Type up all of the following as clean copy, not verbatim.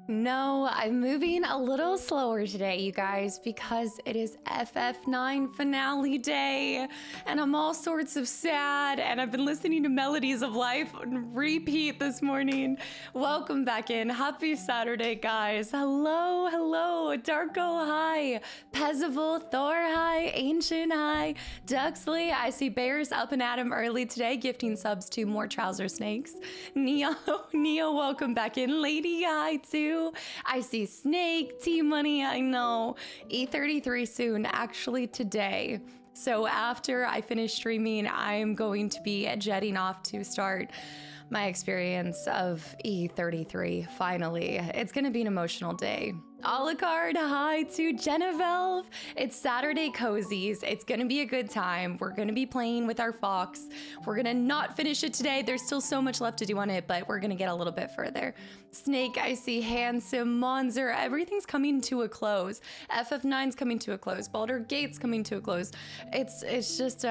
No, I'm moving a little slower today, you guys, because it is FF9 finale day, and I'm all sorts of sad, and I've been listening to Melodies of Life on repeat this morning. Welcome back in. Happy Saturday, guys. Hello, hello. Darko, hi. Pezival, Thor, hi. Ancient, hi. Duxley, I see Bears up and at him early today, gifting subs to more trouser snakes. Neo, welcome back in. Lady, hi, too. I see Snake, T-Money, I know. E33 soon, actually today. So after I finish streaming, I'm going to be jetting off to start my experience of E33, finally. It's gonna be an emotional day. Alucard, hi to Genevieve. It's Saturday cozies. It's gonna be a good time. We're gonna be playing with our fox. We're gonna not finish it today. There's still so much left to do on it, but we're gonna get a little bit further. Snake, I see Handsome, Monzer, everything's coming to a close. FF9's coming to a close. Baldur Gate's coming to a close. It's just,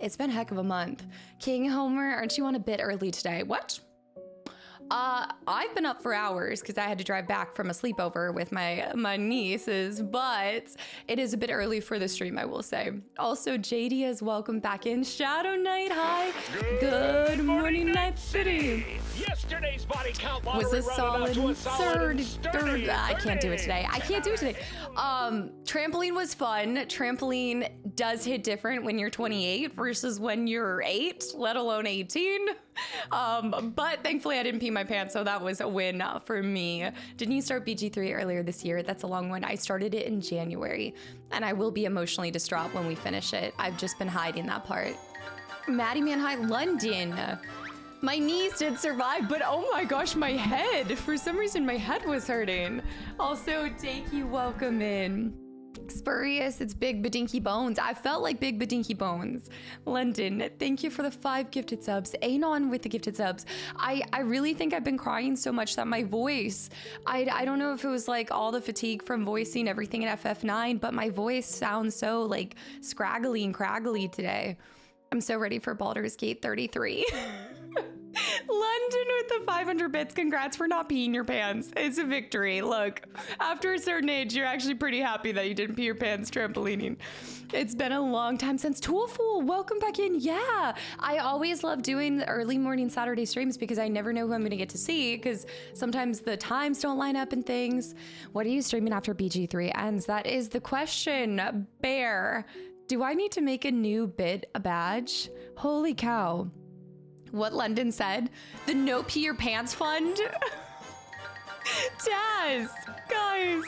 it's been a heck of a month. King Homer, aren't you on a bit early today? What? I've been up for hours because I had to drive back from a sleepover with my nieces, but it is a bit early for the stream, I will say. Also, JD is welcome back in. Shadow Knight, hi. Good morning, Night City. Yesterday's body count was a solid third. I can't do it today. Trampoline was fun. Trampoline does hit different when you're 28 versus when you're 8, let alone 18. But thankfully I didn't pee my pants, so that was a win for me. Didn't you start BG3 earlier this year? That's a long one. I started it in January, and I will be emotionally distraught when we finish it. I've just been hiding that part. Maddie Man, hi, London. My knees did survive, but oh my gosh, my head. For some reason, my head was hurting. Also, Dakey, welcome in. Spurious, it's Big Badinky Bones. I felt like Big Badinky Bones. London, thank you for the 5 gifted subs. Anon with the gifted subs. I really think I've been crying so much that my voice, I don't know if it was like all the fatigue from voicing everything in FF9, but my voice sounds so like scraggly and craggly today. I'm so ready for Baldur's Gate 33. London with the 500 bits. Congrats for not peeing your pants. It's a victory. Look, after a certain age, you're actually pretty happy that you didn't pee your pants trampolining. It's been a long time since Toolful. Welcome back in. Yeah, I always love doing the early morning Saturday streams because I never know who I'm going to get to see because sometimes the times don't line up and things. What are you streaming after BG3 ends? That is the question. Bear, do I need to make a new bit, a badge? Holy cow. What London said, the No Pee Your Pants Fund. Taz, guys.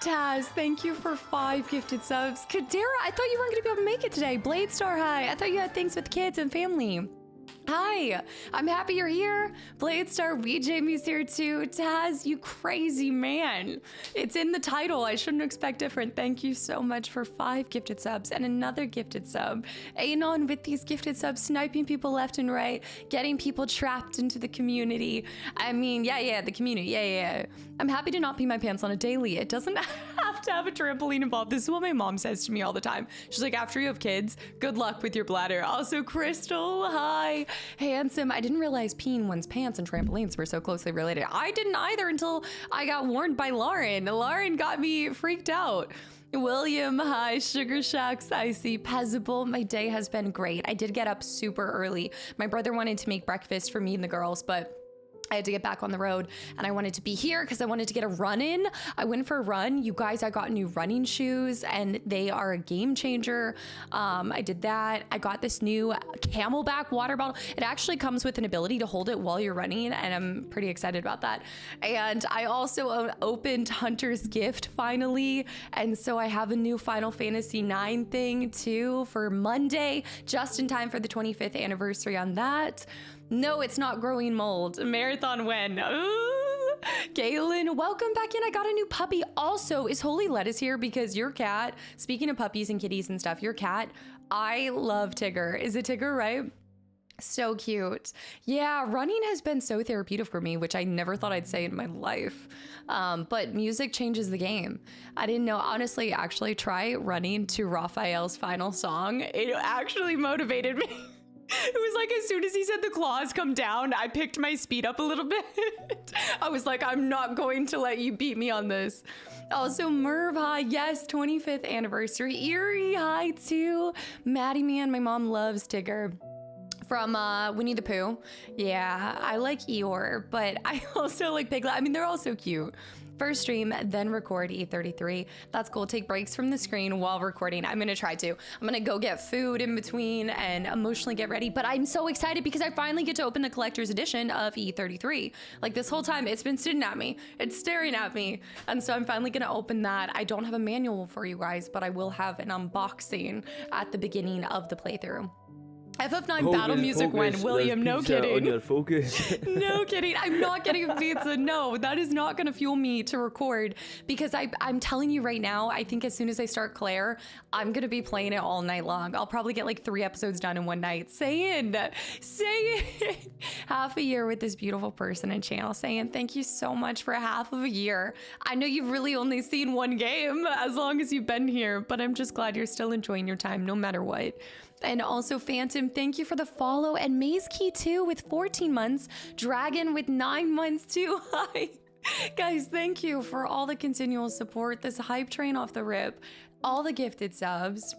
Taz, thank you for 5 gifted subs. Kadira, I thought you weren't gonna be able to make it today. Blade Star, hi. I thought you had things with kids and family. Hi, I'm happy you're here. Blade Star, Jamie's here too. Taz, you crazy man. It's in the title. I shouldn't expect different. Thank you so much for 5 gifted subs and another gifted sub. Anon with these gifted subs, sniping people left and right, getting people trapped into the community. I mean, yeah, the community, yeah. I'm happy to not pee my pants on a daily. It doesn't have to have a trampoline involved. This is what my mom says to me all the time. She's like, after you have kids, good luck with your bladder. Also, Crystal, hi. Handsome, I didn't realize peeing one's pants and trampolines were so closely related. I didn't either until I got warned by Lauren. Lauren got me freaked out. William, hi. Sugar Shacks, I see. Pezival, my day has been great. I did get up super early. My brother wanted to make breakfast for me and the girls, but I had to get back on the road and I wanted to be here because I wanted to get a run in. I went for a run. You guys, I got new running shoes and they are a game changer. I did that. I got this new Camelback water bottle. It actually comes with an ability to hold it while you're running and I'm pretty excited about that. And I also opened Hunter's Gift finally. And so I have a new Final Fantasy IX thing too for Monday, just in time for the 25th anniversary on that. No, it's not growing mold. Marathon when? Galen, welcome back in. I got a new puppy. Also, is Holy Lettuce here? Because your cat, speaking of puppies and kitties and stuff, your cat, I love Tigger. Is it Tigger, right? So cute. Yeah, running has been so therapeutic for me, which I never thought I'd say in my life. But music changes the game. I didn't know, honestly, actually try running to Raphael's final song. It actually motivated me. It was like as soon as he said the claws come down, I picked my speed up a little bit. I was like, I'm not going to let you beat me on this. Also, Merv, hi, yes, 25th anniversary. Erie, hi, too. Maddie Man, my mom loves Tigger. From Winnie the Pooh. Yeah, I like Eeyore, but I also like Piglet. I mean, they're all so cute. First stream, then record E33. That's cool. Take breaks from the screen while recording. I'm gonna try to. I'm gonna go get food in between and emotionally get ready. But I'm so excited because I finally get to open the collector's edition of E33. Like this whole time, it's been sitting at me. It's staring at me. And so I'm finally gonna open that. I don't have a manual for you guys, but I will have an unboxing at the beginning of the playthrough. FF9 battle music when William, no kidding. On your focus. No kidding. I'm not getting a pizza. No, that is not going to fuel me to record because I'm telling you right now, I think as soon as I start Claire, I'm going to be playing it all night long. I'll probably get like 3 episodes done in one night. Saying half a year with this beautiful person and channel. Saying thank you so much for half of a year. I know you've really only seen one game as long as you've been here, but I'm just glad you're still enjoying your time no matter what. And also Phantom, thank you for the follow. And Maze Key too with 14 months. Dragon with 9 months too. Hi. Guys, thank you for all the continual support. This hype train off the rip. All the gifted subs.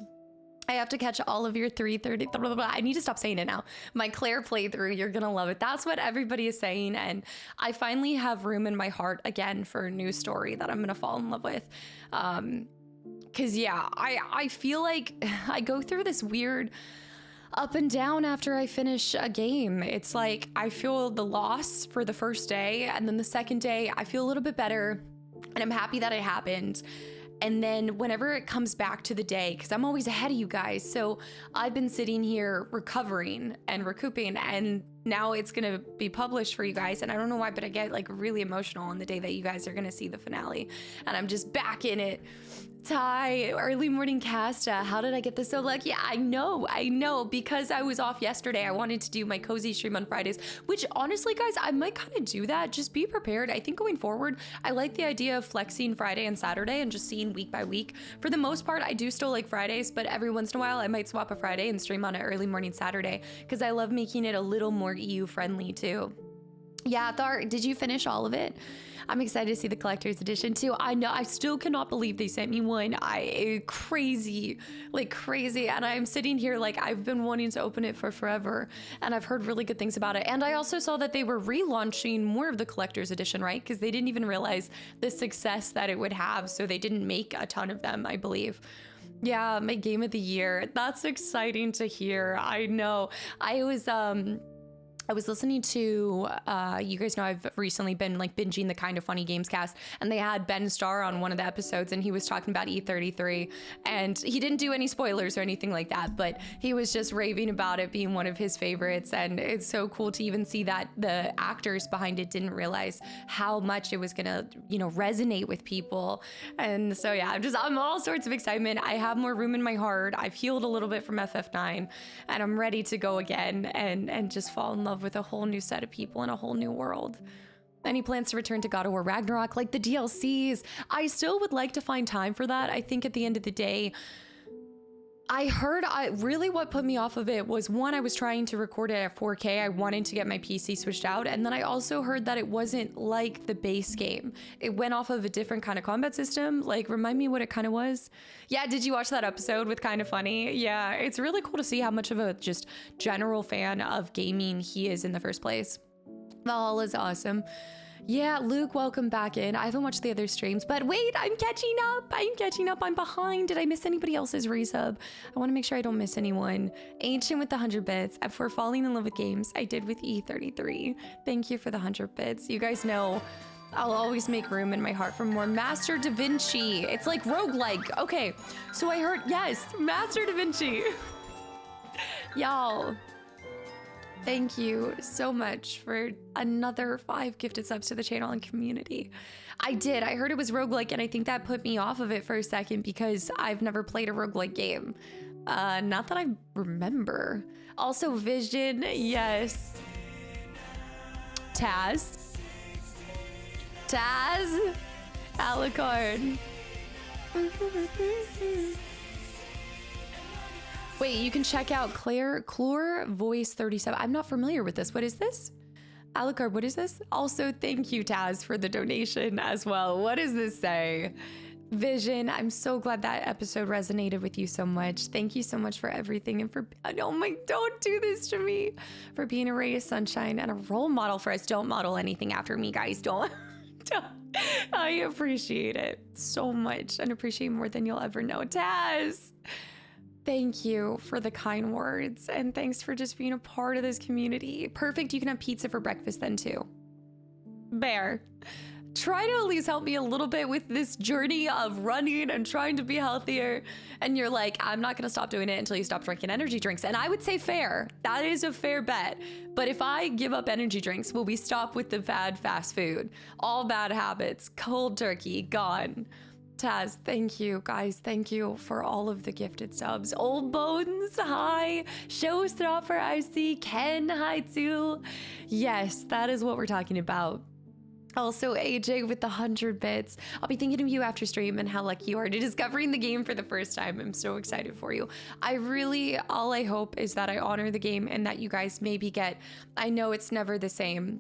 I have to catch all of your 330. I need to stop saying it now. My Claire playthrough, you're gonna love it. That's what everybody is saying. And I finally have room in my heart again for a new story that I'm gonna fall in love with. Cause yeah, I feel like I go through this weird up and down after I finish a game. It's like I feel the loss for the first day, and then the second day I feel a little bit better and I'm happy that it happened. And then whenever it comes back to the day, because I'm always ahead of you guys, so I've been sitting here recovering and recouping, and now it's gonna be published for you guys. And I don't know why, but I get like really emotional on the day that you guys are gonna see the finale, and I'm just back in it. Ty, early morning Casta, how did I get this so lucky? Yeah, I know, because I was off yesterday. I wanted to do my cozy stream on Fridays, which honestly, guys, I might kind of do that. Just be prepared. I think going forward, I like the idea of flexing Friday and Saturday and just seeing week by week. For the most part, I do still like Fridays, but every once in a while, I might swap a Friday and stream on an early morning Saturday because I love making it a little more EU friendly too. Yeah, Thar, did you finish all of it? I'm excited to see the collector's edition too. I know, I still cannot believe they sent me one. Crazy, like crazy. And I'm sitting here like I've been wanting to open it for forever, and I've heard really good things about it. And I also saw that they were relaunching more of the collector's edition, right? Because they didn't even realize the success that it would have, so they didn't make a ton of them, I believe. Yeah, my game of the year. That's exciting to hear. I know. I was listening to, you guys know I've recently been like binging the Kind of Funny Games cast, and they had Ben Starr on one of the episodes, and he was talking about E33, and he didn't do any spoilers or anything like that, but he was just raving about it being one of his favorites. And it's so cool to even see that the actors behind it didn't realize how much it was gonna, you know, resonate with people. And so yeah, I'm all sorts of excitement. I have more room in my heart. I've healed a little bit from FF9, and I'm ready to go again and just fall in love with a whole new set of people in a whole new world. Any plans to return to God of War Ragnarok, like the DLCs? I still would like to find time for that. I think at the end of the day, I heard really what put me off of it was, one, I was trying to record it at 4K. I wanted to get my PC switched out. And then I also heard that it wasn't like the base game. It went off of a different kind of combat system. Like, remind me what it kind of was. Yeah, did you watch that episode with Kind of Funny? Yeah, it's really cool to see how much of a just general fan of gaming he is in the first place. Valhalla is awesome. Yeah, Luke, welcome back in. I haven't watched the other streams, but wait, I'm catching up. I'm behind. Did I miss anybody else's resub? I want to make sure I don't miss anyone. Ancient with the 100 bits. For falling in love with games, I did with E33. Thank you for the 100 bits. You guys know I'll always make room in my heart for more. Master Da Vinci. It's like roguelike. Okay, so I heard, yes, Master Da Vinci. Y'all, thank you so much for another 5 gifted subs to the channel and community. I heard it was roguelike, and I think that put me off of it for a second because I've never played a roguelike game. Not that I remember. Also Vision, yes. Taz, Alucard. Wait, you can check out Clore Voice 37. I'm not familiar with this. What is this? Alucard, what is this? Also, thank you, Taz, for the donation as well. What does this say? Vision, I'm so glad that episode resonated with you so much. Thank you so much for everything and for, oh my, don't do this to me. For being a ray of sunshine and a role model for us. Don't model anything after me, guys. Don't. I appreciate it so much and appreciate more than you'll ever know. Taz, thank you for the kind words and thanks for just being a part of this community. Perfect, you can have pizza for breakfast then too. Bear, try to at least help me a little bit with this journey of running and trying to be healthier. And you're like, I'm not gonna stop doing it until you stop drinking energy drinks. And I would say fair, that is a fair bet. But if I give up energy drinks, will we stop with the bad fast food? All bad habits, cold turkey, gone. Taz, thank you, guys. Thank you for all of the gifted subs. Old Bones, hi. Showstopper, I see. Ken, hi too. Yes, that is what we're talking about. Also, AJ with the 100 bits. I'll be thinking of you after stream and how lucky you are to discovering the game for the first time. I'm so excited for you. All I hope is that I honor the game and that you guys maybe get, I know it's never the same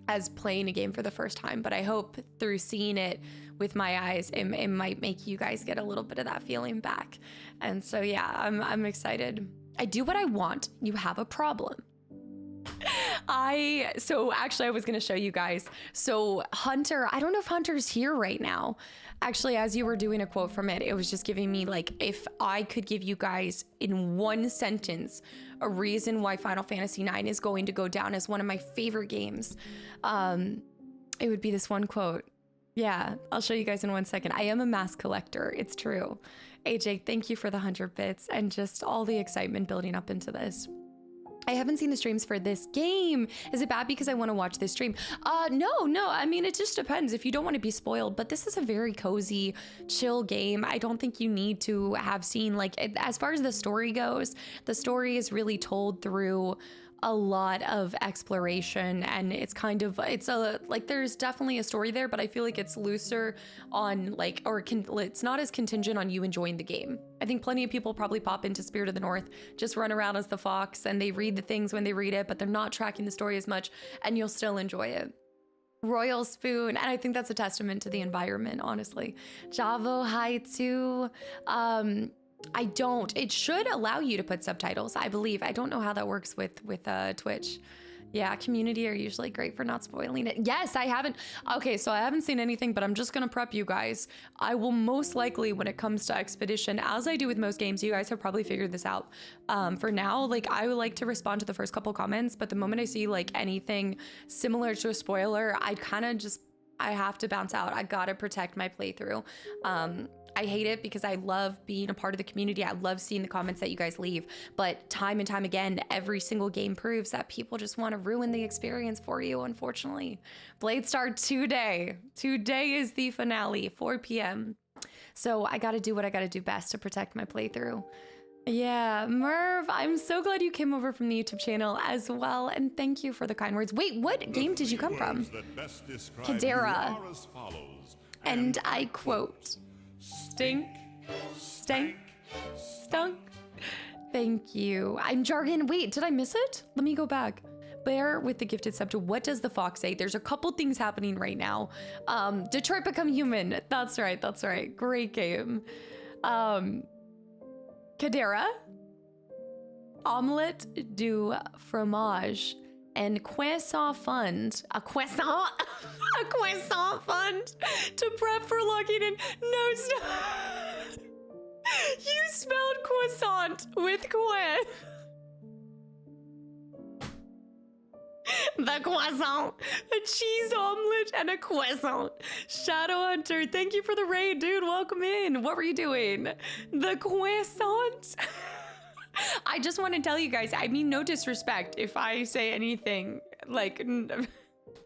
as playing a game for the first time, but I hope through seeing it with my eyes, it might make you guys get a little bit of that feeling back. And so, yeah, I'm excited. I do what I want. You have a problem. So actually I was going to show you guys. So Hunter, I don't know if Hunter's here right now. Actually, as you were doing a quote from it, it was just giving me like, if I could give you guys in one sentence, a reason why Final Fantasy IX is going to go down as one of my favorite games, it would be this one quote. Yeah, I'll show you guys in 1 second. I am a mask collector. It's true. AJ, thank you for the 100 bits and just all the excitement building up into this. I haven't seen the streams for this game. Is it bad because I want to watch this stream? No. I mean, it just depends if you don't want to be spoiled, but this is a very cozy, chill game. I don't think you need to have seen, like, as far as the story goes, the story is really told through a lot of exploration, and it's there's definitely a story there, but I feel like it's looser on it's not as contingent on you enjoying the game. I think plenty of people probably pop into Spirit of the North, just run around as the fox, and they read the things when they read it, but they're not tracking the story as much, and you'll still enjoy it. Royal Spoon, and I think that's a testament to the environment, honestly. Javo, hi too. It should allow you to put subtitles, I believe. I don't know how that works with Twitch. Yeah, community are usually great for not spoiling it. Yes, I haven't. Okay, so I haven't seen anything, but I'm just gonna prep you guys. I will most likely, when it comes to Expedition, as I do with most games, you guys have probably figured this out. For now, like, I would like to respond to the first couple comments, but the moment I see like anything similar to a spoiler, I have to bounce out. I gotta protect my playthrough. I hate it because I love being a part of the community. I love seeing the comments that you guys leave, but time and time again, every single game proves that people just want to ruin the experience for you, unfortunately. Bladestar today is the finale, 4 p.m. So I gotta do what I gotta do best to protect my playthrough. Yeah, Merv, I'm so glad you came over from the YouTube channel as well, and thank you for the kind words. Wait, what game did you come from? Kadera. And I quote, stink, stank, stunk. Thank you. I'm jargon. Wait, did I miss it? Let me go back. Bear with the gifted sub to what does the fox say? There's a couple things happening right now. Detroit Become Human. That's right. Great game. Cadera. Omelette du fromage. And croissant fund, a croissant fund to prep for locking in. No, you spelled croissant with croix. The croissant, a cheese omelet, and a croissant. Shadowhunter, thank you for the raid, dude. Welcome in. What were you doing? The croissant. I just want to tell you guys, I mean no disrespect if I say anything, like,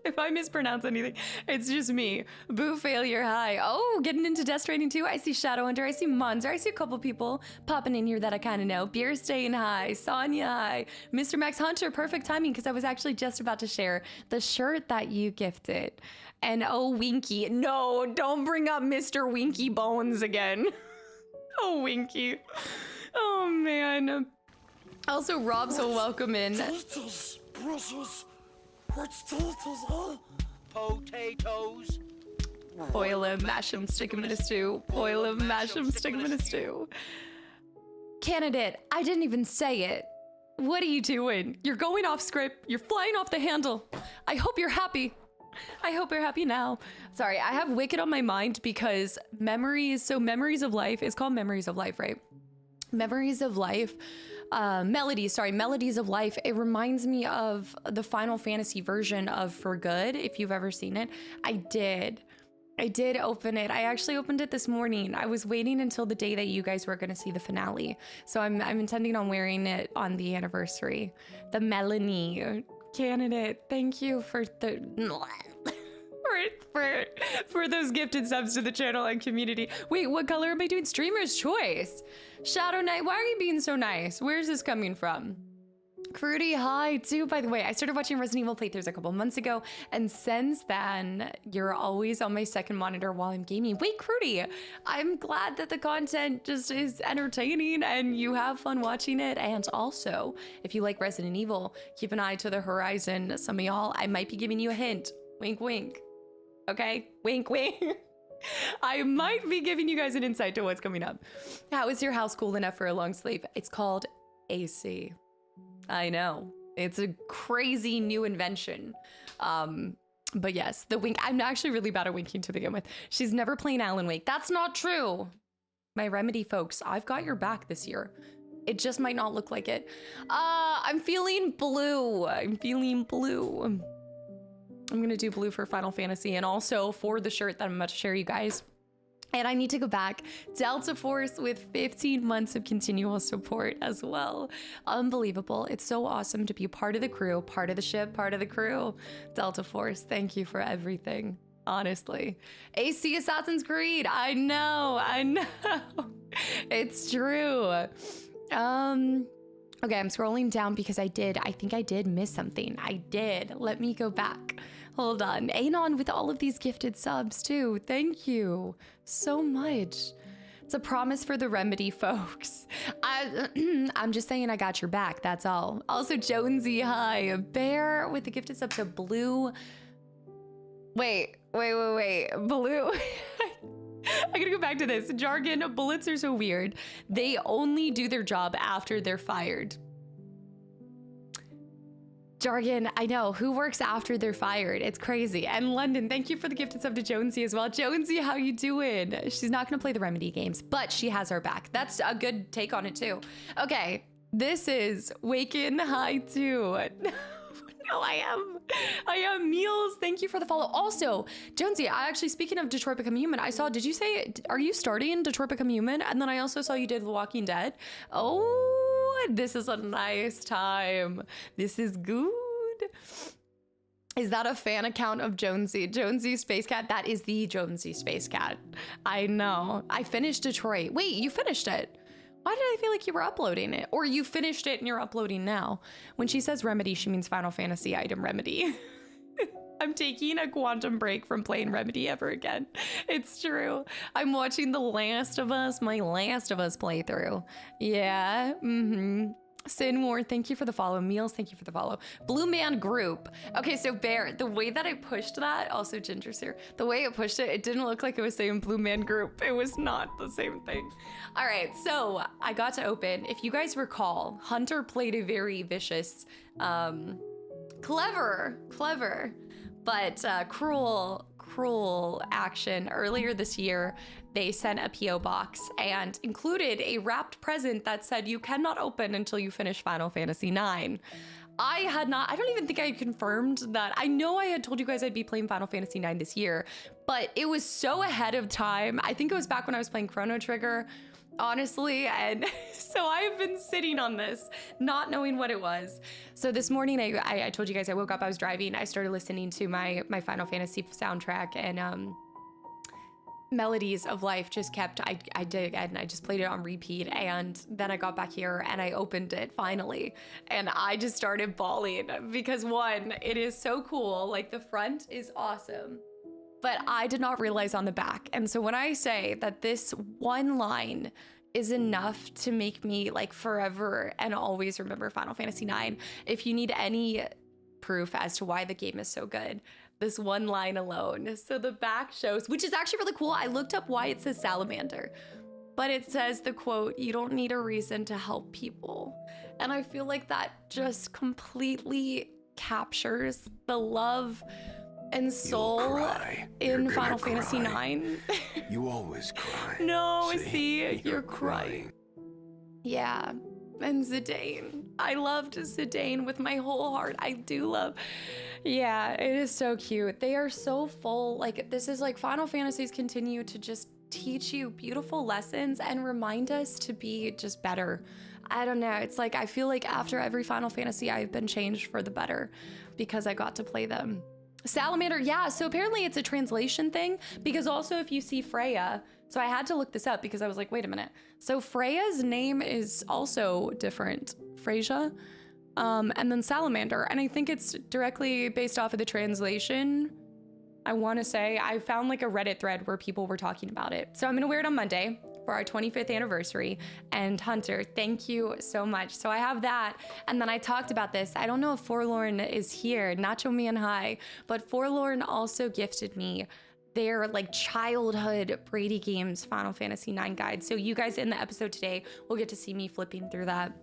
if I mispronounce anything, it's just me. Boo failure, hi. Oh, getting into Death Stranding too. I see Shadowhunter, I see Monzer, I see a couple people popping in here that I kind of know. Beer staying high, Sonya, hi. Mr. Max Hunter, perfect timing because I was actually just about to share the shirt that you gifted. And oh, Winky, no, don't bring up Mr. Winky Bones again. Oh, Winky. Oh man. Also, Rob's so welcome in. Deltas, Brussels. What's deltas, huh? Potatoes. Boil 'em, mash 'em, stick 'em in a stew. Boil 'em, mash 'em, stick 'em in a stew. Candidate, I didn't even say it. What are you doing? You're going off script. You're flying off the handle. I hope you're happy. I hope you're happy now. Sorry, I have Wicked on my mind because memories of life is called Memories of Life, right? Memories of Life, Melodies of Life. It reminds me of the Final Fantasy version of For Good, if you've ever seen it. I did open it. I actually opened it this morning. I was waiting until the day that you guys were going to see the finale. So I'm intending on wearing it on the anniversary. The Melanie candidate. Thank you for the for those gifted subs to the channel and community. Wait, what color am I doing? Streamer's choice. Shadow Knight, why are you being so nice? Where's this coming from? Crudy, hi too. By the way, I started watching Resident Evil playthroughs a couple months ago, and since then, you're always on my second monitor while I'm gaming. Wait, Crudy, I'm glad that the content just is entertaining and you have fun watching it. And also, if you like Resident Evil, keep an eye to the horizon. Some of y'all, I might be giving you a hint. Wink, wink. Okay? Wink, wink. I might be giving you guys an insight to what's coming up. How is your house cool enough for a long sleep? It's called AC. I know. It's a crazy new invention. But yes, the wink. I'm actually really bad at winking to begin with. She's never playing Alan Wake. That's not true. My Remedy folks, I've got your back this year. It just might not look like it. I'm feeling blue. I'm feeling blue. I'm gonna do blue for Final Fantasy and also for the shirt that I'm about to share you guys. And I need to go back. Delta Force with 15 months of continual support as well. Unbelievable. It's so awesome to be a part of the crew, part of the ship, part of the crew. Delta Force, thank you for everything. Honestly. AC Assassin's Creed. I know. It's true. Okay, I'm scrolling down because I think I did miss something. I did. Let me go back. Hold on. Anon with all of these gifted subs too. Thank you so much. It's a promise for the Remedy folks. I'm just saying I got your back. That's all. Also, Jonesy, hi. Bear with the gifted sub to Blue. Wait. Blue. I gotta go back to this. Jargon, bullets are so weird. They only do their job after they're fired. Jargon, I know. Who works after they're fired? It's crazy. And London, thank you for the gifted sub to Jonesy as well. Jonesy, how you doing? She's not gonna play the Remedy games, but she has our back. That's a good take on it too. Okay, this is Waken High too. No, I am Meals. Thank you for the follow. Also, Jonesy, I actually, speaking of Detroit Become Human, I saw, did you say, are you starting Detroit Become Human? And then I also saw you did The Walking Dead. Oh, this is a nice time. This is good. Is that a fan account of Jonesy? Jonesy Space Cat? That is the Jonesy Space Cat. I know. I finished Detroit. Wait, you finished it? Why did I feel like you were uploading it? Or you finished it and you're uploading now? When she says Remedy, she means Final Fantasy item Remedy. I'm taking a quantum break from playing Remedy ever again. It's true. I'm watching The Last of Us, my Last of Us playthrough. Yeah, Sin War, thank you for the follow. Meals, thank you for the follow. Blue Man Group. Okay, so Bear, the way that I pushed that, also Ginger's here, the way I pushed it, it didn't look like it was saying Blue Man Group. It was not the same thing. All right, so I got to open. If you guys recall, Hunter played a very vicious, clever, but cruel action. Earlier this year, they sent a PO box and included a wrapped present that said you cannot open until you finish Final Fantasy IX. I don't even think I had confirmed that. I know I had told you guys I'd be playing Final Fantasy IX this year, but it was so ahead of time. I think it was back when I was playing Chrono Trigger, honestly, and so I've been sitting on this, not knowing what it was. So this morning, I told you guys I woke up, I was driving, I started listening to my Final Fantasy soundtrack, and Melodies of Life just kept, I did, and I just played it on repeat, and then I got back here and I opened it finally, and I just started bawling because one, it is so cool, like the front is awesome, but I did not realize on the back. And so when I say that this one line is enough to make me like forever and always remember Final Fantasy IX. If you need any proof as to why the game is so good, this one line alone. So the back shows, which is actually really cool. I looked up why it says salamander, but it says the quote, "You don't need a reason to help people." And I feel like that just completely captures the love and soul in Final Fantasy IX. You always cry. No, see, you're crying. Yeah, and Zidane. I loved Zidane with my whole heart. I do love. Yeah, it is so cute. They are so full. Like, this is like Final Fantasies continue to just teach you beautiful lessons and remind us to be just better. I don't know. It's like, I feel like after every Final Fantasy, I've been changed for the better because I got to play them. Salamander, yeah, so apparently it's a translation thing, because also if you see Freya, so I had to look this up because I was like, wait a minute. So Freya's name is also different, Freyja, and then Salamander, and I think it's directly based off of the translation. I want to say I found like a Reddit thread where people were talking about it. So I'm gonna wear it on Monday for our 25th anniversary. And Hunter, thank you so much. So I have that. And then I talked about this. I don't know if Forlorn is here, Nacho Man High, but Forlorn also gifted me their like childhood Brady Games Final Fantasy IX guide. So you guys in the episode today will get to see me flipping through that.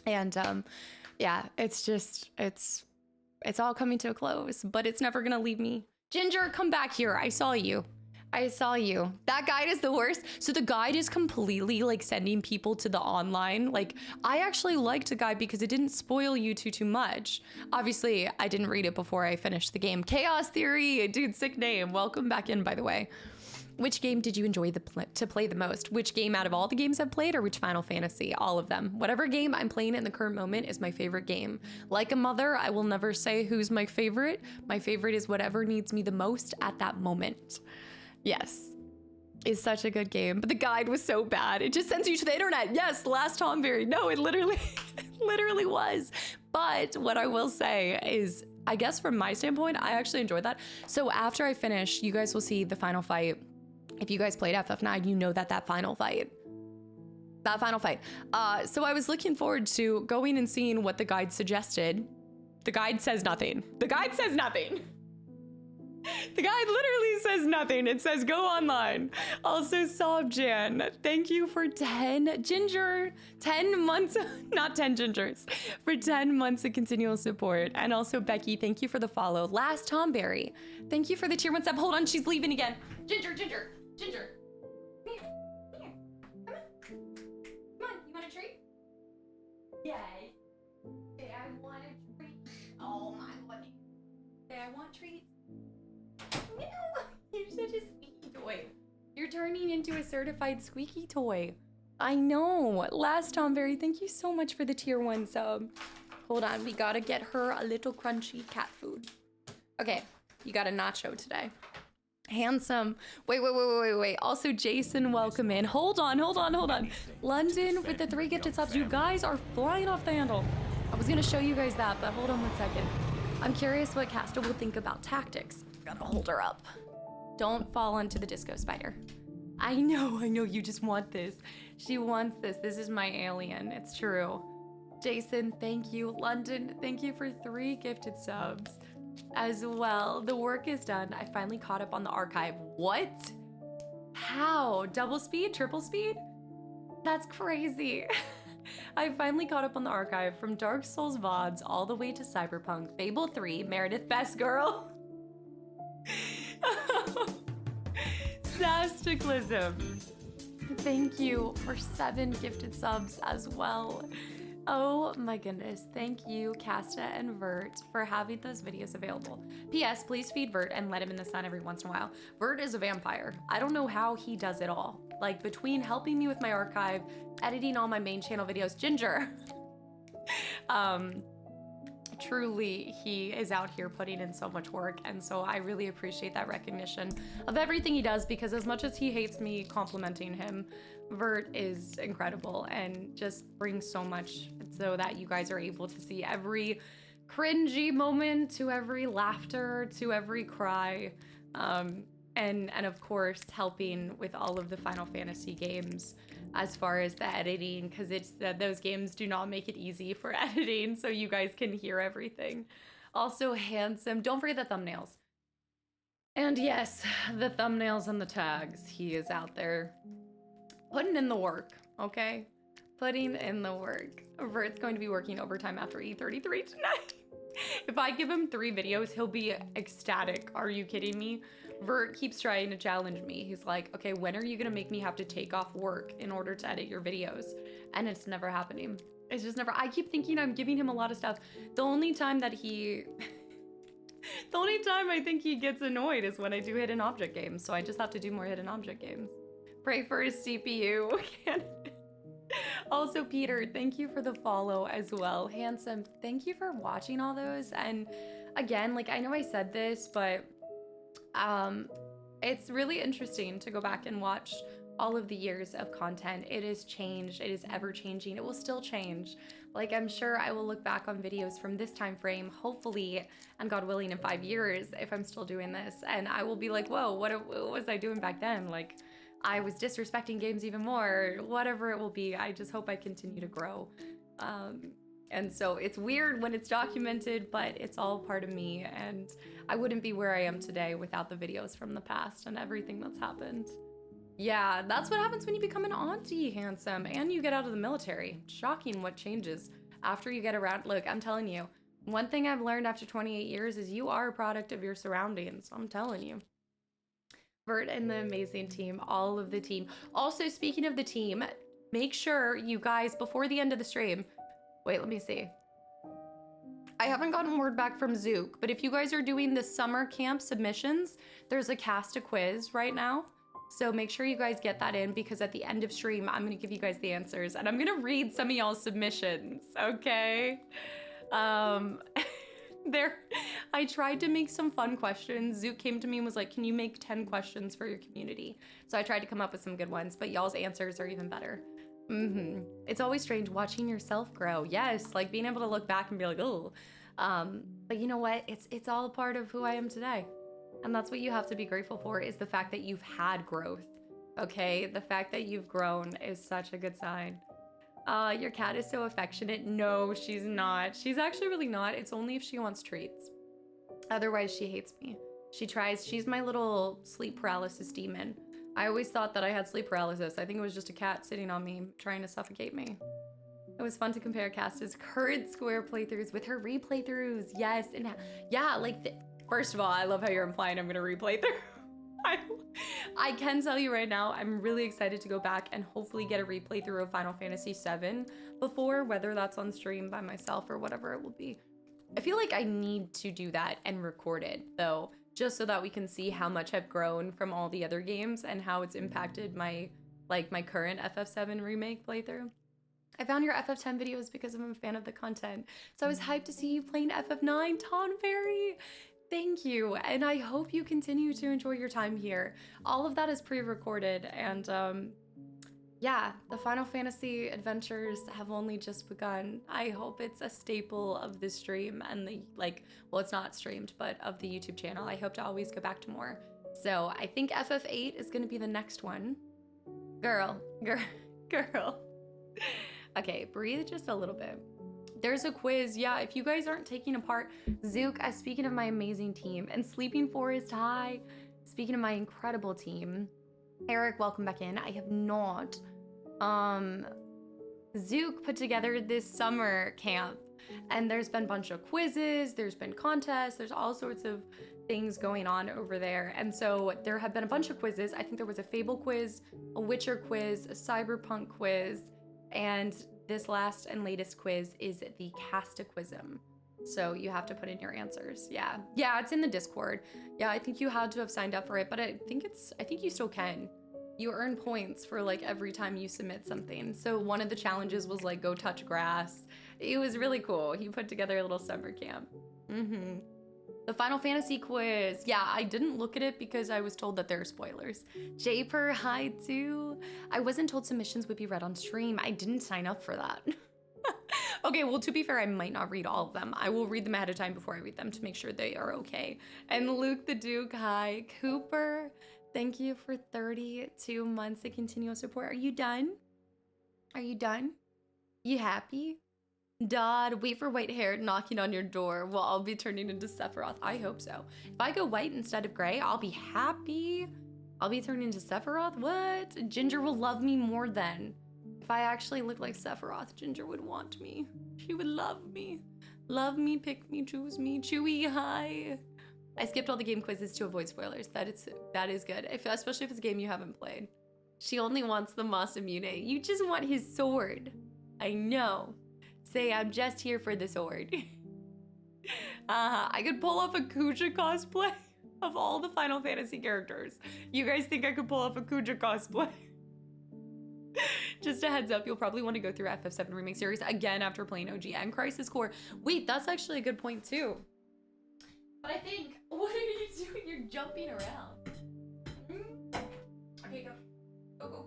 And yeah, it's just, it's all coming to a close, but it's never gonna leave me. Ginger, come back here. I saw you. I saw you. That guide is the worst. So the guide is completely like sending people to the online. Like, I actually liked the guide because it didn't spoil you too much. Obviously, I didn't read it before I finished the game. Chaos Theory, dude, sick name. Welcome back in, by the way. Which game did you enjoy to play the most? Which game out of all the games I've played, or which Final Fantasy? All of them. Whatever game I'm playing in the current moment is my favorite game. Like a mother, I will never say who's my favorite. My favorite is whatever needs me the most at that moment. Yes, it's such a good game, but the guide was so bad. It just sends you to the internet. Yes, Last Tomberry. No, it literally, literally was. But what I will say is, I guess from my standpoint, I actually enjoyed that. So after I finish, you guys will see the final fight. If you guys played FF9, you know that final fight. So I was looking forward to going and seeing what the guide suggested. The guide says nothing. The guide says nothing. The guide literally says nothing. It says go online. Also, Sobjan, thank you for 10 months, not 10 gingers, for 10 months of continual support. And also, Becky, thank you for the follow. Last Tomberry, thank you for the tier 1 sub. Hold on, she's leaving again. Ginger. Come here. Come on. Come on, you want a treat? Yes. Say I want a treat. Oh my goodness. Say I want treats. No, you're such a squeaky toy. You're turning into a certified squeaky toy. I know. Last Tomberry, thank you so much for the tier 1 sub. Hold on, we gotta get her a little crunchy cat food. Okay, you got a nacho today. Handsome. Wait. Also, Jason, welcome in. Hold on. London with the 3 gifted subs. You guys are flying off the handle. I was gonna show you guys that, but hold on 1 second. I'm curious what Casta will think about tactics. Gotta hold her up. Don't fall into the disco spider. I know, you just want this. She wants this. This is my alien, it's true. Jason, thank you. London, thank you for 3 gifted subs as well. The work is done. I finally caught up on the archive. What? How? Double speed? Triple speed? That's crazy. I finally caught up on the archive from Dark Souls VODs all the way to Cyberpunk, Fable 3, Meredith Best Girl. Kastaclysm. Thank you for 7 gifted subs as well. Oh my goodness. Thank you, Casta and Vert, for having those videos available. P.S. Please feed Vert and let him in the sun every once in a while. Vert is a vampire. I don't know how he does it all. Like, between helping me with my archive, editing all my main channel videos, Ginger. Truly, he is out here putting in so much work, and so I really appreciate that recognition of everything he does, because as much as he hates me complimenting him, Vert is incredible and just brings so much so that you guys are able to see every cringy moment, to every laughter, to every cry. And of course, helping with all of the Final Fantasy games as far as the editing, because it's those games do not make it easy for editing, so you guys can hear everything. Also handsome. Don't forget the thumbnails. And yes, the thumbnails and the tags. He is out there putting in the work, okay? Putting in the work. Vert's going to be working overtime after E33 tonight. If I give him 3 videos, he'll be ecstatic. Are you kidding me? Vert keeps trying to challenge me. He's like, okay, when are you gonna make me have to take off work in order to edit your videos? And it's never happening. It's just never. I keep thinking I'm giving him a lot of stuff. The only time that he... the only time I think he gets annoyed is when I do hidden object games. So I just have to do more hidden object games. Pray for his CPU. Also, Peter, thank you for the follow as well. Handsome, thank you for watching all those. And again, like, I know I said this, but it's really interesting to go back and watch all of the years of content. It has changed. It is ever changing. It will still change. Like, I'm sure I will look back on videos from this time frame, hopefully, and God willing, in 5 years, if I'm still doing this, and I will be like, whoa, what was I doing back then? Like, I was disrespecting games even more, whatever it will be. I just hope I continue to grow. And so it's weird when it's documented, but it's all part of me, and I wouldn't be where I am today without the videos from the past and everything that's happened. Yeah, that's what happens when you become an auntie, Handsome, and you get out of the military. Shocking what changes after you get around. Look, I'm telling you, one thing I've learned after 28 years is you are a product of your surroundings. I'm telling you. Vert and the amazing team, all of the team. Also, speaking of the team, make sure you guys, before the end of the stream, wait, let me see. I haven't gotten word back from Zook, but if you guys are doing the summer camp submissions, there's a Kastaclysm right now. So make sure you guys get that in, because at the end of stream, I'm gonna give you guys the answers and I'm gonna read some of y'all's submissions, okay? I tried to make some fun questions. Zook came to me and was like, can you make 10 questions for your community? So I tried to come up with some good ones, but y'all's answers are even better. It's always strange watching yourself grow. Yes, like being able to look back and be like, oh. But you know what? It's all a part of who I am today. And that's what you have to be grateful for, is the fact that you've had growth, okay? The fact that you've grown is such a good sign. Your cat is so affectionate. No, she's not. She's actually really not. It's only if she wants treats. Otherwise, she hates me. She tries. She's my little sleep paralysis demon. I always thought that I had sleep paralysis. I think it was just a cat sitting on me trying to suffocate me. It was fun to compare Casta's current Square playthroughs with her replaythroughs. Yes, and yeah, like, first of all, I love how you're implying I'm gonna replay through. I can tell you right now, I'm really excited to go back and hopefully get a replay through of Final Fantasy 7 before, whether that's on stream by myself or whatever it will be. I feel like I need to do that and record it, though, just so that we can see how much I've grown from all the other games and how it's impacted my current FF7 remake playthrough. I found your FF10 videos because I'm a fan of the content, so I was hyped to see you playing FF9, Tonberry. Thank you, and I hope you continue to enjoy your time here. All of that is pre-recorded, and yeah, the Final Fantasy adventures have only just begun. I hope it's a staple of the stream and the, well, it's not streamed, but of the YouTube channel. I hope to always go back to more. So I think FF8 is gonna be the next one. Girl. Okay, breathe just a little bit. There's a quiz. Yeah, if you guys aren't taking a part, Zook, speaking of my amazing team, and Sleeping Forest, hi. Speaking of my incredible team, Eric, welcome back in. I have not. Zook put together this summer camp, and there's been a bunch of quizzes, there's been contests, there's all sorts of things going on over there. And so there have been a bunch of quizzes. I think there was a Fable quiz, a Witcher quiz, a Cyberpunk quiz, and this last and latest quiz is the Kastaclysm. So you have to put in your answers. Yeah, it's in the Discord. Yeah, I think you had to have signed up for it, but I think you still can. You earn points for every time you submit something. So one of the challenges was go touch grass. It was really cool. He put together a little summer camp. The Final Fantasy quiz. Yeah, I didn't look at it because I was told that there are spoilers. Japer, hi too. I wasn't told submissions would be read on stream. I didn't sign up for that. Okay, well, to be fair, I might not read all of them. I will read them ahead of time before I read them to make sure they are okay. And Luke the Duke, hi. Cooper, thank you for 32 months of continual support. Are you done? Are you done? You happy? Dodd, wait for white hair knocking on your door. Well, I'll be turning into Sephiroth. I hope so. If I go white instead of gray, I'll be happy. I'll be turning into Sephiroth? What? Ginger will love me more then. If I actually look like Sephiroth, Ginger would want me. She would love me. Love me, pick me, choose me. Chewy, hi. I skipped all the game quizzes to avoid spoilers. That is good, especially if it's a game you haven't played. She only wants the Masamune. You just want his sword. I know. Say, I'm just here for the sword. I could pull off a Kuja cosplay of all the Final Fantasy characters. You guys think I could pull off a Kuja cosplay? Just a heads up, you'll probably want to go through FF7 Remake Series again after playing OG and Crisis Core. Wait, that's actually a good point too. But I think, what are you doing? You're jumping around. Okay, go. Go.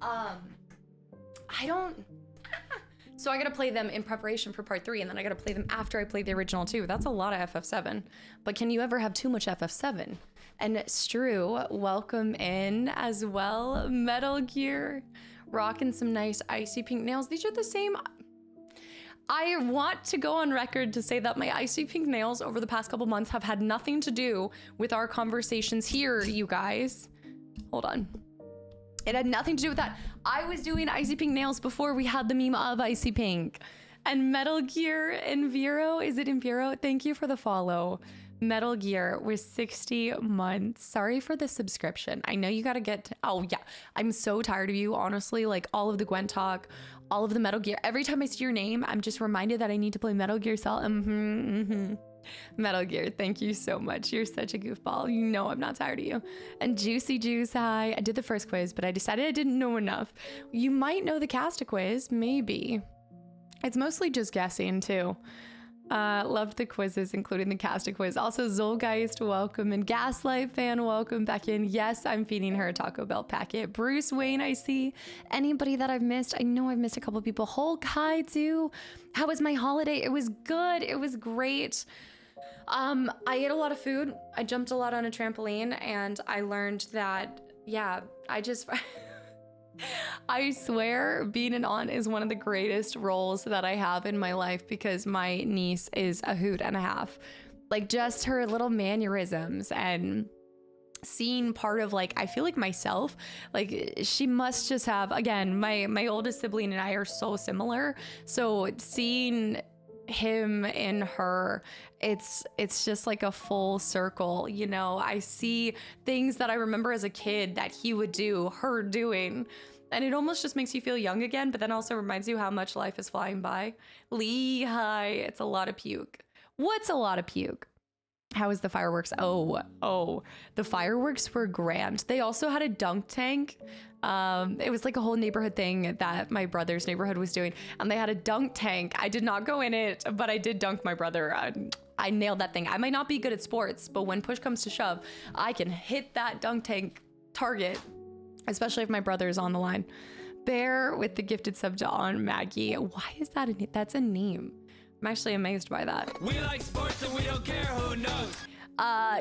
I don't... So I gotta play them in preparation for part 3, and then I gotta play them after I play the original too. That's a lot of FF7. But can you ever have too much FF7? And Stru, welcome in as well. Metal Gear, rocking some nice icy pink nails. These are the same. I want to go on record to say that my icy pink nails over the past couple months have had nothing to do with our conversations here, you guys. Hold on. It had nothing to do with that. I was doing icy pink nails before we had the meme of icy pink. And Metal Gear Enviro, is it Enviro? Thank you for the follow. Metal Gear was 60 months. Sorry for the subscription. I know you gotta get to, oh yeah. I'm so tired of you, honestly. Like all of the Gwen talk, all of the Metal Gear. Every time I see your name, I'm just reminded that I need to play Metal Gear Solid. Metal Gear, thank you so much. You're such a goofball. You know I'm not tired of you. And Juicy Juice, hi. I did the first quiz, but I decided I didn't know enough. You might know the Kastaclysm, maybe. It's mostly just guessing too. Loved the quizzes, including the Kastaclysm. Also, Zolgeist, welcome. And Gaslight fan, welcome back in. Yes, I'm feeding her a Taco Bell packet. Bruce Wayne, I see. Anybody that I've missed? I know I've missed a couple people. Hulk, hi too. How was my holiday? It was good. It was great. I ate a lot of food. I jumped a lot on a trampoline, and I learned that, yeah, I swear being an aunt is one of the greatest roles that I have in my life because my niece is a hoot and a half. Like just her little mannerisms and seeing part of like, I feel like myself, like she must just have, again, my oldest sibling and I are so similar. So seeing him in her, it's just like a full circle, you know. I see things that I remember as a kid that he would do, her doing, and it almost just makes you feel young again, but then also reminds you how much life is flying by. Lee, hi. It's a lot of puke. What's a lot of puke? How was the fireworks? Oh, the fireworks were grand. They also had a dunk tank. It was like a whole neighborhood thing that my brother's neighborhood was doing, and they had a dunk tank. I did not go in it, but I did dunk my brother. I nailed that thing. I might not be good at sports, but when push comes to shove, I can hit that dunk tank target, especially if my brother is on the line. Bear with the gifted sub to on Maggie. Why is that that's a name? I'm actually amazed by that. We like sports and we don't care who knows.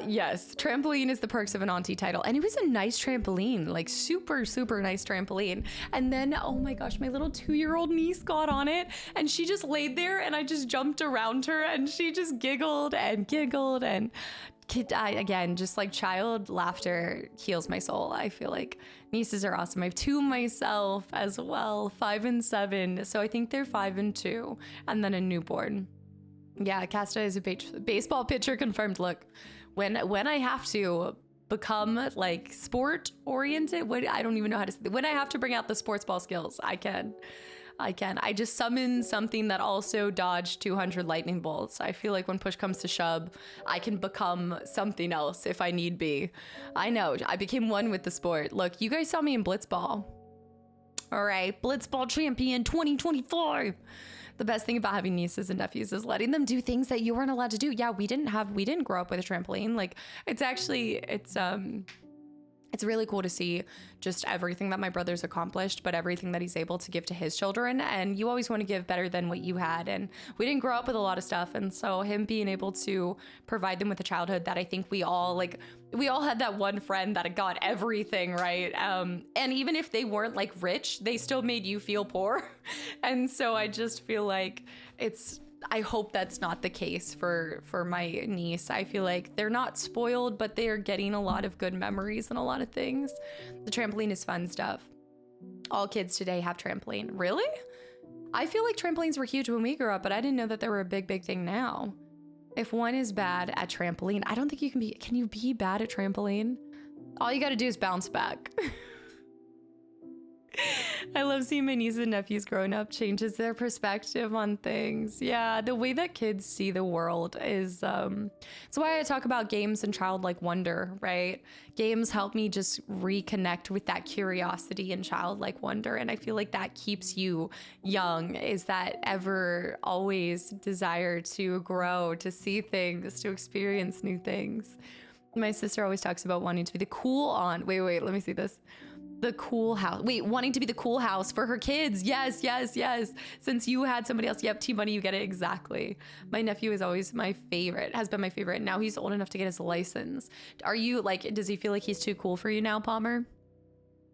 Yes, Trampoline is the perks of an auntie title. And it was a nice trampoline, like super, super nice trampoline. And then, oh my gosh, my little 2-year-old niece got on it and she just laid there and I just jumped around her and she just giggled and giggled and again, just like child laughter heals my soul. I feel like nieces are awesome. I have 2 myself as well, 5 and 7. So I think they're 5 and 2 and then a newborn. Yeah, Casta is a baseball pitcher confirmed. Look, when I have to become like sport oriented, I don't even know how to say, when I have to bring out the sports ball skills, I can. I just summon something that also dodged 200 lightning bolts. I feel like when push comes to shove, I can become something else if I need be. I know, I became one with the sport. Look, you guys saw me in Blitzball. All right, Blitzball champion 2024. The best thing about having nieces and nephews is letting them do things that you weren't allowed to do. Yeah, we didn't grow up with a trampoline. Like it's it's really cool to see just everything that my brother's accomplished, but everything that he's able to give to his children. And you always want to give better than what you had. And we didn't grow up with a lot of stuff. And so him being able to provide them with a childhood that I think we all had that one friend that got everything, right? And even if they weren't like rich, they still made you feel poor. And so I just feel like I hope that's not the case for my niece. I feel like they're not spoiled, but they're getting a lot of good memories and a lot of things. The trampoline is fun stuff. All kids today have trampoline. Really? I feel like trampolines were huge when we grew up, but I didn't know that they were a big, big thing now. If one is bad at trampoline, I don't think can you be bad at trampoline? All you gotta do is bounce back. I love seeing my nieces and nephews growing up changes their perspective on things. Yeah, the way that kids see the world is, it's why I talk about games and childlike wonder, right? Games help me just reconnect with that curiosity and childlike wonder. And I feel like that keeps you young, is that ever always desire to grow, to see things, to experience new things. My sister always talks about wanting to be the cool aunt. Wait, let me see this. The cool house. Wait, wanting to be the cool house for her kids. Yes. Since you had somebody else. Yep, T-Money, you get it exactly. My nephew is always my favorite, has been my favorite. Now he's old enough to get his license. Are you like, does he feel like he's too cool for you now, Palmer?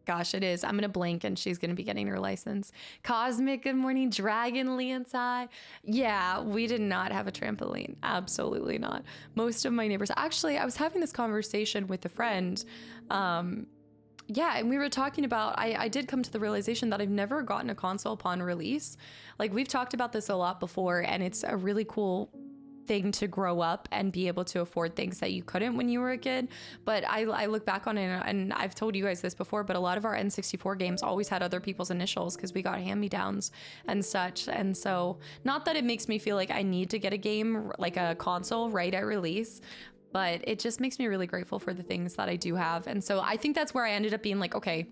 Gosh, it is. I'm going to blink and she's going to be getting her license. Cosmic, good morning. Dragon Lansai. Yeah, we did not have a trampoline. Absolutely not. Most of my neighbors, actually, I was having this conversation with a friend. Yeah, and we were talking about, I did come to the realization that I've never gotten a console upon release. Like, we've talked about this a lot before, and it's a really cool thing to grow up and be able to afford things that you couldn't when you were a kid. But I look back on it, and I've told you guys this before, but a lot of our N64 games always had other people's initials because we got hand-me-downs and such. And so, not that it makes me feel like I need to get a game, like a console, right at release, but it just makes me really grateful for the things that I do have. And so I think that's where I ended up being like, okay,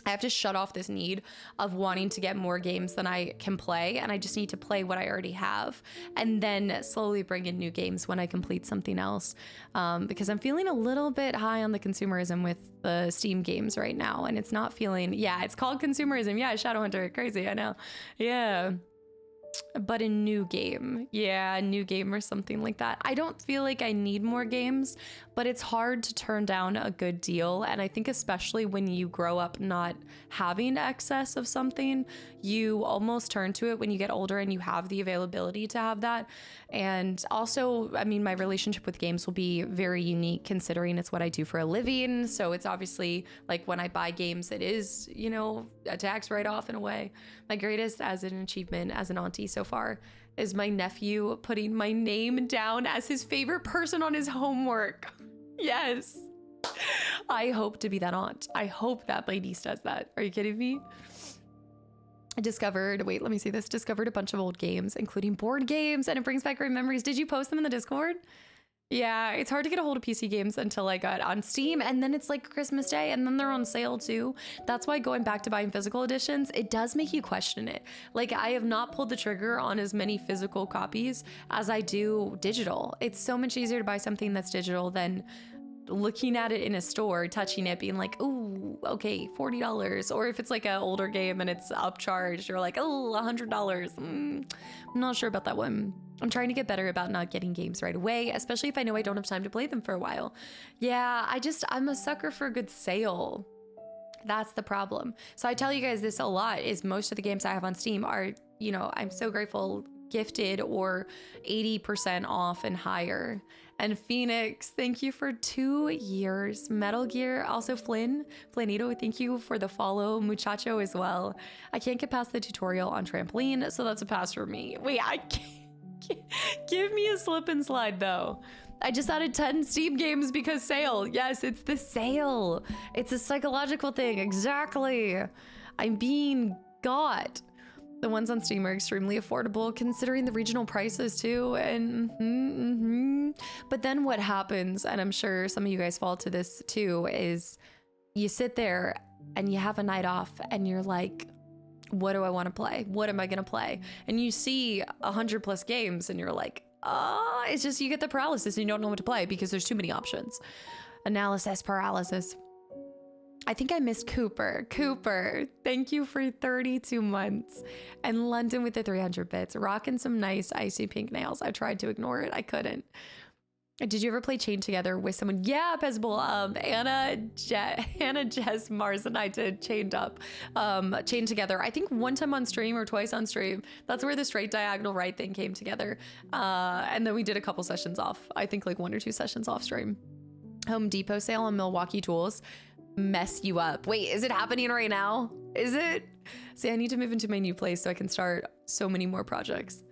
I have to shut off this need of wanting to get more games than I can play. And I just need to play what I already have and then slowly bring in new games when I complete something else. Because I'm feeling a little bit high on the consumerism with the Steam games right now. And it's not feeling, yeah, it's called consumerism. Yeah, Shadowhunter, crazy, I know. Yeah. But a new game. Yeah, a new game or something like that. I don't feel like I need more games, but it's hard to turn down a good deal. And I think especially when you grow up not having excess of something, you almost turn to it when you get older and you have the availability to have that. And also, I mean, my relationship with games will be very unique considering it's what I do for a living. So it's obviously like when I buy games, it is, you know, a tax write-off in a way. My greatest as an achievement as an auntie so far is my nephew putting my name down as his favorite person on his homework. Yes. I hope to be that aunt. I hope that my niece does that. Are you kidding me? I discovered a bunch of old games, including board games, and it brings back great memories. Did you post them in the Discord? Yeah, it's hard to get a hold of PC games until I got on Steam, and then it's like Christmas Day, and then they're on sale too. That's why going back to buying physical editions, it does make you question it. Like, I have not pulled the trigger on as many physical copies as I do digital. It's so much easier to buy something that's digital than looking at it in a store, touching it, being like, ooh, okay, $40. Or if it's like an older game and it's upcharged, you're like, oh, $100. I'm not sure about that one. I'm trying to get better about not getting games right away, especially if I know I don't have time to play them for a while. Yeah, I'm a sucker for a good sale. That's the problem. So I tell you guys this a lot, is most of the games I have on Steam are, you know, I'm so grateful, gifted or 80% off and higher. And Phoenix, thank you for 2 years. Metal Gear, also Flanito, thank you for the follow. Muchacho as well. I can't get past the tutorial on Trampoline, so that's a pass for me. Wait, I can't. Give me a slip and slide though. I just added 10 Steam games because sale. Yes, it's the sale. It's a psychological thing. Exactly. I'm being got. The ones on Steam are extremely affordable considering the regional prices too. And But then what happens, and I'm sure some of you guys fall to this too, is you sit there and you have a night off and you're like, what do I want to play? What am I going to play? And you see 100+ games and you're like, it's just, you get the paralysis and you don't know what to play because there's too many options. Analysis paralysis. I think I missed Cooper. Cooper, thank you for 32 months. And London with the 300 bits. Rocking some nice icy pink nails. I tried to ignore it. I couldn't. Did you ever play Chain Together with someone? Yeah, Pezbel. Hannah, Jess, Mars, and I did Chain Together. I think one time on stream or twice on stream. That's where the straight diagonal right thing came together. And then we did a couple sessions off. I think like 1 or 2 sessions off stream. Home Depot sale on Milwaukee Tools. Mess you up. Wait, is it happening right now? Is it? See, I need to move into my new place so I can start so many more projects.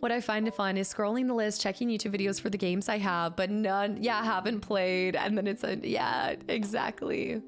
What I find fun is scrolling the list, checking YouTube videos for the games I have, but none, haven't played. And then it's exactly.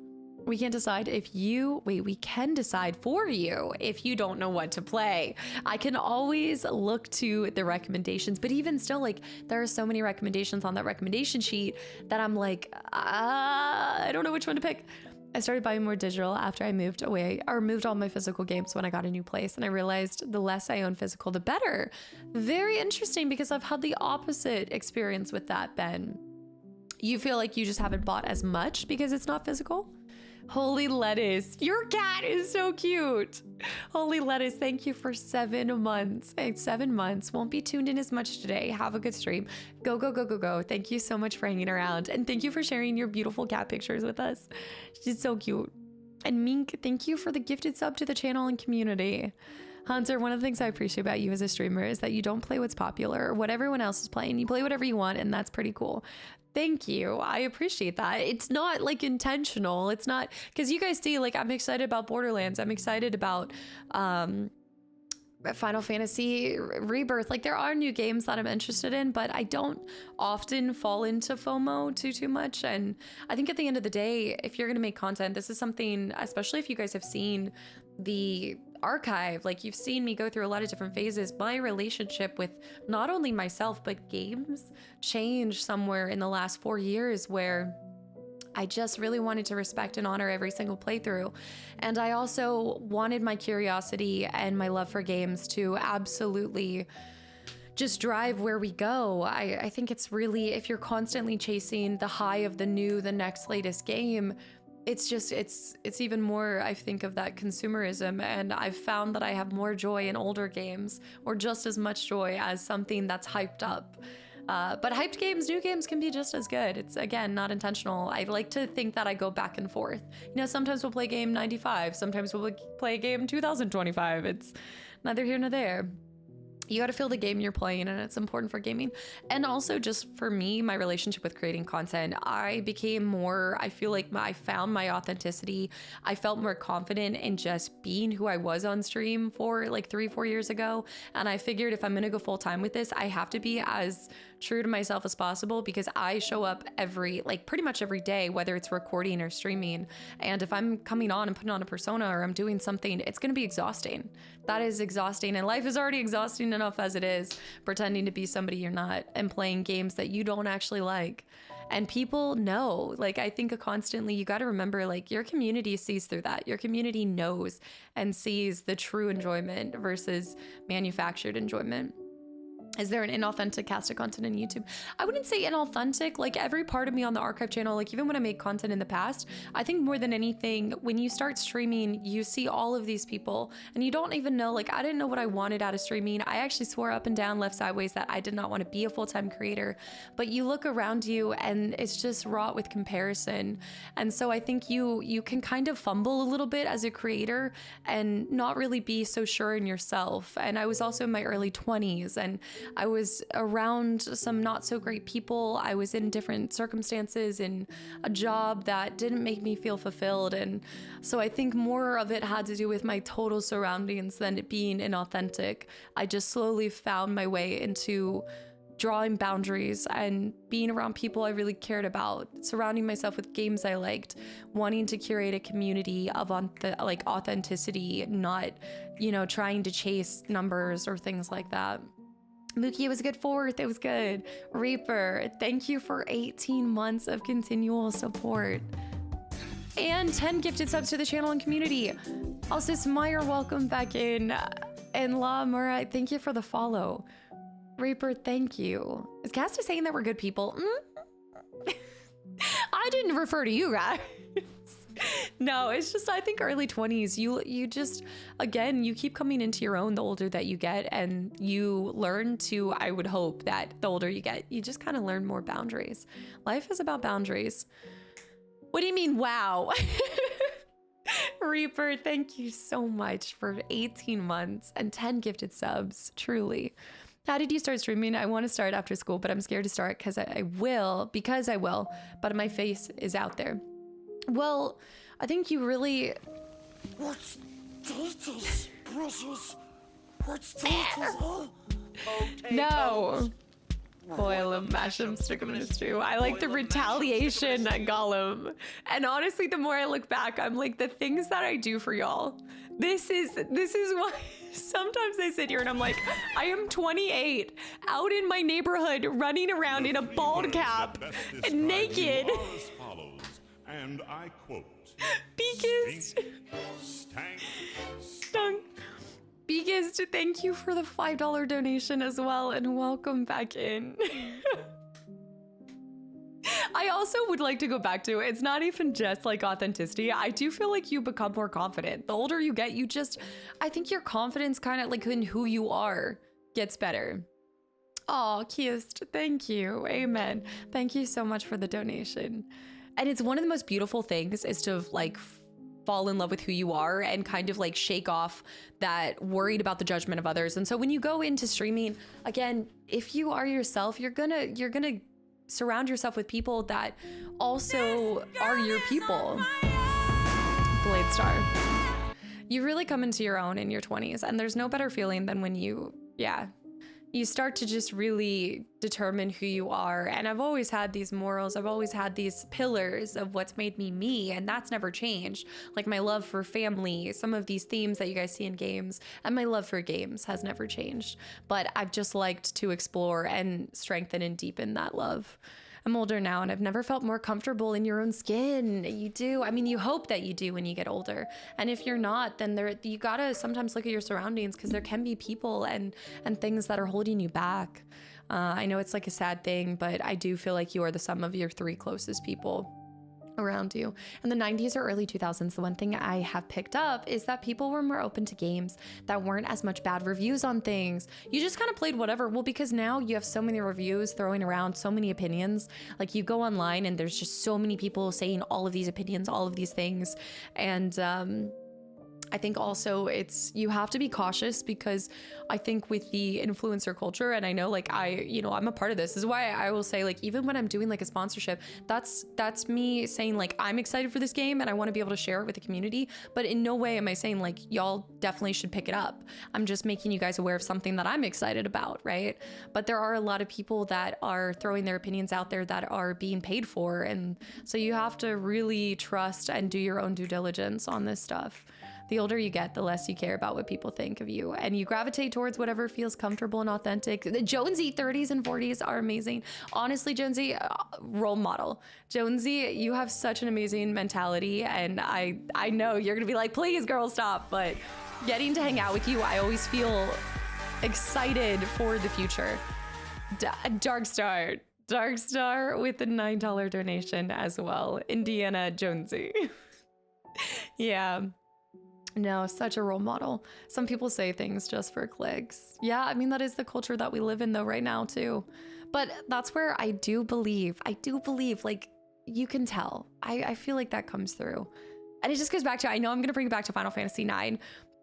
We can't decide we can decide for you if you don't know what to play. I can always look to the recommendations, but even still, like, there are so many recommendations on that recommendation sheet that I'm like, I don't know which one to pick. I started buying more digital after I moved away or moved all my physical games when I got a new place. And I realized the less I own physical, the better. Very interesting because I've had the opposite experience with that, Ben. You feel like you just haven't bought as much because it's not physical? Holy Lettuce, your cat is so cute. Holy Lettuce, thank you for 7 months. 7 months. Won't be tuned in as much today. Have a good stream. Go, go, go, go, go. Thank you so much for hanging around. And thank you for sharing your beautiful cat pictures with us. She's so cute. And Mink, thank you for the gifted sub to the channel and community. Hunter, one of the things I appreciate about you as a streamer is that you don't play what's popular or what everyone else is playing. You play whatever you want, and that's pretty cool. Thank you. I appreciate that. It's not like intentional. It's not because you guys see, like, I'm excited about Borderlands. I'm excited about Final Fantasy Rebirth. Like, there are new games that I'm interested in, but I don't often fall into FOMO too much. And I think at the end of the day, if you're going to make content, this is something, especially if you guys have seen the archive, like you've seen me go through a lot of different phases. My relationship with not only myself, but games changed somewhere in the last 4 years where I just really wanted to respect and honor every single playthrough. And I also wanted my curiosity and my love for games to absolutely just drive where we go. I think it's really, if you're constantly chasing the high of the new, the next latest game, it's even more, I think, of that consumerism. And I've found that I have more joy in older games, or just as much joy as something that's hyped up. But hyped games, new games can be just as good. It's, again, not intentional. I like to think that I go back and forth. You know, sometimes we'll play game 95, sometimes we'll play game 2025. It's neither here nor there. You got to feel the game you're playing, and it's important for gaming. And also just for me, my relationship with creating content, I became more, I feel like I found my authenticity. I felt more confident in just being who I was on stream for like 3-4 years ago. And I figured if I'm going to go full time with this, I have to be as true to myself as possible, because I show up pretty much every day, whether it's recording or streaming. And if I'm coming on and putting on a persona, or I'm doing something, it's going to be exhausting. That is exhausting. And life is already exhausting enough as it is, pretending to be somebody you're not and playing games that you don't actually like. And people know, like, I think constantly you got to remember, like, your community sees through that. Your community knows and sees the true enjoyment versus manufactured enjoyment. Is there an inauthentic cast of content in YouTube? I wouldn't say inauthentic. Like, every part of me on the archive channel, like even when I made content in the past, I think more than anything, when you start streaming, you see all of these people and you don't even know, like, I didn't know what I wanted out of streaming. I actually swore up and down, left sideways, that I did not want to be a full-time creator. But you look around you and it's just wrought with comparison. And so I think you can kind of fumble a little bit as a creator and not really be so sure in yourself. And I was also in my early 20s, and I was around some not so great people. I was in different circumstances, in a job that didn't make me feel fulfilled. And so I think more of it had to do with my total surroundings than it being inauthentic. I just slowly found my way into drawing boundaries and being around people I really cared about, surrounding myself with games I liked, wanting to curate a community of authenticity, not, trying to chase numbers or things like that. Mookie, it was a good 4th. It was good. Reaper, thank you for 18 months of continual support. And 10 gifted subs to the channel and community. Also, Smire, welcome back in. And La Mura, thank you for the follow. Reaper, thank you. Is Casta saying that we're good people? I didn't refer to you guys. No, it's just, I think early 20s, you just, again, you keep coming into your own the older that you get, and you learn to, I would hope that the older you get, you just kind of learn more boundaries. Life is about boundaries. What do you mean, wow? Reaper, thank you so much for 18 months and 10 gifted subs, truly. How did you start streaming? I want to start after school, but I'm scared to start because I will, but my face is out there. Well, I think you really... What's deltas, brothers? What's deltas, huh? No. Boil them, mash them, stick them in a stew. I like the retaliation, Gollum. And honestly, the more I look back, I'm like, the things that I do for y'all. This is why sometimes I sit here and I'm like, I am 28, out in my neighborhood, running around in a bald cap, naked. As follows, and I quote, Beakist. Stunk. Beakist, thank you for the $5 donation as well, and welcome back in. I also would like to go back to, it's not even just like authenticity. I do feel like you become more confident. The older you get, I think your confidence kind of like in who you are gets better. Oh, Kist, thank you. Amen. Thank you so much for the donation. And it's one of the most beautiful things is to like fall in love with who you are and kind of like shake off that worried about the judgment of others. And so when you go into streaming, again, if you are yourself, you're gonna surround yourself with people that also are your people. Blade Star. You really come into your own in your 20s, and there's no better feeling than when you start to just really determine who you are. And I've always had these morals, I've always had these pillars of what's made me me, and that's never changed. Like my love for family, some of these themes that you guys see in games, and my love for games has never changed. But I've just liked to explore and strengthen and deepen that love. I'm older now, and I've never felt more comfortable in your own skin. You do. I mean, you hope that you do when you get older. And if you're not, then you gotta sometimes look at your surroundings, because there can be people and things that are holding you back. I know it's like a sad thing, but I do feel like you are the sum of your 3 closest people around you. In the 90s or early 2000s, the one thing I have picked up is that people were more open to games, that weren't as much bad reviews on things. You just kind of played whatever. Well, because now you have so many reviews throwing around, so many opinions. Like you go online and there's just so many people saying all of these opinions, all of these things. And I think also you have to be cautious, because I think with the influencer culture, and I know like I'm a part of this. This is why I will say, like, even when I'm doing like a sponsorship, that's me saying like, I'm excited for this game and I want to be able to share it with the community. But in no way am I saying like, y'all definitely should pick it up. I'm just making you guys aware of something that I'm excited about, right? But there are a lot of people that are throwing their opinions out there that are being paid for. And so you have to really trust and do your own due diligence on this stuff. The older you get, the less you care about what people think of you, and you gravitate towards whatever feels comfortable and authentic. The Jonesy 30s and 40s are amazing. Honestly, Jonesy, role model. Jonesy, you have such an amazing mentality, and I know you're gonna be like, please girl, stop. But getting to hang out with you, I always feel excited for the future. Darkstar with the $9 donation as well. Indiana Jonesy. Yeah. No, such a role model. Some people say things just for clicks. Yeah, I mean, that is the culture that we live in though right now too. But that's where I do believe like you can tell. I feel like that comes through. And it just goes back to, I know I'm going to bring it back to Final Fantasy IX,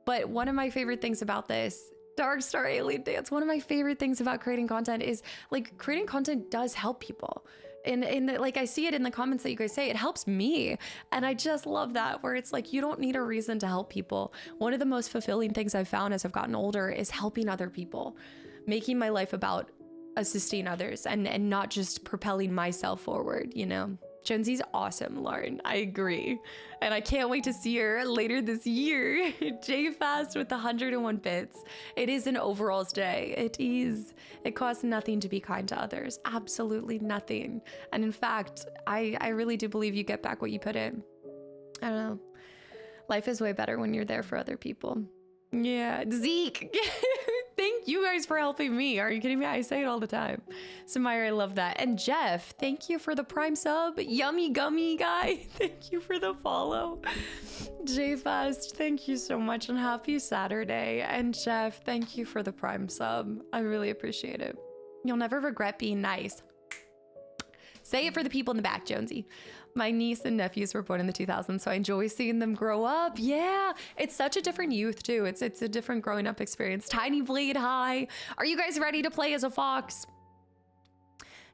but one of my favorite things about this, Darkstar Alien Dance, one of my favorite things about creating content is like creating content does help people. Like I see it in the comments that you guys say, it helps me. And I just love that, where it's like, you don't need a reason to help people. One of the most fulfilling things I've found as I've gotten older is helping other people, making my life about assisting others and not just propelling myself forward, you know? Jonesy's awesome, Lauren. I agree. And I can't wait to see her later this year. JFast with the 101 bits. It is an overalls day. It is. It costs nothing to be kind to others. Absolutely nothing. And in fact, I really do believe you get back what you put in. I don't know. Life is way better when you're there for other people. Yeah. Zeke. Thank thank you guys for helping me. Are you kidding me? I say it all the time. Samira, I love that. And Jeff, thank you for the Prime sub. Yummy Gummy guy, thank you for the follow. JFast, thank you so much and happy Saturday. And Jeff, thank you for the Prime sub. I really appreciate it. You'll never regret being nice. Say it for the people in the back, Jonesy. My niece and nephews were born in the 2000s, so I enjoy seeing them grow up. Yeah, it's such a different youth too. It's a different growing up experience. Tiny Blade, hi. Are you guys ready to play as a fox?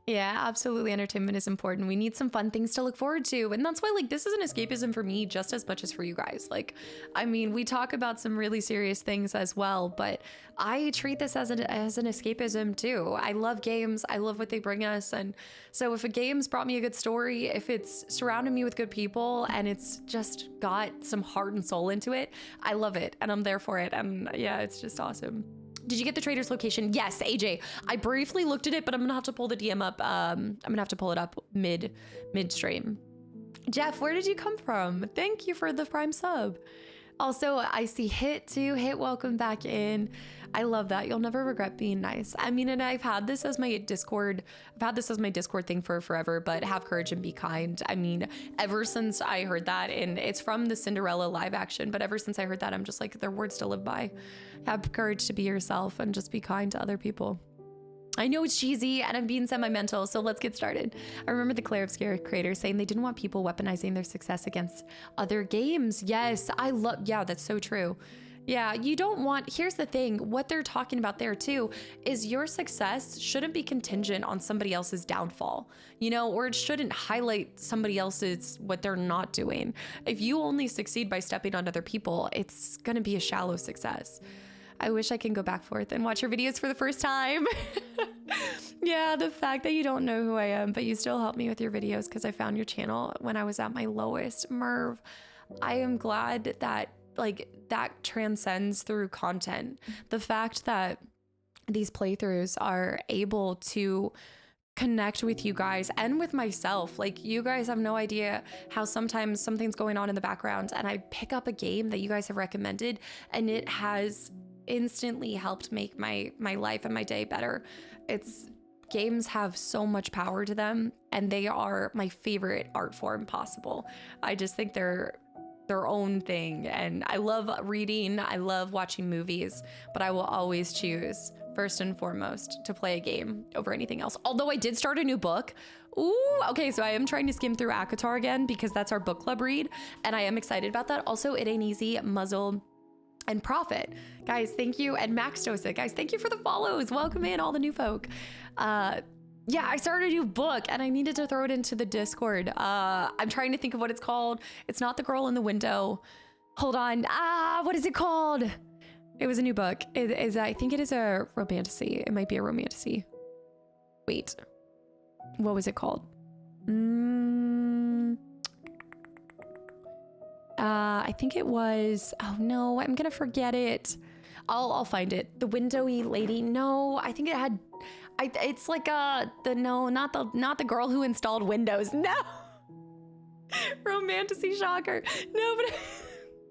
Yeah, absolutely. Entertainment is important. We need some fun things to look forward to. And that's why, like, this is an escapism for me just as much as for you guys. Like, I mean, we talk about some really serious things as well, but I treat this as an escapism too. I love games. I love what they bring us. And so if a game's brought me a good story, if it's surrounded me with good people and it's just got some heart and soul into it, I love it and I'm there for it. And yeah, it's just awesome. Did you get the trader's location? Yes, AJ. I briefly looked at it, but I'm gonna have to pull the DM up. I'm gonna have to pull it up midstream. Jeff, where did you come from? Thank you for the Prime sub. Also, I see Hit too. Hit, welcome back in. I love that. You'll never regret being nice. I mean, and I've had this as my Discord. I've had this as my Discord thing for forever, but have courage and be kind. I mean, ever since I heard that, and it's from the Cinderella live action, but ever since I heard that, I'm just like, they're words to live by. Have courage to be yourself and just be kind to other people. I know it's cheesy and I'm being sentimental, so let's get started. I remember the Claire of Scare creator saying they didn't want people weaponizing their success against other games. Yes, yeah, that's so true. Yeah, you don't want, here's the thing, what they're talking about there too, is your success shouldn't be contingent on somebody else's downfall, you know, or it shouldn't highlight somebody else's, what they're not doing. If you only succeed by stepping on other people, it's gonna be a shallow success. I wish I can go back forth and watch your videos for the first time. Yeah, the fact that you don't know who I am, but you still help me with your videos because I found your channel when I was at my lowest. Merv, I am glad that like that transcends through content. The fact that these playthroughs are able to connect with you guys and with myself. Like, you guys have no idea how sometimes something's going on in the background and I pick up a game that you guys have recommended and it has instantly helped make my life and my day better. Games have so much power to them and they are my favorite art form possible. I just think they're their own thing, and I love reading, I love watching movies, but I will always choose first and foremost to play a game over anything else. Although I did start a new book. Ooh, okay, so I am trying to skim through ACOTAR again because that's our book club read, and I am excited about that. Also, It Ain't Easy, Muzzle, and Profit. Guys, thank you. And Max Dosic, guys, thank you for the follows. Welcome in all the new folk. Yeah, I started a new book and I needed to throw it into the Discord. I'm trying to think of what it's called. It's not The Girl in the Window. Hold on. What is it called? It was a new book. I think it is a romantasy. It might be a romantasy. Wait, what was it called? I think it was, oh no, I'm gonna forget it. I'll find it. The Windowy Lady. No, I think it had, it's like not the girl who installed Windows. No. Romantasy, shocker. No, but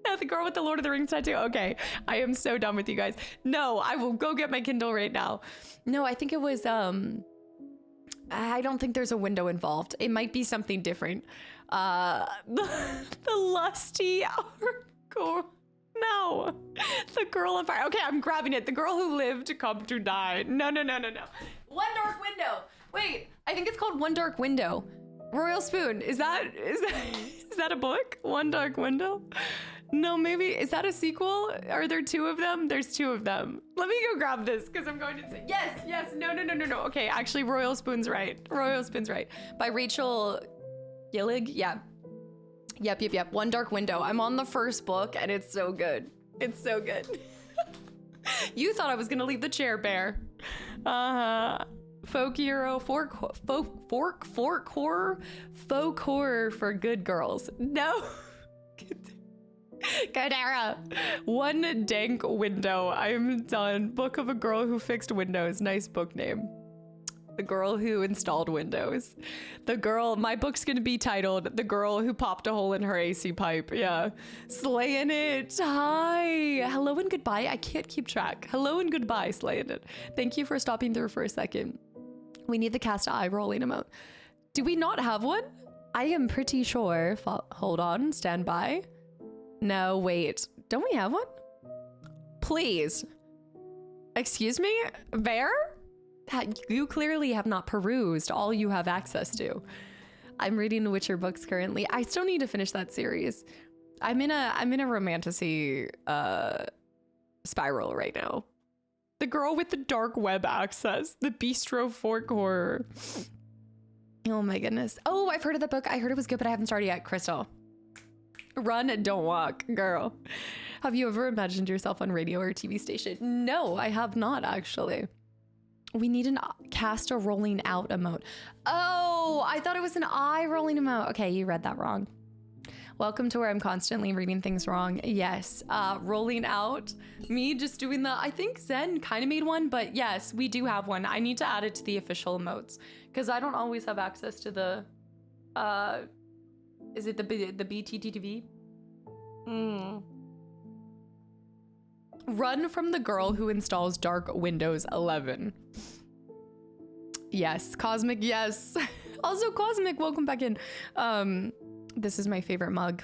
not the girl with the Lord of the Rings tattoo. Okay, I am so done with you guys. No, I will go get my Kindle right now. No, I think it was, I don't think there's a window involved. It might be something different. The lusty hour. No, the girl on fire. Okay, I'm grabbing it. The girl who lived to come to die. No. One Dark Window. Wait, I think it's called One Dark Window. Royal Spoon. Is that a book? One Dark Window? No, maybe, is that a sequel? Are there two of them? There's two of them. Let me go grab this because I'm going to say, yes, no. Okay, actually, Royal Spoon's right. By Rachel Gillig, yeah. Yep. One Dark Window. I'm on the first book and it's so good. You thought I was gonna leave the chair bare. Folk hero, folk horror for good girls. No. Kadara. One Dank Window. I'm done. Book of a Girl Who Fixed Windows. Nice book name. The girl who installed Windows. The girl, my book's gonna be titled The Girl Who Popped a Hole in Her AC Pipe. Yeah. Slaying it. Hi. Hello and goodbye. I can't keep track. Hello and goodbye, slaying it. Thank you for stopping through for a second. We need the cast eye rolling emote. Do we not have one? I am pretty sure. Hold on, stand by. No, wait. Don't we have one? Please. Excuse me? Bear? You clearly have not perused all you have access to. I'm reading the Witcher books currently. I still need to finish that series. I'm in a romantasy spiral right now. The girl with the dark web access, the bistro fork horror. Oh my goodness. Oh, I've heard of the book. I heard it was good, but I haven't started yet. Crystal. Run and don't walk, girl. Have you ever imagined yourself on radio or TV station? No, I have not actually. We need an cast a rolling out emote. Oh, I thought it was an eye rolling emote. Okay, you read that wrong. Welcome to where I'm constantly reading things wrong. Yes, rolling out. Me just doing the, I think Zen kind of made one, but yes, we do have one. I need to add it to the official emotes because I don't always have access to the, is it the BTTV? Run from the girl who installs dark Windows 11. Yes, Cosmic, yes. Also, Cosmic, welcome back in. This is my favorite mug.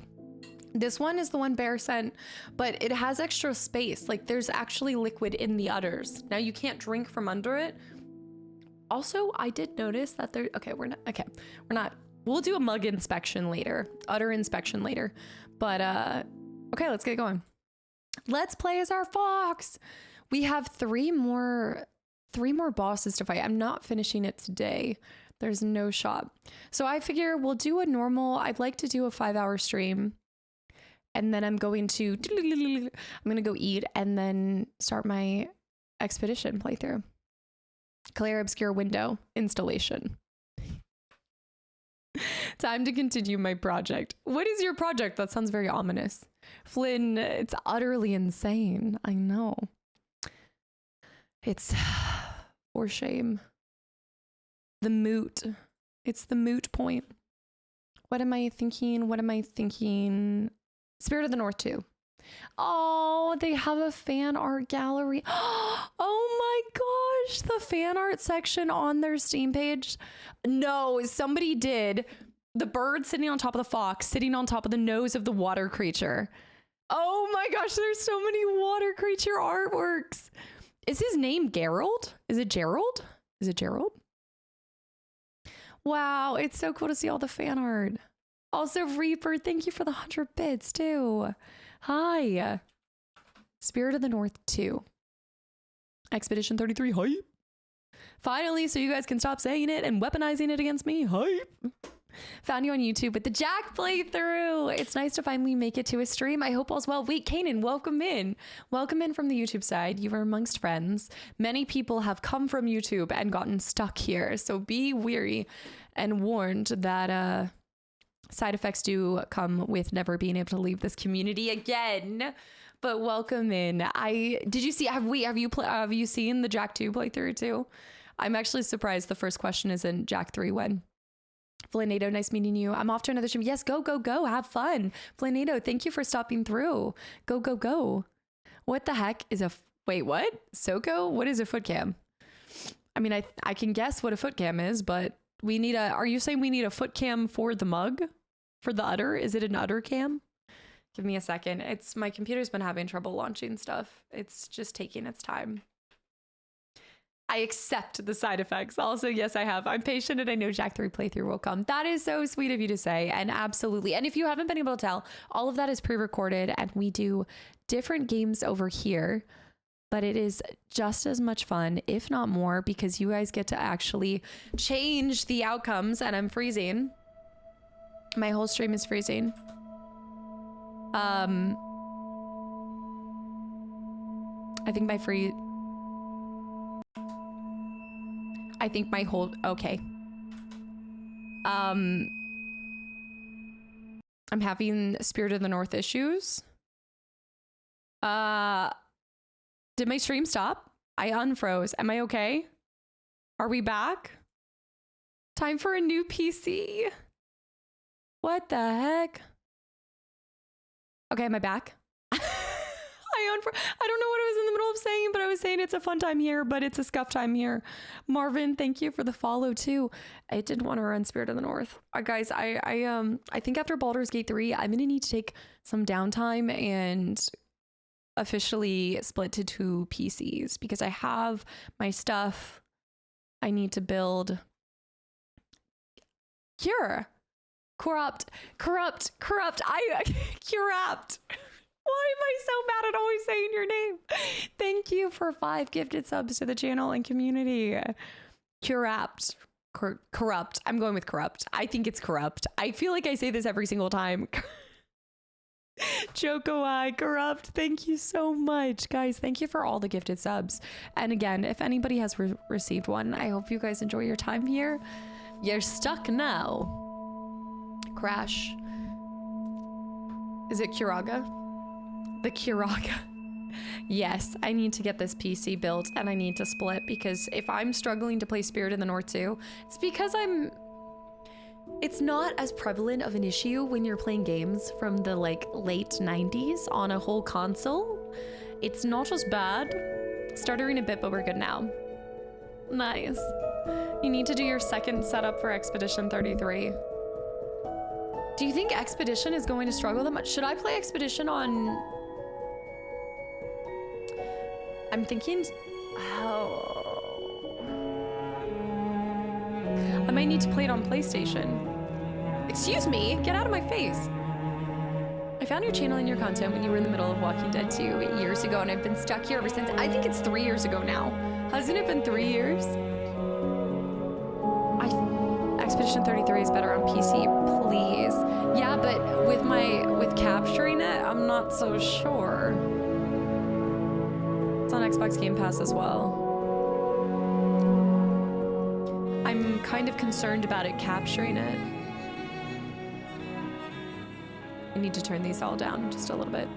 This one is the one Bear sent, but it has extra space. Like there's actually liquid in the udders. Now you can't drink from under it. Also, I did notice that there, we'll do a mug inspection later, udder inspection later. But okay, let's get going. Let's play as our fox. We have three more bosses to fight. I'm not finishing it today. There's no shot. So I figure we'll do a normal, I'd like to do a 5-hour stream. And then I'm going to go eat and then start my expedition playthrough. Clear obscure window installation. Time to continue my project. What is your project? That sounds very ominous. Flynn, it's utterly insane. I know. It's for shame. The moot. It's the moot point. What am I thinking? What am I thinking? Spirit of the North 2. Oh, they have a fan art gallery. Oh my gosh, the fan art section on their Steam page. No, somebody did. The bird sitting on top of the fox, sitting on top of the nose of the water creature. Oh my gosh, there's so many water creature artworks. Is his name Gerald? Is it Gerald? Is it Gerald? Wow, it's so cool to see all the fan art. Also, Reaper, thank you for the 100 bits too. Hi. Spirit of the North 2. Expedition 33, hype. Finally, so you guys can stop saying it and weaponizing it against me, hype. Found you on YouTube with the Jack playthrough. It's nice to finally make it to a stream. I hope all's well. Wait, Kanan, welcome in. Welcome in from the YouTube side. You are amongst friends. Many people have come from YouTube and gotten stuck here. So be weary and warned that side effects do come with never being able to leave this community again. But welcome in. Did you see, have you seen the Jack 2 playthrough too? I'm actually surprised the first question is in Jack 3 when. Flanado, nice meeting you. I'm off to another stream. Yes, go, go, go. Have fun. Flanado, thank you for stopping through. Go, go, go. What the heck is wait, what? Soko? What is a foot cam? I mean, I can guess what a foot cam is, but we need are you saying we need a foot cam for the mug? For the udder? Is it an udder cam? Give me a second. My computer's been having trouble launching stuff. It's just taking its time. I accept the side effects. Also, yes, I have. I'm patient and I know Jack 3 playthrough will come. That is so sweet of you to say. And absolutely. And if you haven't been able to tell, all of that is pre-recorded and we do different games over here. But it is just as much fun, if not more, because you guys get to actually change the outcomes. And I'm freezing. My whole stream is freezing. I think my whole, okay. I'm having Spirit of the North issues. Did my stream stop? I unfroze. Am I okay? Are we back? Time for a new PC. What the heck? Okay, am I back? I don't know what I was in the middle of saying, but I was saying it's a fun time here, but it's a scuff time here. Marvin, thank you for the follow too. I did want to run Spirit of the North. Guys, I think after Baldur's Gate 3, I'm gonna need to take some downtime and officially split to 2 PCs because I have my stuff I need to build. Corrupt. Corrupt. Why am I so bad at always saying your name? Thank you for 5 gifted subs to the channel and community. Corrupt. I'm going with corrupt. I think it's corrupt. I feel like I say this every single time. Joko corrupt. Thank you so much, guys. Thank you for all the gifted subs. And again, if anybody has received one, I hope you guys enjoy your time here. You're stuck now. Crash. Is it Kiraga? The Kiraga. Yes, I need to get this PC built and I need to split because if I'm struggling to play Spirit in the North too, it's because it's not as prevalent of an issue when you're playing games from the like late 90s on a whole console. It's not as bad. Stuttering a bit, but we're good now. Nice. You need to do your second setup for Expedition 33. Do you think Expedition is going to struggle that much? Should I play Expedition on... I'm thinking... Oh... I might need to play it on PlayStation. Excuse me, get out of my face. I found your channel and your content when you were in the middle of Walking Dead 2 years ago, and I've been stuck here ever since. I think it's 3 years ago now. Hasn't it been 3 years? Expedition 33 is better on PC, please. Yeah, but with capturing it, I'm not so sure. It's on Xbox Game Pass as well. I'm kind of concerned about it capturing it. I need to turn these all down just a little bit.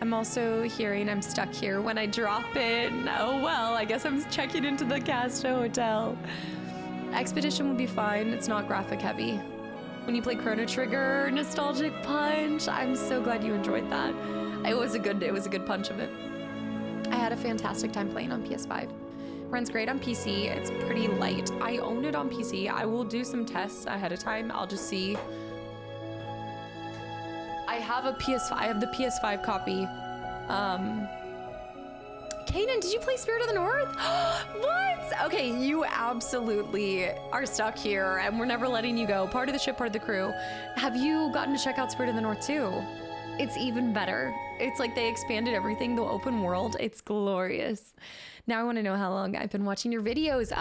I'm also hearing I'm stuck here when I drop it. Oh well, I guess I'm checking into the Castro Hotel. Expedition will be fine. It's not graphic heavy. When you play Chrono Trigger, Nostalgic Punch, I'm so glad you enjoyed that. It was a good punch of it. I had a fantastic time playing on PS5. Runs great on PC. It's pretty light. I own it on PC. I will do some tests ahead of time. I'll just see. I have a PS5. I have the PS5 copy. Kanan, did you play Spirit of the North? What? Okay, you absolutely are stuck here and we're never letting you go. Part of the ship, part of the crew. Have you gotten to check out Spirit of the North too? It's even better. It's like they expanded everything, the open world. It's glorious. Now I want to know how long I've been watching your videos.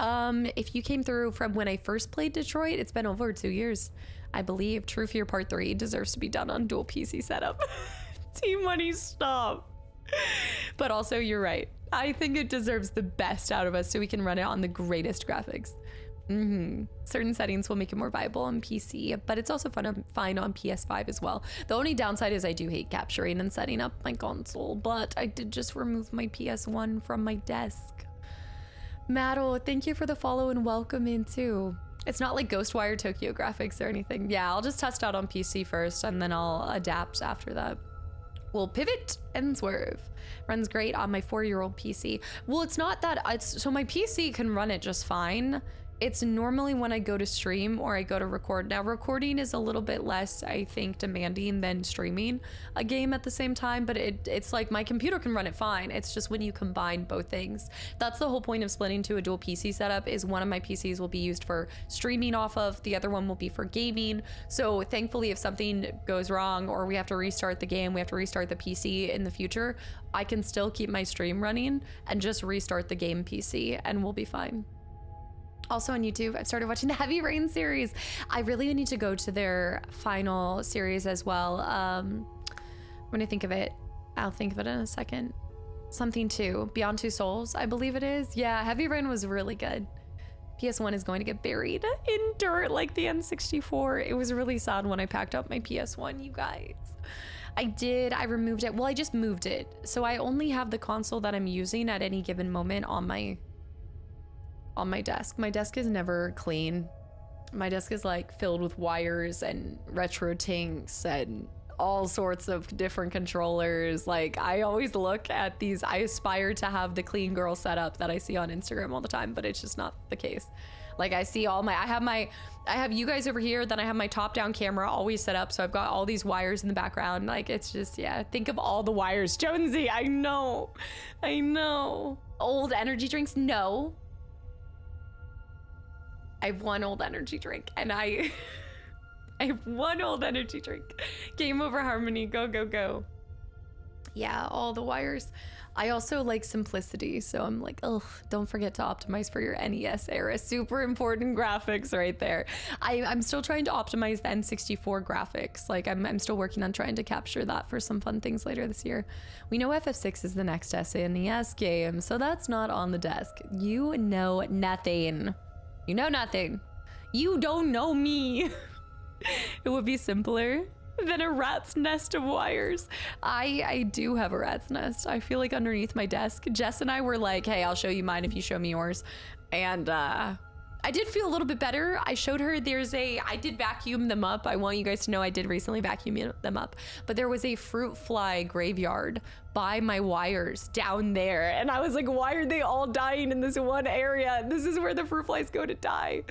If you came through from when I first played Detroit, it's been over 2 years. I believe True Fear Part 3 deserves to be done on dual PC setup. Team Money, stop. But also, you're right. I think it deserves the best out of us so we can run it on the greatest graphics. Certain settings will make it more viable on PC, but it's also fine on PS5 as well. The only downside is I do hate capturing and setting up my console, but I did just remove my PS1 from my desk. Maddle, thank you for the follow and welcome in too. It's not like Ghostwire Tokyo graphics or anything. Yeah, I'll just test out on PC first and then I'll adapt after that. We'll pivot and swerve. Runs great on my 4-year-old PC. Well, it's not that, so my PC can run it just fine. It's normally when I go to stream or I go to record. Now, recording is a little bit less, I think, demanding than streaming a game at the same time, but it's like my computer can run it fine. It's just when you combine both things. That's the whole point of splitting to a dual PC setup, is one of my PCs will be used for streaming off of, the other one will be for gaming. So thankfully, if something goes wrong or we have to restart the game, we have to restart the PC in the future, I can still keep my stream running and just restart the game PC and we'll be fine. Also on YouTube, I've started watching the Heavy Rain series. I really need to go to their final series as well. When I think of it, I'll think of it in a second. Something 2, Beyond Two Souls, I believe it is. Yeah, Heavy Rain was really good. PS1 is going to get buried in dirt like the N64. It was really sad when I packed up my PS1, you guys. I removed it. Well, I just moved it. So I only have the console that I'm using at any given moment on my on my desk. My desk is never clean. My desk is like filled with wires and retro tinks and all sorts of different controllers. Like I always look at these, I aspire to have the clean girl setup that I see on Instagram all the time, but it's just not the case. Like I see all my, I have you guys over here, then I have my top down camera always set up. So I've got all these wires in the background. Like it's just, yeah, think of all the wires. Jonesy, I know. Old energy drinks, no. I have one old energy drink and I have one old energy drink. Game over Harmony, go, go, go. Yeah, all the wires. I also like simplicity, so I'm like, oh, don't forget to optimize for your NES era. Super important graphics right there. I'm still trying to optimize the N64 graphics. Like I'm still working on trying to capture that for some fun things later this year. We know FF6 is the next SNES game, so that's not on the desk. You know nothing. You know nothing. You don't know me. It would be simpler than a rat's nest of wires. I do have a rat's nest. I feel like underneath my desk. Jess and I were like, hey, I'll show you mine if you show me yours. And I did feel a little bit better. I showed her I did vacuum them up. I want you guys to know I did recently vacuum them up. But there was a fruit fly graveyard by my wires down there. And I was like, why are they all dying in this one area? This is where the fruit flies go to die.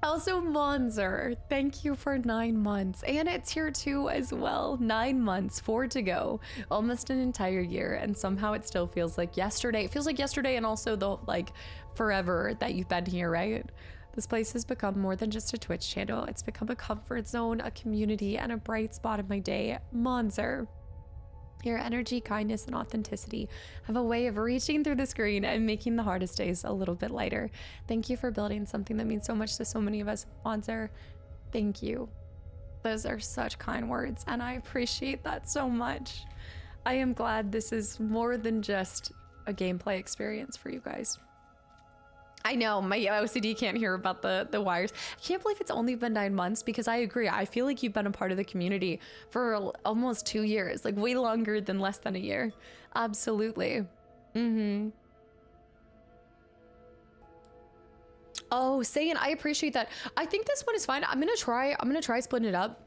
Also, Monzer, thank you for 9 months. And it's here too as well. 9 months, 4 to go. Almost an entire year. And somehow it still feels like yesterday. It feels like yesterday and also the like forever that you've been here, right? This place has become more than just a Twitch channel. It's become a comfort zone, a community, and a bright spot in my day. Monzer. Your energy, kindness, and authenticity have a way of reaching through the screen and making the hardest days a little bit lighter. Thank you for building something that means so much to so many of us. Monzer, thank you. Those are such kind words, and I appreciate that so much. I am glad this is more than just a gameplay experience for you guys. I know my OCD can't hear about the wires. I can't believe it's only been 9 months because I agree. I feel like you've been a part of the community for almost 2 years, like way longer than less than a year. Absolutely. Oh, Sayin, I appreciate that. I think this one is fine. I'm gonna try splitting it up.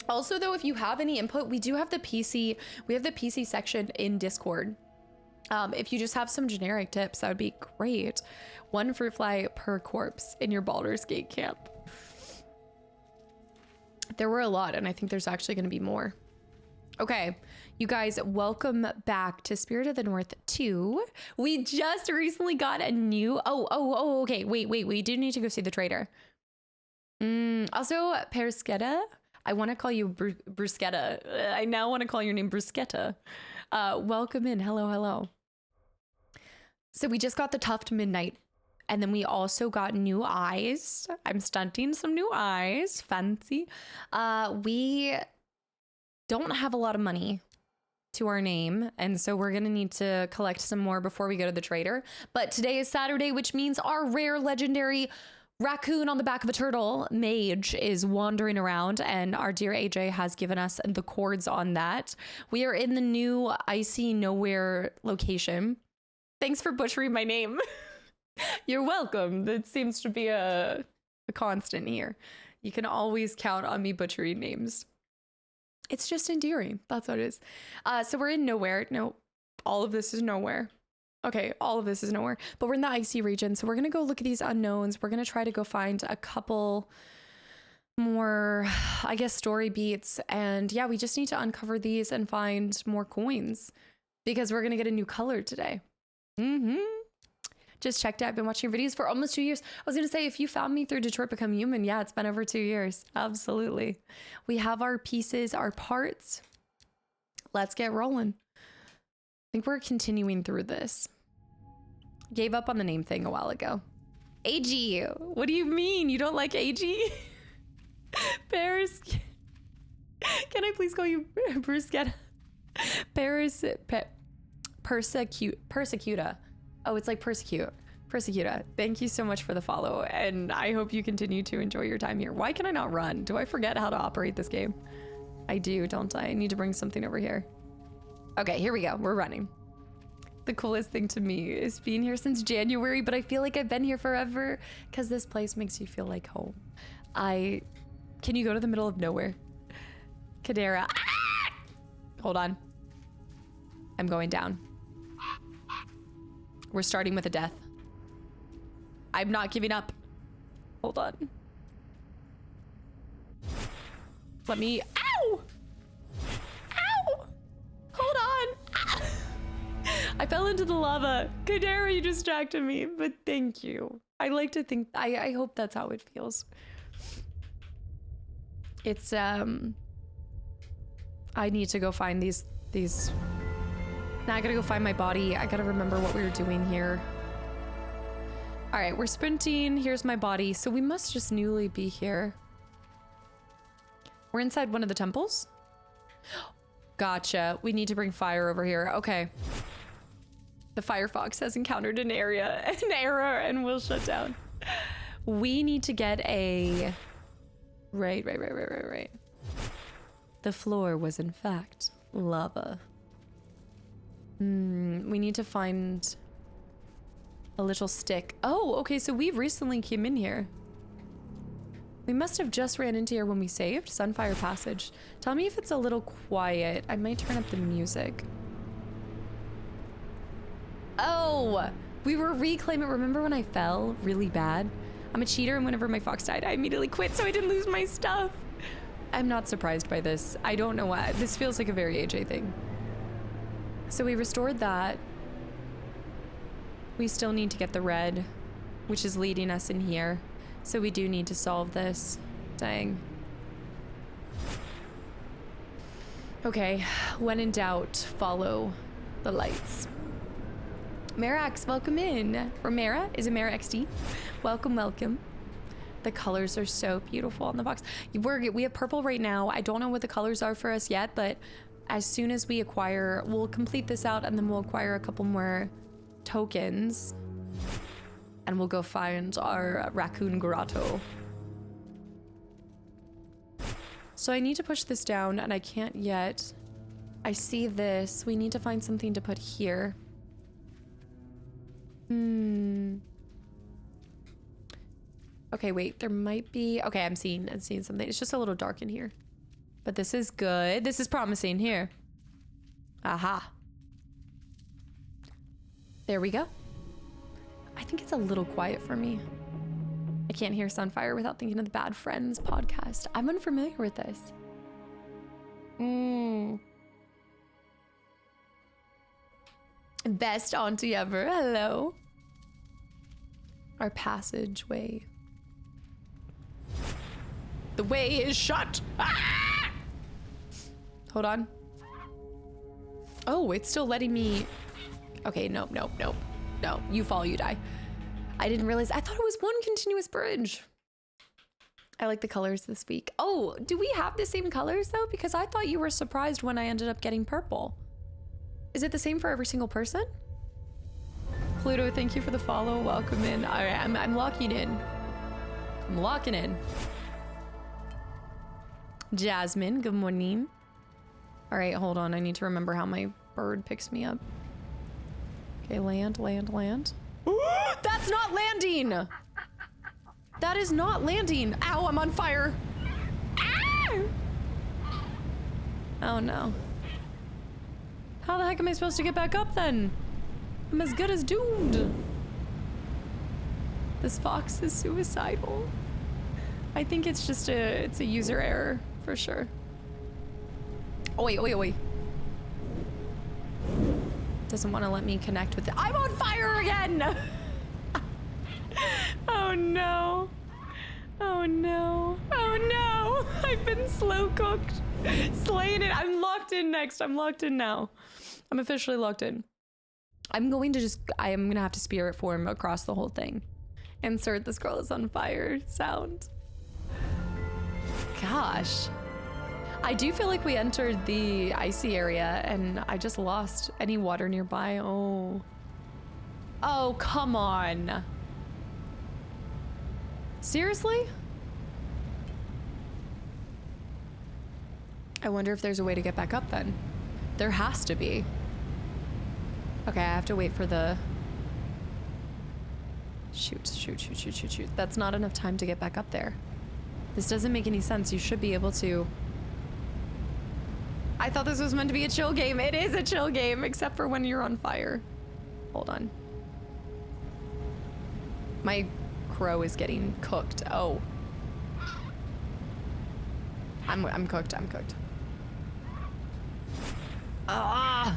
Also though, if you have any input, we do have the PC, we have the PC section in Discord. If you just have some generic tips, that would be great. 1 fruit fly per corpse in your Baldur's Gate camp. There were a lot, and I think there's actually going to be more. Okay, you guys, welcome back to Spirit of the North 2. We just recently got a new... Oh, okay. Wait. We do need to go see the trader. Also, Perusketta. I want to call you Bruschetta. I now want to call your name Bruschetta. Welcome in. Hello. So we just got the Tuft Midnight, and then we also got new eyes. I'm stunting some new eyes. Fancy. We don't have a lot of money to our name, and so we're gonna need to collect some more before we go to the trader. But today is Saturday, which means our rare legendary raccoon on the back of a turtle mage is wandering around, and our dear AJ has given us the cords on that. We are in the new Icy Nowhere location. Thanks for butchering my name. You're welcome. That seems to be a constant here. You can always count on me butchering names. It's just endearing. That's what it is. So we're in Nowhere. No, all of this is Nowhere. Okay, all of this is Nowhere, but we're in the Icy region. So we're going to go look at these unknowns. We're going to try to go find a couple more, I guess, story beats. And yeah, we just need to uncover these and find more coins because we're going to get a new color today. Just checked out. I've been watching your videos for almost 2 years. I was going to say, if you found me through Detroit Become Human, yeah, it's been over 2 years. Absolutely. We have our pieces, our parts. Let's get rolling. I think we're continuing through this. Gave up on the name thing a while ago. AG, what do you mean? You don't like AG? Paris. Can I please call you Bruschetta? Persecuta. Oh, it's like Persecuta. Thank you so much for the follow, and I hope you continue to enjoy your time here. Why can I not run? Do I forget how to operate this game? I do, don't I? I need to bring something over here. Okay, here we go. We're running. The coolest thing to me is being here since January, but I feel like I've been here forever because this place makes you feel like home. Can you go to the middle of nowhere? Kadera. Ah! Hold on. I'm going down. We're starting with a death. I'm not giving up. Hold on. Let me... Ow! Ow! Hold on. Ah! I fell into the lava. Kadera, you distracted me, but thank you. I like to think... I hope that's how it feels. It's, I need to go find these... Now I gotta go find my body. I gotta remember what we were doing here. All right, we're sprinting. Here's my body. So we must just newly be here. We're inside one of the temples. Gotcha. We need to bring fire over here. Okay. The Firefox has encountered an error and will shut down. We need to get a... Right. The floor was in fact lava. We need to find a little stick. Oh, okay, so we recently came in here. We must have just ran into here when we saved. Sunfire Passage. Tell me if it's a little quiet. I might turn up the music. Oh, we were reclaiming. Remember when I fell really bad? I'm a cheater, and whenever my fox died, I immediately quit so I didn't lose my stuff. I'm not surprised by this. I don't know why. This feels like a very AJ thing. So we restored that. We still need to get the red, which is leading us in here. So we do need to solve this. Dang. Okay, when in doubt, follow the lights. Marax, welcome in. Or Mara, is it Mara XD? Welcome, welcome. The colors are so beautiful on the box. We have purple right now. I don't know what the colors are for us yet, but as soon as we acquire, we'll complete this out and then we'll acquire a couple more tokens and we'll go find our raccoon grotto. So I need to push this down and I can't yet. I see this. We need to find something to put here. Okay, wait, there might be... Okay, I'm seeing something. It's just a little dark in here. But this is good. This is promising here. Aha. There we go. I think it's a little quiet for me. I can't hear Sunfire without thinking of the Bad Friends podcast. I'm unfamiliar with this. Best auntie ever. Hello. Our passageway. The way is shut. Ah! Hold on. Oh, it's still letting me... Okay, nope. No, you fall, you die. I didn't realize. I thought it was one continuous bridge. I like the colors this week. Oh, do we have the same colors though? Because I thought you were surprised when I ended up getting purple. Is it the same for every single person? Pluto, thank you for the follow. Welcome in. All right, I'm locking in. I'm locking in. Jasmine, good morning. All right, hold on. I need to remember how my bird picks me up. Okay, land. That's not landing. That is not landing. Ow, I'm on fire. Ah! Oh no. How the heck am I supposed to get back up then? I'm as good as doomed. This fox is suicidal. I think it's just it's a user error for sure. Oh wait. Doesn't want to let me connect with it. I'm on fire again. Oh no. I've been slow cooked. Slaying it. I'm locked in next. I'm locked in now. I'm officially locked in. I am going to have to spirit form across the whole thing. Insert "this girl is on fire" sound. Gosh. I do feel like we entered the icy area and I just lost any water nearby. Oh, come on. Seriously? I wonder if there's a way to get back up then. There has to be. Okay, I have to wait for the... Shoot, shoot, shoot, shoot, shoot, shoot. That's not enough time to get back up there. This doesn't make any sense. You should be able to... I thought this was meant to be a chill game. It is a chill game, except for when you're on fire. Hold on. My crow is getting cooked. Oh. I'm cooked. I'm cooked. Ah!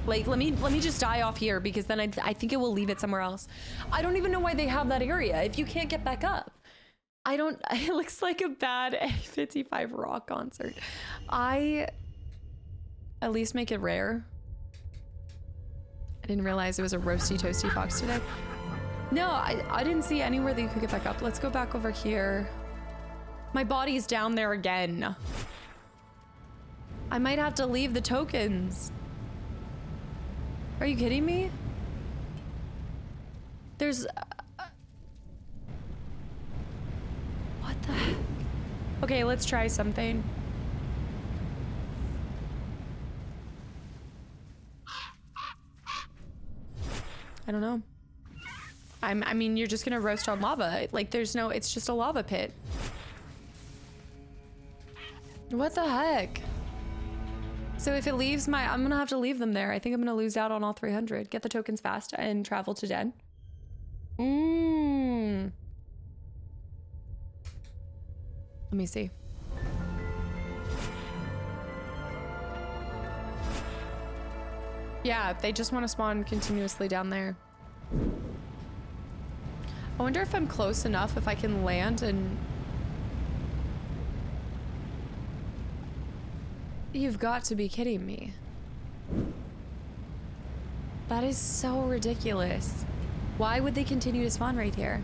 Like, let me just die off here, because then I think it will leave it somewhere else. I don't even know why they have that area if you can't get back up. I don't... It looks like a bad A55 rock concert. At least make it rare. I didn't realize it was a roasty toasty fox today. No, I didn't see anywhere that you could get back up. Let's go back over here. My body's down there again. I might have to leave the tokens. Are you kidding me? There's... what the heck? Okay, let's try something. I don't know. I mean, you're just gonna roast on lava. Like, there's no... It's just a lava pit. What the heck? So if it leaves my... I'm gonna have to leave them there. I think I'm gonna lose out on all 300. Get the tokens fast and travel to Den. Let me see. Yeah, they just want to spawn continuously down there. I wonder if I'm close enough, if I can land and... You've got to be kidding me. That is so ridiculous. Why would they continue to spawn right here?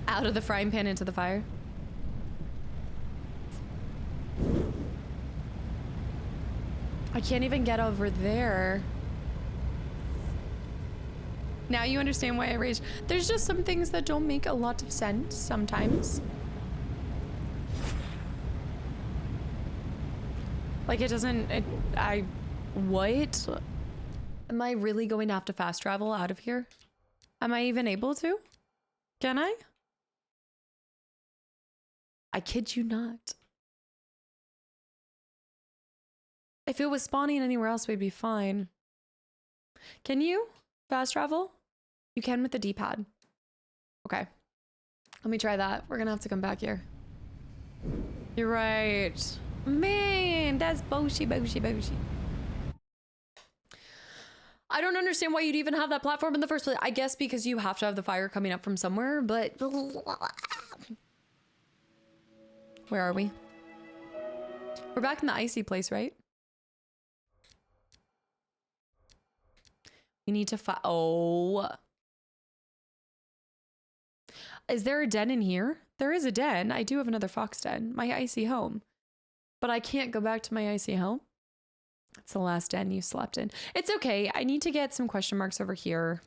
Out of the frying pan into the fire? I can't even get over there. Now you understand why I rage. There's just some things that don't make a lot of sense sometimes. Like, it doesn't... What? Am I really going to have to fast travel out of here? Am I even able to? Can I? I kid you not. If it was spawning anywhere else, we'd be fine. Can you fast travel? You can with the D-pad. Okay. Let me try that. We're gonna have to come back here. You're right. Man, that's bullshit. I don't understand why you'd even have that platform in the first place. I guess because you have to have the fire coming up from somewhere, but... Where are we? We're back in the icy place, right? We need to oh. Is there a den in here? There is a den. I do have another fox den. My icy home. But I can't go back to my icy home. That's the last den you slept in. It's okay. I need to get some question marks over here.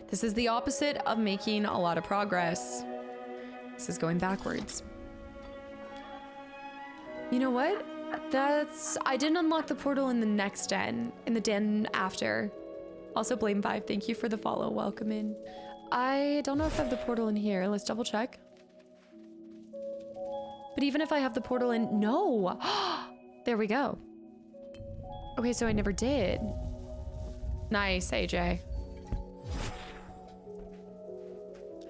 This is the opposite of making a lot of progress. This is going backwards. You know what? I didn't unlock the portal in the next den. In the den after. Also, Blame5, thank you for the follow. Welcome in. I don't know if I have the portal in here. Let's double check. But even if I have the portal in... No! There we go. Okay, so I never did. Nice, AJ.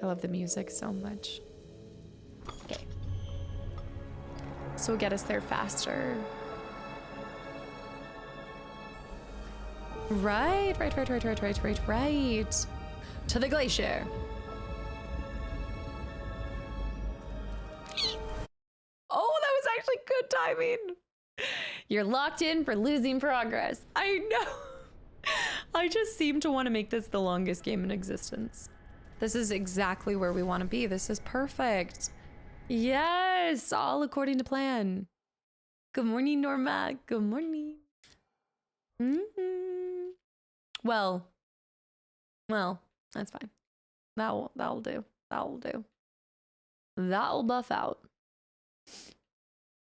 I love the music so much. Okay. This will get us there faster. Right. To the glacier. Oh, that was actually good timing. You're locked in for losing progress. I know. I just seem to want to make this the longest game in existence. This is exactly where we want to be. This is perfect. Yes, all according to plan. Good morning, Norma. Good morning. Well, that's fine. That'll do. That'll buff out.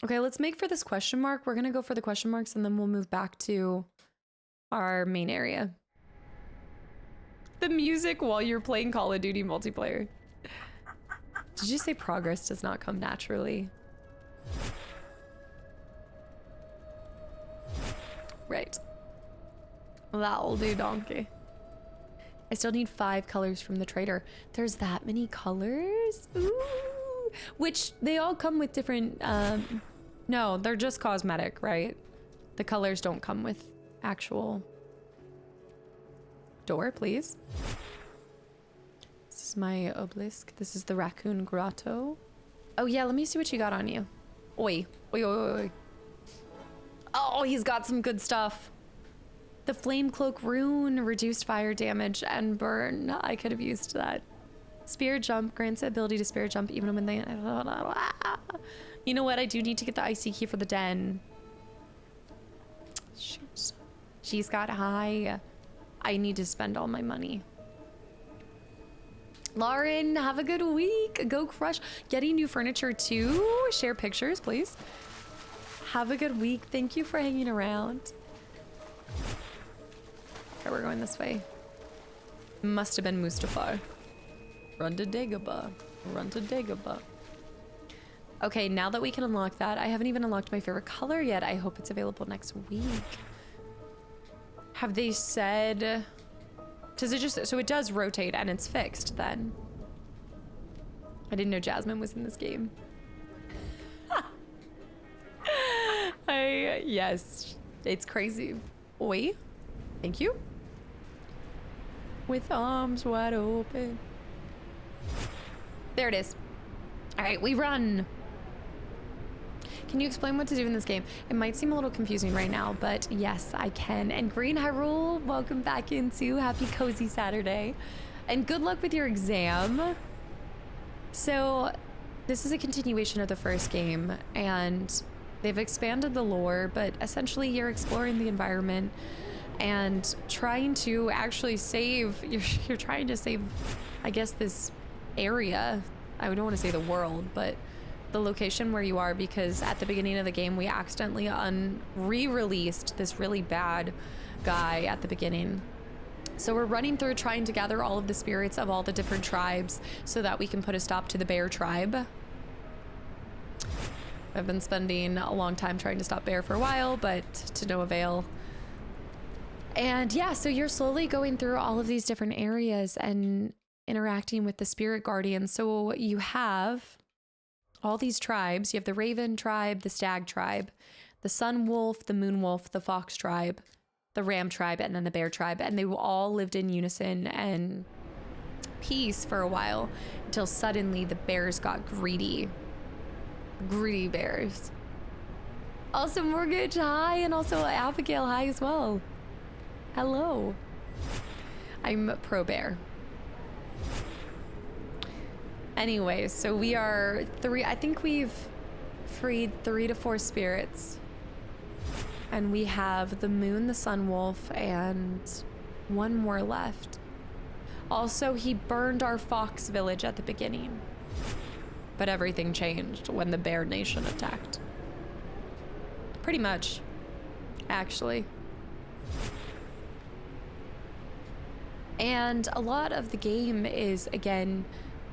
Okay, let's make for this question mark. We're gonna go for the question marks and then we'll move back to our main area. The music while you're playing Call of Duty multiplayer. Did you say progress does not come naturally? Right. That'll do, donkey. I still need 5 colors from the trader. There's that many colors? Ooh. Which they all come with different, no, they're just cosmetic, right? The colors don't come with actual... Door, please. This is my obelisk. This is the raccoon grotto. Oh yeah, let me see what you got on you. Oi, oi, oi, oi. Oh, he's got some good stuff. The flame cloak rune, reduced fire damage and burn. I could have used that. Spirit jump grants the ability to spirit jump even when they... You know what? I do need to get the icy key for the den. Shoot. She's got high. I need to spend all my money. Lauren, have a good week. Go crush. Getting new furniture too. Share pictures, please. Have a good week. Thank you for hanging around. Okay, we're going this way. Must have been Mustafar. Run to Dagobah. Run to Dagobah. Okay, now that we can unlock that, I haven't even unlocked my favorite color yet. I hope it's available next week. Have they said... Does it just... So it does rotate and it's fixed then. I didn't know Jasmine was in this game. Yes, it's crazy. Oi. Thank you. With arms wide open. There it is. All right, we run. Can you explain what to do in this game? It might seem a little confusing right now, but yes, I can. And Green Hyrule, welcome back into Happy Cozy Saturday. And good luck with your exam. So this is a continuation of the first game, and they've expanded the lore, but essentially you're exploring the environment and trying to actually save, you're trying to save, I guess, this area. I don't want to say the world, but the location where you are, because at the beginning of the game we accidentally re-released this really bad guy at the beginning. So we're running through trying to gather all of the spirits of all the different tribes so that we can put a stop to the bear tribe. I've been spending a long time trying to stop bear for a while, but to no avail. And yeah, so you're slowly going through all of these different areas and interacting with the spirit guardians. So you have all these tribes. You have the Raven tribe, the Stag tribe, the Sun Wolf, the Moon Wolf, the Fox tribe, the Ram tribe, and then the Bear tribe. And they all lived in unison and peace for a while until suddenly the bears got greedy. Greedy bears. Also Mortgage, hi, and also Abigail, hi as well. Hello. I'm pro bear. Anyways, so we are I think we've freed 3 to 4 spirits. And we have the Moon, the Sun Wolf, and 1 more left. Also, he burned our fox village at the beginning. But everything changed when the Bear Nation attacked. Pretty much, actually. And a lot of the game is, again,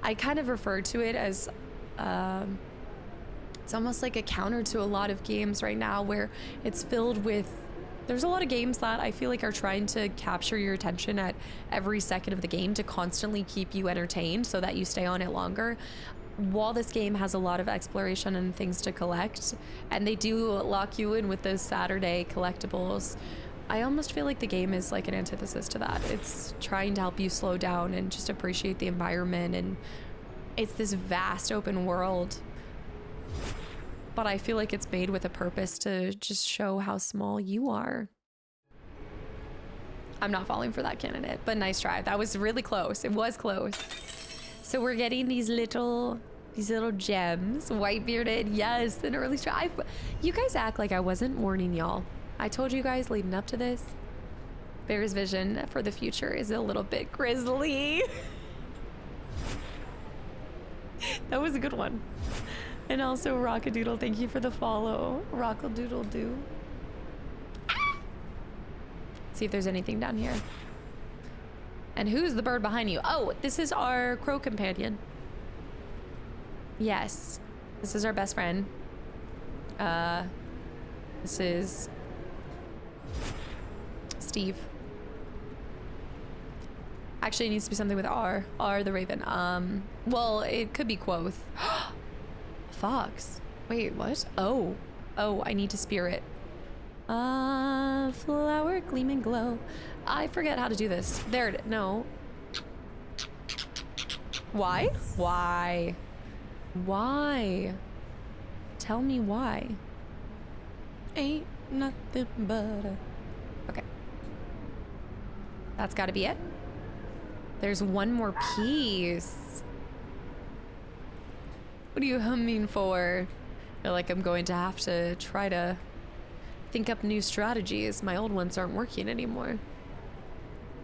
I kind of refer to it as, it's almost like a counter to a lot of games right now where it's filled with, there's a lot of games that I feel like are trying to capture your attention at every second of the game to constantly keep you entertained so that you stay on it longer. While this game has a lot of exploration and things to collect, and they do lock you in with those Saturday collectibles, I almost feel like the game is like an antithesis to that. It's trying to help you slow down and just appreciate the environment, and it's this vast open world. But I feel like it's made with a purpose to just show how small you are. I'm not falling for that candidate, but nice try. That was really close. It was close. So we're getting these little gems. White bearded, yes, an early try. You guys act like I wasn't warning y'all. I told you guys leading up to this, Bear's vision for the future is a little bit grisly. That was a good one. And also Rockadoodle, thank you for the follow. Rockadoodle do. See if there's anything down here. And who's the bird behind you? Oh, this is our crow companion. Yes, this is our best friend. This is Steve. Actually, it needs to be something with R. R the Raven. Well, it could be Quoth. Fox. Wait, what? Oh. Oh, I need to spirit. Flower, gleam and glow. I forget how to do this. There it is. No. Why? Why? Why? Tell me why. Ain't nothing but a... Okay. That's gotta be it. There's one more piece. What are you humming for? I feel like I'm going to have to try to think up new strategies. My old ones aren't working anymore.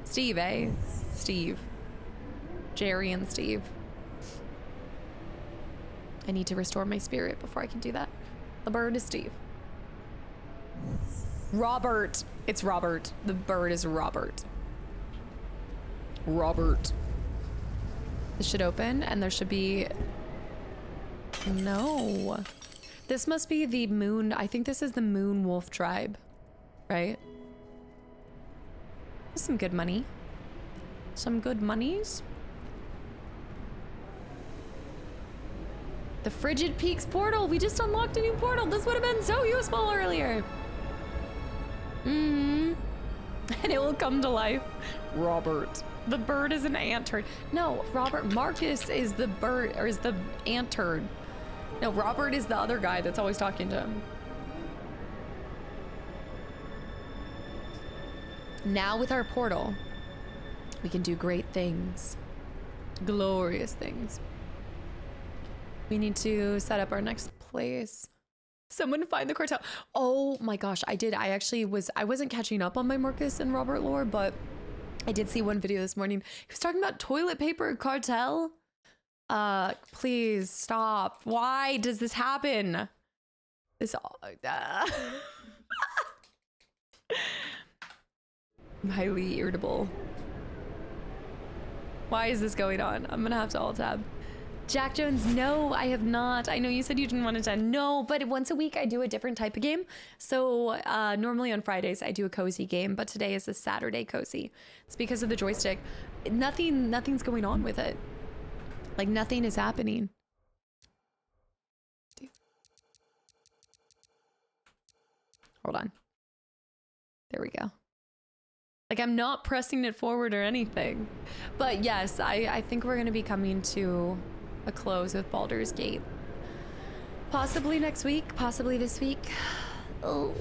Steve, eh? Steve. Jerry and Steve. I need to restore my spirit before I can do that. The bird is Steve. Robert. It's Robert. The bird is Robert. Robert. This should open and there should be... No. This must be the moon. I think this is the moon wolf tribe, right? Some good money. Some good monies. The Frigid Peaks portal. We just unlocked a new portal. This would have been so useful earlier. And it will come to life. Robert. The bird is an anterd. No, Robert. Marcus is the bird, or is the anterd. No, Robert is the other guy that's always talking to him. Now with our portal, we can do great things. Glorious things. We need to set up our next place. Someone find the cartel. Oh my gosh, I did. I wasn't catching up on my Marcus and Robert lore, but I did see one video this morning. He was talking about toilet paper cartel. Please stop. Why does this happen? This I'm highly irritable. Why is this going on? I'm gonna have to alt tab. Jack Jones, no, I have not. I know you said you didn't want to. No, but once a week I do a different type of game. So normally on Fridays I do a cozy game, but today is a Saturday cozy. It's because of the joystick. Nothing's going on with it. Like nothing is happening. Hold on. There we go. Like I'm not pressing it forward or anything. But yes, I think we're going to be coming to a close with Baldur's Gate. Possibly next week, possibly this week. Oh.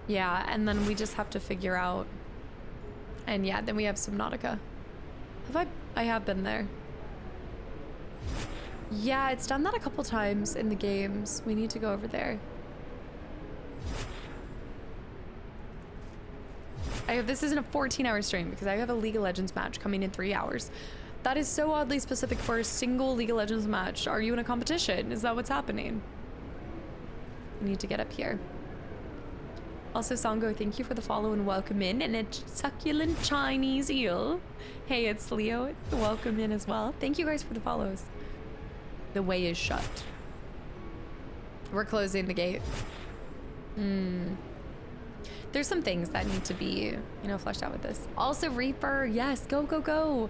Yeah, and then we just have to figure out. And yeah, then we have Subnautica. I have been there. Yeah, it's done that a couple times in the games. We need to go over there. This isn't a 14-hour stream because I have a League of Legends match coming in 3 hours. That is so oddly specific for a single League of Legends match. Are you in a competition? Is that what's happening? We need to get up here. Also, Songo, thank you for the follow and welcome in. And a succulent Chinese eel. Hey, it's Leo. Welcome in as well. Thank you guys for the follows. The way is shut. We're closing the gate. There's some things that need to be, you know, fleshed out with this. Also, Reaper, yes, go, go, go.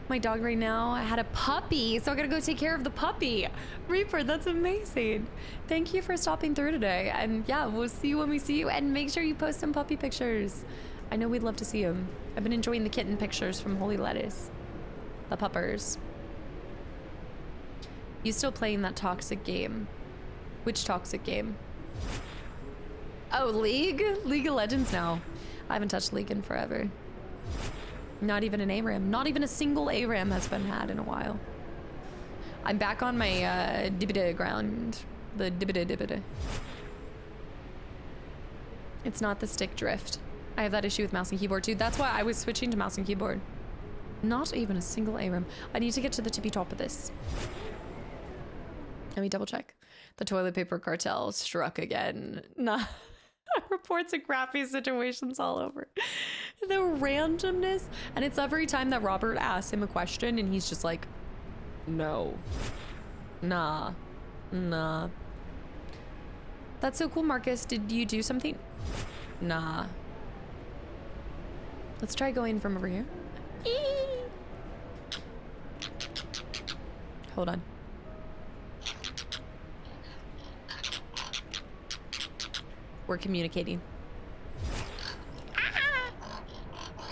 My dog right now had a puppy, so I gotta go take care of the puppy. Reaper, that's amazing. Thank you for stopping through today. And yeah, we'll see you when we see you. And make sure you post some puppy pictures. I know we'd love to see them. I've been enjoying the kitten pictures from Holy Lettuce. The puppers. You still playing that toxic game? Which toxic game? Oh, League? League of Legends now. I haven't touched League in forever. Not even an ARAM. Not even a single ARAM has been had in a while. I'm back on my Dibida ground. The Dibida. It's not the stick drift. I have that issue with mouse and keyboard too. That's why I was switching to mouse and keyboard. Not even a single ARAM. I need to get to the tippy top of this. Let me double check. The toilet paper cartel struck again. Nah. Reports of crappy situations all over. The randomness. And it's every time that Robert asks him a question and he's just like, no. Nah. Nah. That's so cool, Marcus. Did you do something? Nah. Let's try going from over here. Hold on. We're communicating.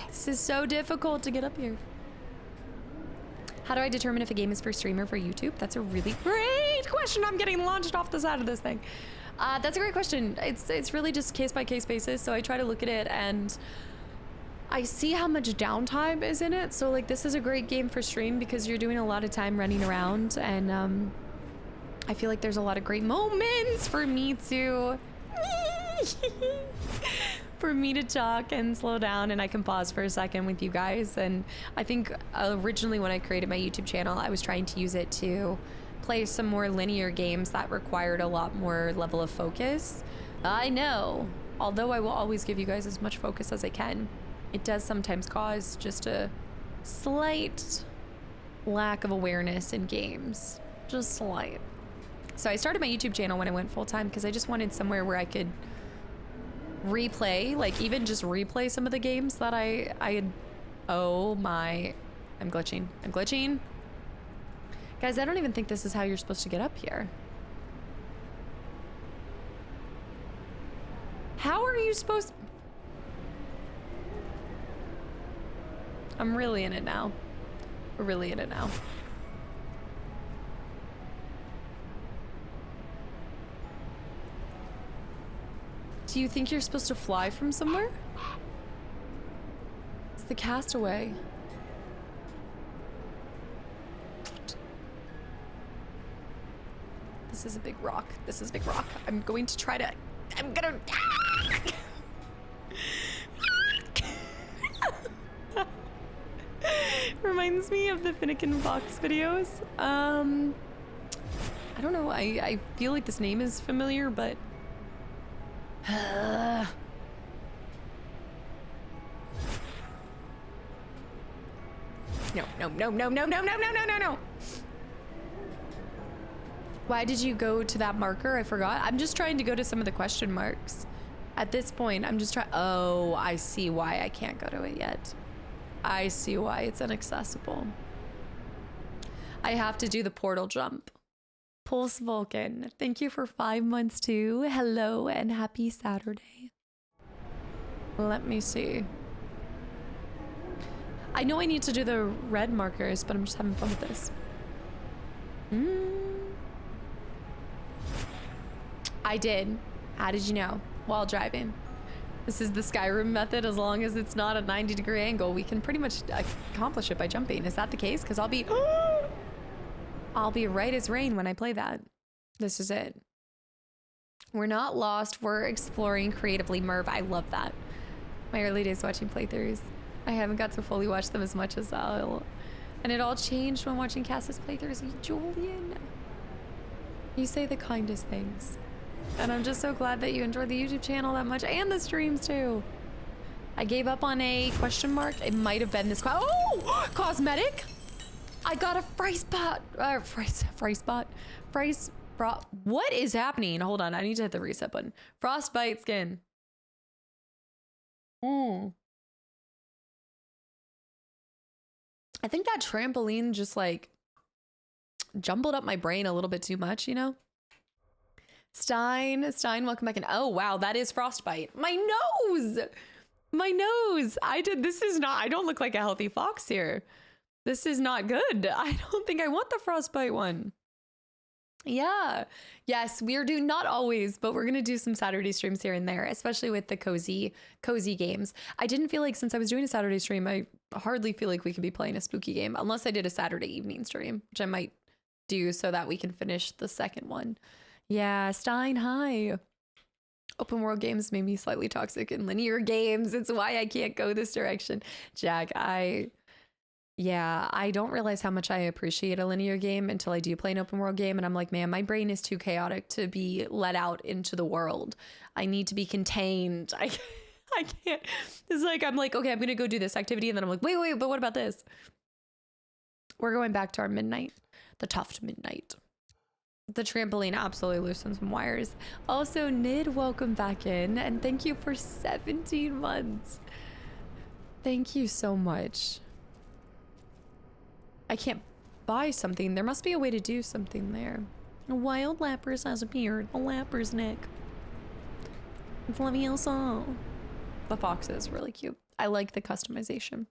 This is so difficult to get up here. How do I determine if a game is for stream or for YouTube? That's a really great question. I'm getting launched off the side of this thing. That's a great question. It's really just case by case basis. So I try to look at it and I see how much downtime is in it. So like this is a great game for stream because you're doing a lot of time running around and I feel like there's a lot of great moments for me to talk and slow down and I can pause for a second with you guys. And I think originally when I created my YouTube channel, I was trying to use it to play some more linear games that required a lot more level of focus. I know, although I will always give you guys as much focus as I can, it does sometimes cause just a slight lack of awareness in games. Just slight. So I started my YouTube channel when I went full time because I just wanted somewhere where I could replay, like even just replay some of the games that I had. Oh my, I'm glitching. Guys, I don't even think this is how you're supposed to get up here. How are you supposed? I'm really in it now. We're really in it now. Do you think you're supposed to fly from somewhere? It's the castaway. This is a big rock. This is a big rock. I'm going to try to... I'm gonna... Reminds me of the Finnegan Fox videos. I don't know. I feel like this name is familiar, but... No. Why did you go to that marker? I forgot. I'm just trying to go to some of the question marks. At this point, I'm just trying... Oh, I see why I can't go to it yet. I see why it's inaccessible. I have to do the portal jump. Pulse Vulcan, thank you for 5 months too. Hello and happy Saturday. Let me see. I know I need to do the red markers, but I'm just having fun with this. I did. How did you know? While driving. This is the Skyrim method. As long as it's not a 90-degree angle, we can pretty much accomplish it by jumping. Is that the case? Because I'll be right as rain when I play that. This is it. We're not lost. We're exploring creatively, Merv. I love that. My early days watching playthroughs. I haven't got to fully watch them as much as I'll. And it all changed when watching Cass's playthroughs. Julian, you say the kindest things. And I'm just so glad that you enjoyed the YouTube channel that much and the streams too. I gave up on a question mark. It might have been this. Oh, cosmetic. I got a what is happening? Hold on, I need to hit the reset button. Frostbite skin. I think that trampoline just like jumbled up my brain a little bit too much, you know? Stein, welcome back in. Oh wow, that is frostbite. My nose. I don't look like a healthy fox here. This is not good. I don't think I want the frostbite one. Yeah. Yes, we're doing, not always, but we're going to do some Saturday streams here and there, especially with the cozy games. I didn't feel like since I was doing a Saturday stream, I hardly feel like we could be playing a spooky game unless I did a Saturday evening stream, which I might do so that we can finish the second one. Yeah, Stein, hi. Open world games made me slightly toxic in linear games. It's why I can't go this direction. Jack, Yeah, I don't realize how much I appreciate a linear game until I do play an open world game. And I'm like, man, my brain is too chaotic to be let out into the world. I need to be contained. I can't. It's like, I'm like, okay, I'm going to go do this activity. And then I'm like, wait, but what about this? We're going back to our midnight, the Tuft midnight. The trampoline absolutely loosened some wires. Also, Nid, welcome back in. And thank you for 17 months. Thank you so much. I can't buy something. There must be a way to do something there. A wild lapras has appeared. A lapras neck. It's Leviosa. The fox is really cute. I like the customization.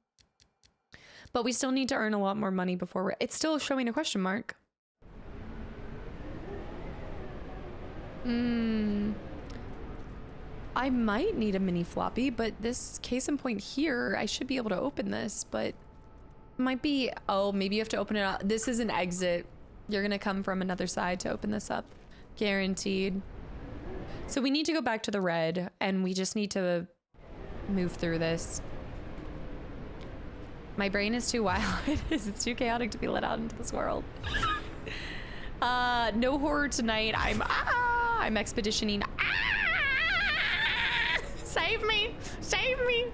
But we still need to earn a lot more money before we're... It's still showing a question mark. I might need a mini floppy, but this case in point here, I should be able to open this, but... Might be, oh, maybe you have to open it up. This is an exit. You're gonna come from another side to open this up. Guaranteed. So we need to go back to the red and we just need to move through this. My brain is too wild. It's too chaotic to be let out into this world. No horror tonight. I'm expeditioning. Save me, save me.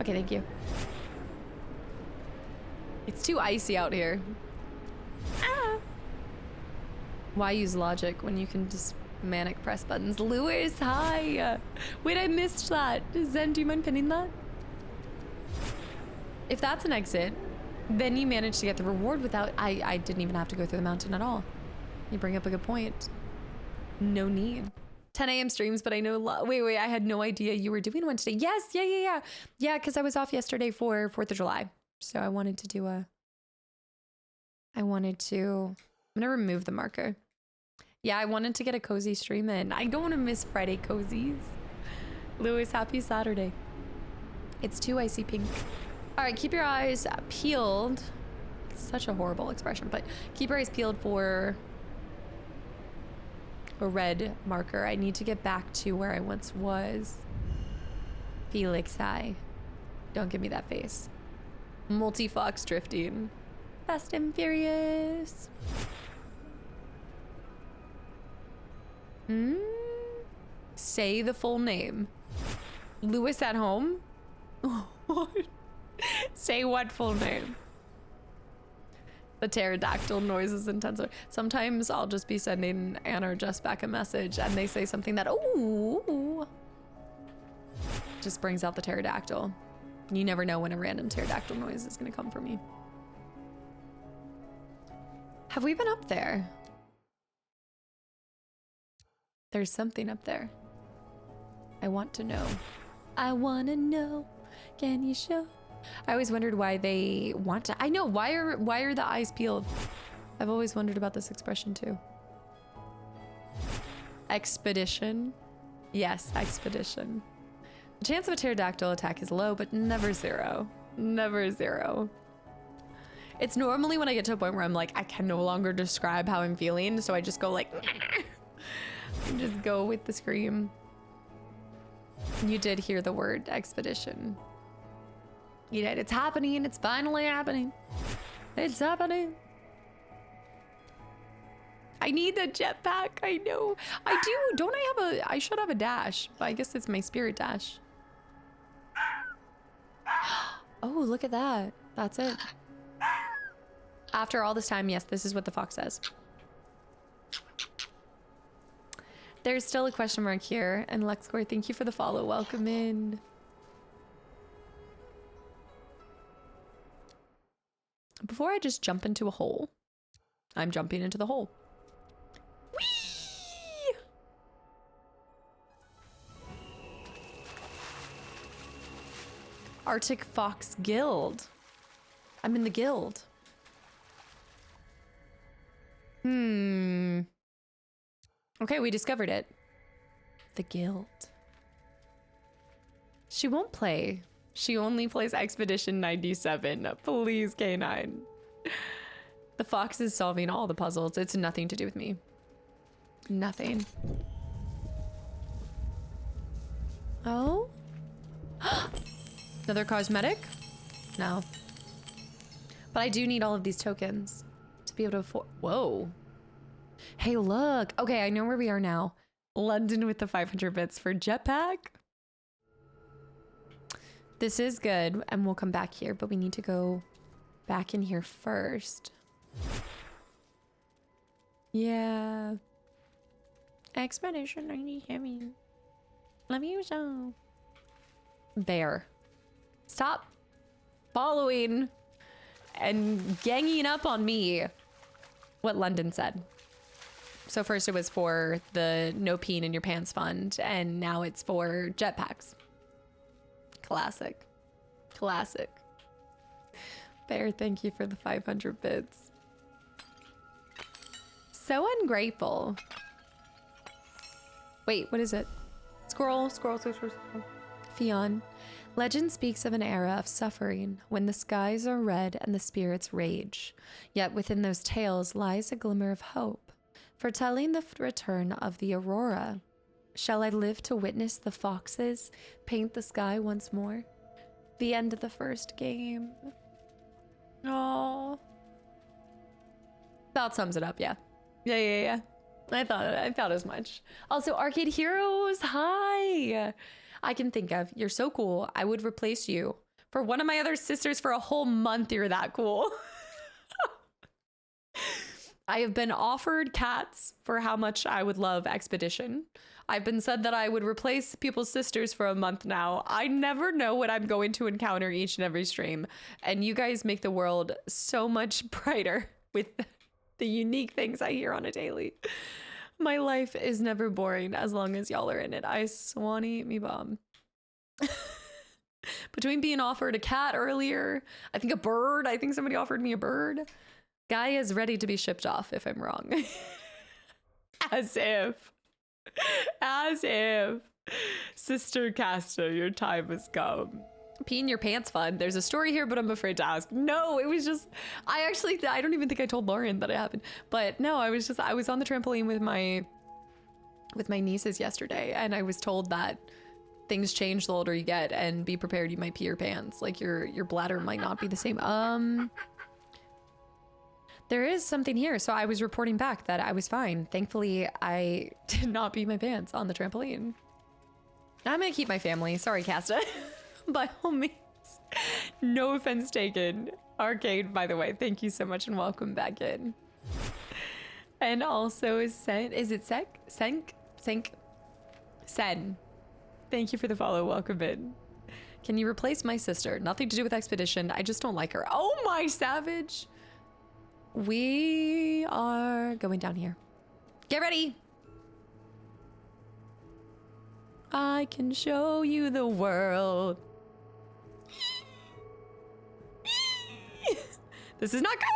Okay, thank you. It's too icy out here. Why use logic when you can just manic press buttons? Lewis, hi. Wait, I missed that. Zen, do you mind pinning that? If that's an exit, then you managed to get the reward without... I didn't even have to go through the mountain at all. You bring up a good point. No need. 10 a.m. streams, but I know... Wait, I had no idea you were doing one today. Yes, yeah. Yeah, because I was off yesterday for 4th of July. So I wanted to do a... I'm gonna remove the marker. Yeah, I wanted to get a cozy stream in. I don't want to miss Friday cozies. Lewis, happy Saturday. It's too icy pink. All right, keep your eyes peeled. It's such a horrible expression, but keep your eyes peeled for a red marker. I need to get back to where I once was. Felix, hi. Don't give me that face. Multi-fox drifting. Fast and Furious. Say the full name. Lewis at home? What? Say what full name? The pterodactyl noise is intense. Sometimes I'll just be sending Anna or Jess back a message and they say something that, ooh, just brings out the pterodactyl. You never know when a random pterodactyl noise is gonna come from me. Have we been up there? There's something up there. I want to know. I wanna know. Can you show? I always wondered why they want to. I know, why are the eyes peeled? I've always wondered about this expression too. Expedition. Yes, expedition. The chance of a pterodactyl attack is low, but never zero. Never zero. It's normally when I get to a point where I'm like, I can no longer describe how I'm feeling, so I just go like, and just go with the scream. You did hear the word expedition. You did. It's happening. It's finally happening. It's happening. I need a jetpack. I know. I do. Don't I have a... I should have a dash, but I guess it's my spirit dash. Oh, look at that. That's it. After all this time, yes, this is what the fox says. There's still a question mark here. And Lexcore, thank you for the follow. Welcome in. Before I just jump into a hole, I'm jumping into the hole. Whee! Arctic Fox Guild. I'm in the guild. Okay, we discovered it. The guild. She won't play. She only plays Expedition 97. Please, K9. The fox is solving all the puzzles. It's nothing to do with me. Nothing. Oh? Another cosmetic? No. But I do need all of these tokens to be able to afford. Whoa. Hey, look. Okay, I know where we are now. London with the 500 bits for jetpack. This is good, and we'll come back here, but we need to go back in here first. Yeah. Expedition 97. Love you so. Bear. Stop following and ganging up on me. What London said. So first it was for the no peeing in your pants fund, and now it's for jetpacks. Classic. Classic. Bear, thank you for the 500 bits. So ungrateful. Wait, what is it? Scroll. Fion. Legend speaks of an era of suffering when the skies are red and the spirits rage. Yet within those tales lies a glimmer of hope, foretelling the return of the aurora. Shall I live to witness the foxes paint the sky once more? The end of the first game. Oh. That sums it up, yeah. Yeah. I thought as much. Also, Arcade Heroes, hi. I can think of, you're so cool. I would replace you for one of my other sisters for a whole month. You're that cool. I have been offered cats for how much I would love Expedition. I've been said that I would replace people's sisters for a month now. I never know what I'm going to encounter each and every stream. And you guys make the world so much brighter with the unique things I hear on a daily. My life is never boring as long as y'all are in it. I swanny me bomb. Between being offered a cat earlier, I think a bird. I think somebody offered me a bird. Guy is ready to be shipped off if I'm wrong. As if. Sister Casta, your time has come. Pee in your pants fun. There's a story here, but I'm afraid to ask. No, it was just, I don't even think I told Lauren that it happened. But no, I was on the trampoline with my nieces yesterday, and I was told that things change the older you get, and be prepared, you might pee your pants. Like your bladder might not be the same. There is something here. So I was reporting back that I was fine. Thankfully, I did not pee my pants on the trampoline. I'm gonna keep my family. Sorry, Casta. By all means. No offense taken. Arcade, by the way, thank you so much and welcome back in. And also is it Sen. Thank you for the follow. Welcome in. Can you replace my sister? Nothing to do with Expedition. I just don't like her. Oh my savage. We are going down here. Get ready. I can show you the world. This is not good.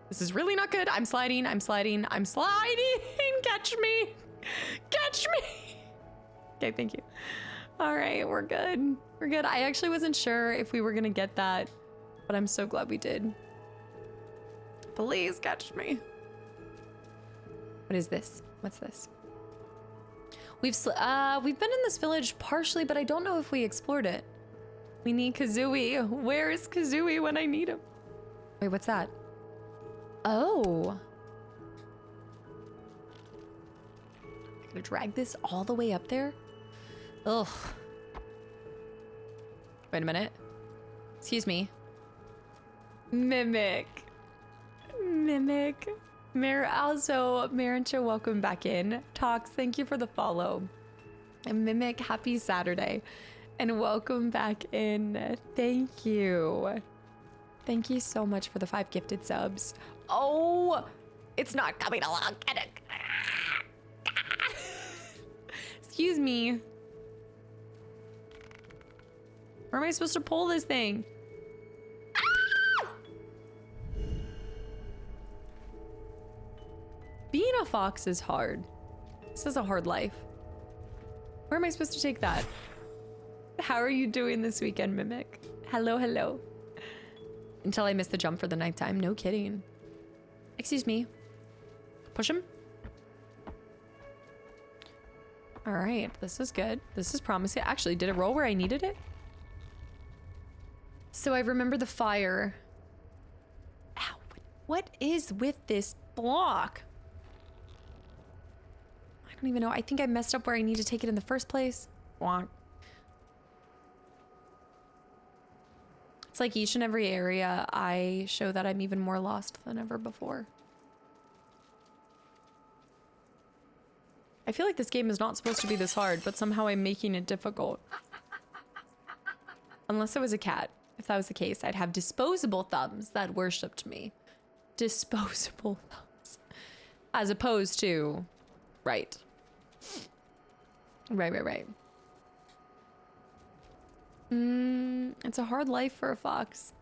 This is really not good. I'm sliding. Catch me. Okay, thank you. All right, we're good. I actually wasn't sure if we were gonna get that, but I'm so glad we did. Please catch me. What is this? What's this? We've been in this village partially, but I don't know if we explored it. We need Kazooie. Where is Kazooie when I need him? Wait, what's that? Oh. I'm gonna drag this all the way up there? Ugh. Wait a minute. Excuse me. Mimic. Also, Marincha, welcome back in. Tox, thank you for the follow. And Mimic, happy Saturday. And welcome back in. Thank you. Thank you so much for the 5 gifted subs. Oh, it's not coming along. Excuse me. Where am I supposed to pull this thing? Being a fox is hard. This is a hard life. Where am I supposed to take that? How are you doing this weekend, Mimic? Hello. Until I miss the jump for the nighttime. No kidding. Excuse me. Push him. All right, this is good. This is promising. Actually, did it roll where I needed it? So I remember the fire What is with this block? I don't even know. I think I messed up where I need to take it in the first place. Wonk. It's like each and every area I show that I'm even more lost than ever before. I feel like this game is not supposed to be this hard, but somehow I'm making it difficult. Unless it was a cat. If that was the case, I'd have disposable thumbs that worshipped me. Disposable thumbs. As opposed to... Right. Right. It's a hard life for a fox.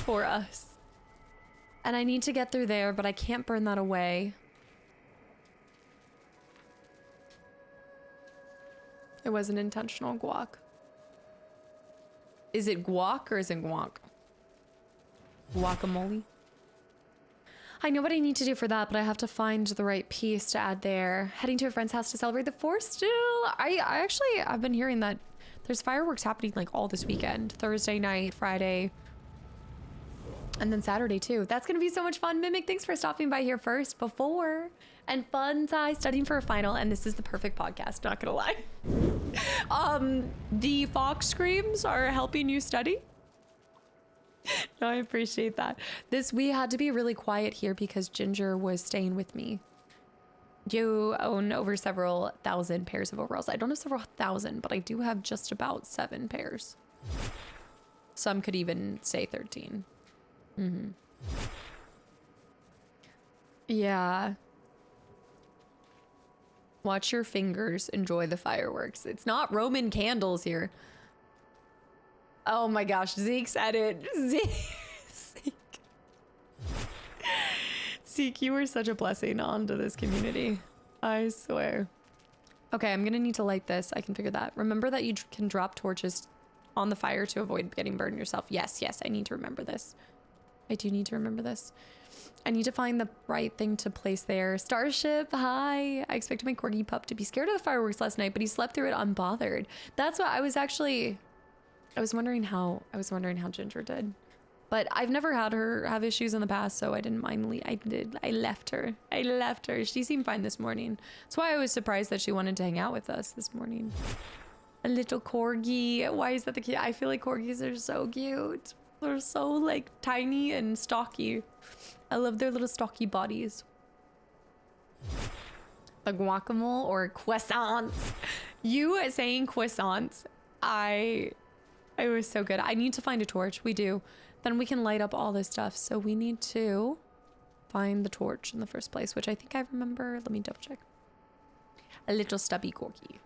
For us. And I need to get through there, but I can't burn that away. It was an intentional guac. Is it guac or is it guac? Guacamole? I know what I need to do for that, but I have to find the right piece to add there. Heading to a friend's house to celebrate the 4th still. I've been hearing that there's fireworks happening like all this weekend. Thursday night, Friday, and then Saturday too. That's gonna be so much fun. Mimic, thanks for stopping by here first before. And Fun Tie studying for a final, and this is the perfect podcast, not gonna lie. The fox screams are helping you study. No, I appreciate that. We had to be really quiet here because Ginger was staying with me. You own over several thousand pairs of overalls. I don't have several thousand, but I do have just about 7 pairs. Some could even say 13. Yeah. Watch your fingers. Enjoy the fireworks. It's not Roman candles here. Oh my gosh, Zeke said it. Zeke, you were such a blessing onto this community. I swear. Okay, I'm gonna need to light this. I can figure that. Remember that you can drop torches on the fire to avoid getting burned yourself. Yes, I need to remember this. I do need to remember this. I need to find the right thing to place there. Starship, hi. I expected my corgi pup to be scared of the fireworks last night, but he slept through it unbothered. That's what I was actually... I was wondering how Ginger did. But I've never had her have issues in the past, so I didn't mind. I left her. She seemed fine this morning. That's why I was surprised that she wanted to hang out with us this morning. A little corgi. Why is that the kid? I feel like corgis are so cute. They're so like tiny and stocky. I love their little stocky bodies. The guacamole or croissants. You saying croissants. It was so good. I need to find a torch. We do. Then we can light up all this stuff. So we need to find the torch in the first place, which I think I remember. Let me double check. A little stubby corgi.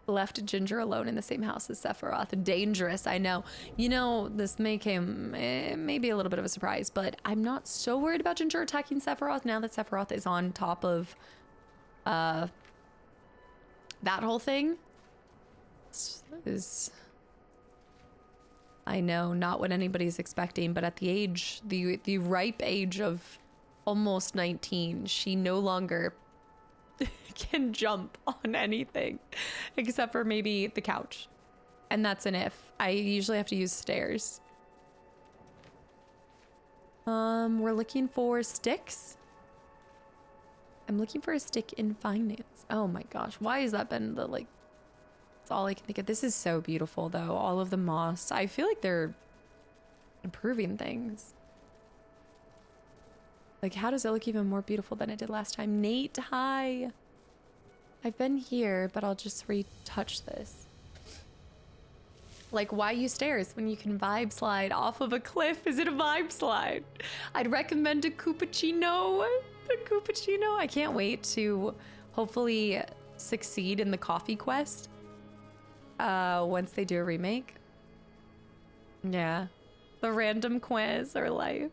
Left Ginger alone in the same house as Sephiroth. Dangerous, I know. You know, this may be a little bit of a surprise, but I'm not so worried about Ginger attacking Sephiroth now that Sephiroth is on top of that whole thing. This is, I know, not what anybody's expecting, but at the age, the ripe age of almost 19, she no longer can jump on anything except for maybe the couch, and that's an if. I usually have to use stairs. We're looking for sticks. I'm looking for a stick in finance. Oh my gosh, why has that been the like, that's all I can think of. This is so beautiful though, all of the moss. I feel like they're improving things. Like, how does it look even more beautiful than it did last time? Nate, hi. I've been here, but I'll just retouch this. Like, why use stairs when you can vibe slide off of a cliff? Is it a vibe slide? I'd recommend a Cappuccino. A Cappuccino. I can't wait to hopefully succeed in the coffee quest. Once they do a remake. Yeah. The random quiz or life.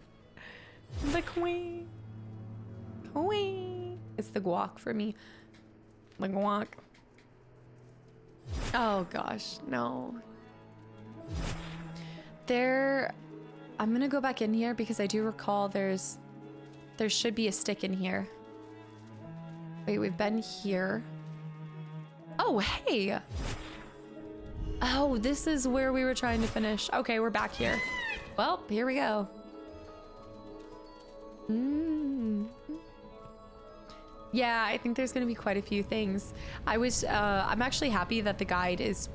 The queen. It's the guac for me. The guac. Oh gosh, no. I'm gonna go back in here because I do recall there should be a stick in here. Wait, we've been here. Oh, hey. Oh, this is where we were trying to finish. Okay, we're back here. Well, here we go. Yeah, I think there's gonna be quite a few things. I'm actually happy that the guide is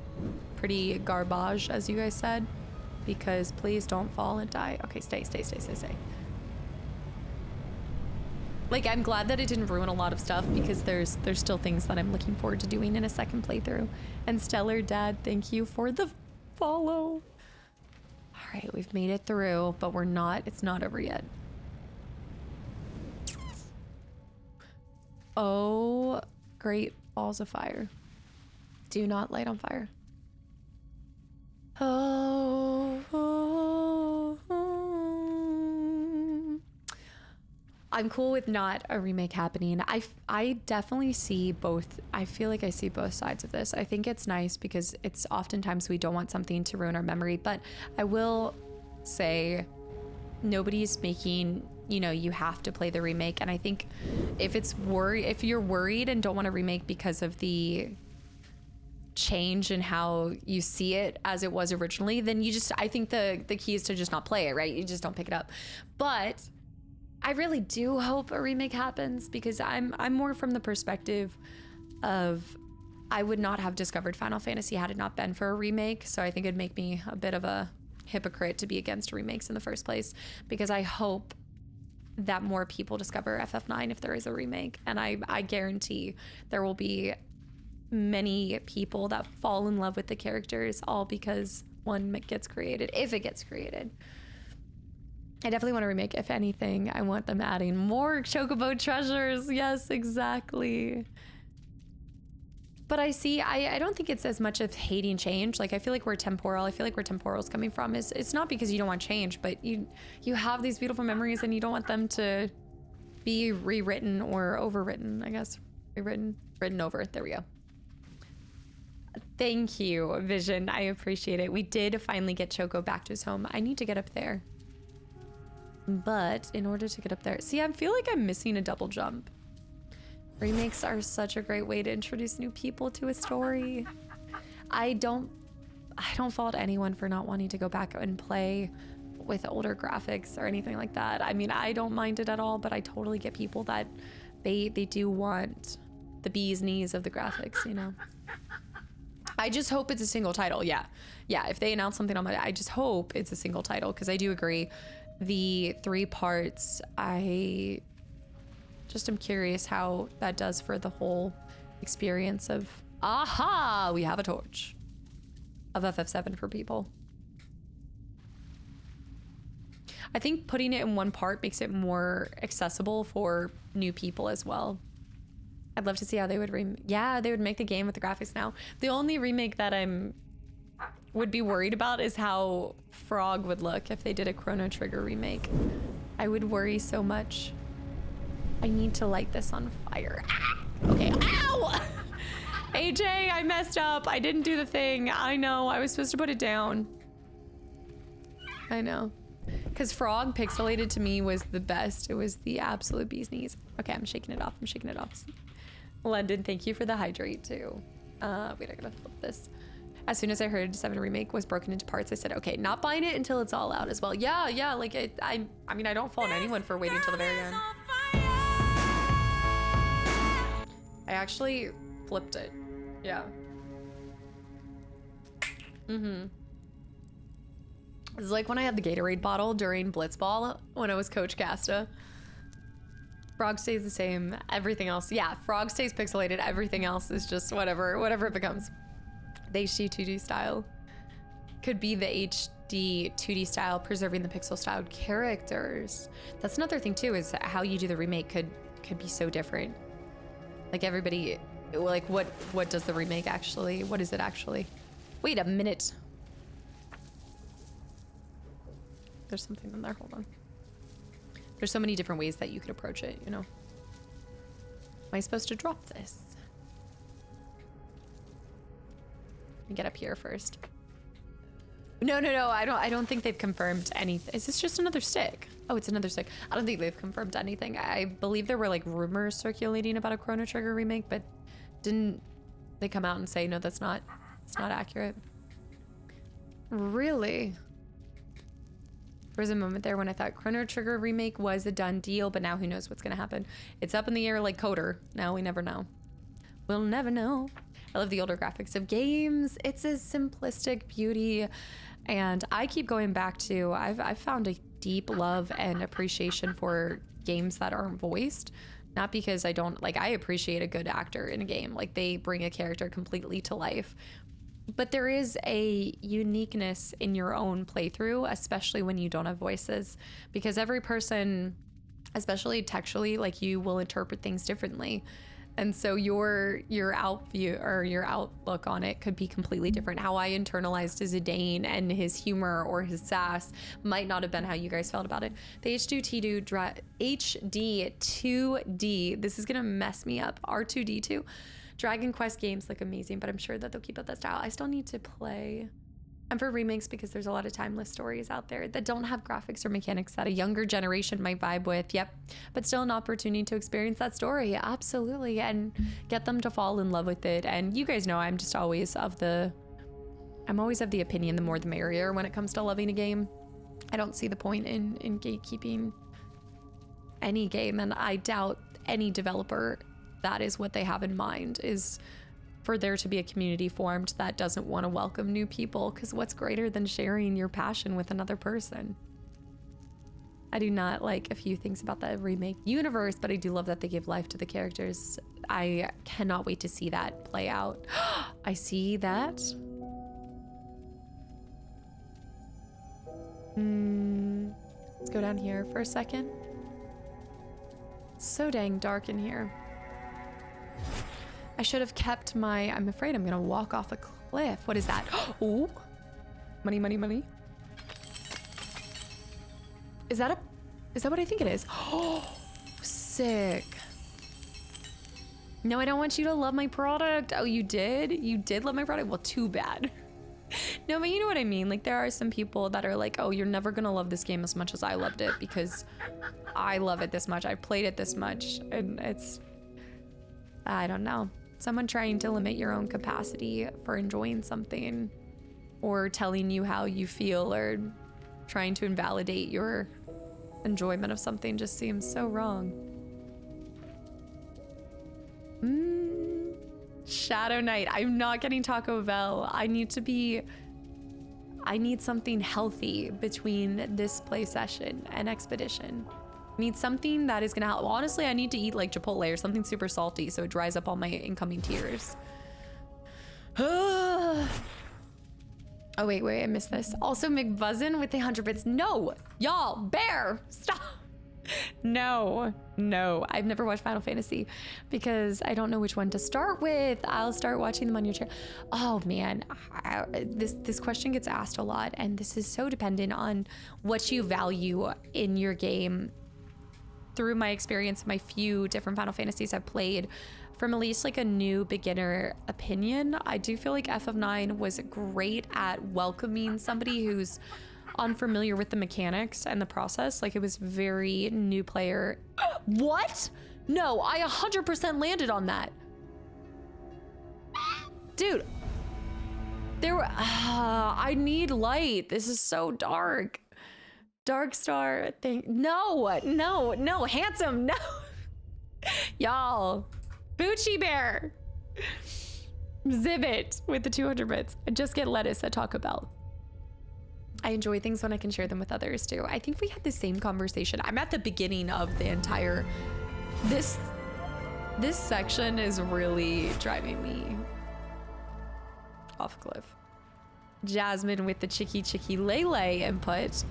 pretty garbage, as you guys said, because please don't fall and die. Okay, stay. Like, I'm glad that it didn't ruin a lot of stuff, because there's still things that I'm looking forward to doing in a second playthrough. And Stellar Dad, thank you for the follow. All right, we've made it through, but it's not over yet. Oh, great balls of fire. Do not light on fire. I'm cool with not a remake happening. I definitely see both. I feel like I see both sides of this. I think it's nice because it's oftentimes we don't want something to ruin our memory, but I will say nobody's making, you know, you have to play the remake. And I think if you're worried and don't want to remake because of the change in how you see it as it was originally, then I think the key is to just not play it, right? You just don't pick it up. But I really do hope a remake happens, because I'm more from the perspective of I would not have discovered Final Fantasy had it not been for a remake. So I think it'd make me a bit of a hypocrite to be against remakes in the first place, because I hope that more people discover FF9 if there is a remake. And I guarantee there will be many people that fall in love with the characters all because one gets created, if it gets created. I definitely want to remake. If anything, I want them adding more Chocobo treasures. Yes, exactly. But I don't think it's as much of hating change. Like, I feel like where temporal is coming from is, it's not because you don't want change, but you have these beautiful memories and you don't want them to be rewritten or overwritten, I guess. Written over. There we go. Thank you, Vision. I appreciate it. We did finally get Choco back to his home. I need to get up there. But in order to get up there, see, I feel like I'm missing a double jump. Remakes are such a great way to introduce new people to a story. I don't fault anyone for not wanting to go back and play with older graphics or anything like that. I mean, I don't mind it at all, but I totally get people that they do want the bee's knees of the graphics, you know. I just hope it's a single title. Yeah, if they announce something on my, I just hope it's a single title, because I do agree. The 3 parts, I just am curious how that does for the whole experience of, aha, we have a torch of FF7 for people. I think putting it in one part makes it more accessible for new people as well. I'd love to see how they would they would make the game with the graphics now. The only remake that would be worried about is how Frog would look if they did a Chrono Trigger remake. I would worry so much. I need to light this on fire. Ah! Okay, ow! AJ, I messed up. I didn't do the thing. I know, I was supposed to put it down. I know. Because Frog pixelated to me was the best. It was the absolute bee's knees. Okay, I'm shaking it off. London, thank you for the hydrate too. Wait, I gotta flip this. As soon as I heard 7 Remake was broken into parts, I said, okay, not buying it until it's all out as well. Yeah, like, I mean, I don't fault anyone for waiting until the very end. I actually flipped it. Yeah. It's like when I had the Gatorade bottle during Blitzball when I was Coach Casta. Frog stays the same, everything else. Yeah, Frog stays pixelated, everything else is just whatever it becomes. The HD 2D style could be the HD 2D style, preserving the pixel styled characters. That's another thing too, is how you do the remake could be so different. Like everybody, like what does the remake actually, what is it actually? Wait a minute. There's something in there, hold on. There's so many different ways that you could approach it, you know. Am I supposed to drop this? Let me get up here first. No, I don't think they've confirmed anything. Is this just another stick? Oh, it's another stick. I don't think they've confirmed anything. I believe there were like rumors circulating about a Chrono Trigger remake, but didn't they come out and say, no, it's not accurate? Really? There was a moment there when I thought Chrono Trigger remake was a done deal, but now who knows what's gonna happen. It's up in the air like Coder. Now we never know. We'll never know. I love the older graphics of games. It's a simplistic beauty. And I keep going back to, I've found a deep love and appreciation for games that aren't voiced. Not because I don't, like, I appreciate a good actor in a game. Like, they bring a character completely to life. But there is a uniqueness in your own playthrough, especially when you don't have voices. Because every person, especially textually, like, you will interpret things differently. And so your outview or your outlook on it could be completely different. How I internalized Zidane and his humor or his sass might not have been how you guys felt about it. The HD2D, this is gonna mess me up. R2D2. Dragon Quest games look amazing, but I'm sure that they'll keep up that style. I still need to play. And for remakes, because there's a lot of timeless stories out there that don't have graphics or mechanics that a younger generation might vibe with. Yep. But still an opportunity to experience that story. Absolutely. And get them to fall in love with it. And you guys know I'm just always of the opinion the more the merrier when it comes to loving a game. I don't see the point in gatekeeping any game. And I doubt any developer that is what they have in mind, is for there to be a community formed that doesn't want to welcome new people, because what's greater than sharing your passion with another person? I do not like a few things about the remake universe, but I do love that they give life to the characters. I cannot wait to see that play out. I see that. Let's go down here for a second. It's so dang dark in here. I should have kept my, I'm afraid I'm gonna walk off a cliff. What is that? Oh, money, money, money. Is that what I think it is? Oh, sick. No, I don't want you to love my product. Oh, you did? You did love my product? Well, too bad. No, but you know what I mean? Like, there are some people that are like, oh, you're never gonna love this game as much as I loved it because I love it this much. I played it this much. And it's, I don't know. Someone trying to limit your own capacity for enjoying something, or telling you how you feel, or trying to invalidate your enjoyment of something just seems so wrong. Shadow Knight. I'm not getting Taco Bell. I need something healthy between this play session and Expedition. I need something that is gonna help. Honestly, I need to eat like Chipotle or something super salty so it dries up all my incoming tears. Oh, wait, I missed this. Also, McBuzzin with the 100 bits. No, y'all, bear, stop. No, I've never watched Final Fantasy because I don't know which one to start with. I'll start watching them on your channel. Oh man, this question gets asked a lot, and this is so dependent on what you value in your game. Through my experience, my few different Final Fantasies I've played, from at least like a new beginner opinion, I do feel like FF9 was great at welcoming somebody who's unfamiliar with the mechanics and the process. Like, it was very new player. What? No, I 100% landed on that. Dude, there were, I need light. This is so dark. Dark Star thing. No, handsome, no. Y'all, Bucci Bear. Zibbit with the 200 bits. I just get lettuce at Taco Bell. I enjoy things when I can share them with others too. I think we had the same conversation. I'm at the beginning of the entire, this section is really driving me off a cliff. Jasmine with the Chicky Lele input.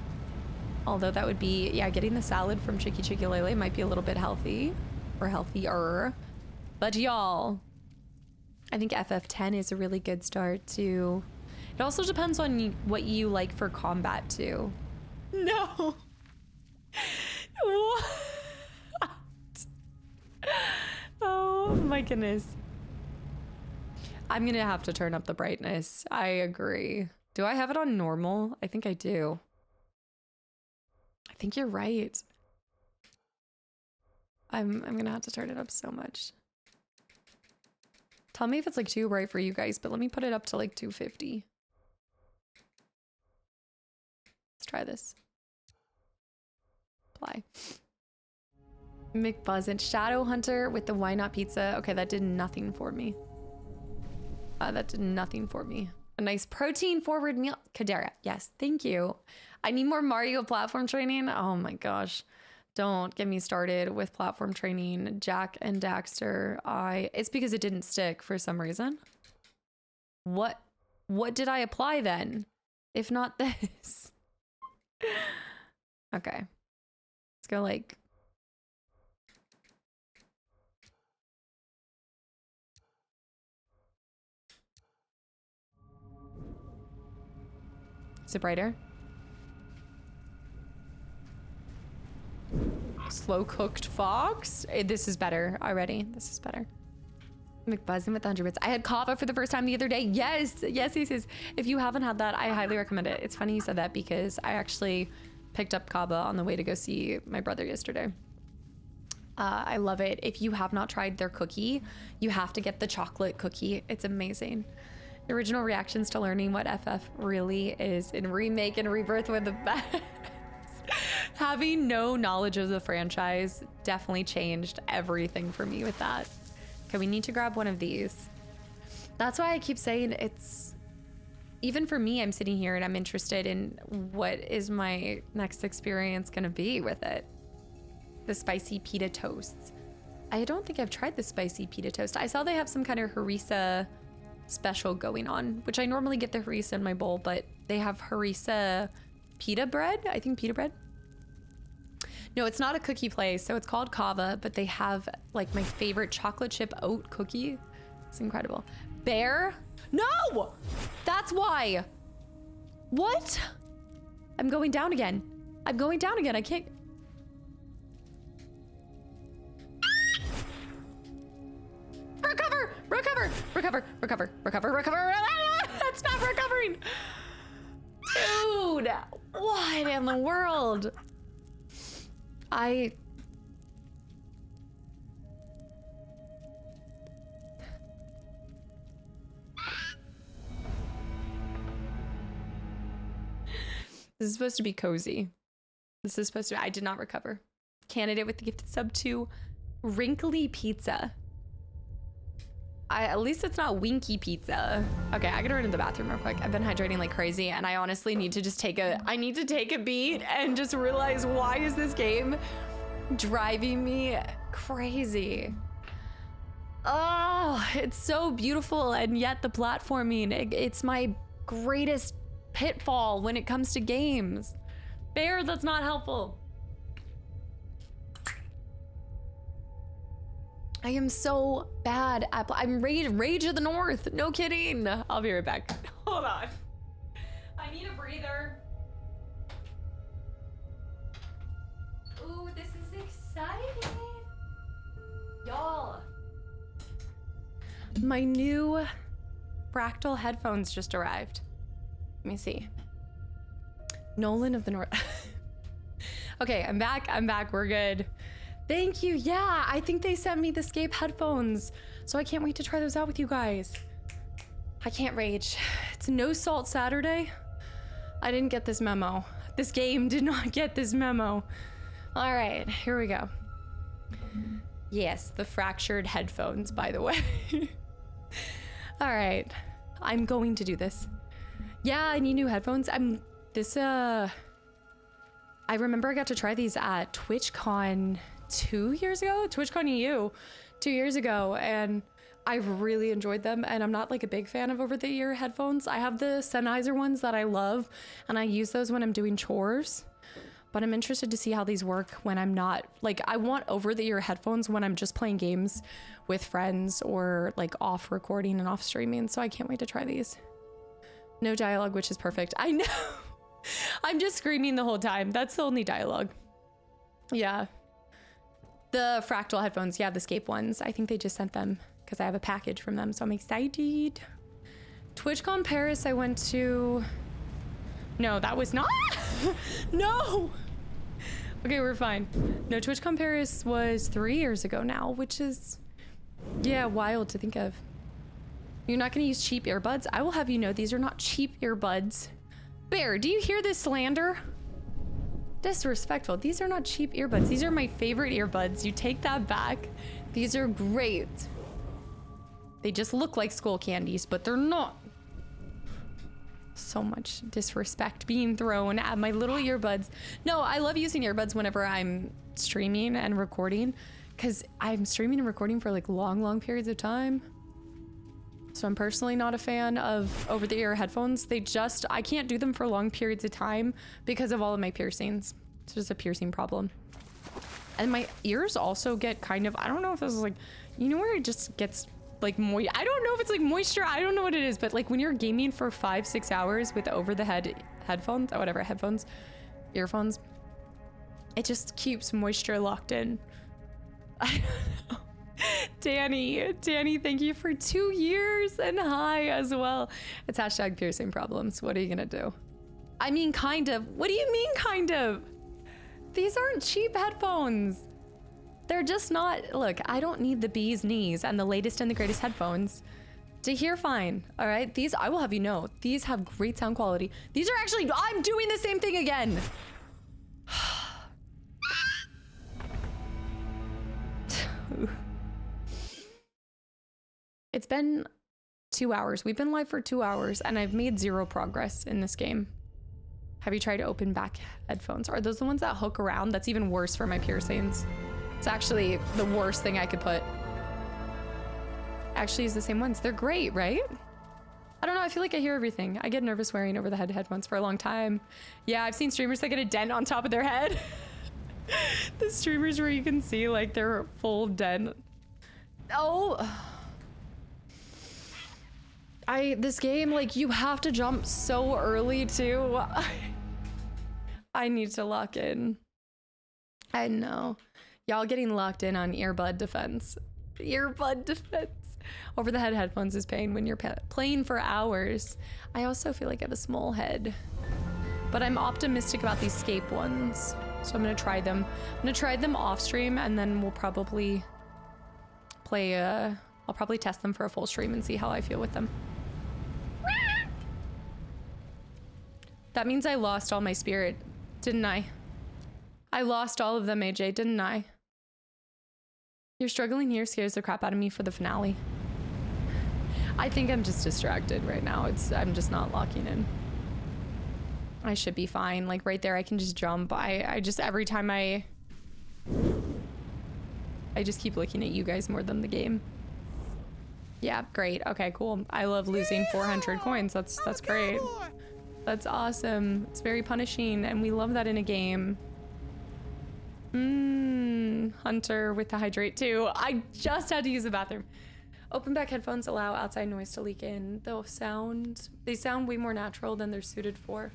Although that would be, yeah, getting the salad from Chicky Lele might be a little bit healthy or healthier. But y'all, I think FF10 is a really good start too. It also depends on what you like for combat too. No. What? Oh my goodness. I'm gonna have to turn up the brightness. I agree. Do I have it on normal? I think I do. I think you're right. I'm gonna have to turn it up so much. Tell me if it's like too bright for you guys, but let me put it up to like 250. Let's try this. reply. McBuzzin. Shadow Hunter with the why not pizza. Okay, that did nothing for me. That did nothing for me. A nice protein forward meal. Kadera, yes, thank you. I need more Mario platform training. Oh my gosh. Don't get me started with platform training. Jack and Daxter. It's because it didn't stick for some reason. What did I apply then? If not this. Okay. Let's go like... Is it brighter? Slow cooked fox. This is better already. This is better. McBuzzin with 100 bits. I had kava for the first time the other day. Yes. If you haven't had that, I highly recommend it. It's funny you said that because I actually picked up kava on the way to go see my brother yesterday. I love it. If you have not tried their cookie, you have to get the chocolate cookie. It's amazing. The original reactions to learning what FF really is in Remake and Rebirth were the best. Having no knowledge of the franchise definitely changed everything for me with that. Okay, we need to grab one of these. That's why I keep saying it's... Even for me, I'm sitting here and I'm interested in what is my next experience gonna be with it. The spicy pita toasts. I don't think I've tried the spicy pita toast. I saw they have some kind of harissa special going on, which I normally get the harissa in my bowl, but they have harissa pita bread. I think pita bread. No, it's not a cookie place, so it's called Kava, but they have like my favorite chocolate chip oat cookie. It's incredible. Bear? No! That's why. What? I'm going down again. I'm going down again. I can't. Recover. That's not recovering. Dude, what in the world? This is supposed to be cozy. I did not recover. Candidate with the gifted sub to Wrinkly Pizza. At least it's not Winky Pizza. Okay, I gotta run to the bathroom real quick. I've been hydrating like crazy and I honestly need to just take a beat and just realize, why is this game driving me crazy? Oh, it's so beautiful, and yet the platforming, it's my greatest pitfall when it comes to games. Bear, that's not helpful. I am so bad at I'm Rage of the North. No kidding. I'll be right back. Hold on. I need a breather. Ooh, this is exciting. Y'all. My new Fractal headphones just arrived. Let me see. Nolan of the North. Okay, I'm back. We're good. Thank you. Yeah, I think they sent me the Scape headphones, so I can't wait to try those out with you guys. I can't rage. It's no salt Saturday. I didn't get this memo. This game did not get this memo. All right, here we go. Yes, the fractured headphones, by the way. All right, I'm going to do this. Yeah, I need new headphones. I remember I got to try these at TwitchCon 2 years ago, TwitchCon EU 2 years ago, and I really enjoyed them. And I'm not like a big fan of over-the-ear headphones. I have the Sennheiser ones that I love, and I use those when I'm doing chores. But I'm interested to see how these work when I'm not, like, I want over-the-ear headphones when I'm just playing games with friends or like off recording and off streaming. So I can't wait to try these. No dialogue, which is perfect. I know. I'm just screaming the whole time. That's the only dialogue. Yeah. The Fractal headphones, yeah, the Scape ones. I think they just sent them because I have a package from them, so I'm excited. TwitchCon Paris I went to... No, that was not... No! Okay, we're fine. No, TwitchCon Paris was 3 years ago now, which is... Yeah, wild to think of. You're not gonna use cheap earbuds? I will have you know these are not cheap earbuds. Bear, do you hear this slander? Disrespectful. These are not cheap earbuds. These are my favorite earbuds. You take that back. These are great. They just look like skull candies, but they're not. So much disrespect being thrown at my little earbuds. No, I love using earbuds whenever I'm streaming and recording, because I'm streaming and recording for like long periods of time. So I'm personally not a fan of over-the-ear headphones. I can't do them for long periods of time because of all of my piercings. It's just a piercing problem. And my ears also get kind of, I don't know if this is like, you know where it just gets like moist. I don't know if it's like moisture. I don't know what it is, but like when you're gaming for 5-6 hours with over-the-head headphones or whatever, earphones, it just keeps moisture locked in. I don't know. Danny, thank you for 2 years and hi as well. It's hashtag piercing problems. What are you gonna do? I mean, kind of. What do you mean, kind of? These aren't cheap headphones. They're just not, look, I don't need the bee's knees and the latest and the greatest headphones to hear fine, all right? These, I will have you know, these have great sound quality. These are actually, I'm doing the same thing again. It's been 2 hours. We've been live for 2 hours and I've made 0 progress in this game. Have you tried to open back headphones? Are those the ones that hook around? That's even worse for my piercings. It's actually the worst thing I could put. Actually, it's the same ones. They're great, right? I don't know. I feel like I hear everything. I get nervous wearing over the head headphones for a long time. Yeah, I've seen streamers that get a dent on top of their head. The streamers where you can see like their full dent. Oh. This game, like, you have to jump so early too. I need to lock in. I know. Y'all getting locked in on earbud defense. Earbud defense. Over the head headphones is pain when you're playing for hours. I also feel like I have a small head. But I'm optimistic about these scape ones. So I'm gonna try them. I'm gonna try them off stream and then we'll probably play, I'll probably test them for a full stream and see how I feel with them. That means I lost all my spirit, didn't I? I lost all of them, AJ, didn't I? You're struggling here scares the crap out of me for the finale. I think I'm just distracted right now. I'm just not locking in. I should be fine. Like right there, I can just jump. I just, every time I just keep looking at you guys more than the game. Yeah, great. Okay, cool. I love losing 400 coins. That's great. That's awesome. It's very punishing, and we love that in a game. Hunter with the hydrate too. I just had to use the bathroom. Open back headphones allow outside noise to leak in. They sound way more natural than they're suited for.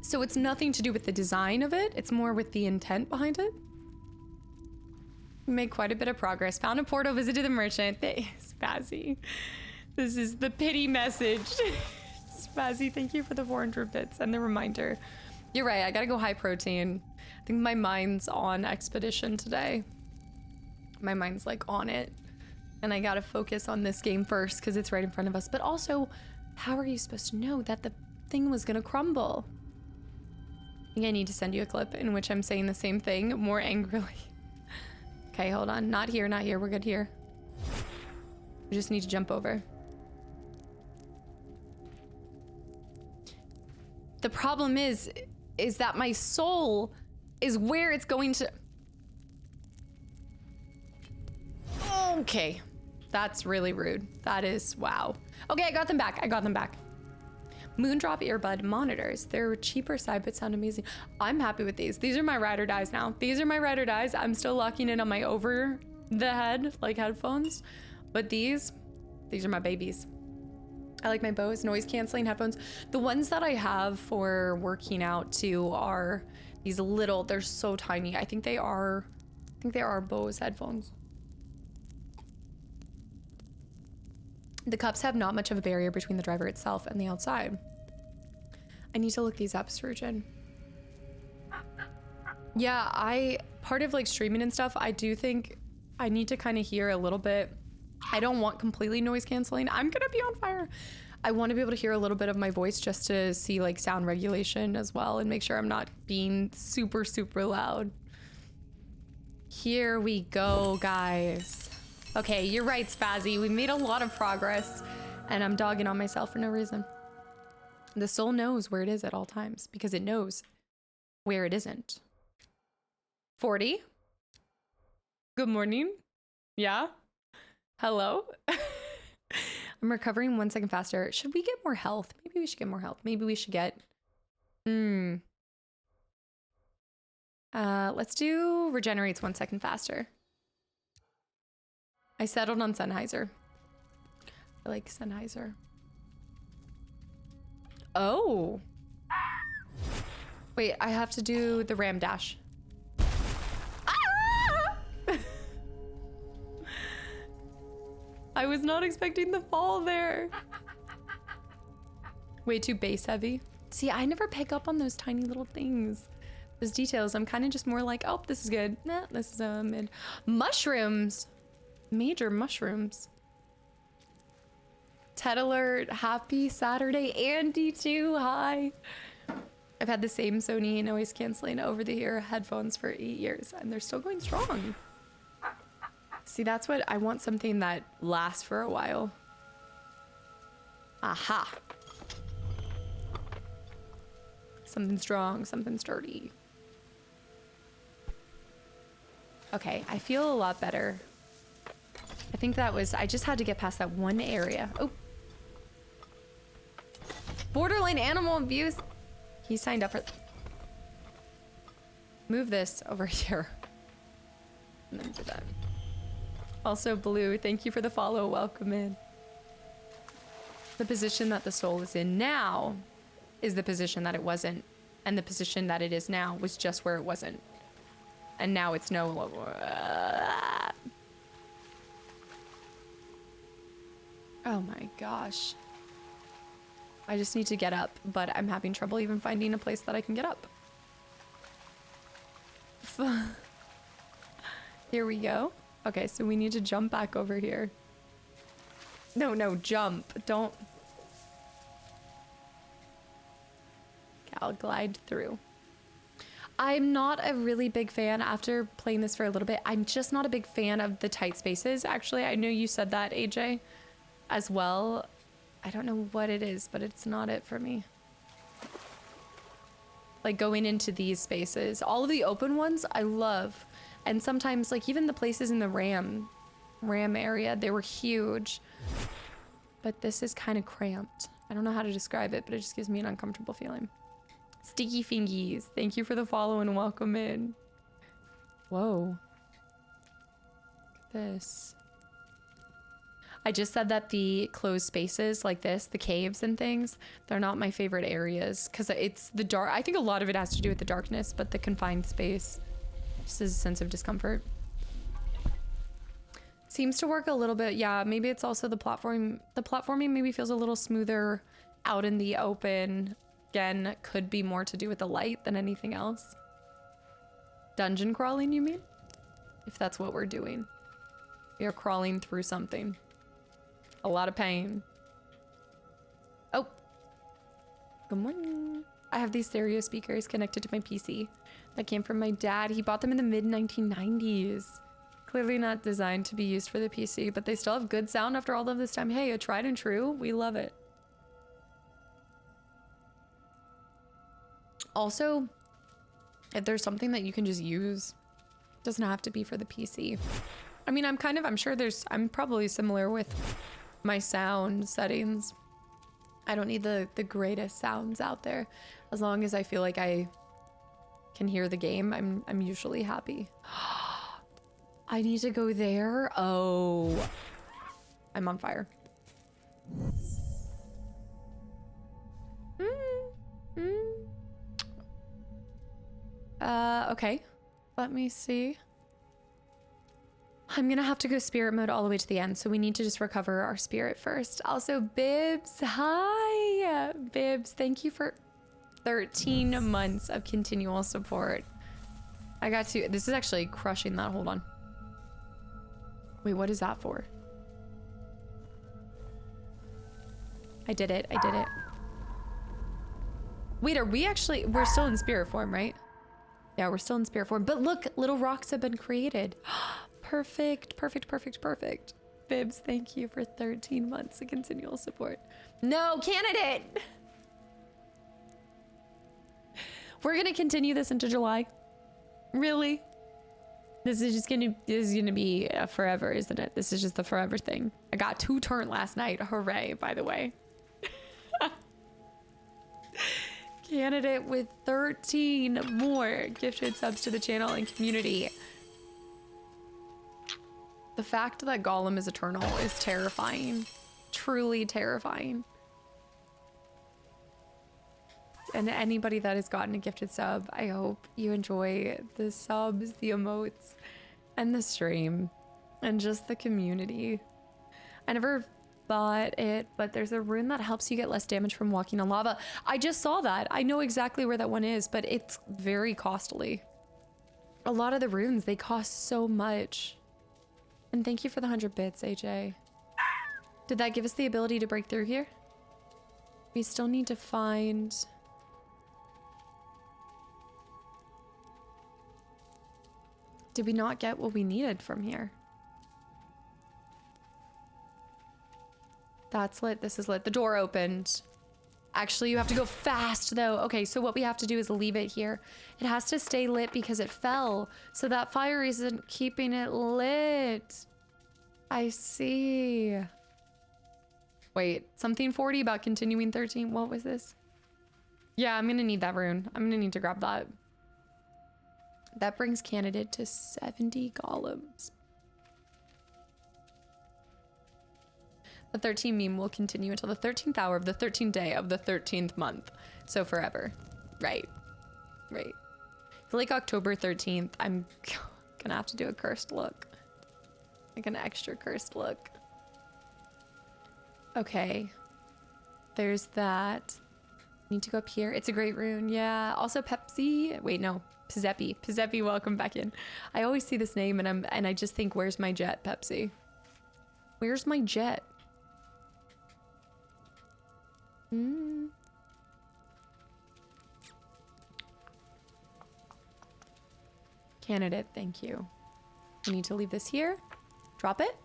So it's nothing to do with the design of it. It's more with the intent behind it. We made quite a bit of progress. Found a portal, visited the merchant. Spazzy. This is the pity message. Spazzy, thank you for the 400 bits and the reminder. You're right, I gotta go high protein. I think my mind's on expedition today. My mind's like on it. And I gotta focus on this game first because it's right in front of us. But also, how are you supposed to know that the thing was gonna crumble? I think I need to send you a clip in which I'm saying the same thing more angrily. Okay, hold on. Not here, not here. We're good here. We just need to jump over. The problem is that my soul is where it's going to... Okay. That's really rude. That is, wow. Okay, I got them back. I got them back. Moondrop earbud monitors. They're cheaper side, but sound amazing. I'm happy with these. These are my ride or dies now. These are my ride or dies. I'm still locking in on my over the head, like headphones. But these are my babies. I like my Bose noise canceling headphones. The ones that I have for working out too are these little, they're so tiny. I think they are Bose headphones. The cups have not much of a barrier between the driver itself and the outside. I need to look these up, Sturgeon. Yeah, part of like streaming and stuff, I do think I need to kind of hear a little bit. I don't want completely noise canceling. I'm gonna be on fire. I want to be able to hear a little bit of my voice just to see like sound regulation as well and make sure I'm not being super, super loud. Here we go, guys. Okay, you're right, Spazzy. We made a lot of progress and I'm dogging on myself for no reason. The soul knows where it is at all times because it knows where it isn't. 40? Good morning. Yeah? Hello? I'm recovering 1 second faster. Should we get more health? Maybe we should get more health. Maybe we should get... let's do regenerates 1 second faster. I settled on Sennheiser. I like Sennheiser. Oh. Wait, I have to do the ram dash. I was not expecting the fall there. Way too base heavy. See, I never pick up on those tiny little things. Those details. I'm kind of just more like, oh, this is good. Nah, this is mid. Mushrooms. Major mushrooms. Ted alert. Happy Saturday. Andy too. Hi. I've had the same Sony noise canceling over the ear headphones for 8 years and they're still going strong. See, that's what I want, something that lasts for a while. Aha. Something strong, something sturdy. Okay, I feel a lot better. I think that was, I just had to get past that one area. Oh. Borderline animal abuse. He signed up for... Move this over here. And then do that. Also, Blue, thank you for the follow. Welcome in. The position that the soul is in now is the position that it wasn't. And the position that it is now was just where it wasn't. And now it's no longer. Oh my gosh. I just need to get up, but I'm having trouble even finding a place that I can get up. Here we go. Okay, so we need to jump back over here. No, jump. Don't. Okay, I'll glide through. I'm not a really big fan, after playing this for a little bit, I'm just not a big fan of the tight spaces. Actually, I know you said that, AJ, as well. I don't know what it is, but it's not it for me. Like going into these spaces. All of the open ones, I love. And sometimes, like, even the places in the RAM area, they were huge. But this is kind of cramped. I don't know how to describe it, but it just gives me an uncomfortable feeling. Sticky Fingies, thank you for the follow and welcome in. Whoa. Look at this. I just said that the closed spaces like this, the caves and things, they're not my favorite areas because it's the dark. I think a lot of it has to do with the darkness, but the confined space just is a sense of discomfort. Seems to work a little bit. Yeah, maybe it's also the platform. The platforming maybe feels a little smoother out in the open. Again, could be more to do with the light than anything else. Dungeon crawling, you mean? If that's what we're doing. We are crawling through something. A lot of pain. Oh. Good morning. I have these stereo speakers connected to my PC that came from my dad. He bought them in the mid-1990s. Clearly not designed to be used for the PC, but they still have good sound after all of this time. Hey, a tried and true. We love it. Also, if there's something that you can just use, it doesn't have to be for the PC. I mean, I'm probably similar with my sound settings. I don't need the greatest sounds out there. As long as I feel like I can hear the game, I'm usually happy. I need to go there. Oh, I'm on fire. Okay. Let me see. I'm gonna have to go spirit mode all the way to the end, so we need to just recover our spirit first. Also, Bibs, hi! Bibs, thank you for 13 months of continual support. I got to, this is actually crushing that, hold on. Wait, what is that for? I did it. I did it. Wait, are we actually... We're still in spirit form, right? Yeah, we're still in spirit form. But look, little rocks have been created. Perfect, perfect, perfect, perfect. Bibs, thank you for 13 months of continual support. No, candidate! We're gonna continue this into July. Really? This is gonna be forever, isn't it? This is just the forever thing. I got 2 turn last night. Hooray, by the way. Candidate with 13 more gifted subs to the channel and community. The fact that Gollum is eternal is terrifying. Truly terrifying. And anybody that has gotten a gifted sub, I hope you enjoy the subs, the emotes, and the stream, and just the community. I never bought it, but there's a rune that helps you get less damage from walking on lava. I just saw that. I know exactly where that one is, but it's very costly. A lot of the runes, they cost so much. And thank you for the 100 bits, AJ. Did that give us the ability to break through here? We still need to find... Did we not get what we needed from here? That's lit. This is lit. The door opened. Actually, you have to go fast, though. Okay, so what we have to do is leave it here. It has to stay lit because it fell. So that fire isn't keeping it lit. I see. Wait, something 40 about continuing 13. What was this? Yeah, I'm going to need that rune. I'm going to need to grab that. That brings candidate to 70 golems. The 13 meme will continue until the 13th hour of the 13th day of the 13th month. So forever. Right. Right. I feel like October 13th, I'm gonna have to do a cursed look. Like an extra cursed look. Okay. There's that. Need to go up here. It's a great rune. Yeah. Also Pepsi. Wait, no. Pizzepi. Pizzepi, welcome back in. I always see this name and I just think, where's my jet, Pepsi? Where's my jet? Candidate, thank you. I need to leave this here. Drop it.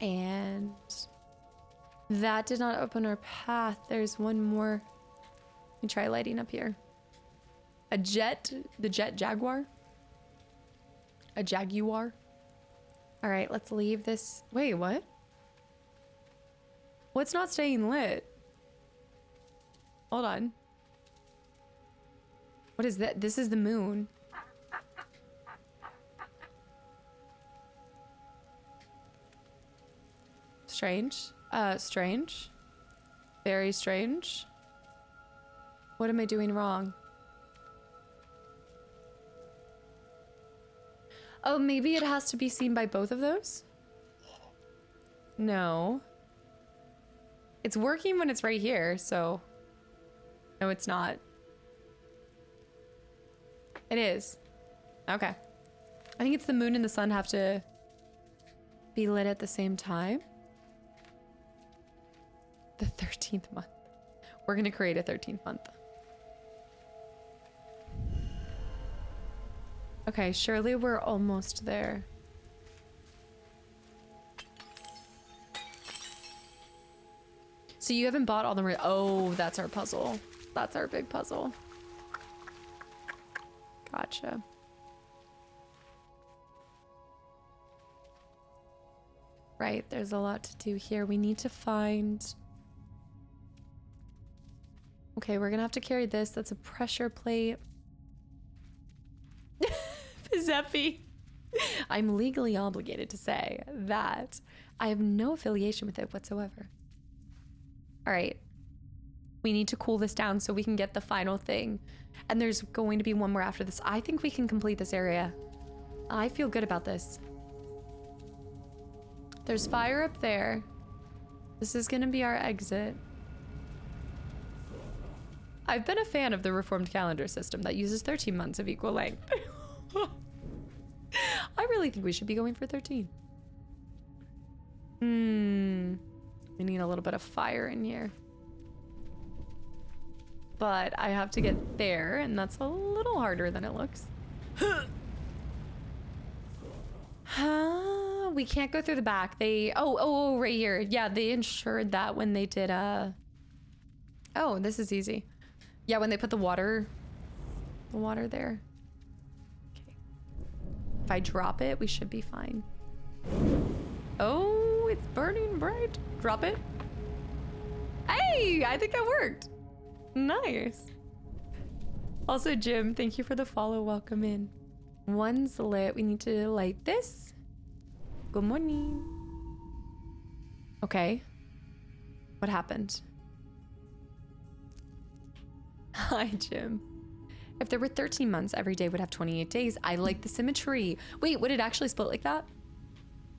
And that did not open our path. There's one more. Let me try lighting up here. A jet, the jet jaguar. A jaguar. All right, let's leave this. Wait, what? What's not staying lit? Hold on. What is that? This is the moon. Strange. Strange. Very strange. What am I doing wrong? Oh, maybe it has to be seen by both of those? No. It's working when it's right here, so... No, it's not. It is. Okay. I think it's the moon and the sun have to be lit at the same time. The 13th month. We're gonna create a 13th month. Okay, surely we're almost there. So you haven't bought all the... Oh, that's our puzzle. That's our big puzzle. Gotcha. Right, there's a lot to do here. We need to find... Okay, we're gonna have to carry this. That's a pressure plate. Zeppi. I'm legally obligated to say that I have no affiliation with it whatsoever. All right. We need to cool this down so we can get the final thing. And there's going to be one more after this. I think we can complete this area. I feel good about this. There's fire up there. This is going to be our exit. I've been a fan of the reformed calendar system that uses 13 months of equal length. I really think we should be going for 13. We need a little bit of fire in here. But I have to get there, and that's a little harder than it looks. We can't go through the back. They, oh, right here. Yeah, they ensured that when they did, oh, this is easy. Yeah, when they put the water there. Okay. If I drop it, we should be fine. Oh, it's burning bright. Drop it. Hey, I think that worked. Nice. Also, Jim, thank you for the follow. Welcome in. One's lit. We need to light this. Good morning. Okay. What happened? Hi, Jim. If there were 13 months, every day would have 28 days. I like the symmetry. Wait, would it actually split like that?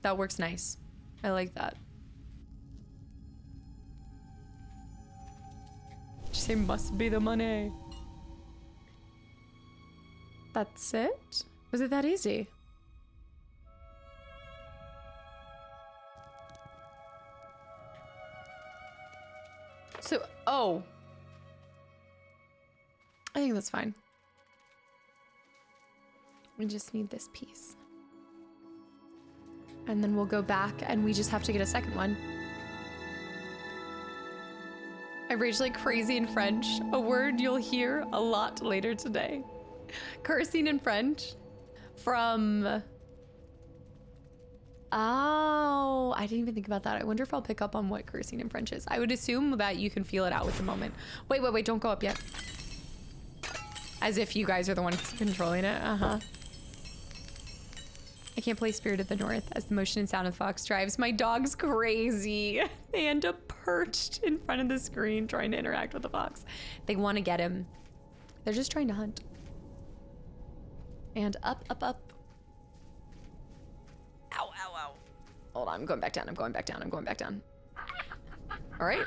That works nice. I like that. She must be the money. That's it? Was it that easy? So, oh. I think that's fine. We just need this piece. And then we'll go back and we just have to get a second one. I rage like crazy in French, a word you'll hear a lot later today. Cursing in French from... Oh, I didn't even think about that. I wonder if I'll pick up on what cursing in French is. I would assume that you can feel it out with the moment. Wait, don't go up yet. As if you guys are the ones controlling it. Uh-huh. I can't play Spirit of the North as the motion and sound of the fox drives my dogs crazy. They end up perched in front of the screen trying to interact with the fox. They want to get him. They're just trying to hunt. And up, up, up. Ow, ow, ow. Hold on, I'm going back down. I'm going back down. I'm going back down. All right.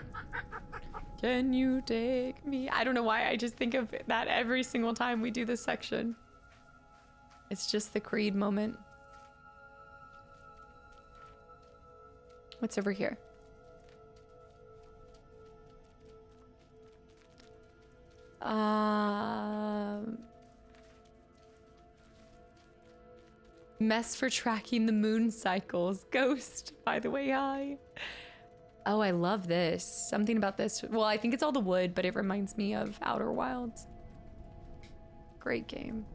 Can you take me? I don't know why I just think of that every single time we do this section. It's just the Creed moment. What's over here? Mess for tracking the moon cycles. Ghost, by the way, hi. Oh, I love this. Something about this. Well, I think it's all the wood, but it reminds me of Outer Wilds. Great game.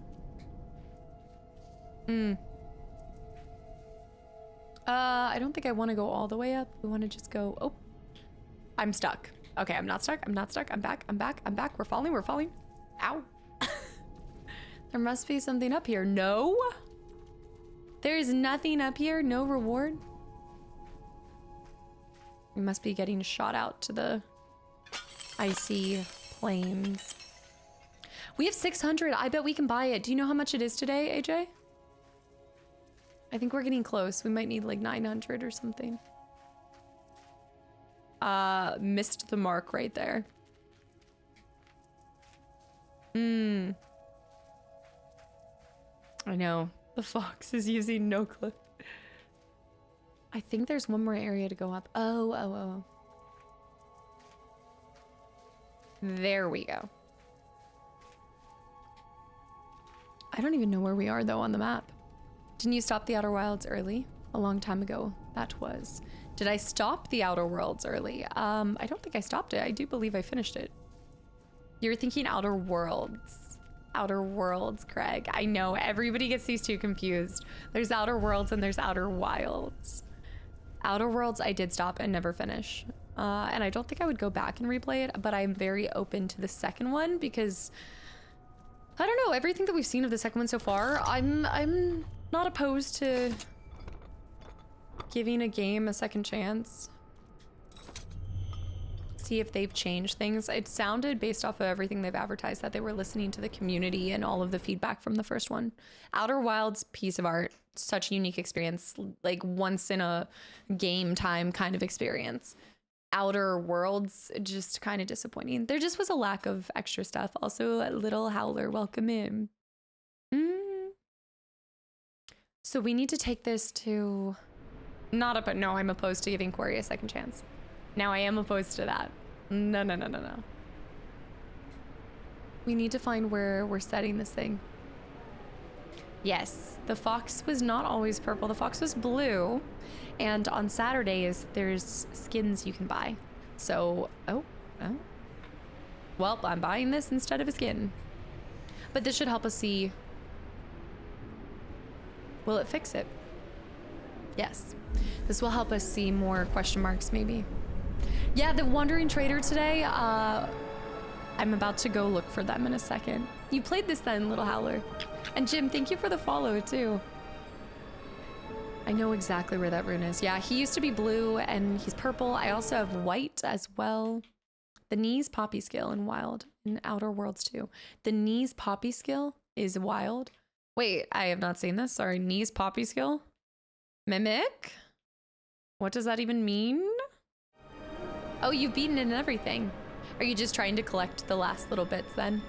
I don't think I want to go all the way up. We want to just go... Oh, I'm stuck. Okay, I'm not stuck. I'm not stuck. I'm back. I'm back. I'm back. We're falling. We're falling. Ow. There must be something up here. No? There's nothing up here? No reward? We must be getting shot out to the icy plains. We have 600. I bet we can buy it. Do you know how much it is today, AJ? I think we're getting close. We might need like 900 or something. Missed the mark right there. I know. The fox is using no clip. I think there's one more area to go up. Oh. There we go. I don't even know where we are though on the map. Didn't you stop the Outer Wilds early? A long time ago, that was. Did I stop the Outer Worlds early? I don't think I stopped it. I do believe I finished it. You're thinking Outer Worlds. Outer Worlds, Craig. I know, everybody gets these two confused. There's Outer Worlds and there's Outer Wilds. Outer Worlds I did stop and never finish. And I don't think I would go back and replay it, but I'm very open to the second one because I don't know, everything that we've seen of the second one so far, I'm not opposed to giving a game a second chance. See if they've changed things. It sounded, based off of everything they've advertised, that they were listening to the community and all of the feedback from the first one. Outer Wilds, piece of art, such a unique experience, like once in a game time kind of experience. Outer Worlds, just kind of disappointing. There just was a lack of extra stuff. Also, a little howler, welcome in. So we need to take this to... No, I'm opposed to giving Quarry a second chance. Now I am opposed to that. No, no, no, no, no. We need to find where we're setting this thing. Yes, the fox was not always purple. The fox was blue. And on Saturdays, there's skins you can buy. So, oh. Well, I'm buying this instead of a skin. But this should help us see. Will it fix it? Yes. This will help us see more question marks, maybe. Yeah, the Wandering Trader today, I'm about to go look for them in a second. You played this then, Little Howler. And Jim, thank you for the follow, too. I know exactly where that rune is. Yeah, he used to be blue, and he's purple. I also have white as well. The knees poppy skill in wild, in Outer Worlds too. The knees poppy skill is wild. Wait, I have not seen this. Sorry, knees poppy skill? Mimic? What does that even mean? Oh, you've beaten it and everything. Are you just trying to collect the last little bits then?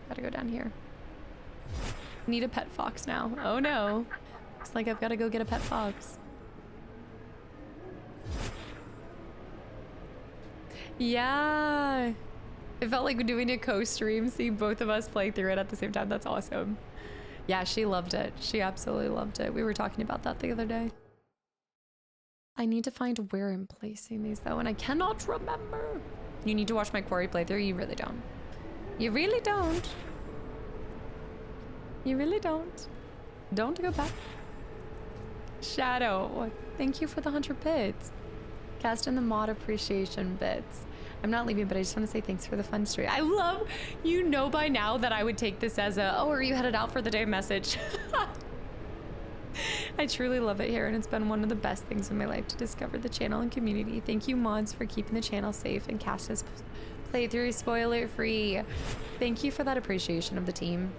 Gotta go down here. Need a pet fox now. Oh no. Looks like I've gotta go get a pet fox. Yeah. It felt like doing a co-stream, see both of us play through it at the same time. That's awesome. Yeah, she loved it. She absolutely loved it. We were talking about that the other day. I need to find where I'm placing these though, and I cannot remember. You need to watch my quarry playthrough. You really don't. You really don't. You really don't. Don't go back. Shadow, thank you for the 100 bits. Cast in the mod appreciation bits. I'm not leaving, but I just want to say thanks for the fun stream. I love, you know by now that I would take this as a, oh, are you headed out for the day message? I truly love it here, and it's been one of the best things in my life to discover the channel and community. Thank you, mods, for keeping the channel safe and Casta's playthrough spoiler-free. Thank you for that appreciation of the team,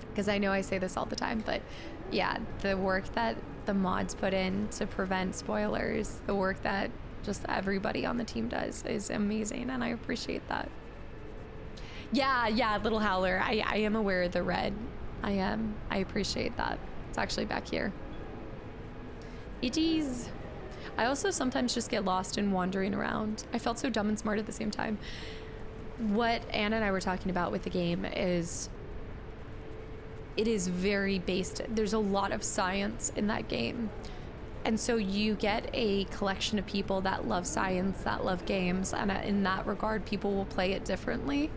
because I know I say this all the time, but yeah, the work that the mods put in to prevent spoilers, the work that just everybody on the team does is amazing, and I appreciate that. Yeah, Little Howler, I am aware of the red. I am. I appreciate that. It's actually back here. It is. I also sometimes just get lost in wandering around. I felt so dumb and smart at the same time. What Anna and I were talking about with the game is it is very based, there's a lot of science in that game. And so you get a collection of people that love science, that love games, and in that regard, people will play it differently.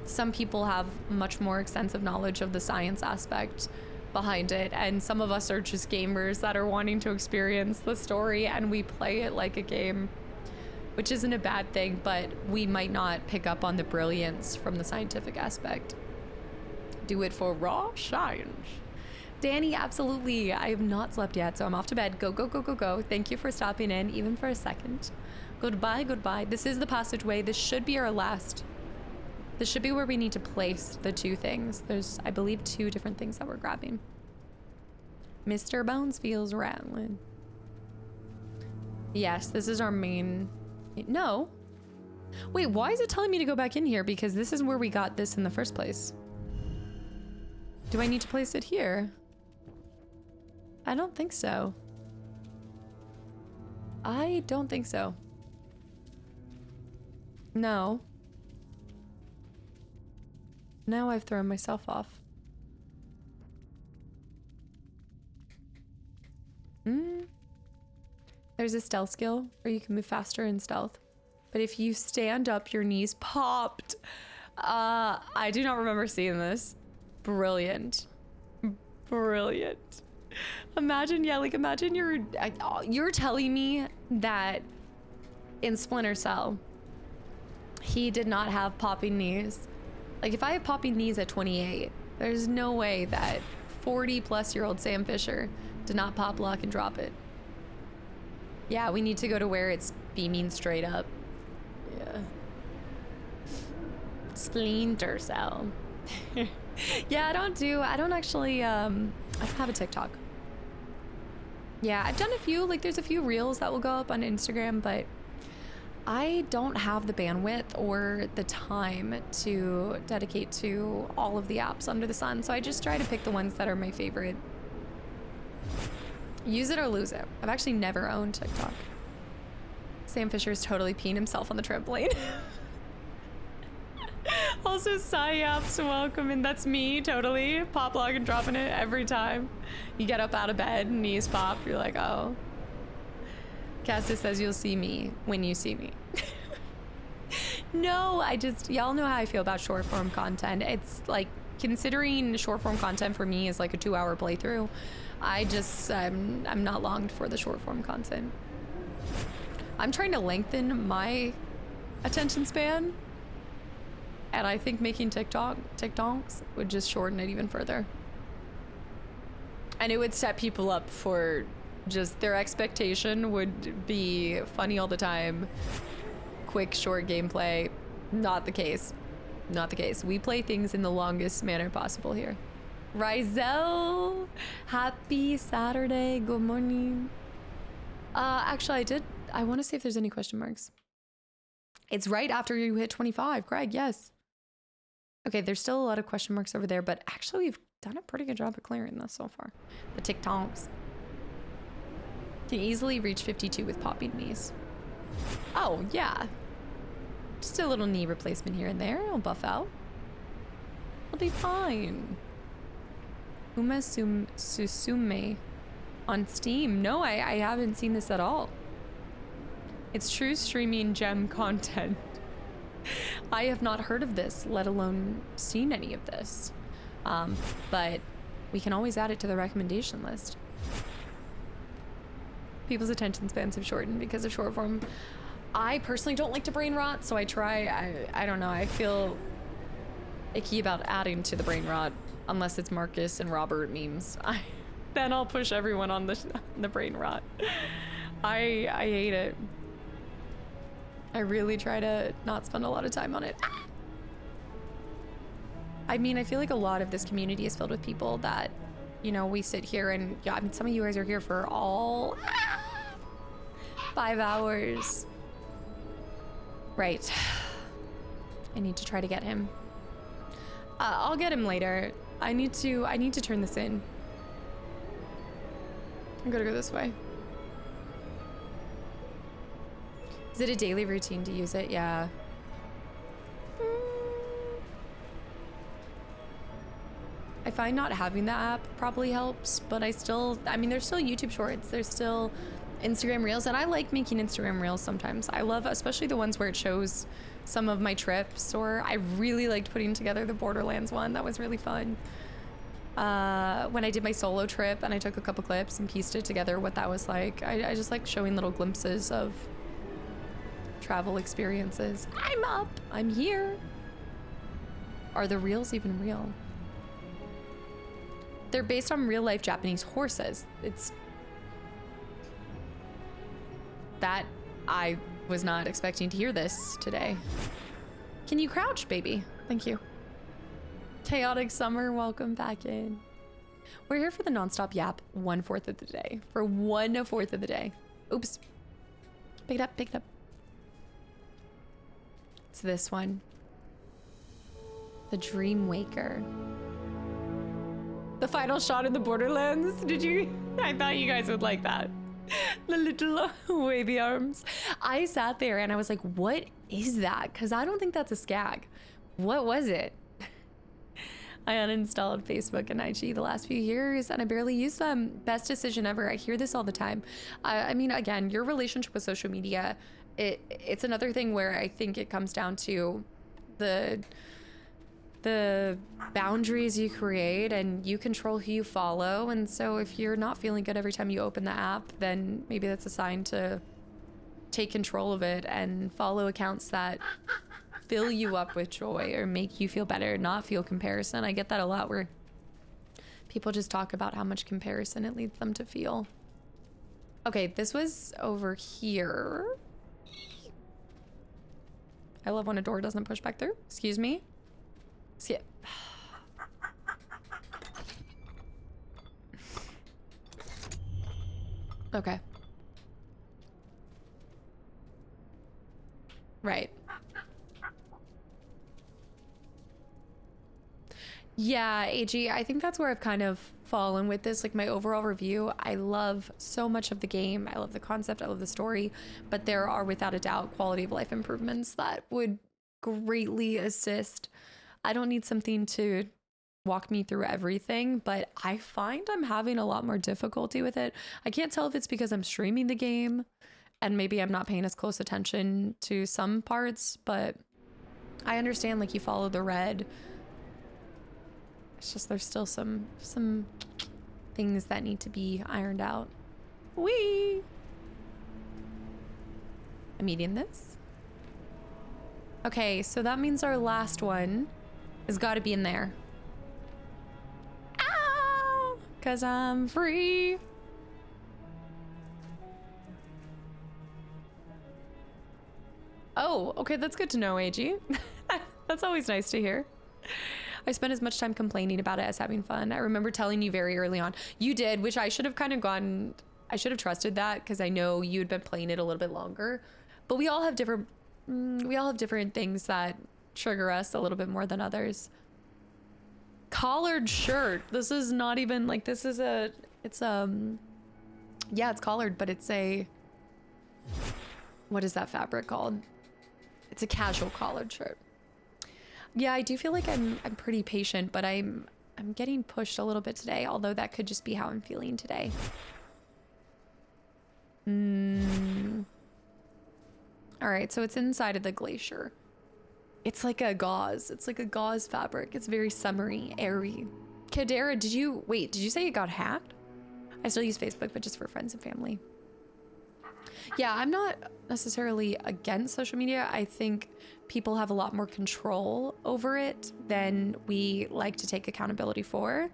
Some people have much more extensive knowledge of the science aspect behind it, and some of us are just gamers that are wanting to experience the story, and we play it like a game, which isn't a bad thing, but we might not pick up on the brilliance from the scientific aspect. Do it for raw science. Danny, absolutely. I have not slept yet, so I'm off to bed. Go, go, go, go, go. Thank you for stopping in, even for a second. Goodbye, goodbye. This is the passageway. This should be our last. This should be where we need to place the two things. There's, I believe, 2 different things that we're grabbing. Mr. Bones feels rattling. Yes, this is our main... No. Wait, why is it telling me to go back in here? Because this is where we got this in the first place. Do I need to place it here? I don't think so. I don't think so. No. Now I've thrown myself off. There's a stealth skill where you can move faster in stealth. But if you stand up, your knees popped. I do not remember seeing this. Brilliant. Brilliant. Imagine, yeah, like imagine you're telling me that in Splinter Cell, he did not have popping knees. Like if I have popping knees at 28, there's no way that 40-plus-year-old Sam Fisher did not pop, lock, and drop it. Yeah, we need to go to where it's beaming straight up. Yeah. Splinter Cell. Yeah, I don't actually, I don't have a TikTok. Yeah, I've done a few, like there's a few reels that will go up on Instagram, but I don't have the bandwidth or the time to dedicate to all of the apps under the sun, so I just try to pick the ones that are my favorite. Use it or lose it. I've actually never owned TikTok. Sam Fisher's totally peeing himself on the trampoline. Also, Psyops, welcome, and that's me, totally. Pop log and dropping it every time. You get up out of bed, knees pop, you're like, oh. Cassis says you'll see me when you see me. No, y'all know how I feel about short form content. It's like, considering short form content for me is like a 2-hour playthrough, I'm not longed for the short form content. I'm trying to lengthen my attention span, and I think making TikToks would just shorten it even further. And it would set people up for just their expectation would be funny all the time, quick, short gameplay. Not the case. Not the case. We play things in the longest manner possible here. Rizel, happy Saturday. Good morning. Actually, I want to see if there's any question marks. It's right after you hit 25, Greg. Yes. Okay, there's still a lot of question marks over there, but actually we've done a pretty good job of clearing this so far. The TikToks. Can easily reach 52 with popping knees. Oh, yeah. Just a little knee replacement here and there. I'll buff out. I'll be fine. Uma Susume on Steam. No, I haven't seen this at all. It's true streaming gem content. I have not heard of this, let alone seen any of this. But we can always add it to the recommendation list. People's attention spans have shortened because of short form. I personally don't like to brain rot, so I try. I don't know. I feel icky about adding to the brain rot unless it's Marcus and Robert memes. Then I'll push everyone on the brain rot. I hate it. I really try to not spend a lot of time on it. I mean, I feel like a lot of this community is filled with people that, you know, we sit here and, yeah, I mean, some of you guys are here for all 5 hours. Right. I need to try to get him. I'll get him later. I need to turn this in. I'm gonna go this way. Is it a daily routine to use it? Yeah. I find not having the app probably helps, but I mean, there's still YouTube Shorts, there's still Instagram Reels, and I like making Instagram Reels sometimes. I love, especially the ones where it shows some of my trips, or I really liked putting together the Borderlands one. That was really fun. When I did my solo trip and I took a couple clips and pieced it together, what that was like. I just like showing little glimpses of travel experiences. I'm up, I'm here. Are the reels even real? They're based on real life Japanese horses. It's that I was not expecting to hear this today. Can you crouch, baby? Thank you. Chaotic Summer, welcome back in. We're here for the nonstop yap 1/4 of the day. For 1/4 of the day. Oops. Pick it up, pick it up. It's this one. The Dream Waker. The final shot in the Borderlands. Did you? I thought you guys would like that. The little wavy arms. I sat there and I was like, what is that? Because I don't think that's a skag. What was it? I uninstalled Facebook and IG the last few years and I barely use them. Best decision ever. I hear this all the time. I mean, again, your relationship with social media, it's another thing where I think it comes down to the boundaries you create, and you control who you follow. And so if you're not feeling good every time you open the app, then maybe that's a sign to take control of it and follow accounts that fill you up with joy or make you feel better, not feel comparison. I get that a lot where people just talk about how much comparison it leads them to feel. Okay, this was over here. I love when a door doesn't push back through. Excuse me. See it. Okay. Right. Yeah, AG, I think that's where I've kind of fallen with this, like my overall review, I love so much of the game. I love the concept, I love the story, but there are without a doubt quality of life improvements that would greatly assist. I don't need something to walk me through everything, but I find I'm having a lot more difficulty with it. I can't tell if it's because I'm streaming the game and maybe I'm not paying as close attention to some parts, but I understand like you follow the red. It's just there's still some things that need to be ironed out. Whee! I'm eating this. Okay, so that means our last one has got to be in there. Ow! 'Cause I'm free. Oh, okay, that's good to know, AG. That's always nice to hear. I spent as much time complaining about it as having fun. I remember telling you very early on. You did, which I should have kind of gone, I should have trusted that because I know you had been playing it a little bit longer. But we all have different things that trigger us a little bit more than others. Collared shirt. This is not even like, this is a, yeah, it's collared, but it's a, what is that fabric called? It's a casual collared shirt. Yeah, I do feel like I'm pretty patient, but I'm getting pushed a little bit today, although that could just be how I'm feeling today. All right, so it's inside of the glacier. It's like a gauze. It's like a gauze fabric. It's very summery, airy. Kadera, did you say it got hacked? I still use Facebook, but just for friends and family. Yeah, I'm not necessarily against social media. I think people have a lot more control over it than we like to take accountability for.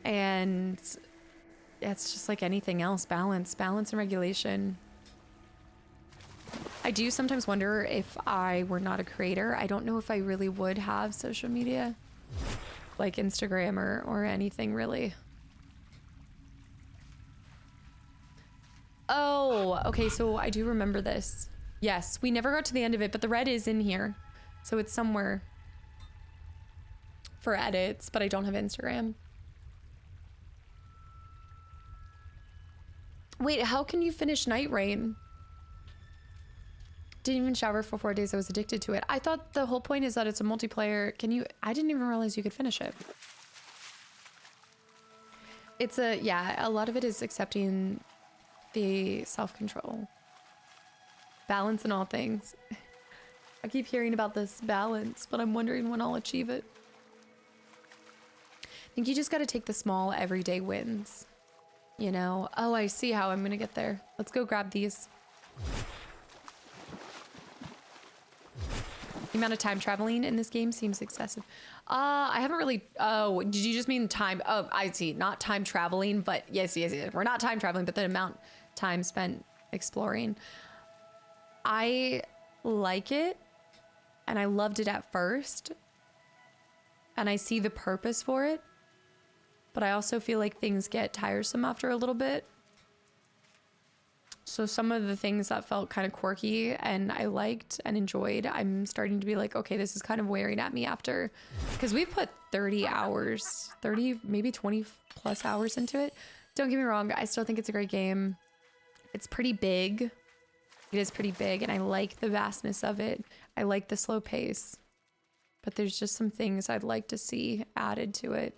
And it's just like anything else, balance and regulation. I do sometimes wonder if I were not a creator, I don't know if I really would have social media, like Instagram or anything really. Oh, okay, so I do remember this. Yes, we never got to the end of it, but the red is in here. So it's somewhere for edits, but I don't have Instagram. Wait, how can you finish Night Rain? Didn't even shower for 4 days. I was addicted to it. I thought the whole point is that it's a multiplayer. I didn't even realize you could finish it. Yeah, a lot of it is accepting the self-control. Balance in all things. I keep hearing about this balance, but I'm wondering when I'll achieve it. I think you just got to take the small everyday wins. You know? Oh, I see how I'm gonna get there. Let's go grab these. The amount of time traveling in this game seems excessive. I haven't really, oh, did you just mean time? Oh, I see, not time traveling, but yes. We're not time traveling, but the amount time spent exploring. I like it, and I loved it at first, and I see the purpose for it, but I also feel like things get tiresome after a little bit. So some of the things that felt kind of quirky and I liked and enjoyed, I'm starting to be like, okay, this is kind of wearing at me after, because we've put 30 hours, 30, maybe 20 plus hours into it. Don't get me wrong, I still think it's a great game. It's pretty big. It is pretty big, and I like the vastness of it. I like the slow pace, but there's just some things I'd like to see added to it.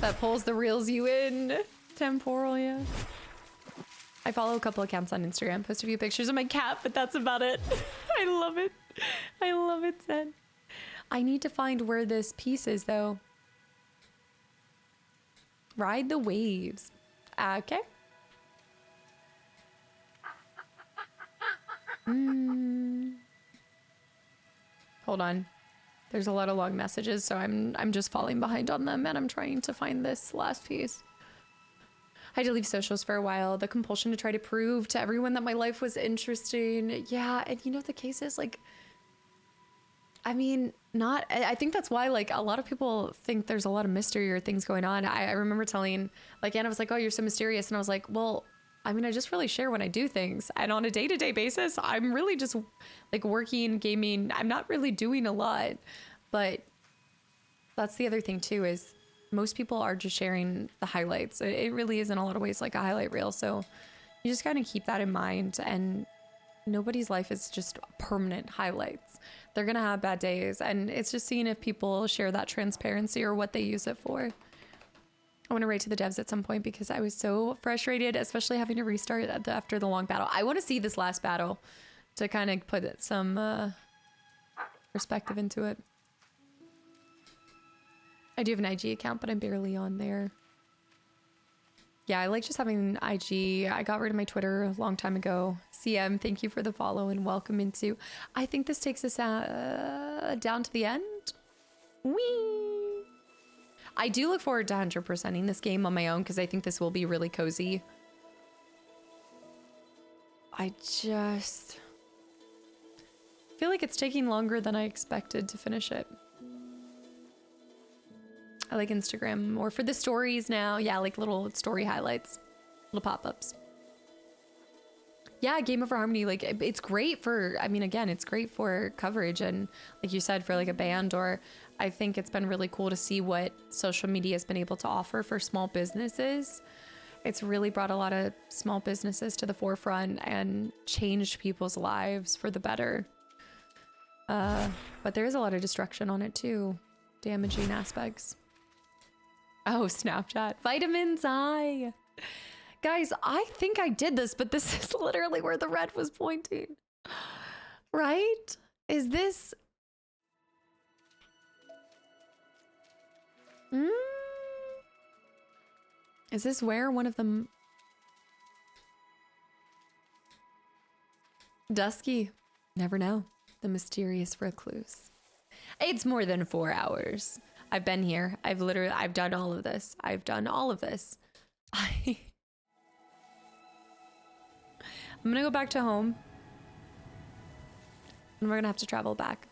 That pulls the reels you in. Temporal, yeah. I follow a couple accounts on Instagram, post a few pictures of my cat, but that's about it. I love it. I love it, Zen. I need to find where this piece is, though. Ride the waves. Okay. Hold on. There's a lot of long messages, so I'm just falling behind on them, and I'm trying to find this last piece. I had to leave socials for a while. The compulsion to try to prove to everyone that my life was interesting. Yeah, and you know the case is, like, I mean, I think that's why, like, a lot of people think there's a lot of mystery or things going on. I remember telling, like, Anna was like, oh, you're so mysterious. And I was like, well, I mean, I just really share when I do things. And on a day-to-day basis, I'm really just like working, gaming. I'm not really doing a lot. But that's the other thing too, is most people are just sharing the highlights. It really is in a lot of ways like a highlight reel. So you just gotta keep that in mind. And nobody's life is just permanent highlights. They're gonna have bad days. And it's just seeing if people share that transparency or what they use it for. I want to write to the devs at some point because I was so frustrated, especially having to restart after the long battle. I want to see this last battle to kind of put some perspective into it. I do have an IG account, but I'm barely on there. Yeah, I like just having IG. I got rid of my Twitter a long time ago. CM, thank you for the follow and welcome into... I think this takes us down to the end. Whee! I do look forward to 100%ing this game on my own because I think this will be really cozy. I just feel like it's taking longer than I expected to finish it. I like Instagram more for the stories now. Yeah, like little story highlights, little pop-ups. Yeah, Game Over Harmony, like it's great for, I mean, again, it's great for coverage and like you said, for like a band, or I think it's been really cool to see what social media has been able to offer for small businesses. It's really brought a lot of small businesses to the forefront and changed people's lives for the better. But there is a lot of destruction on it too, damaging aspects. Oh, Snapchat, vitamins, I. Guys, I think I did this, but this is literally where the red was pointing. Right? Is this... Is this where one of them... Dusky. Never know. The mysterious recluse. It's more than 4 hours. I've been here. I've done all of this. I've done all of this. I'm gonna go back to home. And we're gonna have to travel back.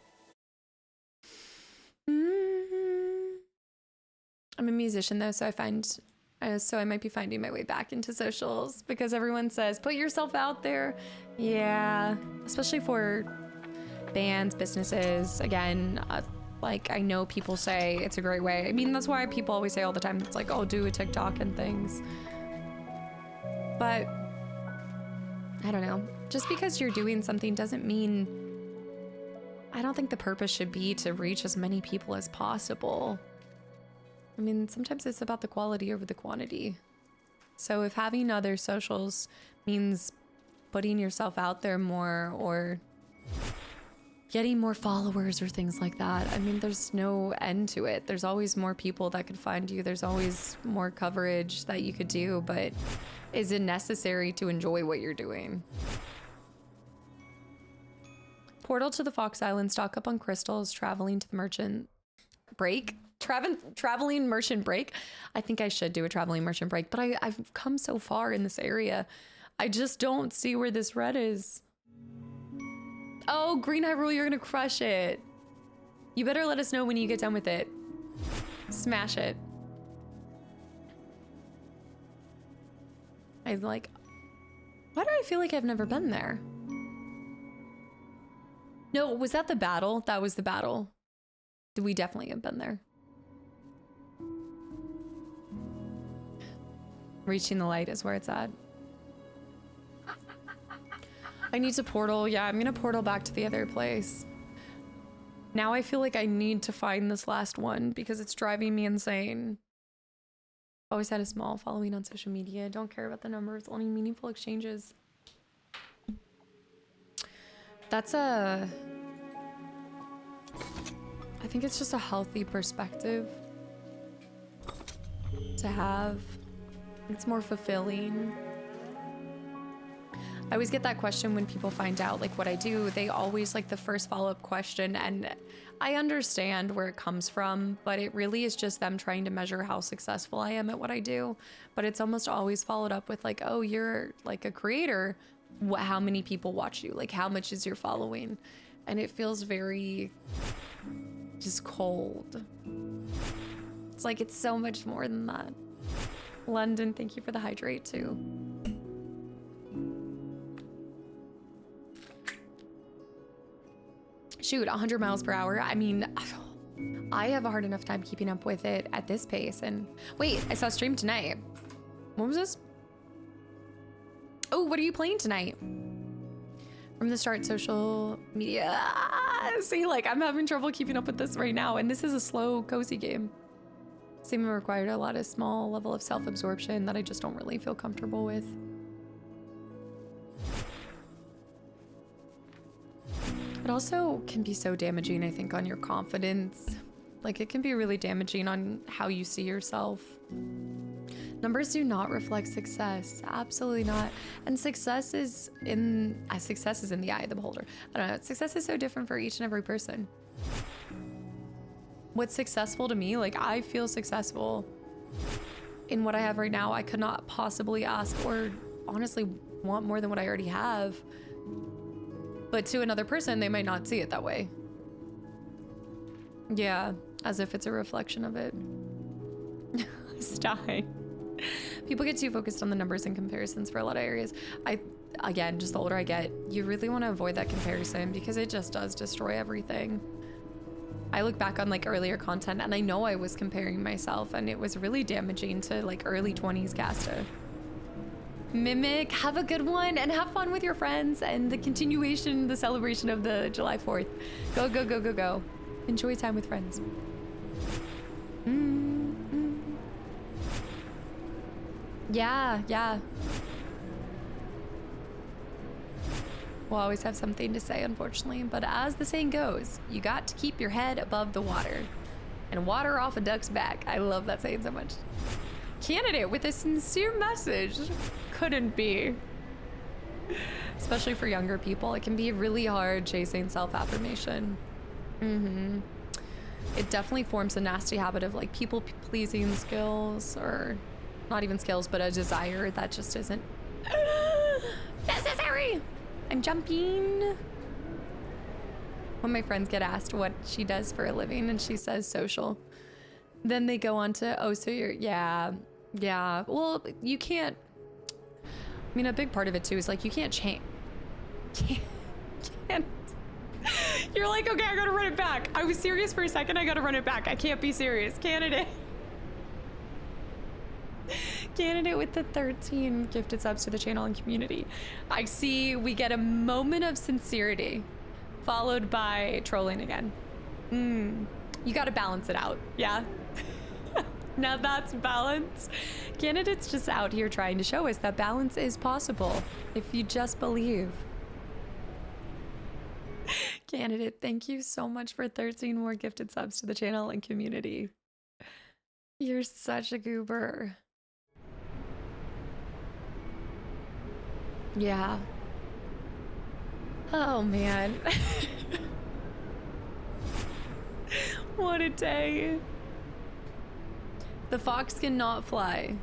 I'm a musician though, so I might be finding my way back into socials because everyone says, put yourself out there. Yeah, especially for bands, businesses. Again, like I know people say it's a great way. I mean, that's why people always say all the time, it's like, oh, do a TikTok and things. But I don't know, just because you're doing something doesn't mean, I don't think the purpose should be to reach as many people as possible. I mean, sometimes it's about the quality over the quantity. So if having other socials means putting yourself out there more or getting more followers or things like that, I mean, there's no end to it. There's always more people that could find you. There's always more coverage that you could do, but is it necessary to enjoy what you're doing? Portal to the Fox Island, stock up on crystals, traveling to the merchant break. Traveling merchant break. I think I should do a traveling merchant break, but I've come so far in this area. I just don't see where this red is. Oh, Green Hyrule, you're gonna crush it. You better let us know when you get done with it. Smash it. I like... Why do I feel like I've never been there? No, was that the battle? That was the battle. We definitely have been there. Reaching the light is where it's at. I need to portal. Yeah, I'm gonna portal back to the other place. Now I feel like I need to find this last one because it's driving me insane. Always had a small following on social media. Don't care about the numbers, only meaningful exchanges. That's I think it's just a healthy perspective to have. It's more fulfilling. I always get that question when people find out like what I do. They always like the first follow-up question, and I understand where it comes from, but it really is just them trying to measure how successful I am at what I do. But it's almost always followed up with like, oh, you're like a creator. How many people watch you? Like, how much is your following? And it feels very just cold. It's like it's so much more than that. London, thank you for the hydrate too. shoot, 100 miles per hour. I mean, I have a hard enough time keeping up with it at this pace. And wait, I saw a stream tonight. What was this? Oh, what are you playing tonight? From the start, social media. See, like, I'm having trouble keeping up with this right now. And this is a slow, cozy game. Seeming required a lot of small level of self-absorption that I just don't really feel comfortable with. It also can be so damaging, I think, on your confidence. Like, it can be really damaging on how you see yourself. Numbers do not reflect success. Absolutely not. And success is in the eye of the beholder. I don't know. Success is so different for each and every person. What's successful to me, like, I feel successful in what I have right now. I could not possibly ask or honestly want more than what I already have. But to another person, they might not see it that way. Yeah, as if it's a reflection of it. Stein. People get too focused on the numbers and comparisons for a lot of areas. Again, just the older I get, you really want to avoid that comparison because it just does destroy everything. I look back on like earlier content and I know I was comparing myself and it was really damaging to like early 20s Casta. Mimic, have a good one and have fun with your friends and the continuation, the celebration of the July 4th. Go, go, go, go, go. Enjoy time with friends. Yeah, yeah. We'll always have something to say, unfortunately, but as the saying goes, you got to keep your head above the water and water off a duck's back. I love that saying so much. Candidate with a sincere message. Couldn't be. Especially for younger people, it can be really hard chasing self-affirmation. It definitely forms a nasty habit of like people-pleasing skills, or not even skills, but a desire that just isn't necessary. I'm jumping. When my friends get asked what she does for a living and she says social, then they go on to, oh, so you're, yeah. Well, you can't, I mean, a big part of it too is like, you can't change. Can't. You're like, okay, I gotta run it back. I was serious for a second, I gotta run it back. I can't be serious. Candidate. Candidate with the 13 gifted subs to the channel and community. I see we get a moment of sincerity followed by trolling again. You gotta balance it out, yeah? Now that's balance. Candidate's just out here trying to show us that balance is possible if you just believe. Candidate, thank you so much for 13 more gifted subs to the channel and community. You're such a goober. Yeah. Oh man. What a day. The fox cannot fly.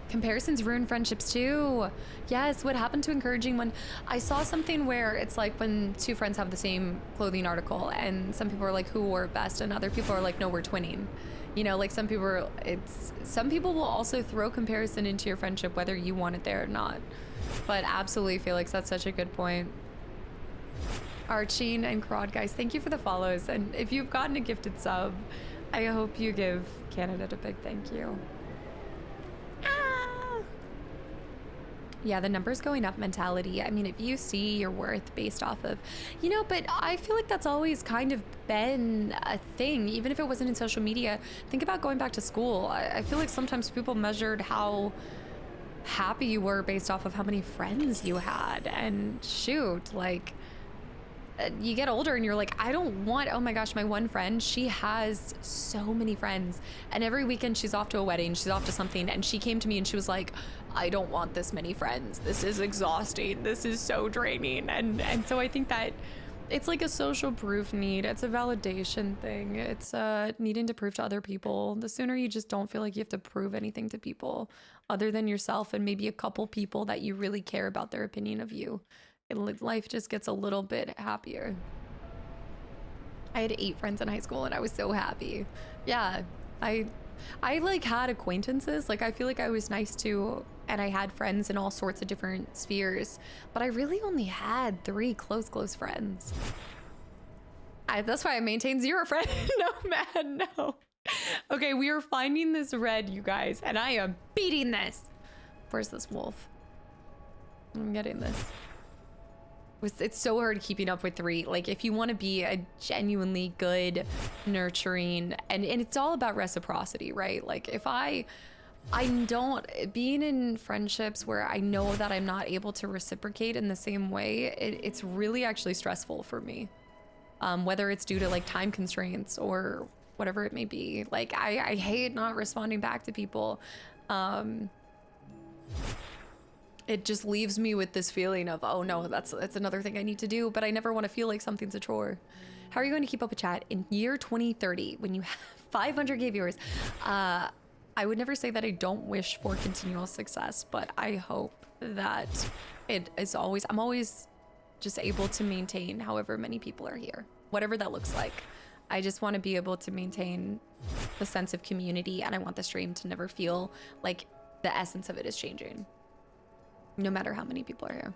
Comparisons ruin friendships too. Yes, what happened to encouraging when I saw something where it's like when two friends have the same clothing article and some people are like, who wore it best? And other people are like, no, we're twinning. You know, like some people will also throw comparison into your friendship, whether you want it there or not. But absolutely, Felix, that's such a good point. Archine and Crod, guys, thank you for the follows. And if you've gotten a gifted sub, I hope you give Canada a big thank you. Yeah, the numbers going up mentality. I mean, if you see your worth based off of, you know, but I feel like that's always kind of been a thing, even if it wasn't in social media. Think about going back to school. I feel like sometimes people measured how happy you were based off of how many friends you had. And shoot, like, you get older and you're like, I don't want, oh my gosh, my one friend, she has so many friends. And every weekend she's off to a wedding, she's off to something. And she came to me and she was like, I don't want this many friends. This is exhausting. This is so draining. And so I think that it's like a social proof need. It's a validation thing. It's needing to prove to other people. The sooner you just don't feel like you have to prove anything to people other than yourself and maybe a couple people that you really care about their opinion of you, life just gets a little bit happier. I had 8 friends in high school and I was so happy. Yeah, I like had acquaintances. Like I feel like I was nice to, and I had friends in all sorts of different spheres, but I really only had 3 close friends. That's why I maintain 0 friends. No, man, no. Okay, we are finding this red, you guys, and I am beating this. Where's this wolf? I'm getting this. It's so hard keeping up with 3. Like, if you want to be a genuinely good, nurturing, and it's all about reciprocity, right? Like, if I don't, being in friendships where I know that I'm not able to reciprocate in the same way, it's really actually stressful for me. Whether it's due to like time constraints or whatever it may be. Like, I hate not responding back to people. It just leaves me with this feeling of, oh no, that's another thing I need to do, but I never want to feel like something's a chore. How are you going to keep up with chat in year 2030 when you have 500K viewers? I would never say that I don't wish for continual success, but I hope that I'm always just able to maintain however many people are here, whatever that looks like. I just want to be able to maintain the sense of community, and I want the stream to never feel like the essence of it is changing, no matter how many people are here.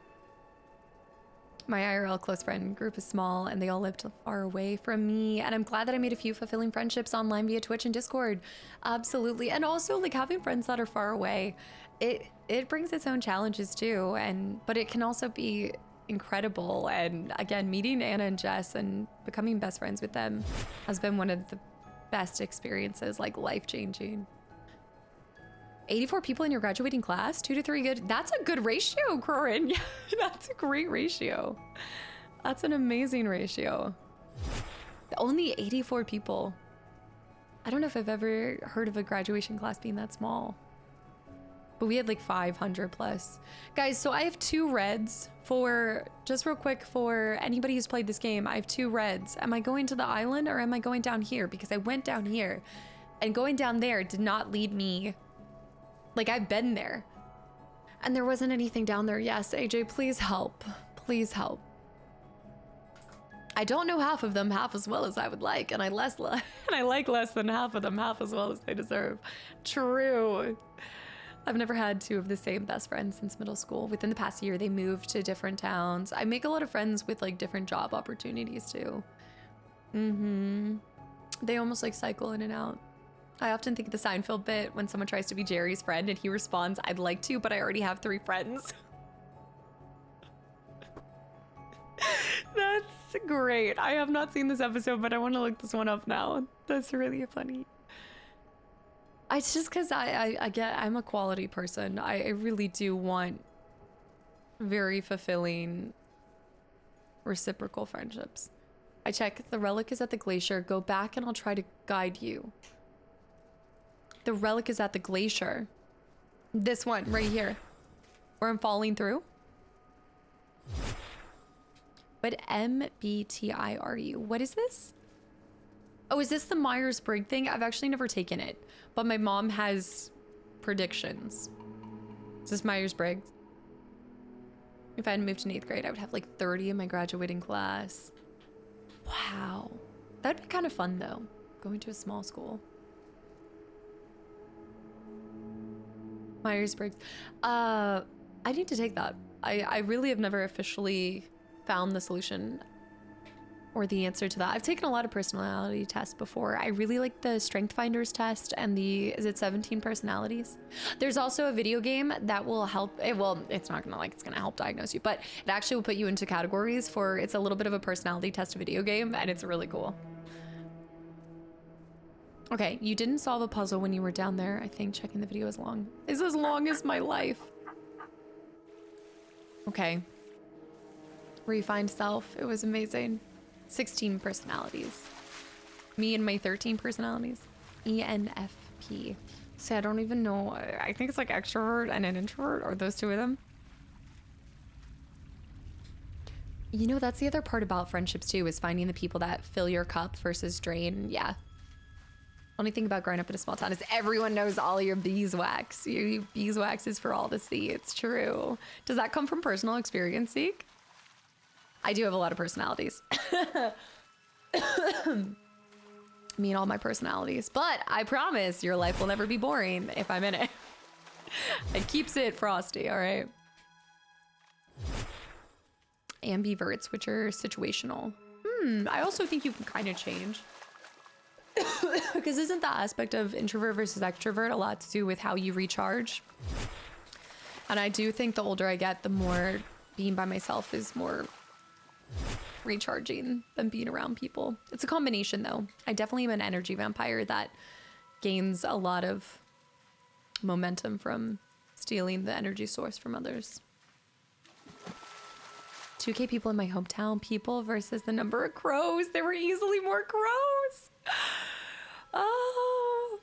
My IRL close friend group is small and they all lived far away from me, and I'm glad that I made a few fulfilling friendships online via Twitch and Discord. Absolutely. And also, like, having friends that are far away, it brings its own challenges too, but it can also be incredible. And again, meeting Anna and Jess and becoming best friends with them has been one of the best experiences, like life-changing. 84 people in your graduating class, 2 to 3 good. That's a good ratio, Corin. Yeah, that's a great ratio. That's an amazing ratio. Only 84 people. I don't know if I've ever heard of a graduation class being that small, but we had like 500 plus. Guys, so I have 2 reds for, just real quick, for anybody who's played this game, I have 2 reds. Am I going to the island or am I going down here? Because I went down here, and going down there did not lead me. Like, I've been there and there wasn't anything down there. Yes, AJ, please help. Please help. I don't know half of them half as well as I would like, and I like less than half of them half as well as they deserve. True. I've never had 2 of the same best friends since middle school. Within the past year, they moved to different towns. I make a lot of friends with like different job opportunities too. They almost like cycle in and out. I often think of the Seinfeld bit when someone tries to be Jerry's friend and he responds, I'd like to, but I already have 3 friends. That's great. I have not seen this episode, but I want to look this one up now. That's really funny. It's just because I'm a quality person. I really do want very fulfilling reciprocal friendships. I check. The relic is at the glacier. Go back and I'll try to guide you. The relic is at the glacier. This one right here, where I'm falling through. What MBTI are you? What is this? Oh, is this the Myers-Briggs thing? I've actually never taken it, but my mom has predictions. Is this Myers-Briggs? If I had moved in 8th grade, I would have like 30 in my graduating class. Wow. That'd be kind of fun though, going to a small school. Myers-Briggs. I need to take that. I really have never officially found the solution or the answer to that. I've taken a lot of personality tests before. I really like the Strength Finders test and the, is it 17 personalities? There's also a video game that will help, it's not gonna it's gonna help diagnose you, but it actually will put you into categories for, it's a little bit of a personality test video game, and it's really cool. Okay, you didn't solve a puzzle when you were down there. I think checking the video is as long as my life. Okay. Refined self, it was amazing. 16 personalities. Me and my 13 personalities. ENFP. See, I don't even know. I think it's like extrovert and an introvert, or those 2 of them. You know, that's the other part about friendships too, is finding the people that fill your cup versus drain. Yeah. Only thing about growing up in a small town is everyone knows all your beeswax. Your beeswax is for all to see. It's true. Does that come from personal experience, Zeke? I do have a lot of personalities. Me and all my personalities. But I promise your life will never be boring if I'm in it. It keeps it frosty, all right? Ambiverts, which are situational. I also think you can kind of change. Because isn't the aspect of introvert versus extrovert a lot to do with how you recharge? And I do think the older I get, the more being by myself is more recharging than being around people. It's a combination though. I definitely am an energy vampire that gains a lot of momentum from stealing the energy source from others. 2K people in my hometown, people versus the number of crows. There were easily more crows. Oh.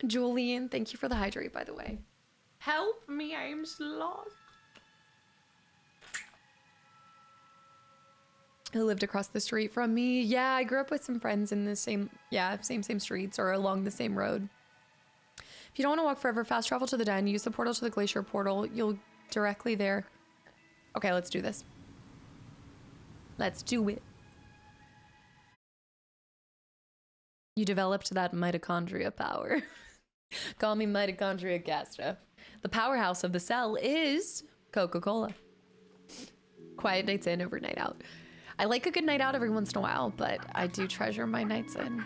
Julian, thank you for the hydrate, by the way. Help me, I am lost. Who lived across the street from me. Yeah, I grew up with some friends in the same streets or along the same road. If you don't want to walk forever, fast travel to the den, use the portal to the glacier portal. You'll directly there. Okay, let's do this. Let's do it. You developed that mitochondria power. Call me mitochondria Gastra. The powerhouse of the cell is Coca-Cola. Quiet nights in, overnight out. I like a good night out every once in a while, but I do treasure my nights in.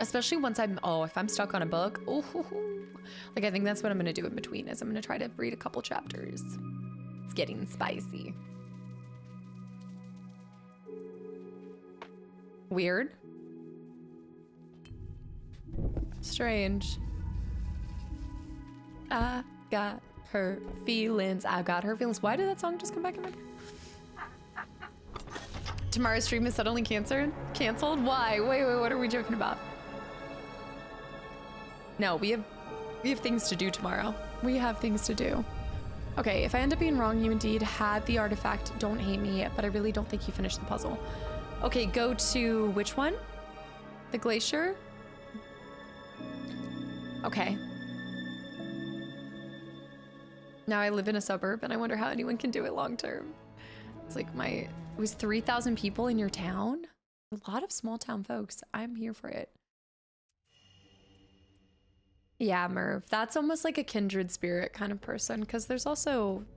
Especially once if I'm stuck on a book. Ooh, like I think that's what I'm gonna do in between is I'm gonna try to read a couple chapters. It's getting spicy. Weird. Strange. I got her feelings. I got her feelings. Why did that song just come back in my head? Tomorrow's stream is suddenly canceled? Why? Wait, what are we joking about? No, we have things to do tomorrow. We have things to do. Okay, if I end up being wrong, you indeed had the artifact. Don't hate me, but I really don't think you finished the puzzle. Okay, go to which one? The glacier? Okay. Now I live in a suburb and I wonder how anyone can do it long term. It's like it was 3,000 people in your town? A lot of small town folks. I'm here for it. Yeah, Merv. That's almost like a kindred spirit kind of person because there's all sorts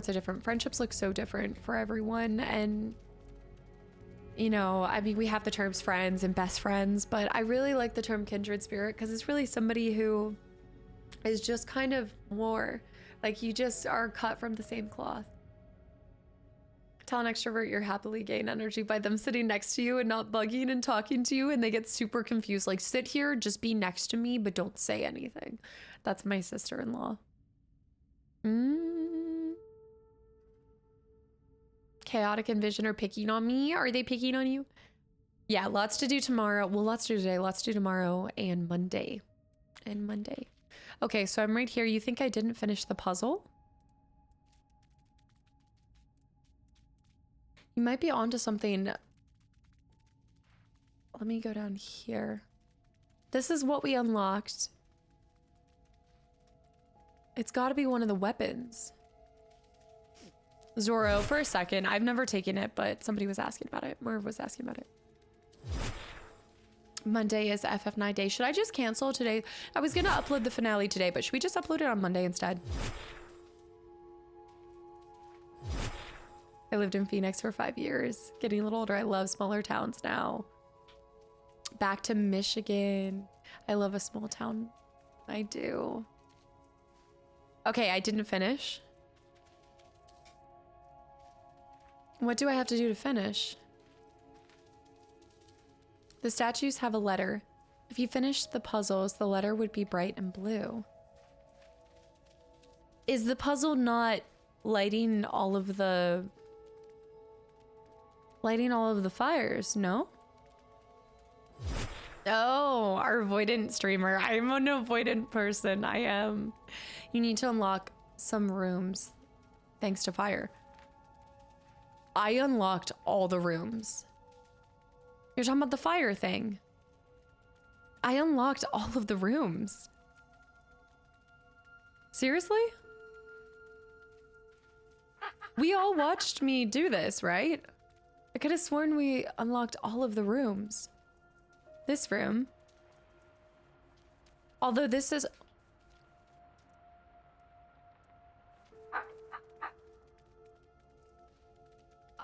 of different friendships look so different for everyone. And, you know, I mean, we have the terms friends and best friends, but I really like the term kindred spirit because it's really somebody who is just kind of more like you just are cut from the same cloth. Tell an extrovert you're happily gain energy by them sitting next to you and not bugging and talking to you, and they get super confused. Like, sit here, just be next to me, but don't say anything. That's my sister-in-law. Chaotic and Vision are picking on me. Are they picking on you? Yeah, lots to do tomorrow. Well, lots to do today, lots to do tomorrow and Monday. Okay, so I'm right here. You think I didn't finish the puzzle? You might be onto something. Let me go down here. This is what we unlocked. It's got to be one of the weapons. Zorro, for a second. I've never taken it, but somebody was asking about it. Merv was asking about it. Monday is FF9 day. Should I just cancel today? I was going to upload the finale today, but should we just upload it on Monday instead? I lived in Phoenix for 5 years. Getting a little older, I love smaller towns now. Back to Michigan. I love a small town. I do. Okay, I didn't finish. What do I have to do to finish? The statues have a letter. If you finish the puzzles, the letter would be bright and blue. Is the puzzle not lighting all of the fires? No? Oh, our avoidant streamer. I'm an avoidant person. I am. You need to unlock some rooms thanks to fire. I unlocked all the rooms. You're talking about the fire thing. I unlocked all of the rooms. Seriously? We all watched me do this, right? I could have sworn we unlocked all of the rooms. This room. Although this is...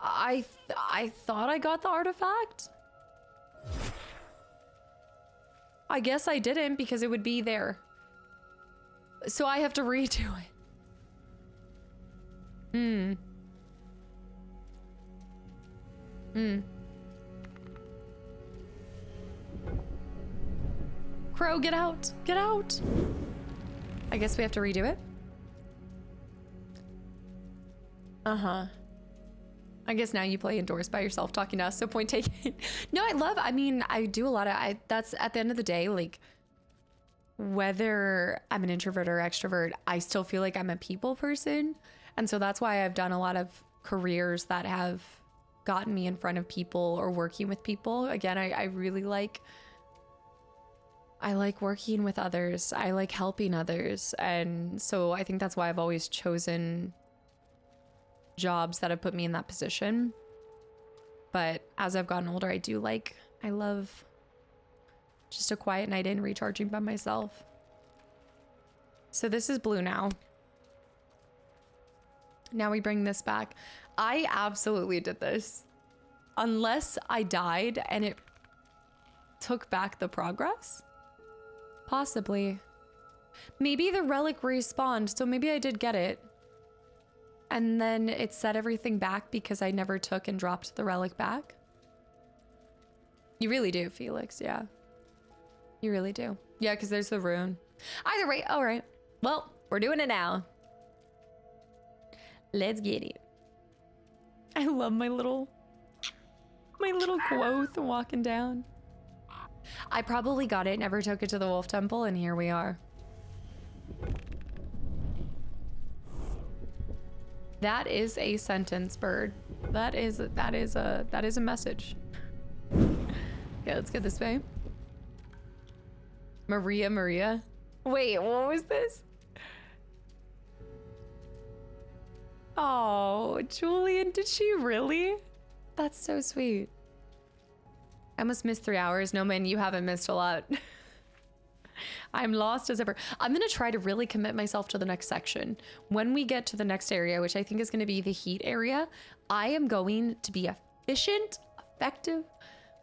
I thought I got the artifact. I guess I didn't because it would be there. So I have to redo it. Crow, get out! Get out! I guess we have to redo it. Uh-huh. I guess now you play indoors by yourself talking to us, so point taken. No, I mean, I do a lot of, that's at the end of the day, like, whether I'm an introvert or extrovert, I still feel like I'm a people person. And so that's why I've done a lot of careers that have gotten me in front of people or working with people. Again, I really like, I like working with others. I like helping others. And so I think that's why I've always chosen jobs that have put me in that position. But as I've gotten older, I love just a quiet night in, recharging by myself. So this is blue now. Now we bring this back. I absolutely did this. Unless I died and it took back the progress. Possibly. Maybe the relic respawned, so maybe I did get it. And then it set everything back because I never took and dropped the relic back. You really do, Felix, yeah. You really do. Yeah, because there's the rune. Either way, all right. Well, we're doing it now. Let's get it. I love my little quoth walking down. I probably got it, never took it to the wolf temple, and here we are. That is a sentence, bird. That is a message. Okay, let's get this way. Maria. Wait, what was this? Oh, Julian, did she really? That's so sweet. I must miss 3 hours. No, man, you haven't missed a lot. I'm lost as ever. I'm gonna try to really commit myself to the next section. When we get to the next area, which I think is gonna be the heat area, I am going to be efficient, effective.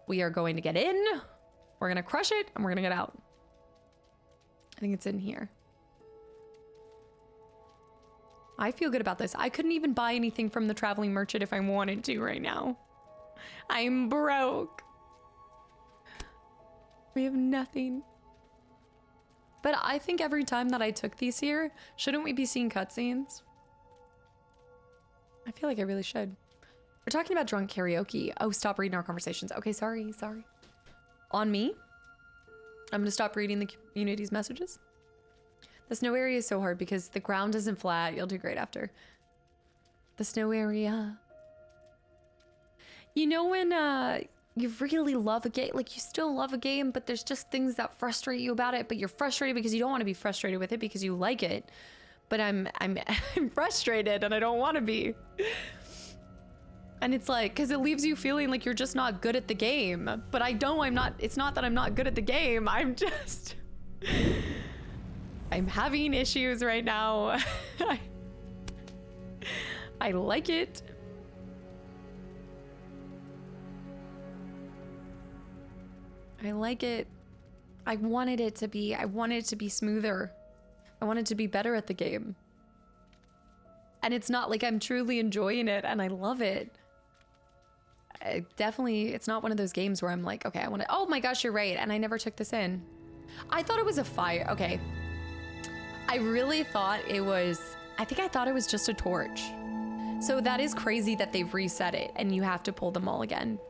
We are going to get in, we're gonna crush it, and we're gonna get out. I think it's in here. I feel good about this. I couldn't even buy anything from the traveling merchant if I wanted to right now. I'm broke. We have nothing. But I think every time that I took these here, shouldn't we be seeing cutscenes? I feel like I really should. We're talking about drunk karaoke. Oh, stop reading our conversations. Okay, sorry. On me. I'm gonna stop reading the community's messages. The snow area is so hard because the ground isn't flat. You'll do great after. The snow area. You know when you really love a game, like you still love a game, but there's just things that frustrate you about it, but you're frustrated because you don't want to be frustrated with it because you like it. But I'm frustrated and I don't want to be. And it's like, because it leaves you feeling like you're just not good at the game. But I'm not, it's not that I'm not good at the game. I'm just, I'm having issues right now. I like it. I like it. I wanted it to be smoother. I wanted to be better at the game. And it's not like I'm truly enjoying it and I love it. It's not one of those games where I'm like, okay, oh my gosh, you're right. And I never took this in. I thought it was a fire. Okay. I really thought it was, I thought it was just a torch. So that is crazy that they've reset it and you have to pull them all again.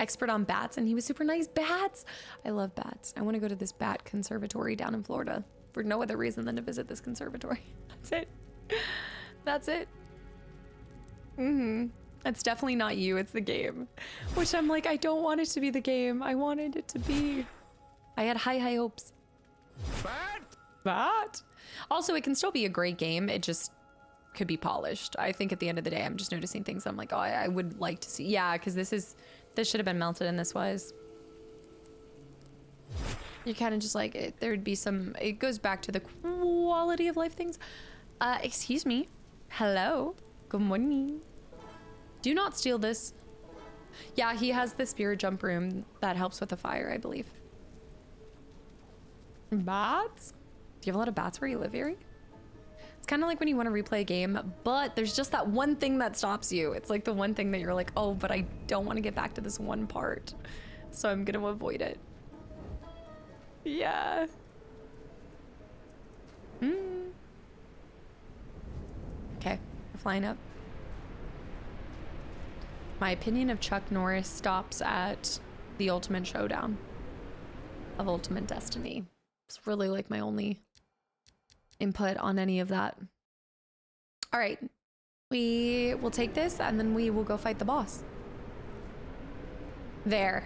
Expert on bats, and he was super nice. Bats! I love bats. I want to go to this bat conservatory down in Florida for no other reason than to visit this conservatory. That's it. That's it. It's definitely not you, it's the game. Which I'm like, I don't want it to be the game. I wanted it to be. I had high hopes. Bat! Also, it can still be a great game. It just could be polished. I think at the end of the day, I'm just noticing things I'm like, oh, I would like to see. Yeah, because this should have been melted in this was. You kind of just like, there'd be some, it goes back to the quality of life things. Excuse me. Hello. Good morning. Do not steal this. Yeah, he has the spirit jump room that helps with the fire, I believe. Bats? Do you have a lot of bats where you live, Erie? It's kind of like when you want to replay a game, but there's just that one thing that stops you. It's like the one thing that you're like, oh, but I don't want to get back to this one part. So I'm going to avoid it. Yeah. Okay, we're flying up. My opinion of Chuck Norris stops at the ultimate showdown of Ultimate Destiny. It's really like my only input on any of that. All right, we will take this and then we will go fight the boss. There.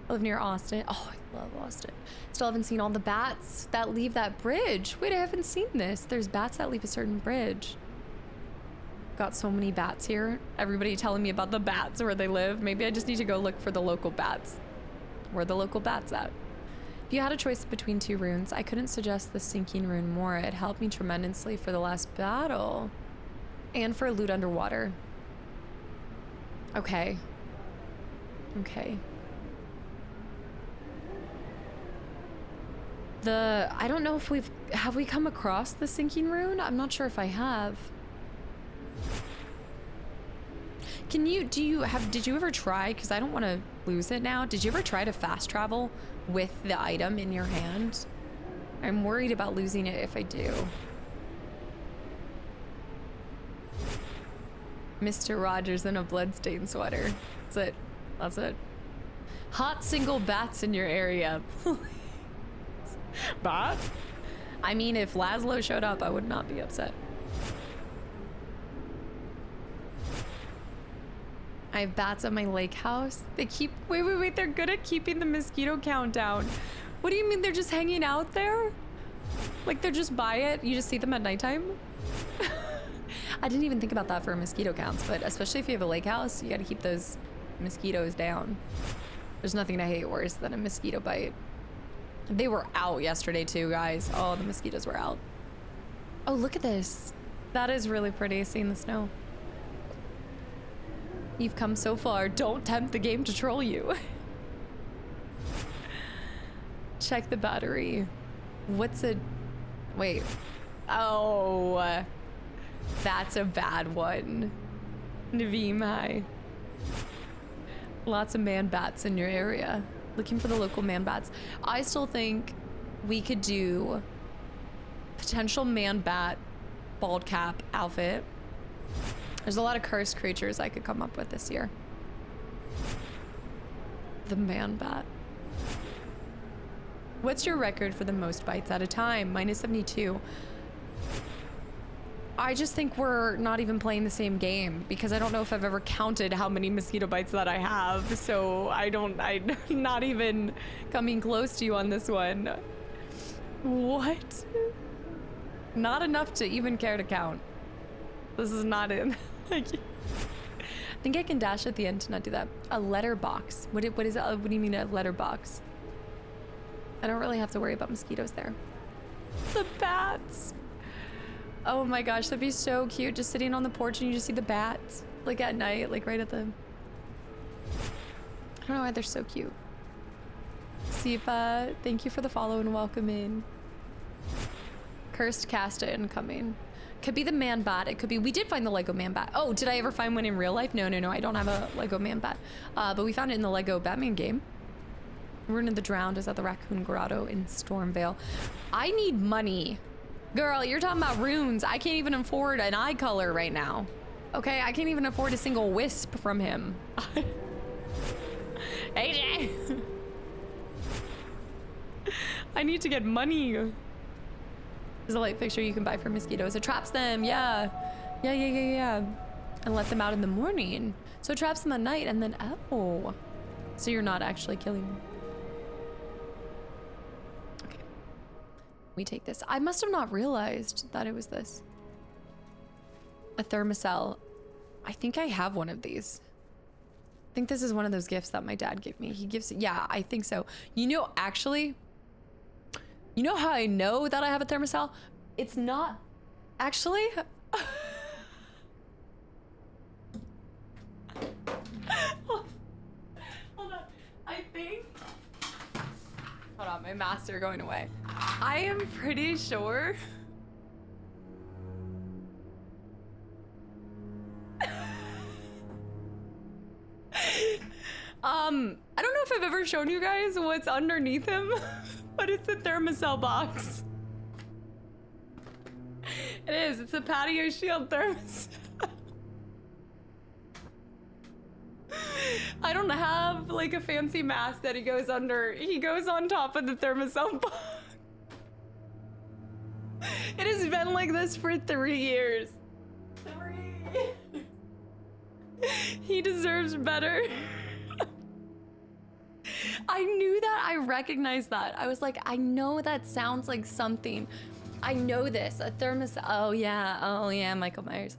I live near Austin. Oh, I love Austin. Still haven't seen all the bats that leave that bridge. Wait, I haven't seen this. There's bats that leave a certain bridge. Got so many bats here. Everybody telling me about the bats where they live. Maybe I just need to go look for the local bats. Where are the local bats at? If you had a choice between two runes, I couldn't suggest the sinking rune more. It helped me tremendously for the last battle. And for loot underwater. Okay. Okay. I don't know if have we come across the sinking rune? I'm not sure if I have. Did you ever try, because I don't want to lose it now. Did you ever try to fast travel with the item in your hand? I'm worried about losing it if I do. Mr. Rogers in a bloodstained sweater. That's it. That's it. Hot single bats in your area. Bat? I mean, if Laszlo showed up, I would not be upset. I have bats at my lake house. They keep, wait, they're good at keeping the mosquito count down. What do you mean they're just hanging out there? Like they're just by it? You just see them at nighttime? I didn't even think about that for mosquito counts, but especially if you have a lake house, you gotta keep those mosquitoes down. There's nothing I hate worse than a mosquito bite. They were out yesterday too, guys. Oh, the mosquitoes were out. Oh, look at this. That is really pretty, seeing the snow. You've come so far. Don't tempt the game to troll you. Check the battery. What's a... Wait. Oh. That's a bad one. Naveem, hi. Lots of man bats in your area. Looking for the local man bats. I still think we could do potential man bat bald cap outfit. There's a lot of cursed creatures I could come up with this year. The man bat. What's your record for the most bites at a time? Mine is 72. I just think we're not even playing the same game because I don't know if I've ever counted how many mosquito bites that I have. So I'm not even coming close to you on this one. What? Not enough to even care to count. This is not it. I think I can dash at the end to not do that. A letterbox. What is it? What do you mean a letterbox? I don't really have to worry about mosquitoes there. The bats. Oh my gosh, that'd be so cute. Just sitting on the porch and you just see the bats. Like at night, like right at the... I don't know why they're so cute. Sifa, thank you for the follow and welcome in. Cursed Casta incoming. Could be the man bat. It could be... We did find the Lego man bat. Oh, did I ever find one in real life? No. I don't have a Lego man bat. But we found it in the Lego Batman game. Rune of the Drowned is at the Raccoon Grotto in Stormvale. I need money. Girl, you're talking about runes. I can't even afford an eye color right now. Okay, I can't even afford a single wisp from him. AJ! I need to get money. There's a light fixture you can buy for mosquitoes. It traps them, yeah. Yeah. And let them out in the morning. So it traps them at night and then, oh. So you're not actually killing them. We take this. I must have not realized that it was this. A thermocell. I think I have one of these. I think this is one of those gifts that my dad gave me. He gives, yeah, I think so. You know, actually, you know how I know that I have a thermocell? It's not, actually. are going away. I am pretty sure. I don't know if I've ever shown you guys what's underneath him, but it's a thermocell box. It is. It's a patio shield thermos. I don't have like a fancy mask that he goes under. He goes on top of the thermocell box. It has been like this for 3 years. 3. He deserves better. I knew that. I recognized that. I was like, I know that sounds like something. I know this. A thermos. Oh yeah, Michael Myers.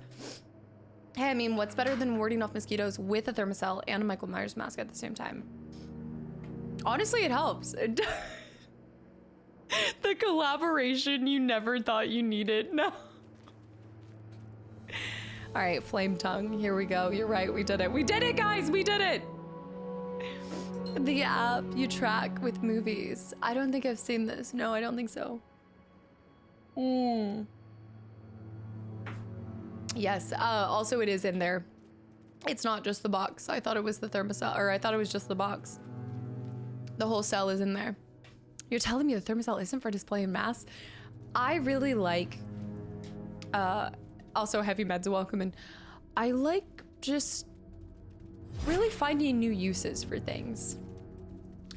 Hey, I mean, what's better than warding off mosquitoes with a thermocell and a Michael Myers mask at the same time? Honestly, it helps. The collaboration you never thought you needed. No. All right, flame tongue. Here we go. You're right. We did it. We did it, guys. We did it. The app you track with movies. I don't think I've seen this. No, I don't think so. Yes, also it is in there. It's not just the box. I thought it was the thermocell, or I thought it was just the box. The whole cell is in there. You're telling me the thermocell isn't for display and mass? I really like, also Heavy Meds, welcome, and I like just really finding new uses for things.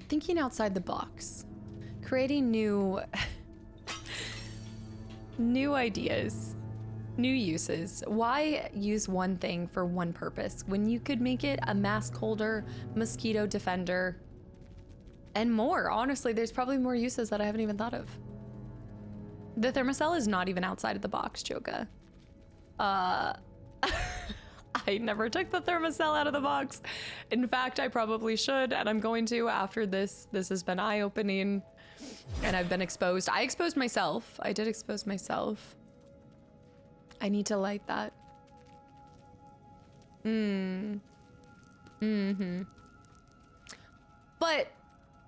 Thinking outside the box. Creating new, new ideas. New uses. Why use one thing for one purpose when you could make it a mask holder, mosquito defender, and more? Honestly, there's probably more uses that I haven't even thought of. The thermocell is not even outside of the box, Joka. I never took the thermocell out of the box. In fact, I probably should, and I'm going to after this. This has been eye-opening, and I've been exposed. I exposed myself. I did expose myself. I need to light that. But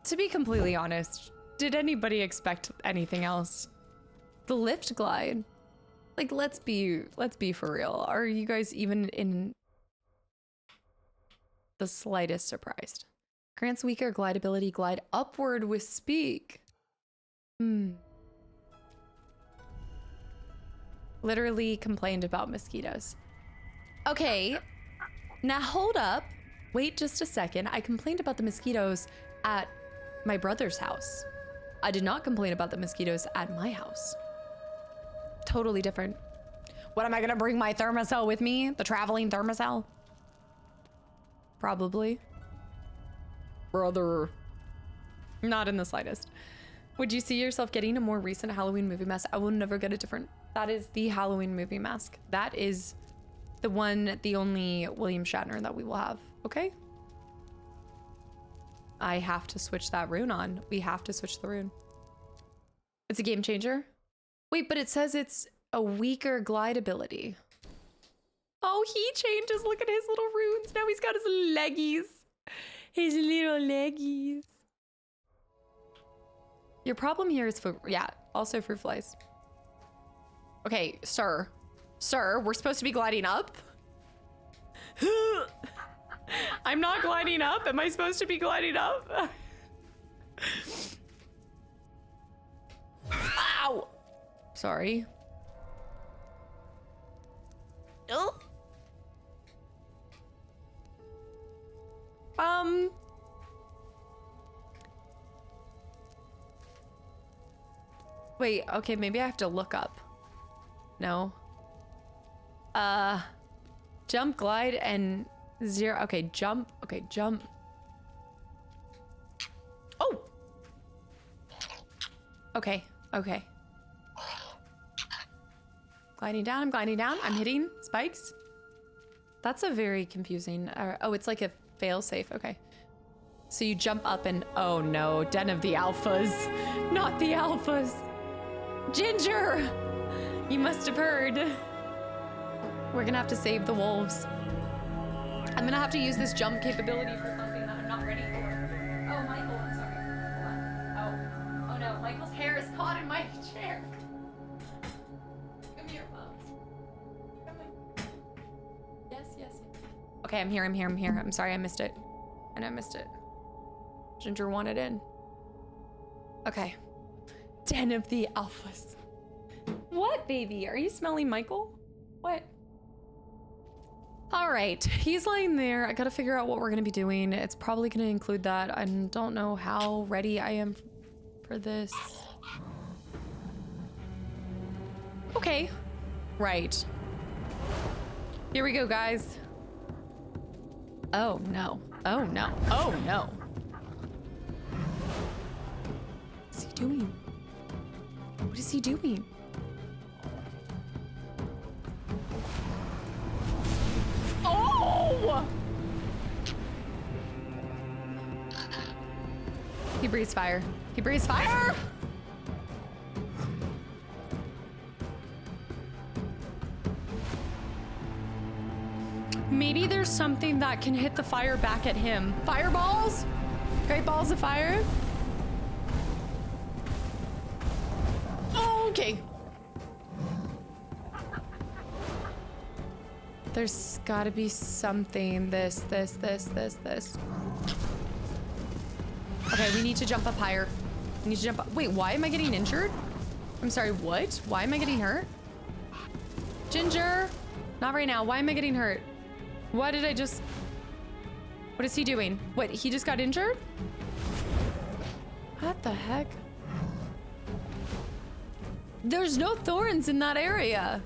to be completely honest, did anybody expect anything else? The lift glide. Like, let's be for real. Are you guys even in the slightest surprised? Grants weaker glide ability, glide upward with speak. Literally complained about mosquitoes. Okay, now hold up. Wait just a second. I complained about the mosquitoes at my brother's house. I did not complain about the mosquitoes at my house. Totally different. What, am I gonna bring my thermocell with me? The traveling thermocell? Probably. Brother. Not in the slightest. Would you see yourself getting a more recent Halloween movie mask? I will never get a different. That is the Halloween movie mask. That is the one, the only William Shatner that we will have. Okay? I have to switch that rune on. We have to switch the rune. It's a game changer. Wait, but it says it's a weaker glide ability. Oh, he changes. Look at his little runes. Now he's got his leggies. His little leggies. Your problem here is food. Yeah, also fruit flies. Okay, sir. Sir, we're supposed to be gliding up? I'm not gliding up. Am I supposed to be gliding up? Ow! Sorry. Oh. Wait, okay, maybe I have to look up. No. Jump, glide, and 0. Okay, jump. Okay, jump. Oh! Okay, okay. Gliding down, I'm gliding down. I'm hitting spikes. That's a very confusing, oh, it's like a fail-safe, okay. So you jump up and, oh no, Den of the Alphas. Not the Alphas. Ginger! You must have heard. We're gonna have to save the wolves. I'm gonna have to use this jump capability for something that I'm not ready for. Oh, Michael, I'm sorry. Hold on. Oh no, chair. Come here, Mom. Come on. Yes, yes, yes. Okay, I'm here, I'm here, I'm here. I'm sorry I missed it. And I missed it. Ginger wanted in. Okay. Den of the Alphas. What, baby? Are you smelling Michael? What? All right, he's lying there. I gotta figure out what we're gonna be doing. It's probably gonna include that. I don't know how ready I am for this. Okay. Right. Here we go, guys. Oh, no. Oh, no. Oh, no. What's he doing? What is he doing? Oh! He breathes fire. He breathes fire! Maybe there's something that can hit the fire back at him. Fireballs? Great balls of fire? Okay. There's gotta be something. This. Okay, we need to jump up higher. We need to jump up. Wait, why am I getting injured? I'm sorry, what? Why am I getting hurt? Ginger! Not right now. Why am I getting hurt? Why did I just... What is he doing? What, he just got injured? What the heck? There's no thorns in that area.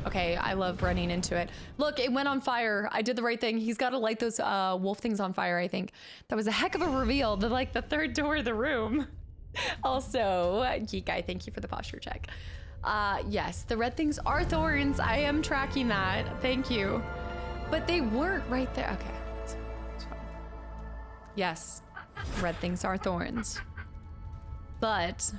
Okay, I love running into it. Look, it went on fire. I did the right thing. He's got to light those wolf things on fire, I think. That was a heck of a reveal. Like the third door of the room. Also, Geek Guy, thank you for the posture check. Yes, the red things are thorns. I am tracking that. Thank you. But they weren't right there. Okay. It's fine. Yes, red things are thorns. But...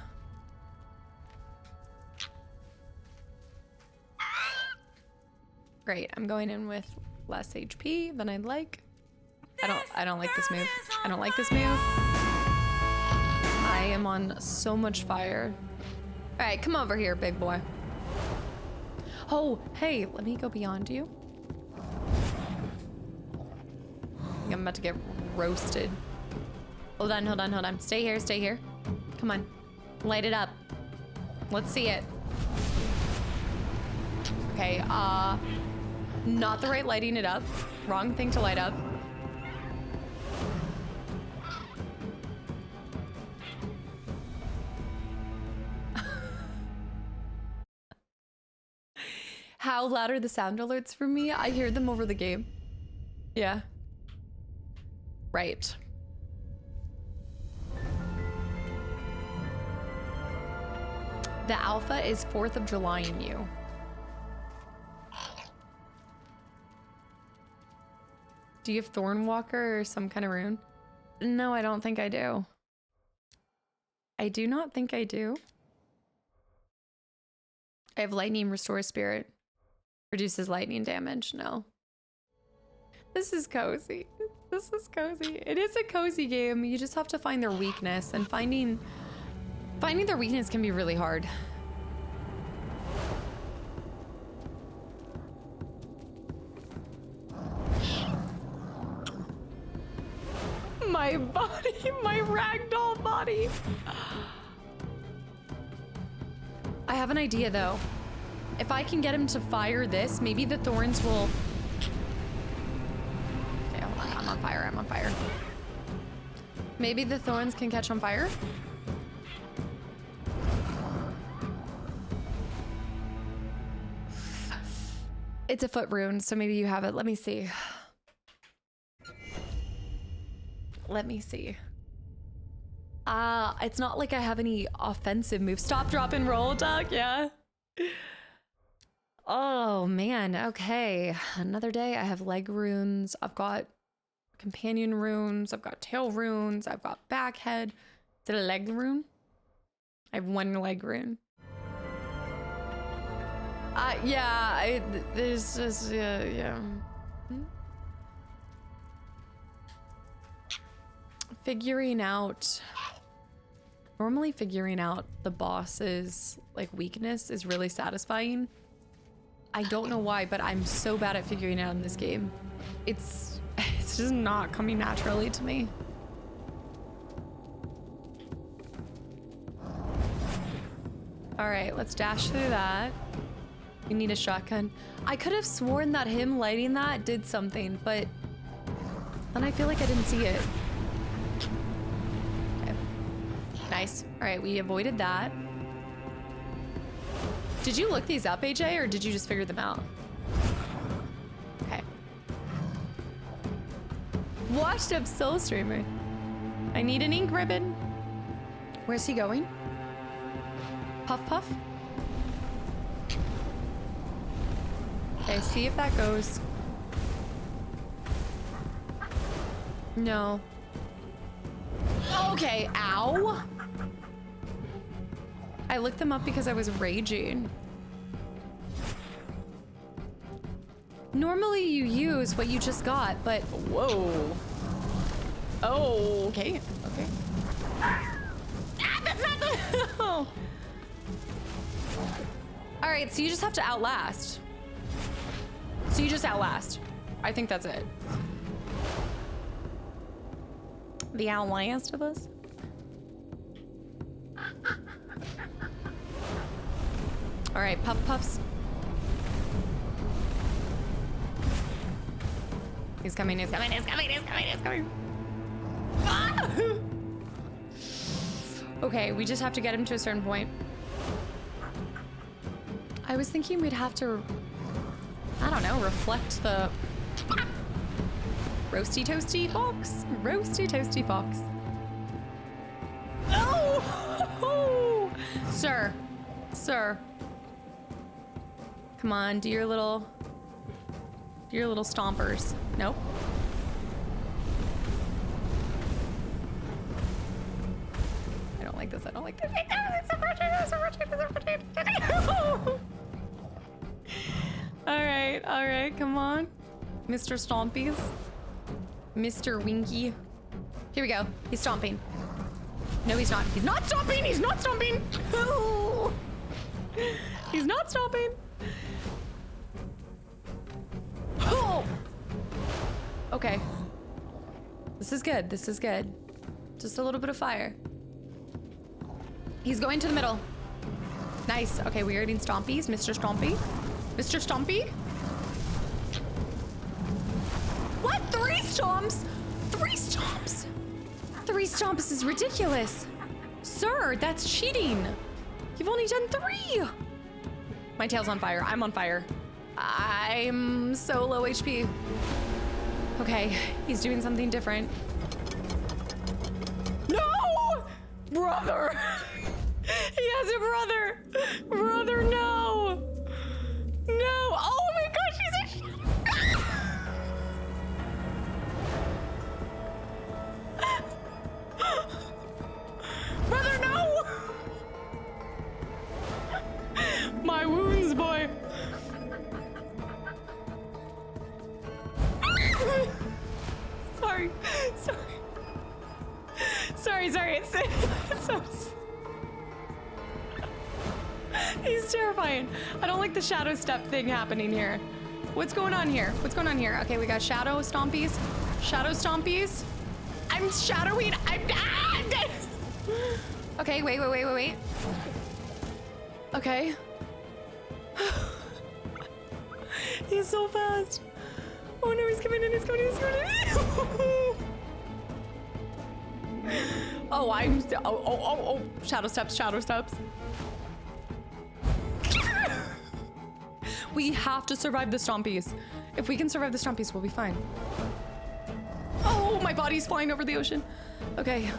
Great, I'm going in with less HP than I'd like. I don't like this move. I don't like this move. I am on so much fire. All right, come over here, big boy. Oh, hey, let me go beyond you. I'm about to get roasted. Hold on, hold on, hold on. Stay here, stay here. Come on, light it up. Let's see it. Okay, not the right lighting it up. Wrong thing to light up. How loud are the sound alerts for me? I hear them over the game. Yeah. Right. The alpha is 4th of July in you. Do you have Thornwalker or some kind of rune? No, I don't think I do. I do not think I do. I have Lightning Restore Spirit. Reduces lightning damage. No. This is cozy. This is cozy. It is a cozy game. You just have to find their weakness, and finding their weakness can be really hard. My body, my ragdoll body. I have an idea though. If I can get him to fire this, maybe the thorns will... Okay, hold on, I'm on fire, I'm on fire. Maybe the thorns can catch on fire? It's a foot rune, so maybe you have it. Let me see. Let me see. It's not like I have any offensive moves. Stop, drop, and roll, Doc. Yeah. Oh, man. Okay. Another day. I have leg runes. I've got companion runes. I've got tail runes. I've got back head. Is it a leg rune? I have 1 leg rune. Yeah. There's just, yeah. figuring out... Normally figuring out the boss's like weakness is really satisfying. I don't know why, but I'm so bad at figuring it out in this game. It's just not coming naturally to me. All right, let's dash through that. You need a shotgun. I could have sworn that him lighting that did something, but then I feel like I didn't see it. Okay. Nice. All right, we avoided that. Did you look these up, AJ, or did you just figure them out? Okay. Washed up soul streamer. I need an ink ribbon. Where's he going? Puff puff? Okay, see if that goes. No. Okay, ow. I looked them up because I was raging. Normally you use what you just got, but whoa. Oh, okay, okay. Ah, that's not the... Oh. All right, so you just have to outlast. So you just outlast. I think that's it. The outlast of us? All right, puff puffs. He's coming, he's coming, he's coming, he's coming, he's coming. Ah! Okay, we just have to get him to a certain point. I was thinking we'd have to, I don't know, reflect the roasty toasty fox. Roasty toasty fox. Oh! Sir. Sir. Come on, do your little stompers. Nope. I don't like this. I don't like this. It's so frustrating. It's so frustrating. It's so frustrating. All right, come on. Mr. Stompies. Mr. Winky. Here we go. He's stomping. No, he's not. He's not stomping. He's not stomping. He's not stomping. Oh! Okay. This is good. This is good. Just a little bit of fire. He's going to the middle. Nice. Okay, we are eating Stompies. Mr. Stompy. Mr. Stompy? What? 3 stomps? 3 stomps? 3 stomps is ridiculous. Sir, that's cheating. You've only done 3. My tail's on fire. I'm on fire. I'm so low HP. Okay, he's doing something different. No! Brother! He has a brother! Brother, no! No! Oh my gosh, he's a... Brother, no! My wounds, boy. Sorry. It's so... He's terrifying. I don't like the shadow step thing happening here. What's going on here? What's going on here? Okay, we got shadow stompies. Shadow stompies. I'm shadowing. Okay, wait. Okay. He's so fast. Oh no, he's coming in. Oh, I'm still. Oh. Shadow steps. We have to survive the stompies. If we can survive the stompies, we'll be fine. Oh, my body's flying over the ocean. Okay.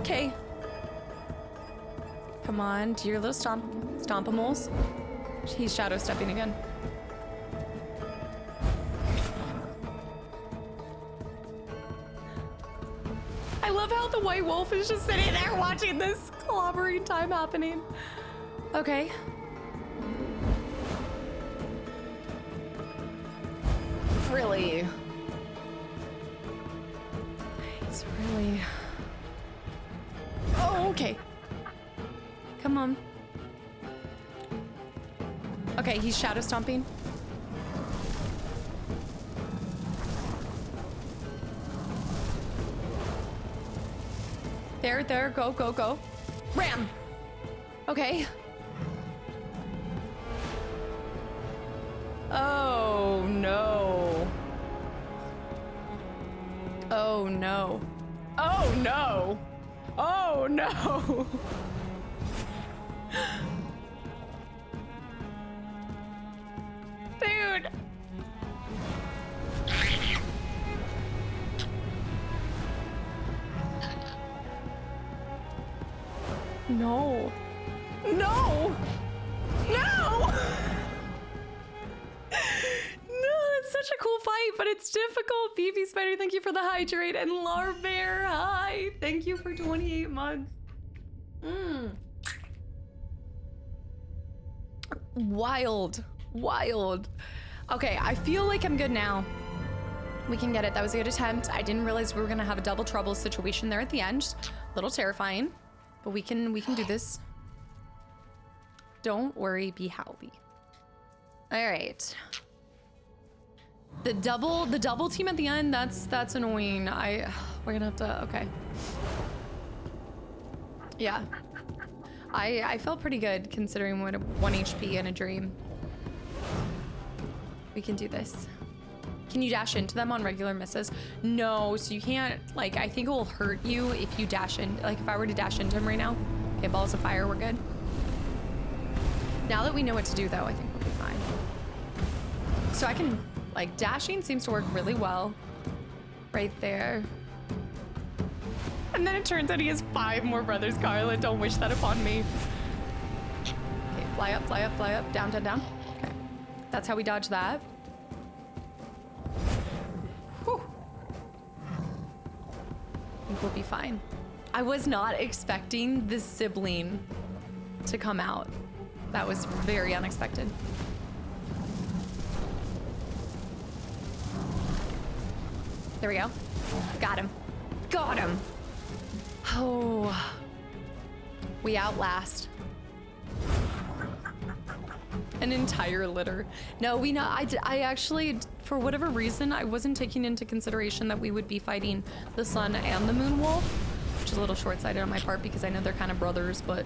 Okay. Come on, do your little stompimals. He's shadow stepping again. I love love how the white wolf is just sitting there watching this clobbering time happening. Okay. Really? He's really... Oh, okay. Come on. Okay, he's shadow stomping. There, go, go, go. Ram! Okay. Oh, no. Oh, no. Oh, no. Oh, no. Dude. No. No. No. It's such a cool fight, but it's difficult. BB Spider, thank you for the hydrate. And Larbear, hi. Thank you for 28 months. Wild. Wild. Okay, I feel like I'm good now. We can get it. That was a good attempt. I didn't realize we were gonna have a double trouble situation there at the end. A little terrifying, but we can do this. Don't worry, be happy. All right. The double team at the end, that's annoying. We're gonna have to, okay. Yeah. I felt pretty good considering what 1 HP in a dream. We can do this. Can you dash into them on regular misses? No, so you can't, like, I think it will hurt you if you dash in, like if I were to dash into him right now. Okay, balls of fire, we're good. Now that we know what to do though, I think we'll be fine. So I can, like, dashing seems to work really well. Right there. And then it turns out he has 5 more brothers, Carla. Don't wish that upon me. Okay, fly up, fly up, fly up. Down, down, down. Okay. That's how we dodge that. Whew. I think we'll be fine. I was not expecting this sibling to come out. That was very unexpected. There we go. Got him. Got him. Oh. We outlast. An entire litter. No, we know. I actually, for whatever reason, I wasn't taking into consideration that we would be fighting the sun and the moon wolf, which is a little short-sighted on my part because I know they're kind of brothers, but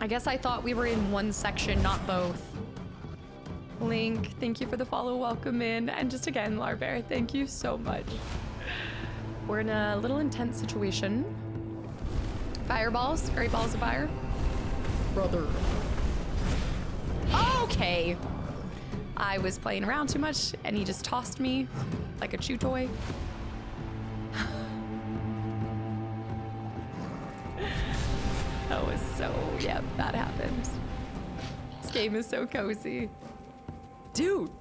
I guess I thought we were in one section, not both. Link, thank you for the follow, welcome in. And just again, Larbear, thank you so much. We're in a little intense situation. Fireballs, great balls of fire. Brother. Okay. I was playing around too much and he just tossed me like a chew toy. That was so, yep, that happened. This game is so cozy. Dude.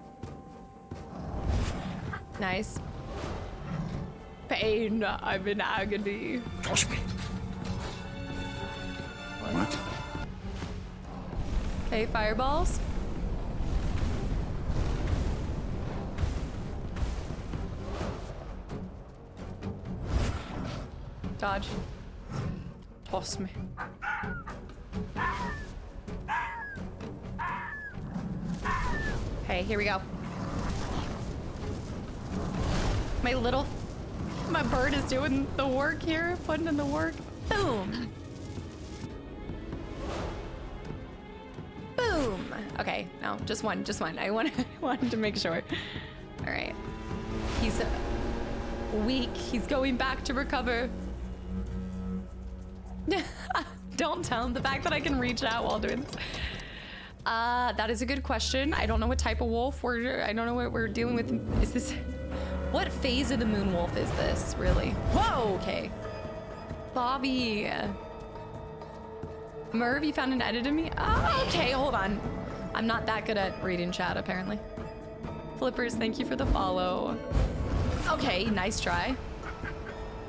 Nice. Pain, I'm in agony. Toss me. What? Okay, fireballs. Dodge. Toss me. Okay, here we go. My bird is doing the work here, putting in the work. Boom. Boom. Okay, no, just one. I wanted to make sure. All right. He's weak. He's going back to recover. Don't tell him the fact that I can reach out while doing this. That is a good question. I don't know what type of wolf I don't know what we're dealing with. Is this, what phase of the moon wolf is this, really? Whoa, okay. Bobby. Merv, you found an edit of me? Oh, okay, hold on. I'm not that good at reading chat, apparently. Flippers, thank you for the follow. Okay, nice try.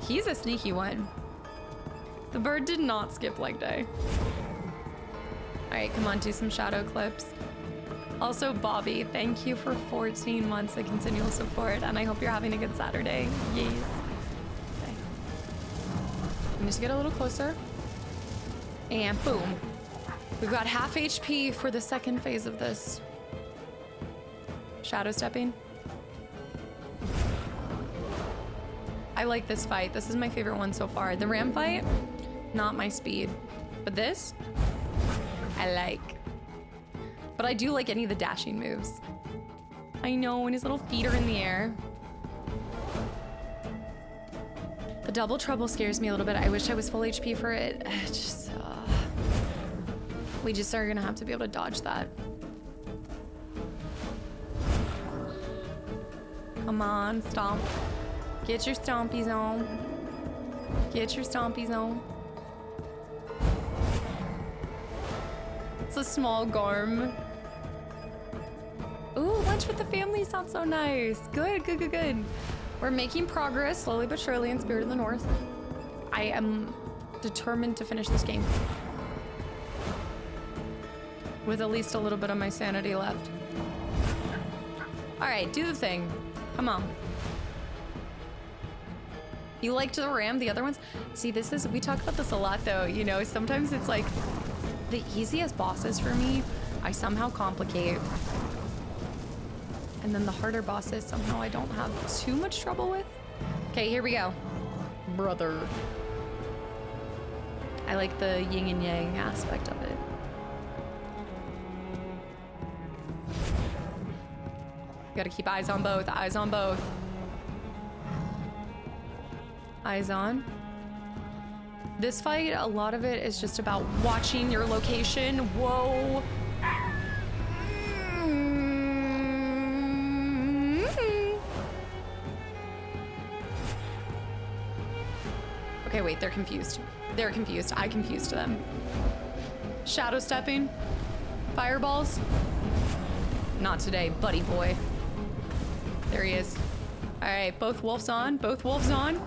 He's a sneaky one. The bird did not skip leg day. All right, come on, do some shadow clips. Also, Bobby, thank you for 14 months of continual support, and I hope you're having a good Saturday. Yes. Okay. I need to get a little closer. And boom. We've got half HP for the second phase of this. Shadow stepping. I like this fight. This is my favorite one so far. The ram fight, not my speed. But this, I like. But I do like any of the dashing moves. I know, when his little feet are in the air. The double trouble scares me a little bit. I wish I was full HP for it. We just are gonna have to be able to dodge that. Come on, stomp. Get your stompies on. Get your stompies on. It's a small Gorm. Ooh, lunch with the family sounds so nice. Good, good, good, good. We're making progress, slowly but surely, in Spirit of the North. I am determined to finish this game. With at least a little bit of my sanity left. All right, do the thing. Come on. You liked the ram, the other ones? See, we talk about this a lot though, you know, sometimes it's like the easiest bosses for me, I somehow complicate. And then the harder bosses, somehow I don't have too much trouble with. Okay, here we go. Brother. I like the yin and yang aspect of it. Gotta keep eyes on both, eyes on both. Eyes on. This fight, a lot of it is just about watching your location. Whoa. Okay, wait, they're confused. They're confused. I confused them. Shadow stepping. Fireballs. Not today, buddy boy. There he is. All right, both wolves on, both wolves on.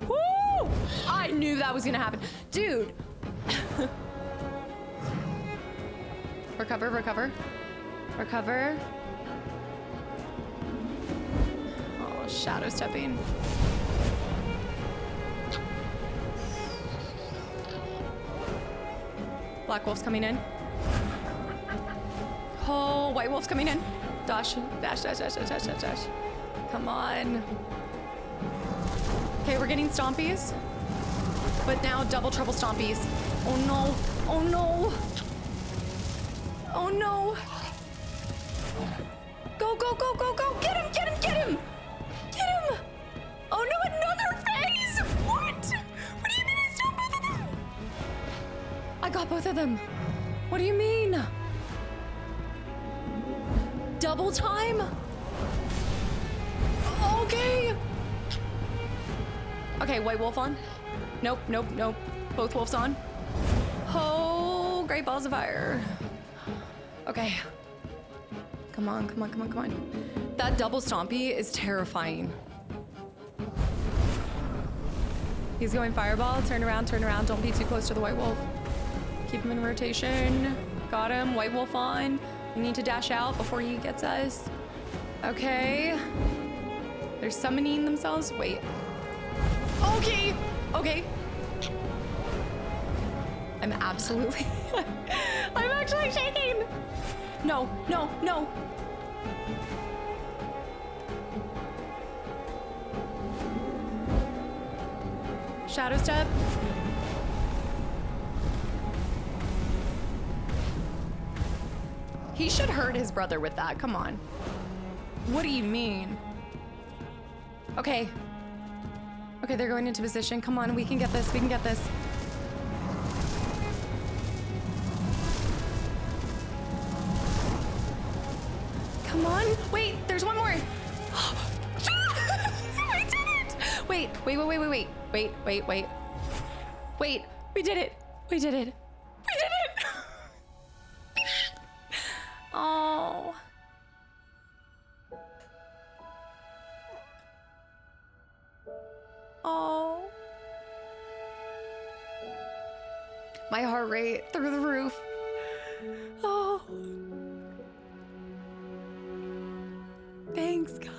Woo! I knew that was gonna happen. Dude. Recover, recover. Recover. Oh, shadow stepping. Black wolf's coming in. Oh, white wolf's coming in. Dash, dash, dash, dash, dash, dash, dash, dash. Come on. Okay, we're getting stompies. But now double trouble stompies. Oh no, oh no. Oh no. Go, go, go, go, go. Get him, get him, get him. Get him. Oh no, another phase. What? What do you mean I stopped both of them? I got both of them. What do you mean? Double time? Okay. Okay, white wolf on. Nope, nope, nope. Both wolves on. Oh, great balls of fire. Okay. Come on, come on, come on, come on. That double stompy is terrifying. He's going fireball. Turn around, turn around. Don't be too close to the white wolf. Keep him in rotation. Got him. White wolf on. We need to dash out before he gets us. Okay. They're summoning themselves. Wait. Okay. Okay. I'm absolutely... I'm actually shaking. No, no, no. Shadow step. He should hurt his brother with that. Come on. What do you mean? Okay. Okay, they're going into position. Come on, we can get this. We can get this. Come on. Wait, there's one more. We did it. Wait, wait, wait, wait, wait, wait. Wait, wait, wait. Wait, we did it. We did it. We did it. Oh. Oh. My heart rate through the roof. Oh. Thanks, guys.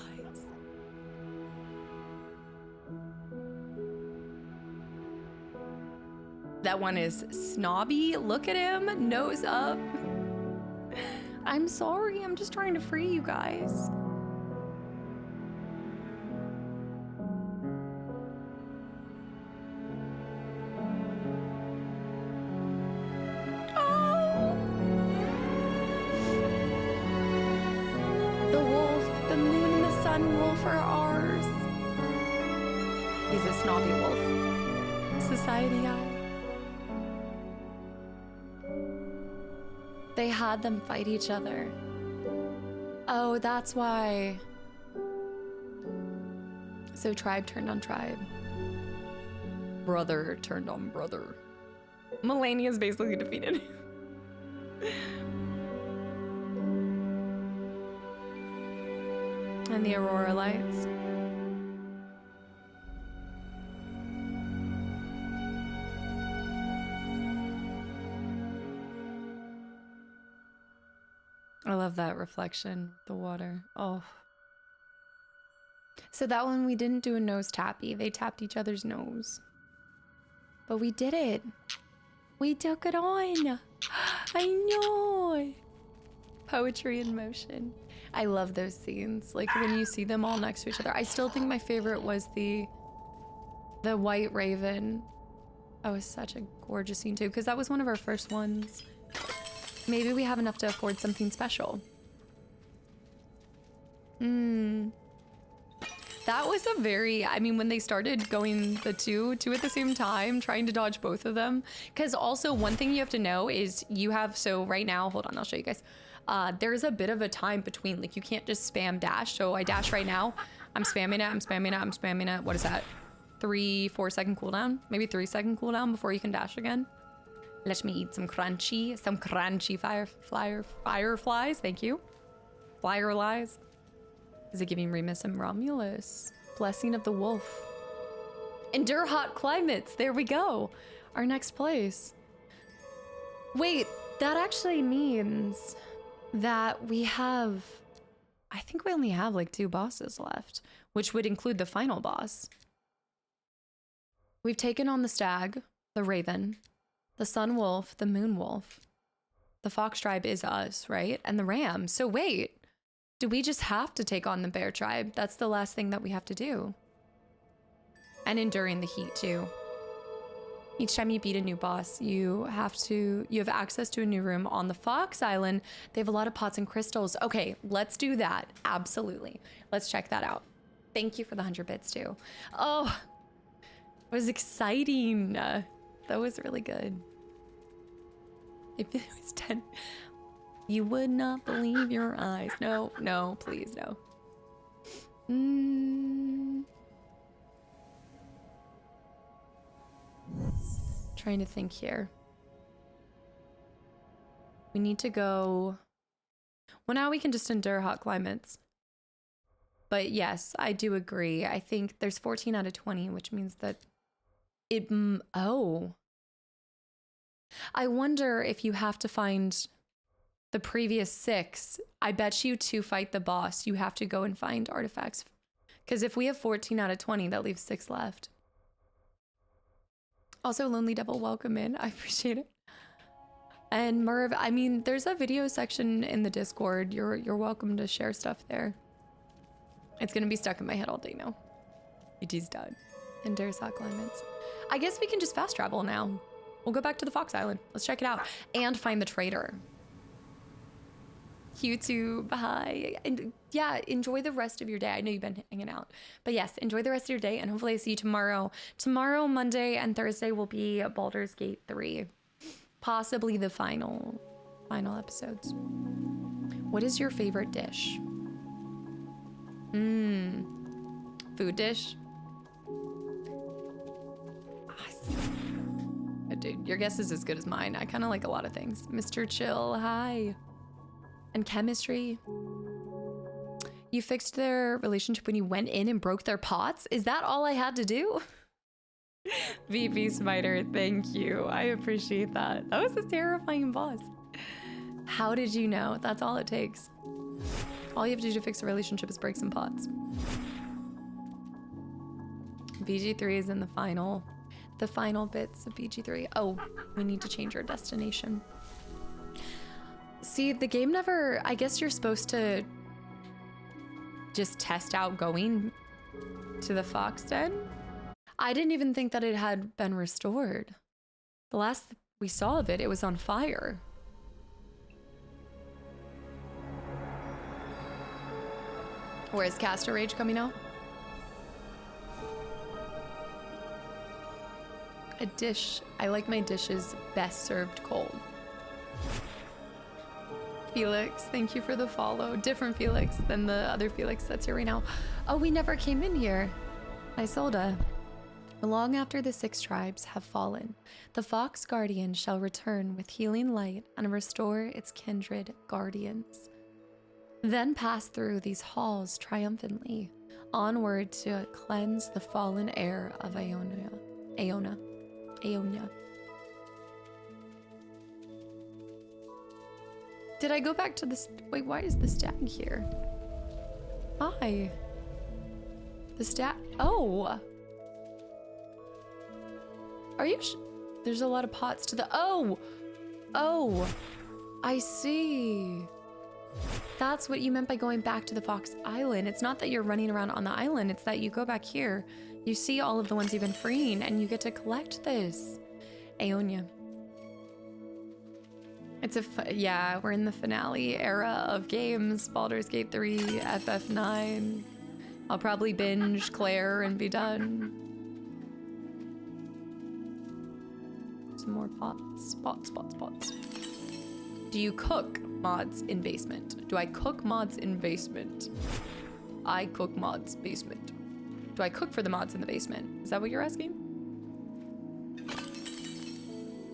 That one is snobby. Look at him, nose up. I'm sorry, I'm just trying to free you guys. Oh. The wolf, the moon and the sun wolf are ours. He's a snobby wolf. Society eye. They had them fight each other. Oh, that's why. So tribe turned on tribe. Brother turned on brother. Melania is basically defeated. And the Aurora lights. I love that reflection, the water. Oh. So that one we didn't do a nose tappy. They tapped each other's nose. But we did it. We took it on. I know. Poetry in motion. I love those scenes. Like when you see them all next to each other. I still think my favorite was the white raven. That was such a gorgeous scene too, because that was one of our first ones. Maybe we have enough to afford something special. That was a very, I mean, when they started going the two at the same time, trying to dodge both of them. Because also one thing you have to know is you have, so right now, hold on, I'll show you guys. There's a bit of a time between, like you can't just spam dash. So I dash right now, I'm spamming it, I'm spamming it, I'm spamming it. What is that? 3-4 second cooldown? Maybe 3 second cooldown before you can dash again. Let me eat some crunchy fireflies. Thank you. Flyer lies. Is it giving Remus and Romulus? Blessing of the wolf. Endure hot climates. There we go. Our next place. Wait, that actually means that we have, I think we only have like 2 bosses left, which would include the final boss. We've taken on the stag, the raven, the sun wolf, the moon wolf. The fox tribe is us, right? And the ram. So wait, do we just have to take on the bear tribe? That's the last thing that we have to do. And enduring the heat too. Each time you beat a new boss, you have access to a new room on the Fox Island. They have a lot of pots and crystals. Okay, let's do that. Absolutely. Let's check that out. Thank you for the 100 bits too. Oh, it was exciting. That was really good. If it was 10, you would not believe your eyes. No, no, please, no. Trying to think here. We need to go. Well, now we can just endure hot climates. But yes, I do agree. I think there's 14 out of 20, which means that it, oh. I wonder if you have to find the previous 6. I bet you to fight the boss, you have to go and find artifacts. Because if we have 14 out of 20, that leaves 6 left. Also, Lonely Devil, welcome in. I appreciate it. And Merv, I mean, there's a video section in the Discord. You're welcome to share stuff there. It's gonna be stuck in my head all day now. It is done. And there's hot climates. I guess we can just fast travel now. We'll go back to the Fox Island. Let's check it out. And find the trader. YouTube, hi. And yeah, enjoy the rest of your day. I know you've been hanging out. But yes, enjoy the rest of your day. And hopefully I see you tomorrow. Tomorrow, Monday, and Thursday will be Baldur's Gate 3. Possibly the final episodes. What is your favorite dish? Food dish? Dude, your guess is as good as mine. I kind of like a lot of things. Mr. Chill, hi. And chemistry. You fixed their relationship when you went in and broke their pots? Is that all I had to do? VP Spider, thank you. I appreciate that. That was a terrifying boss. How did you know? That's all it takes. All you have to do to fix a relationship is break some pots. BG3 is in the final bits of BG3. Oh, we need to change our destination. See, the game never, I guess you're supposed to just test out going to the Fox Den. I didn't even think that it had been restored. The last we saw of it, it was on fire. Where's Caster Rage coming out? A dish. I like my dishes best served cold. Felix, thank you for the follow. Different Felix than the other Felix that's here right now. Oh, we never came in here. Isolda. Long after the 6 tribes have fallen, the Fox Guardian shall return with healing light and restore its kindred guardians. Then pass through these halls triumphantly, onward to cleanse the fallen air of Aeona. Did I go back to this? Wait, why is the stag here? Hi. The stag. Oh. Are you? There's a lot of pots to the. Oh. Oh. I see. That's what you meant by going back to the Fox Island. It's not that you're running around on the island. It's that you go back here. You see all of the ones you've been freeing, and you get to collect this. Aeonia. It's yeah, we're in the finale era of games. Baldur's Gate 3, FF9. I'll probably binge Claire and be done. Some more pots. Pots. Do you cook mods in basement? Do I cook mods in basement? I cook mods basement. Do I cook for the mods in the basement? Is that what you're asking?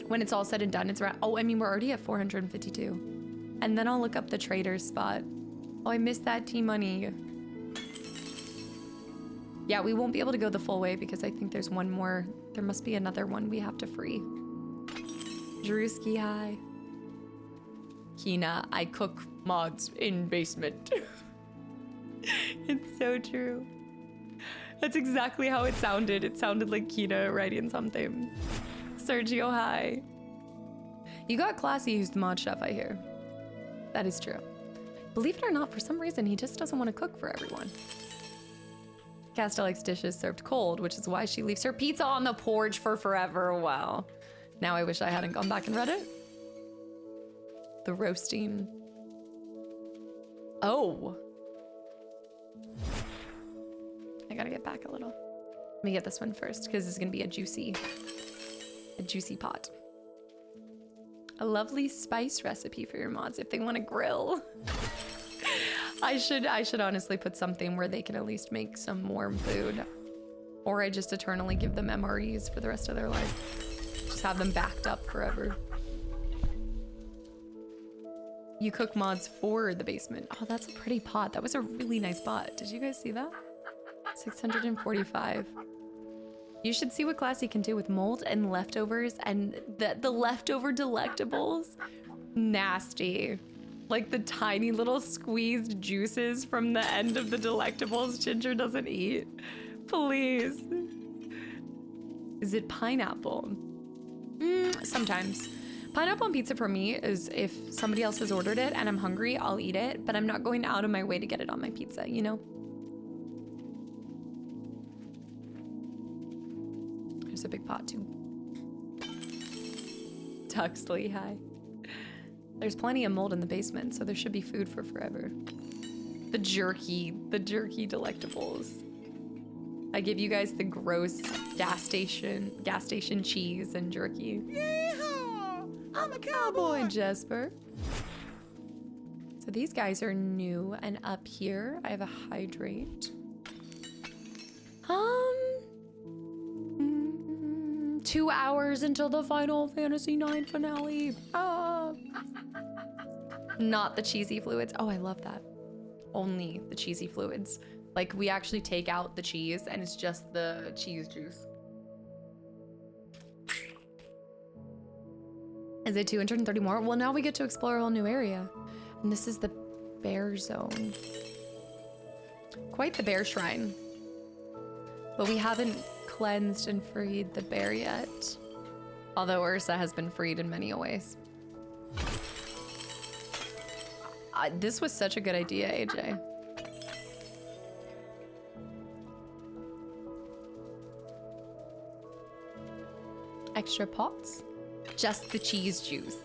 When it's all said and done, it's around. Oh, I mean, we're already at 452. And then I'll look up the trader's spot. Oh, I missed that T-money. Yeah, we won't be able to go the full way because I think there's one more. There must be another one we have to free. Drewski, hi. Kina, I cook mods in basement. It's so true. That's exactly how it sounded. It sounded like Kina writing something. Sergio, hi. You got Classy, who's the mod chef, I hear. That is true. Believe it or not, for some reason, he just doesn't want to cook for everyone. Casta likes dishes served cold, which is why she leaves her pizza on the porch for forever. Wow. Now I wish I hadn't gone back and read it. The roasting. Oh. I gotta get back a little. Let me get this one first, because this is gonna be a juicy pot. A lovely spice recipe for your mods if they want to grill. I should honestly put something where they can at least make some warm food. Or I just eternally give them MREs for the rest of their life. Just have them backed up forever. You cook mods for the basement. Oh, that's a pretty pot. That was a really nice pot. Did you guys see that? 645. You should see what Classy can do with mold and leftovers and the leftover delectables. Nasty. Like the tiny little squeezed juices from the end of the delectables Ginger doesn't eat. Please. Is it pineapple? Sometimes. Pineapple on pizza for me is if somebody else has ordered it and I'm hungry, I'll eat it, but I'm not going out of my way to get it on my pizza, you know? There's a big pot too. Tuxley, hi. There's plenty of mold in the basement, so there should be food for forever. The jerky delectables. I give you guys the gross gas station cheese and jerky. Yeehaw! I'm a cowboy. Jesper. So these guys are new, and up here I have a hydrate. 2 hours until the Final Fantasy IX finale. Not the cheesy fluids. Oh, I love that. Only the cheesy fluids. Like we actually take out the cheese and it's just the cheese juice. Is it 230 more? Well, now we get to explore a whole new area. And this is the bear zone. Quite the bear shrine. But we haven't cleansed and freed the bear yet. Although Ursa has been freed in many ways. This was such a good idea, AJ. Extra pots? Just the cheese juice.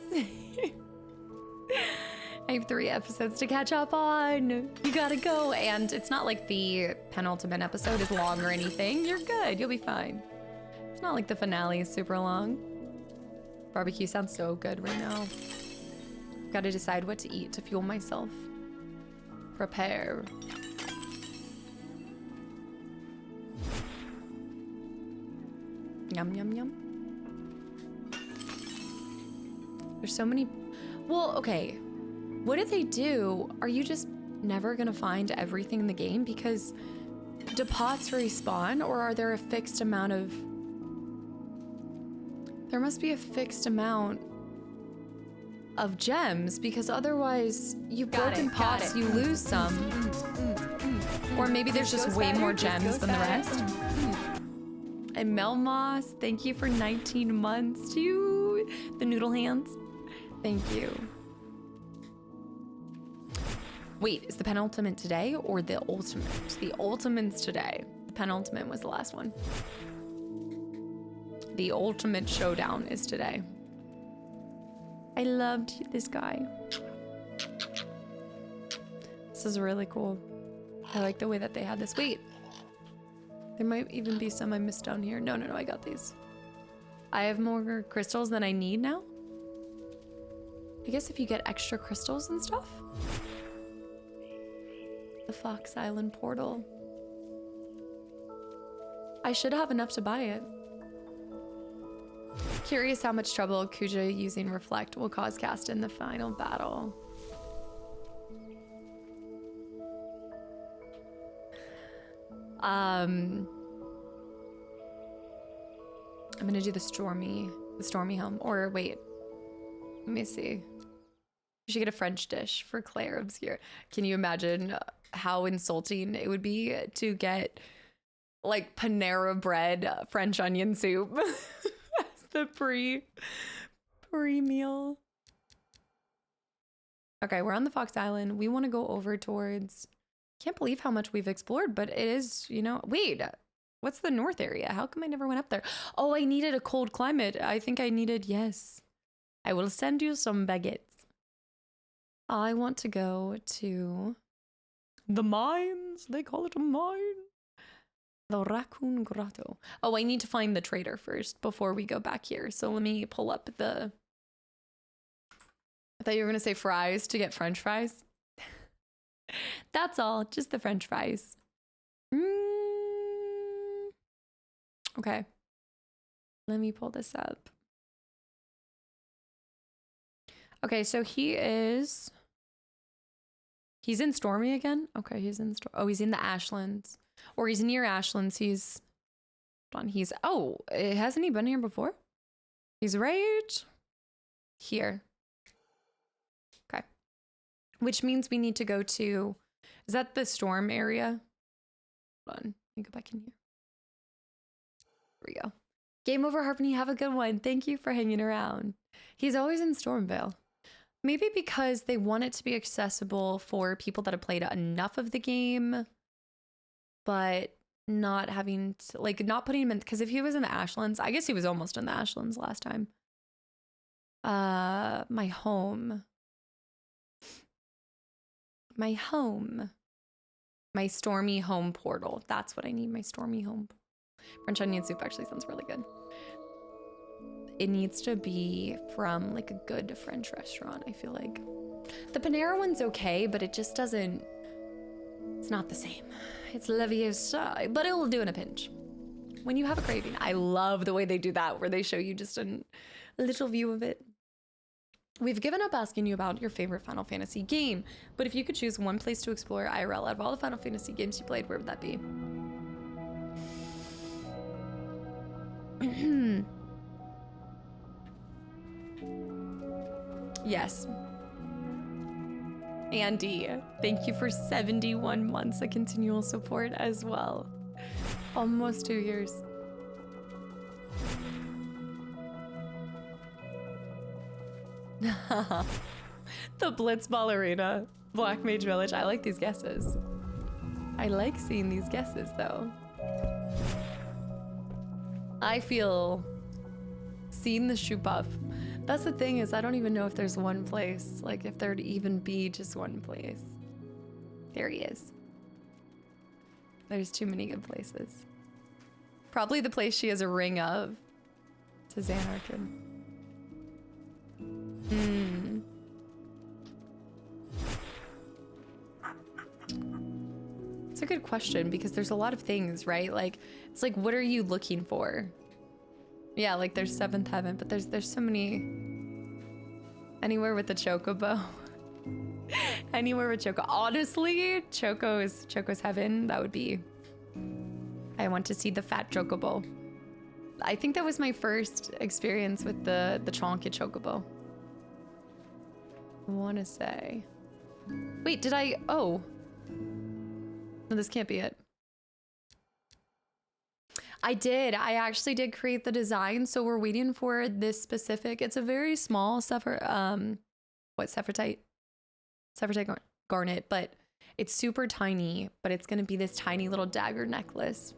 I have 3 episodes to catch up on. You gotta go. And it's not like the penultimate episode is long or anything. You're good. You'll be fine. It's not like the finale is super long. Barbecue sounds so good right now. Gotta decide what to eat to fuel myself. Prepare. Yum, yum, yum. There's so many. Well, okay. What do they do? Are you just never gonna find everything in the game? Because do pots respawn, or are there a fixed amount of... There must be a fixed amount of gems, because otherwise you've broken pots, you lose some. Or maybe there's just way more gems than the rest. And Melmoss, thank you for 19 months too. The noodle hands. Thank you. Wait, is the penultimate today or the ultimate? The ultimate's today. The penultimate was the last one. The ultimate showdown is today. I loved this guy. This is really cool. I like the way that they had this. Wait, there might even be some I missed down here. No, I got these. I have more crystals than I need now. I guess if you get extra crystals and stuff. The Fox Island portal. I should have enough to buy it. Curious how much trouble Kuja using Reflect will cause Cast in the final battle. I'm gonna do the stormy home. Or wait, let me see. You should get a French dish for Claire Obscure. Can you imagine how insulting it would be to get like Panera bread French onion soup as the pre-meal? Okay, we're on the Fox Island. We want to go over towards... Can't believe how much we've explored, but it is, you know... Wait, what's the north area? How come I never went up there? Oh, I needed a cold climate. I think I needed... Yes. I will send you some baguettes. I want to go to... the mines. They call it a mine. The Raccoon Grotto. Oh, I need to find the trader first before we go back here. So let me pull up the... I thought you were going to say fries to get French fries. That's all. Just the French fries. Okay. Let me pull this up. Okay, so he's in Stormy again? Okay, he's in he's in the Ashlands. Or he's near Ashlands. Hasn't he been here before? He's right here. Okay. Which means we need to go to... Is that the storm area? Hold on. Let me go back in here. Here we go. Game over, Harpany. Have a good one. Thank you for hanging around. He's always in Stormvale. Maybe because they want it to be accessible for people that have played enough of the game, but not having to, like, not putting him in, because if he was in the Ashlands, I guess he was almost in the Ashlands last time. My home. My stormy home portal. That's what I need, my stormy home. French onion soup actually sounds really good. It needs to be from like a good French restaurant, I feel like. The Panera one's okay, but it just doesn't... It's not the same. It's Leviosa, but it will do in a pinch. When you have a craving. I love the way they do that, where they show you just a little view of it. We've given up asking you about your favorite Final Fantasy game, but if you could choose one place to explore IRL out of all the Final Fantasy games you played, where would that be? Yes. Andy, thank you for 71 months of continual support as well. Almost 2 years. The Blitz Ballerina, Black Mage Village. I like these guesses. I like seeing these guesses though. I feel seeing the shoe buff. That's the thing, is I don't even know if there's one place, like if there'd even be just one place. There he is. There's too many good places. Probably the place she has a ring of. To Xanarkin. It's a good question because there's a lot of things, right? Like, it's like, what are you looking for? Yeah, like there's Seventh Heaven, but there's so many. Anywhere with the Chocobo. Anywhere with Choco. Honestly, Choco's heaven. That would be. I want to see the fat Chocobo. I think that was my first experience with the Chonky Chocobo. I want to say. Wait, did I? Oh. No, this can't be it. I did. I actually did create the design, so we're waiting for this specific. It's a very small Sephirtite garnet, but it's super tiny. But it's gonna be this tiny little dagger necklace.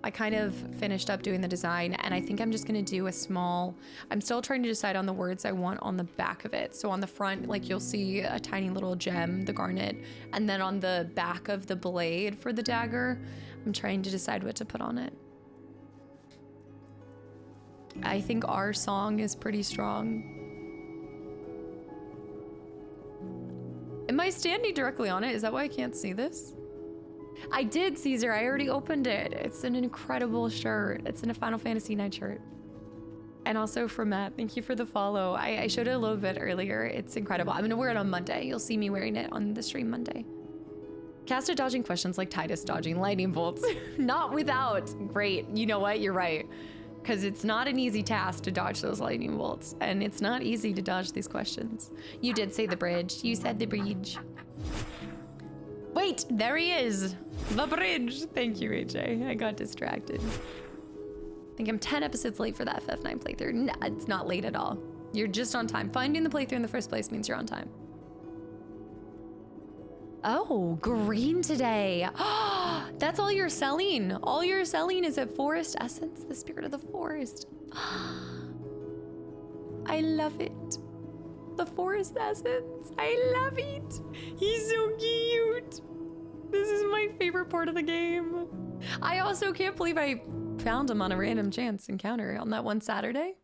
I kind of finished up doing the design, and I think I'm just gonna do a small. I'm still trying to decide on the words I want on the back of it. So on the front, like you'll see a tiny little gem, the garnet, and then on the back of the blade for the dagger, I'm trying to decide what to put on it. I think our song is pretty strong. Am I standing directly on it? Is that why I can't see this? I did, Caesar. I already opened it. It's an incredible shirt. It's in a Final Fantasy 9 shirt. And also from Matt, thank you for the follow. I showed it a little bit earlier. It's incredible. I'm gonna wear it on Monday. You'll see me wearing it on the stream Monday. Casta dodging questions like Titus dodging lightning bolts. Not without. Great. You know what? You're right. Because it's not an easy task to dodge those lightning bolts. And it's not easy to dodge these questions. You did say the bridge. You said the bridge. Wait, there he is. The bridge. Thank you, AJ. I got distracted. I think I'm 10 episodes late for the FF9 playthrough. No, it's not late at all. You're just on time. Finding the playthrough in the first place means you're on time. Oh, green today. That's all you're selling. All you're selling is a forest essence, the spirit of the forest. I love it. The forest essence. I love it. He's so cute. This is my favorite part of the game. I also can't believe I found him on a random chance encounter on that one Saturday.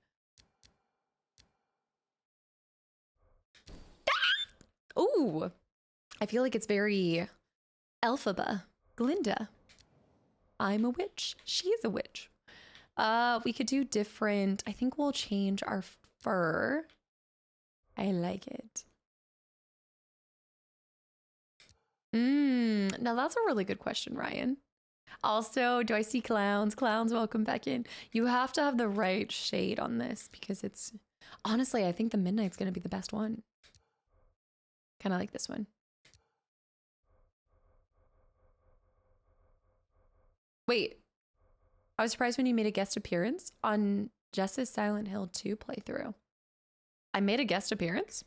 Ooh. I feel like it's very Elphaba. Glinda. I'm a witch. She is a witch. We could do different. I think we'll change our fur. I like it. Now that's a really good question, Ryan. Also, do I see clowns? Clowns, welcome back in. You have to have the right shade on this because it's... Honestly, I think the Midnight's going to be the best one. Kind of like this one. Wait, I was surprised when you made a guest appearance on Jess's Silent Hill 2 playthrough. I made a guest appearance?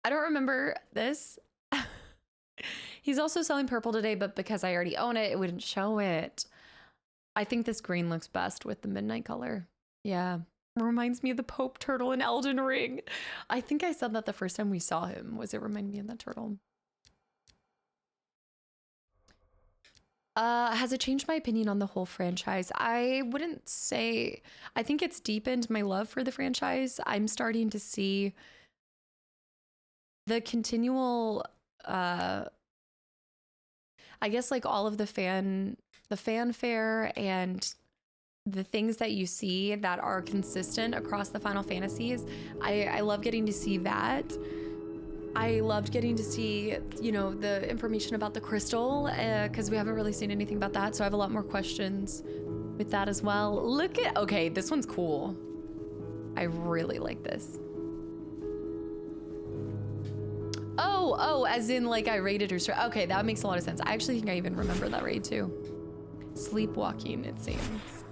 I don't remember this. He's also selling purple today, but because I already own it, it wouldn't show it. I think this green looks best with the midnight color. Yeah, reminds me of the Pope turtle in Elden Ring. I think I said that the first time we saw him, was it reminded me of that turtle. Has it changed my opinion on the whole franchise? I wouldn't say. I think it's deepened my love for the franchise. I'm starting to see the continual, I guess like all of the fanfare and the things that you see that are consistent across the Final Fantasies. I love getting to see that. I loved getting to see, you know, the information about the crystal, because we haven't really seen anything about that. So I have a lot more questions with that as well. Look at, okay, this one's cool. I really like this. Oh, as in like I raided her. Okay, that makes a lot of sense. I actually think I even remember that raid too. Sleepwalking, it seems.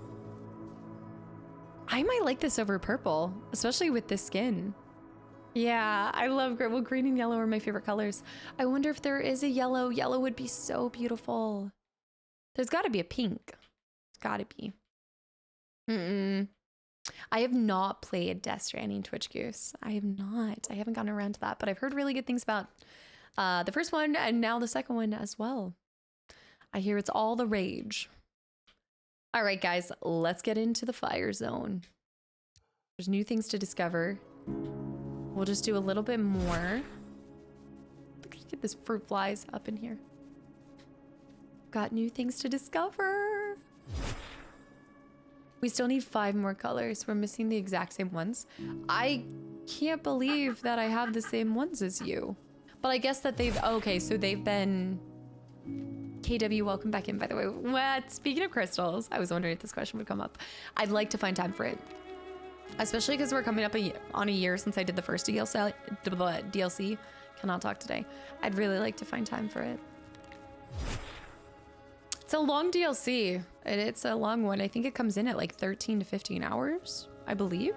I might like this over purple, especially with this skin. Yeah, I love green. Well, green and yellow are my favorite colors. I wonder if there is a yellow. Yellow would be so beautiful. There's got to be a pink. Gotta be. I have not played Death Stranding Twitch Goose. I have not. I haven't gotten around to that, but I've heard really good things about the first one and now the second one as well. I hear it's all the rage. All right, guys, let's get into the fire zone. There's new things to discover. We'll just do a little bit more. Look at this fruit flies up in here. Got new things to discover. We still need 5 more colors. We're missing the exact same ones. I can't believe that I have the same ones as you. But I guess that they've... Okay, so they've been... KW, welcome back in, by the way. What? Speaking of crystals, I was wondering if this question would come up. I'd like to find time for it. Especially because we're coming up on a year since I did the first DLC. Cannot talk today. I'd really like to find time for it. It's a long DLC. It's a long one. I think it comes in at like 13 to 15 hours, I believe.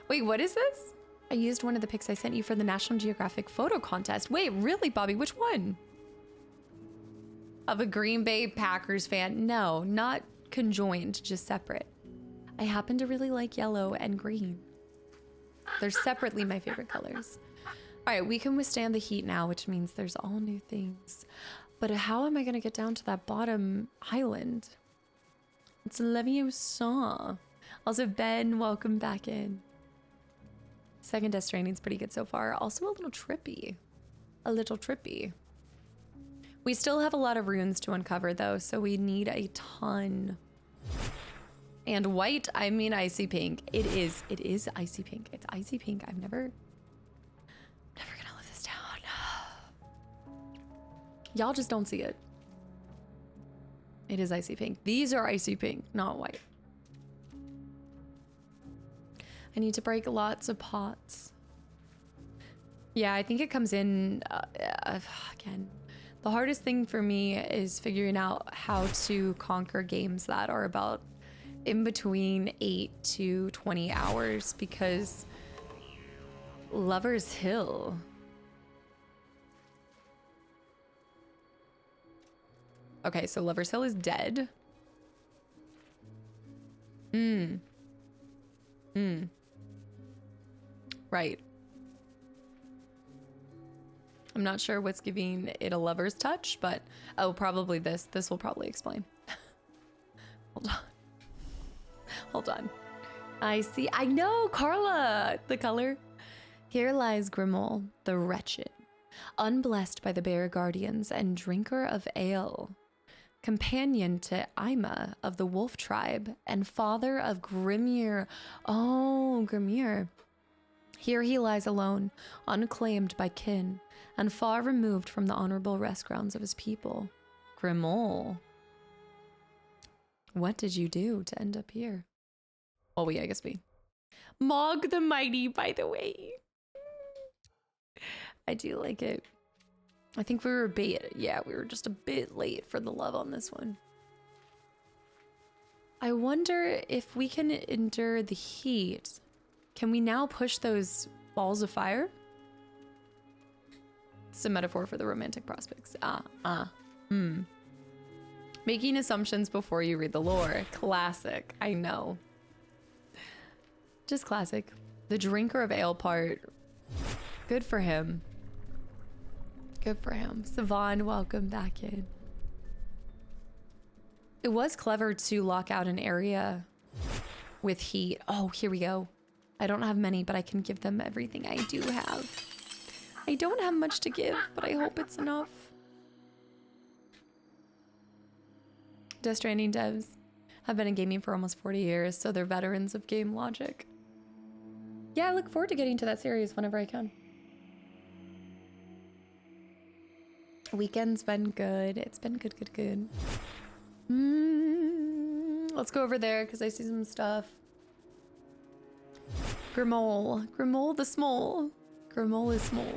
Wait, what is this? I used one of the pics I sent you for the National Geographic photo contest. Wait, really, Bobby? Which one? Of a Green Bay Packers fan? No, not conjoined, just separate. I happen to really like yellow and green. They're separately my favorite colors. All right, we can withstand the heat now, which means there's all new things. But how am I going to get down to that bottom island? It's Leviosa. Also, Ben, welcome back in. Second Death Stranding's pretty good so far. Also a little trippy. A little trippy. We still have a lot of runes to uncover, though, so we need a ton. And white, I mean icy pink. It is icy pink. It's icy pink. I'm never gonna live this down. Y'all just don't see it. It is icy pink. These are icy pink, not white. I need to break lots of pots. Yeah, I think it comes in, again, the hardest thing for me is figuring out how to conquer games that are about in between 8 to 20 hours because Lover's Hill. Okay, so Lover's Hill is dead. Right. I'm not sure what's giving it a lover's touch, but oh, probably this. This will probably explain. Hold on. Hold on. I see. I know, Carla, the color. Here lies Grimmel, the wretched, unblessed by the bear guardians and drinker of ale, companion to Ima of the wolf tribe and father of Grimir. Oh, Grimir. Here he lies alone, unclaimed by kin, and far removed from the honorable rest grounds of his people. Grimmel. What did you do to end up here? Oh, I guess we. Mog the Mighty, by the way. I do like it. I think we were we were just a bit late for the love on this one. I wonder if we can endure the heat. Can we now push those balls of fire? It's a metaphor for the romantic prospects. Making assumptions before you read the lore. Classic. I know. Just classic. The drinker of ale part. Good for him. Good for him. Savon, welcome back in. It was clever to lock out an area with heat. Oh, here we go. I don't have many, but I can give them everything I do have. I don't have much to give, but I hope it's enough. Death Stranding devs have been in gaming for almost 40 years, so they're veterans of game logic. Yeah, I look forward to getting to that series whenever I can. Weekend's been good. It's been good. Let's go over there because I see some stuff. Grimole. Grimole the small. Grimole is small.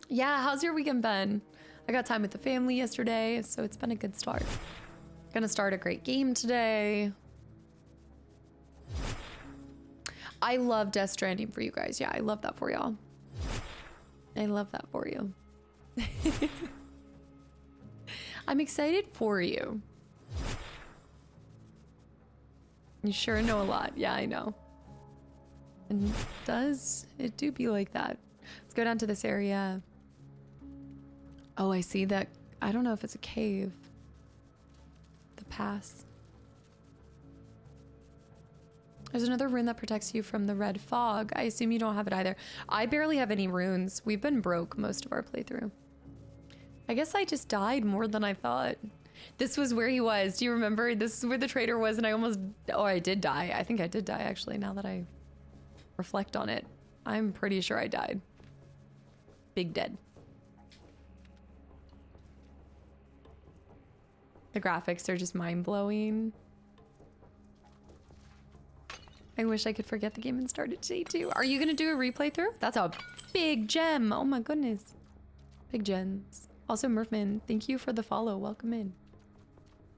Yeah, how's your weekend been? I got time with the family yesterday, so it's been a good start. Gonna start a great game today. I love Death Stranding for you guys. Yeah, I love that for y'all. I love that for you. I'm excited for you. You sure know a lot. Yeah, I know. And it do be like that. Let's go down to this area. Oh, I see that. I don't know if it's a cave. The pass. There's another rune that protects you from the red fog. I assume you don't have it either. I barely have any runes. We've been broke most of our playthrough. I guess I just died more than I thought. This was where he was. Do you remember? This is where the traitor was and I almost... Oh, I did die. I think I did die actually now that I reflect on it. I'm pretty sure I died. Big dead. The graphics are just mind-blowing. I wish I could forget the game and start it today too. Are you gonna do a replay through? That's a big gem. Oh my goodness. Big gems. Also, Murphman, thank you for the follow. Welcome in.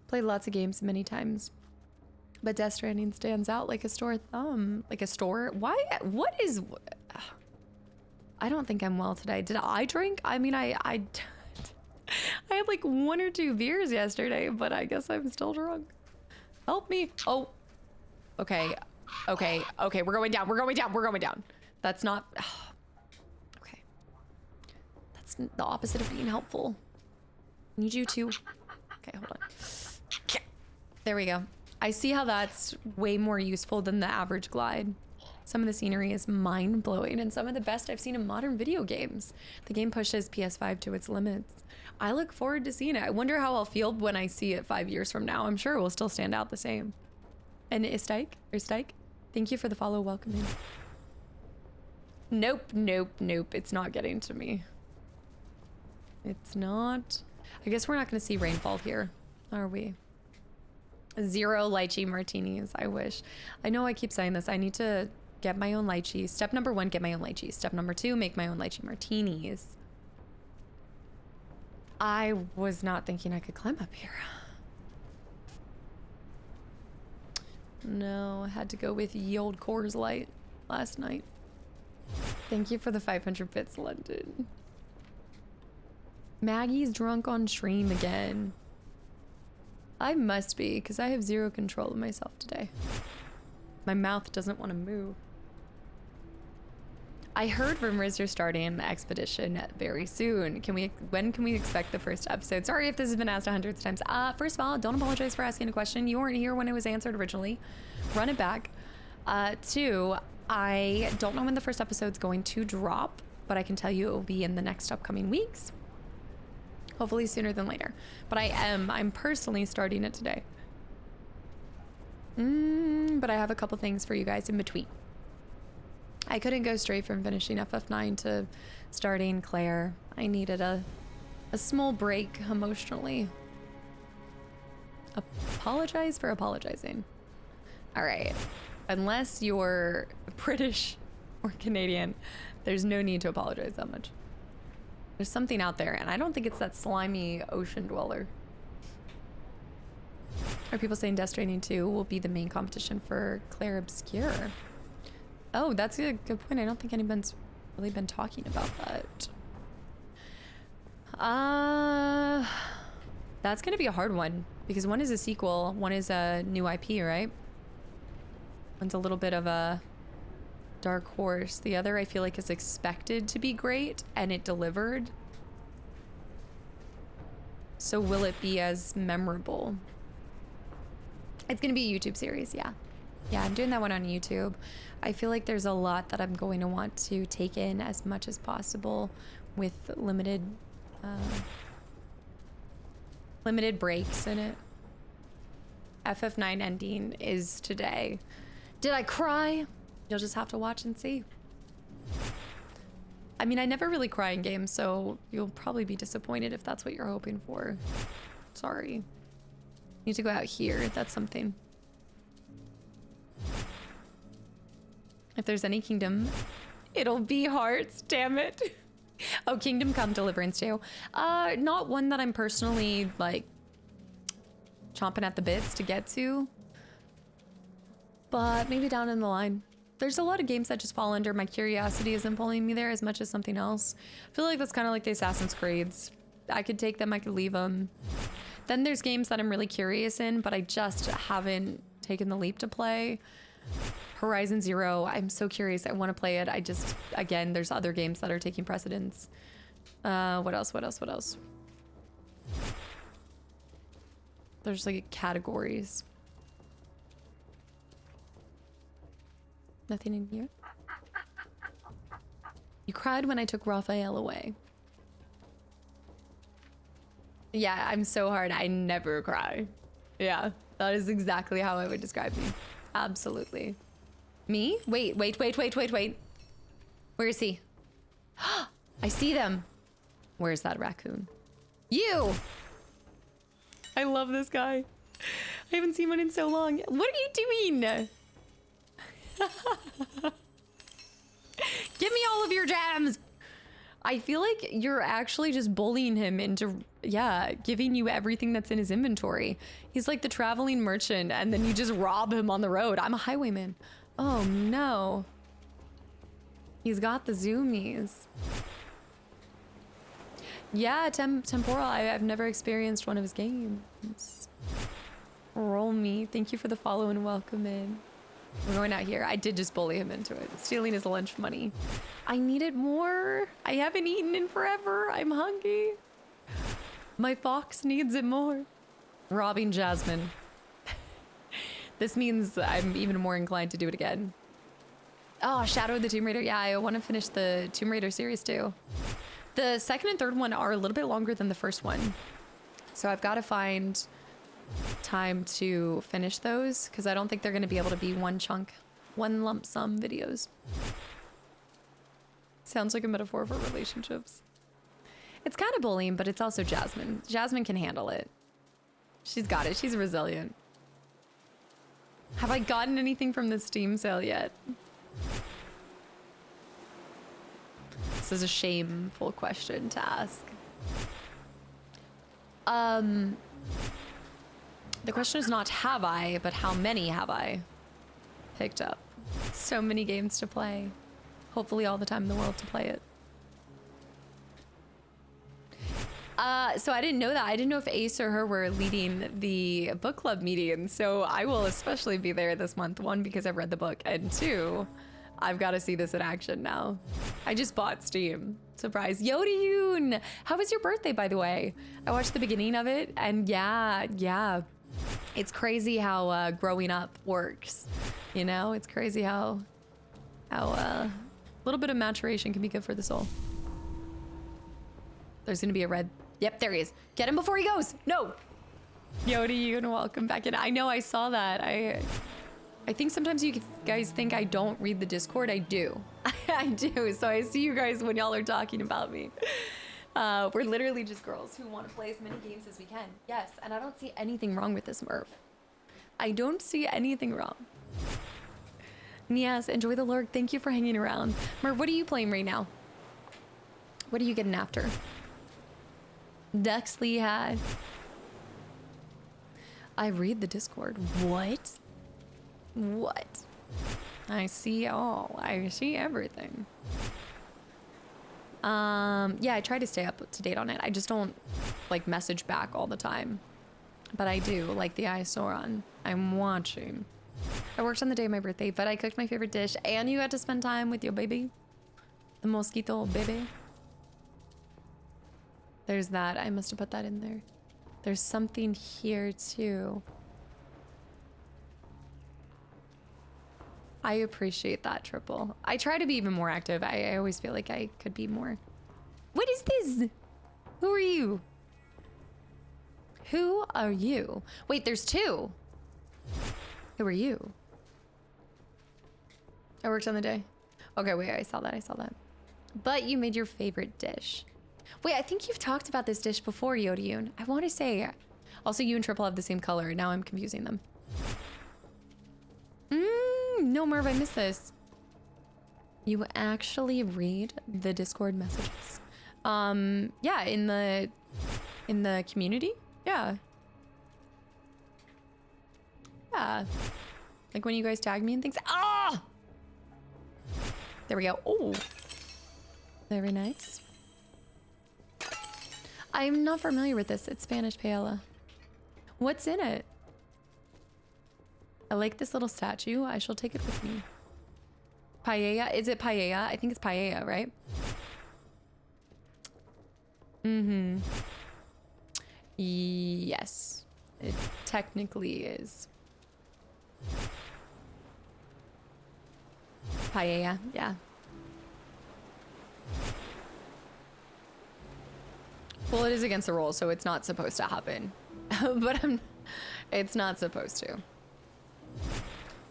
Played lots of games many times. But Death Stranding stands out like a sore thumb. Like a store? Why? What is... I don't think I'm well today. Did I drink? I mean, I had like 1 or 2 beers yesterday, but I guess I'm still drunk. Help me. Oh. Okay. Okay. Okay. We're going down. We're going down. We're going down. That's not... Okay. That's the opposite of being helpful. Need you to... Okay, hold on. There we go. I see how that's way more useful than the average glide. Some of the scenery is mind-blowing and some of the best I've seen in modern video games. The game pushes PS5 to its limits. I look forward to seeing it. I wonder how I'll feel when I see it 5 years from now. I'm sure it will still stand out the same. And Istike, thank you for the follow. Welcome in. Nope, nope, nope. It's not getting to me. It's not. I guess we're not going to see rainfall here, are we? 0 lychee martinis. I wish. I know I keep saying this. I need to get my own lychee. Step number 1, get my own lychee. Step number 2, make my own lychee martinis. I was not thinking I could climb up here. No, I had to go with ye old Coors Light last night. Thank you for the 500 bits, London. Maggie's drunk on stream again. I must be, because I have 0 control of myself today. My mouth doesn't want to move. I heard rumors you're starting an expedition very soon. When can we expect the first episode? Sorry if this has been asked 100 times. First of all, don't apologize for asking a question. You weren't here when it was answered originally. Run it back. 2, I don't know when the first episode's going to drop, but I can tell you it will be in the next upcoming weeks. Hopefully sooner than later. But I'm personally starting it today. But I have a couple things for you guys in between. I couldn't go straight from finishing FF9 to starting Claire. I needed a small break emotionally. Apologize for apologizing. All right. Unless you're British or Canadian, there's no need to apologize that much. There's something out there, and I don't think it's that slimy ocean dweller. Are people saying Death Stranding 2 will be the main competition for Claire Obscure? Oh, that's a good point. I don't think anyone's really been talking about that. That's gonna be a hard one, because one is a sequel, one is a new IP, right? One's a little bit of a dark horse. The other I feel like is expected to be great, and it delivered. So will it be as memorable? It's gonna be a YouTube series, yeah. Yeah, I'm doing that one on YouTube. I feel like there's a lot that I'm going to want to take in as much as possible with limited breaks in it. FF9 ending is today. Did I cry? You'll just have to watch and see. I mean, I never really cry in games, so you'll probably be disappointed if that's what you're hoping for. Sorry. Need to go out here. That's something. If there's any kingdom, it'll be hearts, damn it. Oh, Kingdom Come Deliverance too. Not one that I'm personally like chomping at the bits to get to, but maybe down in the line. There's a lot of games that just fall under my curiosity isn't pulling me there as much as something else. I feel like that's kind of like the Assassin's Creeds. I could take them, I could leave them. Then there's games that I'm really curious in, but I just haven't taken the leap to play. Horizon Zero, I'm so curious. I want to play it. I just, again, there's other games that are taking precedence. What else? There's like categories. Nothing in here. You cried when I took Raphael away. Yeah, I'm so hard. I never cry. Yeah, that is exactly how I would describe me. Absolutely. Me? Wait. Where is he? I see them. Where's that raccoon? You! I love this guy. I haven't seen one in so long. What are you doing? Give me all of your gems. I feel like you're actually just bullying him into, yeah, giving you everything that's in his inventory. He's like the traveling merchant, and then you just rob him on the road. I'm a highwayman. Oh no. He's got the zoomies. Yeah, Temporal, I've never experienced one of his games. Roll me. Thank you for the follow and welcome in. We're going out here. I did just bully him into it. Stealing his lunch money. I needed more. I haven't eaten in forever. I'm hungry. My fox needs it more. Robbing Jasmine. This means I'm even more inclined to do it again. Oh, Shadow of the Tomb Raider. Yeah, I want to finish the Tomb Raider series too. The second and third one are a little bit longer than the first one. So I've got to find time to finish those because I don't think they're going to be able to be one lump sum videos. Sounds like a metaphor for relationships. It's kind of bullying, but it's also Jasmine. Jasmine can handle it. She's got it. She's resilient. Have I gotten anything from the Steam sale yet? This is a shameful question to ask. The question is not have I, but how many have I picked up? So many games to play. Hopefully all the time in the world to play it. So I didn't know that. I didn't know if Ace or her were leading the book club meeting. So I will especially be there this month. One, because I've read the book. And two, I've got to see this in action now. I just bought Steam. Surprise. Yoda-yoon! How was your birthday, by the way? I watched the beginning of it. And yeah. It's crazy how growing up works. You know, it's crazy how a little bit of maturation can be good for the soul. There's gonna be a red. Yep, there he is. Get him before he goes. No. Yoda-yoon, welcome back in. I know, I saw that. I think sometimes you guys think I don't read the Discord. I do. I do. So I see you guys when y'all are talking about me. We're literally just girls who want to play as many games as we can. Yes, and I don't see anything wrong with this, Merv. I don't see anything wrong. Yes, enjoy the lurk. Thank you for hanging around. Merv, what are you playing right now? What are you getting after? Duxley had. I read the Discord. What? What? I see all. I see everything. Yeah, I try to stay up to date on it. I just don't like message back all the time. But I do, like the eyesore on. I'm watching. I worked on the day of my birthday, but I cooked my favorite dish and you had to spend time with your baby. The mosquito baby. There's that. I must have put that in there. There's something here too. I appreciate that, Triple. I try to be even more active. I always feel like I could be more. What is this? Who are you? Who are you? Wait, there's two. Who are you? I worked on the day. Okay, wait, I saw that. But you made your favorite dish. Wait, I think you've talked about this dish before, Yoda-yoon. I want to say. Also, you and Triple have the same color. Now I'm confusing them. No, Merv, I missed this. You actually read the Discord messages. Yeah, in the community. Yeah. Yeah. Like when you guys tag me and things. Ah! There we go. Oh. Very nice. I'm not familiar with this. It's Spanish paella. What's in it? I like this little statue. I shall take it with me. Paella? Is it paella? I think it's paella, right? Mm-hmm. Yes. It technically is. Paella, yeah. Well, it is against the rules, so it's not supposed to happen. But it's not supposed to.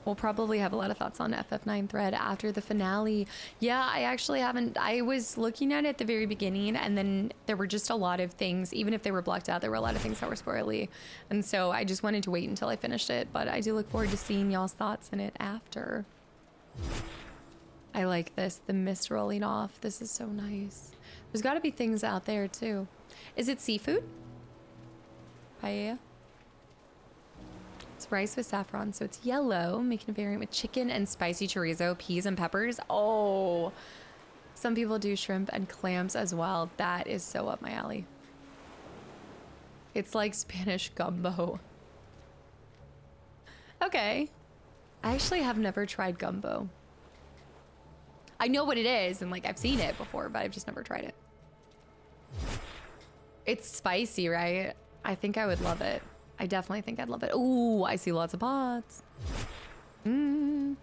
We'll probably have a lot of thoughts on FF9 thread after the finale. Yeah, I actually haven't. I was looking at it at the very beginning, and then there were just a lot of things, even if they were blocked out, there were a lot of things that were spoily. And so I just wanted to wait until I finished it, but I do look forward to seeing y'all's thoughts in it after. I like this, the mist rolling off. This is so nice. There's got to be things out there too. Is it seafood? Paella? It's rice with saffron, so it's yellow, making a variant with chicken and spicy chorizo, peas and peppers. Oh, some people do shrimp and clams as well. That is so up my alley. It's like Spanish gumbo. Okay. I actually have never tried gumbo. I know what it is, and like I've seen it before, but I've just never tried it. It's spicy, right? I think I would love it. I definitely think I'd love it. Ooh, I see lots of pots. I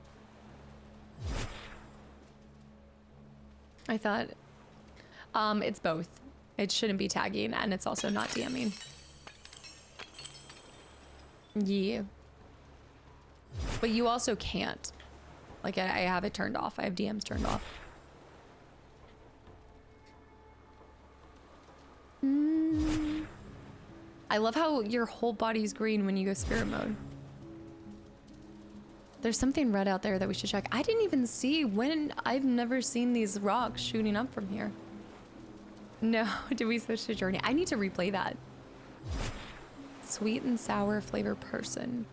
thought, it's both. It shouldn't be tagging, and it's also not DMing. Yeah. But you also can't. Like, I have it turned off. I have DMs turned off. I love how your whole body's green when you go spirit mode. There's something red out there that we should check. I didn't even see when. I've never seen these rocks shooting up from here. No, did we switch to Journey? I need to replay that. Sweet and sour flavor person.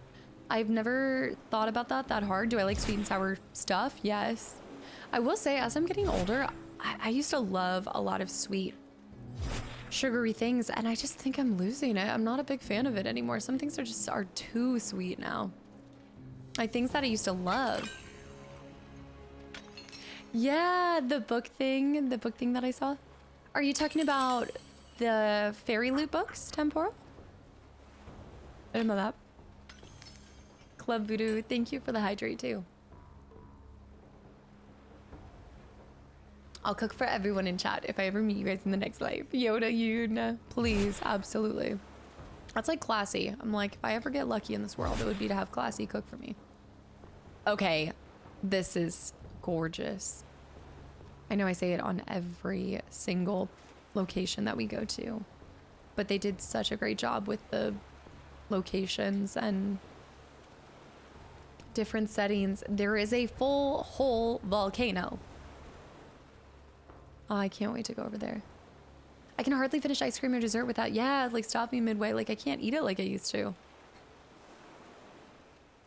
I've never thought about that hard. Do I like sweet and sour stuff? Yes. I will say, as I'm getting older, I used to love a lot of sweet, sugary things, and I just think I'm losing it. I'm not a big fan of it anymore. Some things are too sweet now. Like things that I used to love. Yeah, the book thing that I saw. Are you talking about the fairy loot books, Temporal? I didn't know that. Club Voodoo, thank you for the hydrate too. I'll cook for everyone in chat if I ever meet you guys in the next life. Yoda, Yuna, please, absolutely. That's like classy. I'm like, if I ever get lucky in this world, it would be to have classy cook for me. Okay, this is gorgeous. I know I say it on every single location that we go to, but they did such a great job with the locations and different settings. There is a full whole volcano. Oh, I can't wait to go over there. I can hardly finish ice cream or dessert without, yeah, like stop me midway. Like I can't eat it like I used to.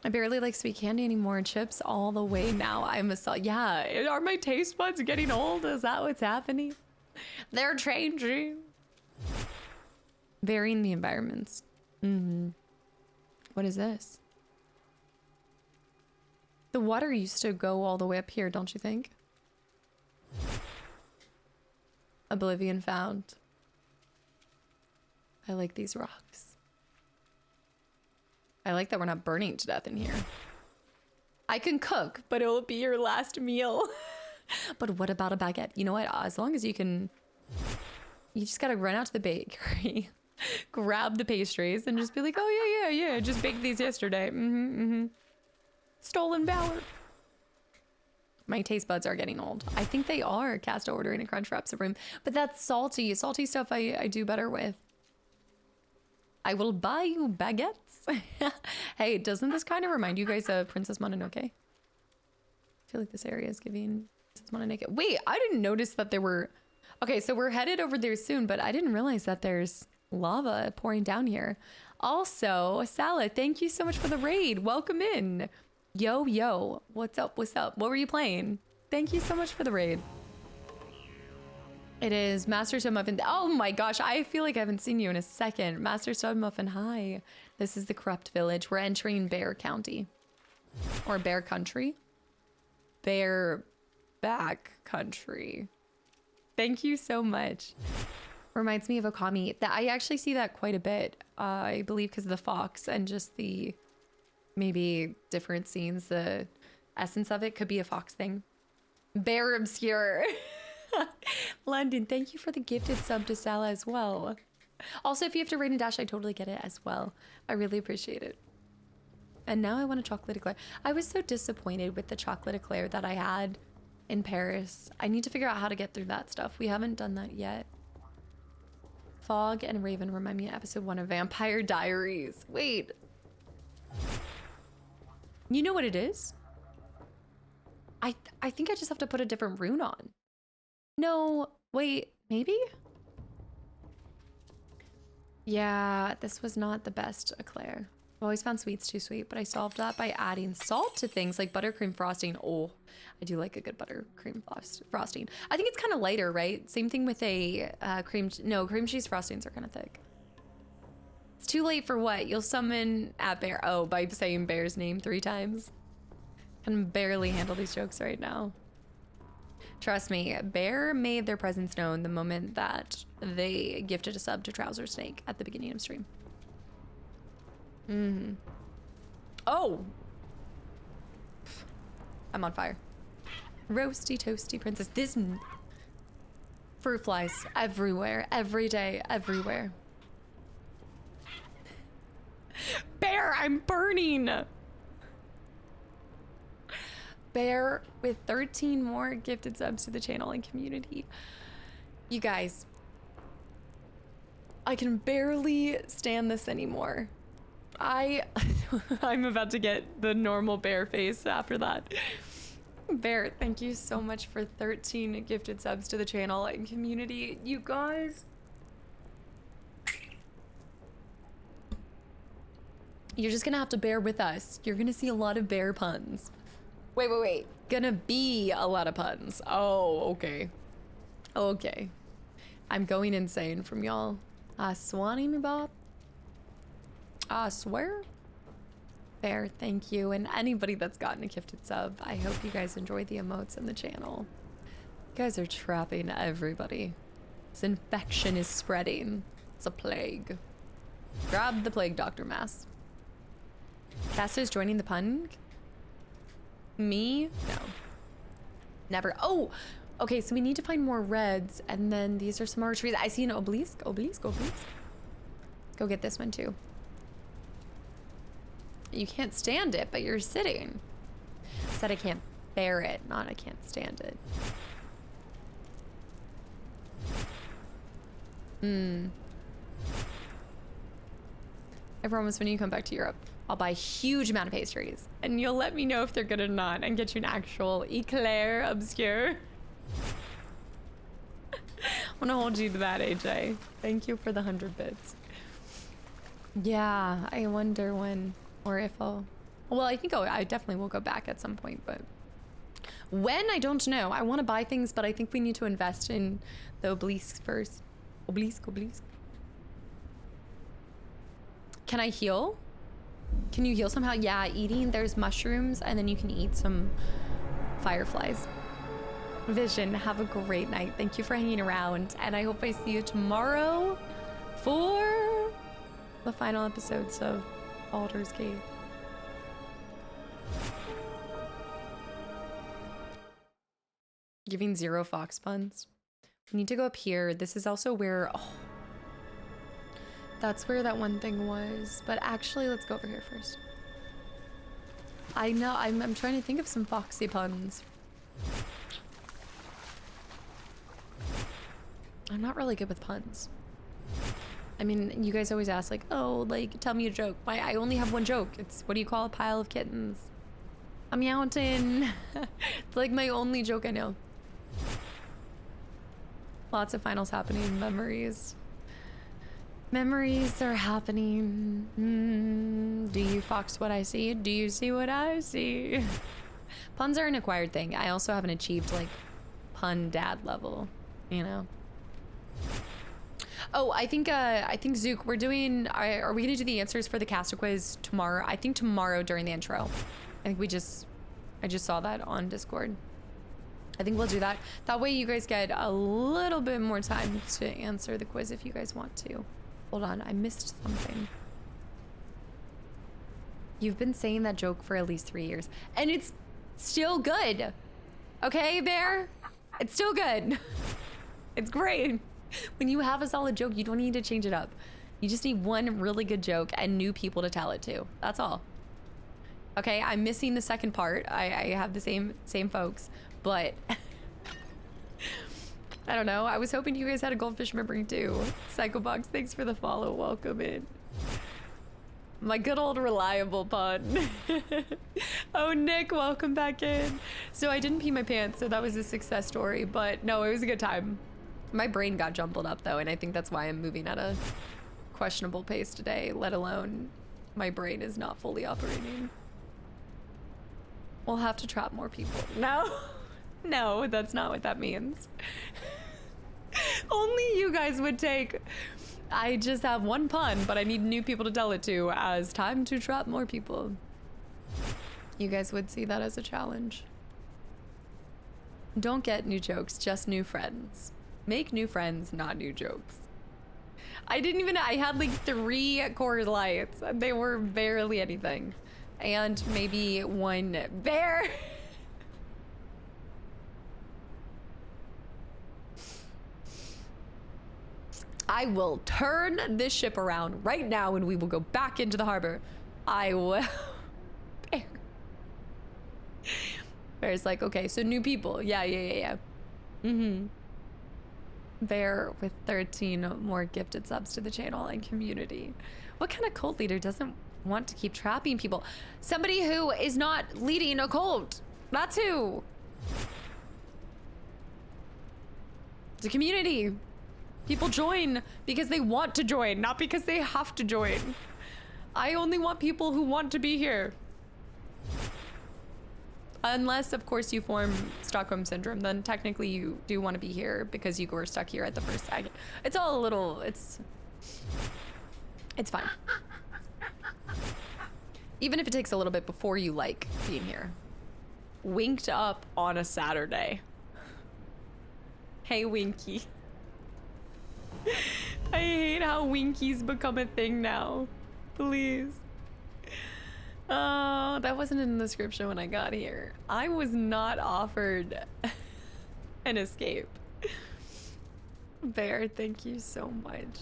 I barely like sweet candy anymore. Chips all the way now. I'm a yeah. Are my taste buds getting old? Is that what's happening? They're changing. Varying the environments. What is this? The water used to go all the way up here, don't you think? Oblivion found. I like these rocks. I like that we're not burning to death in here. I can cook, but it will be your last meal. But what about a baguette? You know what? As long as you can, you just gotta run out to the bakery, grab the pastries, and just be like, oh yeah, just baked these yesterday. Stolen valor. My taste buds are getting old. I think they are. Casta ordering a Crunch Wrap Supreme. But that's salty. Salty stuff I do better with. I will buy you baguettes. Hey, doesn't this kind of remind you guys of Princess Mononoke? I feel like this area is giving Just want to make it. Wait, I didn't notice that there were. Okay, so we're headed over there soon, but I didn't realize that there's lava pouring down here. Also, Sala, thank you so much for the raid. Welcome in. Yo, yo. What's up? What's up? What were you playing? Thank you so much for the raid. It is Master Stone Muffin. Oh my gosh, I feel like I haven't seen you in a second. Master Stone Muffin, hi. This is the Corrupt Village. We're entering Bear County. Or Bear Country. Bear Back Country. Thank you so much. Reminds me of Okami. That I actually see that quite a bit. I believe because of the fox and just the maybe different scenes. The essence of it could be a fox thing. Bear Obscure. London, thank you for the gifted sub to Sala as well. Also, if you have to raid and dash, I totally get it as well. I really appreciate it. And now I want a chocolate eclair. I was so disappointed with the chocolate eclair that I had in Paris. I need to figure out how to get through that stuff. We haven't done that yet. Fog and Raven remind me of episode 1 of Vampire Diaries. Wait. You know what it is? I think I just have to put a different rune on. No, wait, maybe? Yeah, this was not the best eclair. I've always found sweets too sweet, but I solved that by adding salt to things like buttercream frosting. Oh, I do like a good buttercream frosting. I think it's kind of lighter, right? Same thing with a cream cheese frostings are kind of thick. It's too late for what? You'll summon at Bear. Oh, by saying Bear's name 3 times. I can barely handle these jokes right now. Trust me, Bear made their presence known the moment that they gifted a sub to Trouser Snake at the beginning of stream. Oh! I'm on fire. Roasty toasty princess. This fruit flies everywhere, every day, everywhere. Bear, I'm burning! Bear with 13 more gifted subs to the channel and community. You guys, I can barely stand this anymore. I'm about to get the normal bear face after that. Bear, thank you so much for 13 gifted subs to the channel and community. You guys, you're just gonna have to bear with us. You're gonna see a lot of bear puns. Wait. Gonna be a lot of puns. Oh, okay. Okay. I'm going insane from y'all. Swanee me Bob. I swear. Bear, thank you. And anybody that's gotten a gifted sub, I hope you guys enjoy the emotes in the channel. You guys are trapping everybody. This infection is spreading. It's a plague. Grab the plague doctor mask. Casta's joining the pun. Me? No. Never. Oh! Okay, so we need to find more reds, and then these are some more trees. I see an obelisk. Obelisk. Let's go get this one too. You can't stand it, but you're sitting. I said I can't bear it, not I can't stand it. I promise when you come back to Europe, I'll buy a huge amount of pastries and you'll let me know if they're good or not and get you an actual eclair obscure. I want to hold you to that, AJ. Thank you for the 100 bits. Yeah, I wonder when or if I'll... Well, I think I definitely will go back at some point, but when, I don't know. I want to buy things, but I think we need to invest in the obelisks first. Obelisk. Can I heal? Can you heal somehow? Yeah, eating. There's mushrooms, and then you can eat some fireflies. Vision, have a great night. Thank you for hanging around, and I hope I see you tomorrow for the final episodes of Baldur's Gate. Giving 0 fox puns. We need to go up here. This is also where... Oh, that's where that one thing was. But actually, let's go over here first. I know, I'm trying to think of some foxy puns. I'm not really good with puns. I mean, you guys always ask like, oh, like, tell me a joke. I only have one joke. It's, what do you call a pile of kittens? A mountain. It's like my only joke I know. Lots of finals happening. Memories. Memories are happening. Do you fox what I see? Do you see what I see? Puns are an acquired thing. I also haven't achieved like pun dad level, you know. Oh, I think Zook, we're doing, are we gonna do the answers for the Casta quiz tomorrow? I think tomorrow during the intro. I think I just saw that on Discord. I think we'll do that. That way you guys get a little bit more time to answer the quiz if you guys want to. Hold on, I missed something. You've been saying that joke for at least 3 years, and it's still good. Okay, Bear? It's still good. It's great. When you have a solid joke, you don't need to change it up. You just need one really good joke and new people to tell it to. That's all. Okay, I'm missing the second part. I have the same folks, but I don't know. I was hoping you guys had a goldfish memory too. Psychobox, thanks for the follow. Welcome in. My good old reliable pun. Oh, Nick, welcome back in. So I didn't pee my pants, so that was a success story, but no, it was a good time. My brain got jumbled up though, and I think that's why I'm moving at a questionable pace today, let alone my brain is not fully operating. We'll have to trap more people. No, no, that's not what that means. Only you guys would take, I just have one pun, but I need new people to tell it to as time to trap more people. You guys would see that as a challenge. Don't get new jokes, just new friends. Make new friends, not new jokes. I had like 3 Coors Lights. They were barely anything. And maybe 1 bear. I will turn this ship around right now and we will go back into the harbor. I will. Bear. Bear's like, okay, so new people. Yeah. Mm-hmm. Bear with 13 more gifted subs to the channel and community. What kind of cult leader doesn't want to keep trapping people? Somebody who is not leading a cult. That's who. It's a community. People join because they want to join, not because they have to join. I only want people who want to be here. Unless, of course, you form Stockholm Syndrome, then technically you do want to be here because you were stuck here at the first second. It's all a little, it's fine. Even if it takes a little bit before you like being here. Winked up on a Saturday. Hey, Winky. I hate how Winkies become a thing now. Please. Oh, that wasn't in the description when I got here. I was not offered an escape. Bear, thank you so much.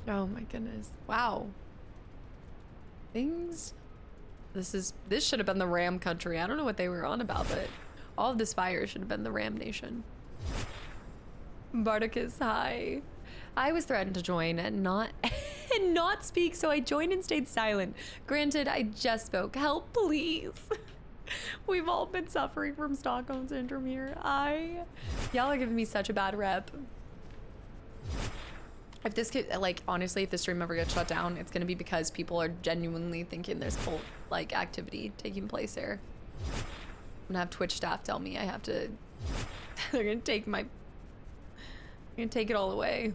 Oh my goodness. Wow. Things. This should have been the Ram country. I don't know what they were on about, but all of this fire should have been the Ram nation. Bardicus, hi. I was threatened to join and not speak, so I joined and stayed silent. Granted, I just spoke. Help, please. We've all been suffering from Stockholm Syndrome here. Y'all are giving me such a bad rep. If this could, like, honestly, if this stream ever gets shut down, it's gonna be because people are genuinely thinking there's cult, like, activity taking place here. I'm gonna have Twitch staff tell me I have to, they're gonna take it all away.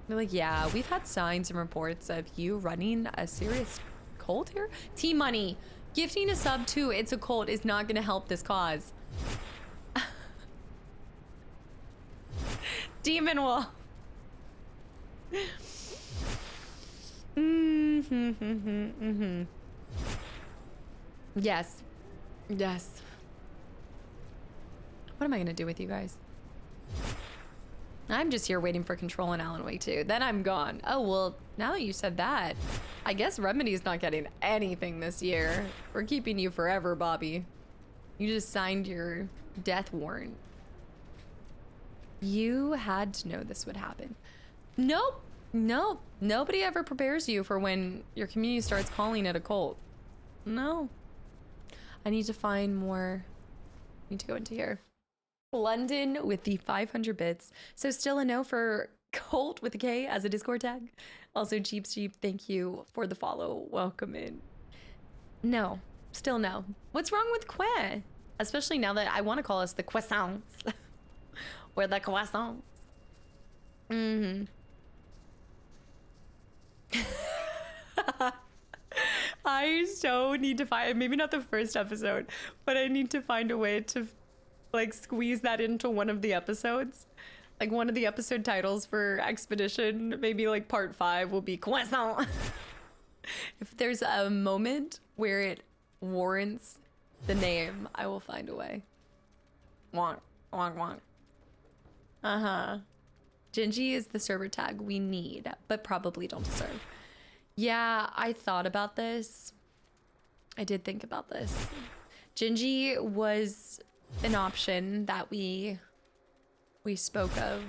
They're like, yeah, we've had signs and reports of you running a serious cult here. T-Money, gifting a sub to It's a Cult is not gonna help this cause. Demon Wall. Yes. Yes. What am I gonna do with you guys? I'm just here waiting for Control and Alan Wake 2. Then I'm gone. Oh, well, now that you said that, I guess Remedy's not getting anything this year. We're keeping you forever, Bobby. You just signed your death warrant. You had to know this would happen. Nope. Nope. Nobody ever prepares you for when your community starts calling it a cult. No. I need to find more. I need to go into here. London with the 500 bits. So still a no for Colt with a K as a Discord tag. Also, Cheap, thank you for the follow. Welcome in. No. Still no. What's wrong with Que? Especially now that I want to call us the croissants. We're the croissants. Mm-hmm. I so need to find, maybe not the first episode, but I need to find a way to like squeeze that into one of the episodes. Like one of the episode titles for Expedition, maybe like part 5 will be croissant. If there's a moment where it warrants the name, I will find a way. Wonk, wonk, wonk. Uh-huh. Gingy is the server tag we need, but probably don't deserve. Yeah, I thought about this. I did think about this. Gingy was an option that we spoke of.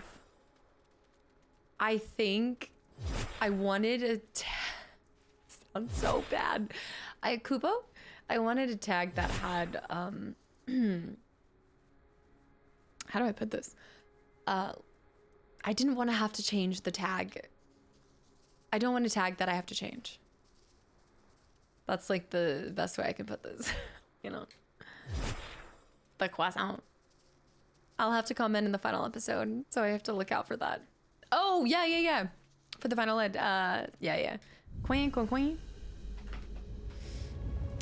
I think I wanted a sounds so bad. Kupo? I wanted a tag that had how do I put this? I didn't want to have to change the tag. I don't want a tag that I have to change. That's like the best way I can put this, you know. The croissant. I'll have to comment in the final episode, so I have to look out for that. Oh, yeah. For the final ed, yeah. Queen.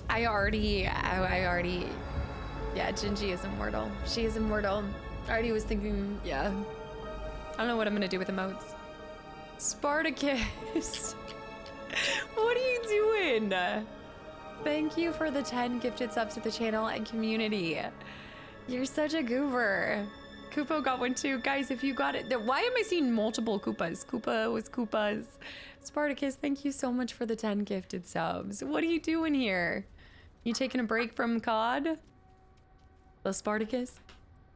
I already, yeah, Gingy is immortal. She is immortal. I already was thinking, yeah. I don't know what I'm gonna do with emotes. Spartacus. What are you doing? Thank you for the 10 gifted subs to the channel and community. You're such a goober. Koopa got one too. Guys, if you got it. Why am I seeing multiple Koopas? Koopa was Koopas. Spartacus, thank you so much for the 10 gifted subs. What are you doing here? You taking a break from COD? The Spartacus?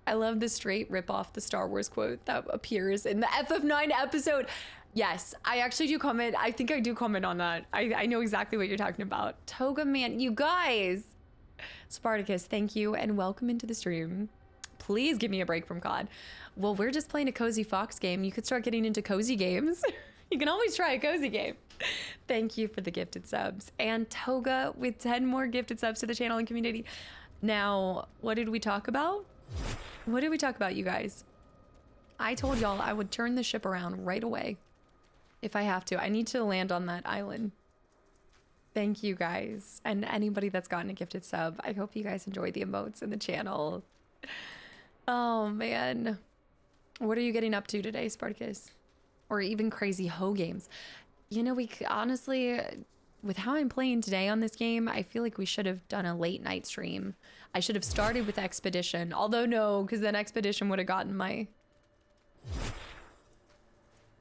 I love the straight rip off the Star Wars quote that appears in the FF9 episode. Yes, I actually do comment. I think I do comment on that. I know exactly what you're talking about. Toga man, you guys. Spartacus, thank you and welcome into the stream. Please give me a break from COD. Well, we're just playing a Cozy Fox game. You could start getting into cozy games. You can always try a cozy game. Thank you for the gifted subs. And Toga with 10 more gifted subs to the channel and community. Now, what did we talk about? What did we talk about, you guys? I told y'all I would turn the ship around right away. If I have to. I need to land on that island. Thank you guys. And anybody that's gotten a gifted sub. I hope you guys enjoy the emotes in the channel. Oh, man. What are you getting up to today, Spartacus? Or even crazy hoe games? You know, we honestly, with how I'm playing today on this game, I feel like we should have done a late night stream. I should have started with Expedition. Although no, because then Expedition would have gotten my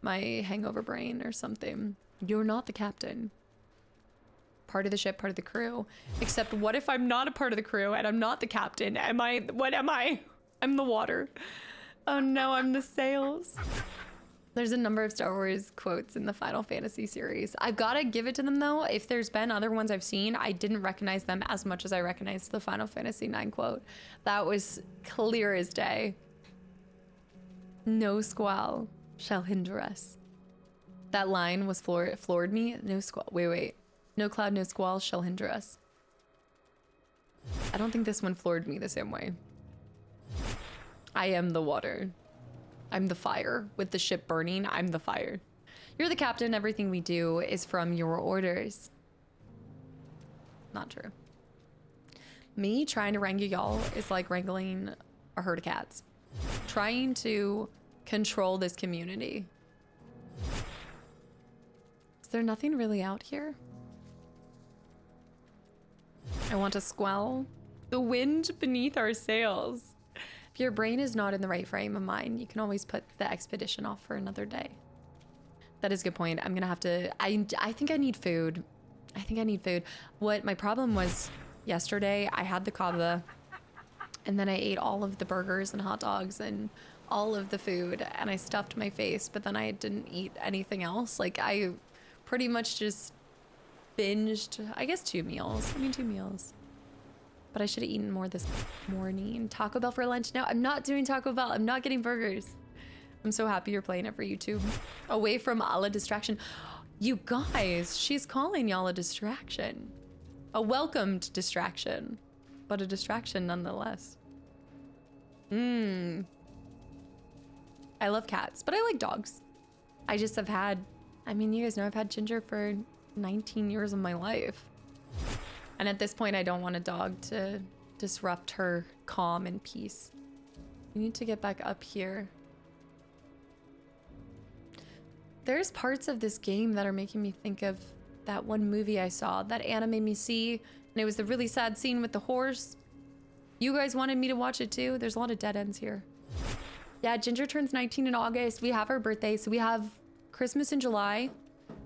hangover brain or something. You're not the captain. Part of the ship, part of the crew. Except what if I'm not a part of the crew and I'm not the captain? What am I? I'm the water. Oh no, I'm the sails. There's a number of Star Wars quotes in the Final Fantasy series. I've got to give it to them though. If there's been other ones I've seen, I didn't recognize them as much as I recognized the Final Fantasy 9 quote. That was clear as day. No squall shall hinder us. That line was floored me. No squall. Wait. No cloud, no squall shall hinder us. I don't think this one floored me the same way. I am the water. I'm the fire. With the ship burning, I'm the fire. You're the captain. Everything we do is from your orders. Not true. Me trying to wrangle y'all is like wrangling a herd of cats. Trying to control this community. Is there nothing really out here? I want to squall. The wind beneath our sails. If your brain is not in the right frame of mind, you can always put the expedition off for another day. That is a good point. I'm gonna have to, I think I need food. I think I need food. What my problem was yesterday, I had the kava and then I ate all of the burgers and hot dogs and all of the food and I stuffed my face, but then I didn't eat anything else. Like I pretty much just binged, I guess 2 meals. I mean 2 meals. But I should have eaten more this morning. Taco Bell for lunch? No, I'm not doing Taco Bell. I'm not getting burgers. I'm so happy you're playing it for YouTube. Away from a la distraction. You guys, she's calling y'all a distraction. A welcomed distraction. But a distraction nonetheless. I love cats, but I like dogs. I just have had, I mean, you guys know I've had Ginger for 19 years of my life. And at this point, I don't want a dog to disrupt her calm and peace. We need to get back up here. There's parts of this game that are making me think of that one movie I saw that Anna made me see, and it was the really sad scene with the horse. You guys wanted me to watch it too. There's a lot of dead ends here. Yeah, Ginger turns 19 in August. We have her birthday, so we have Christmas in July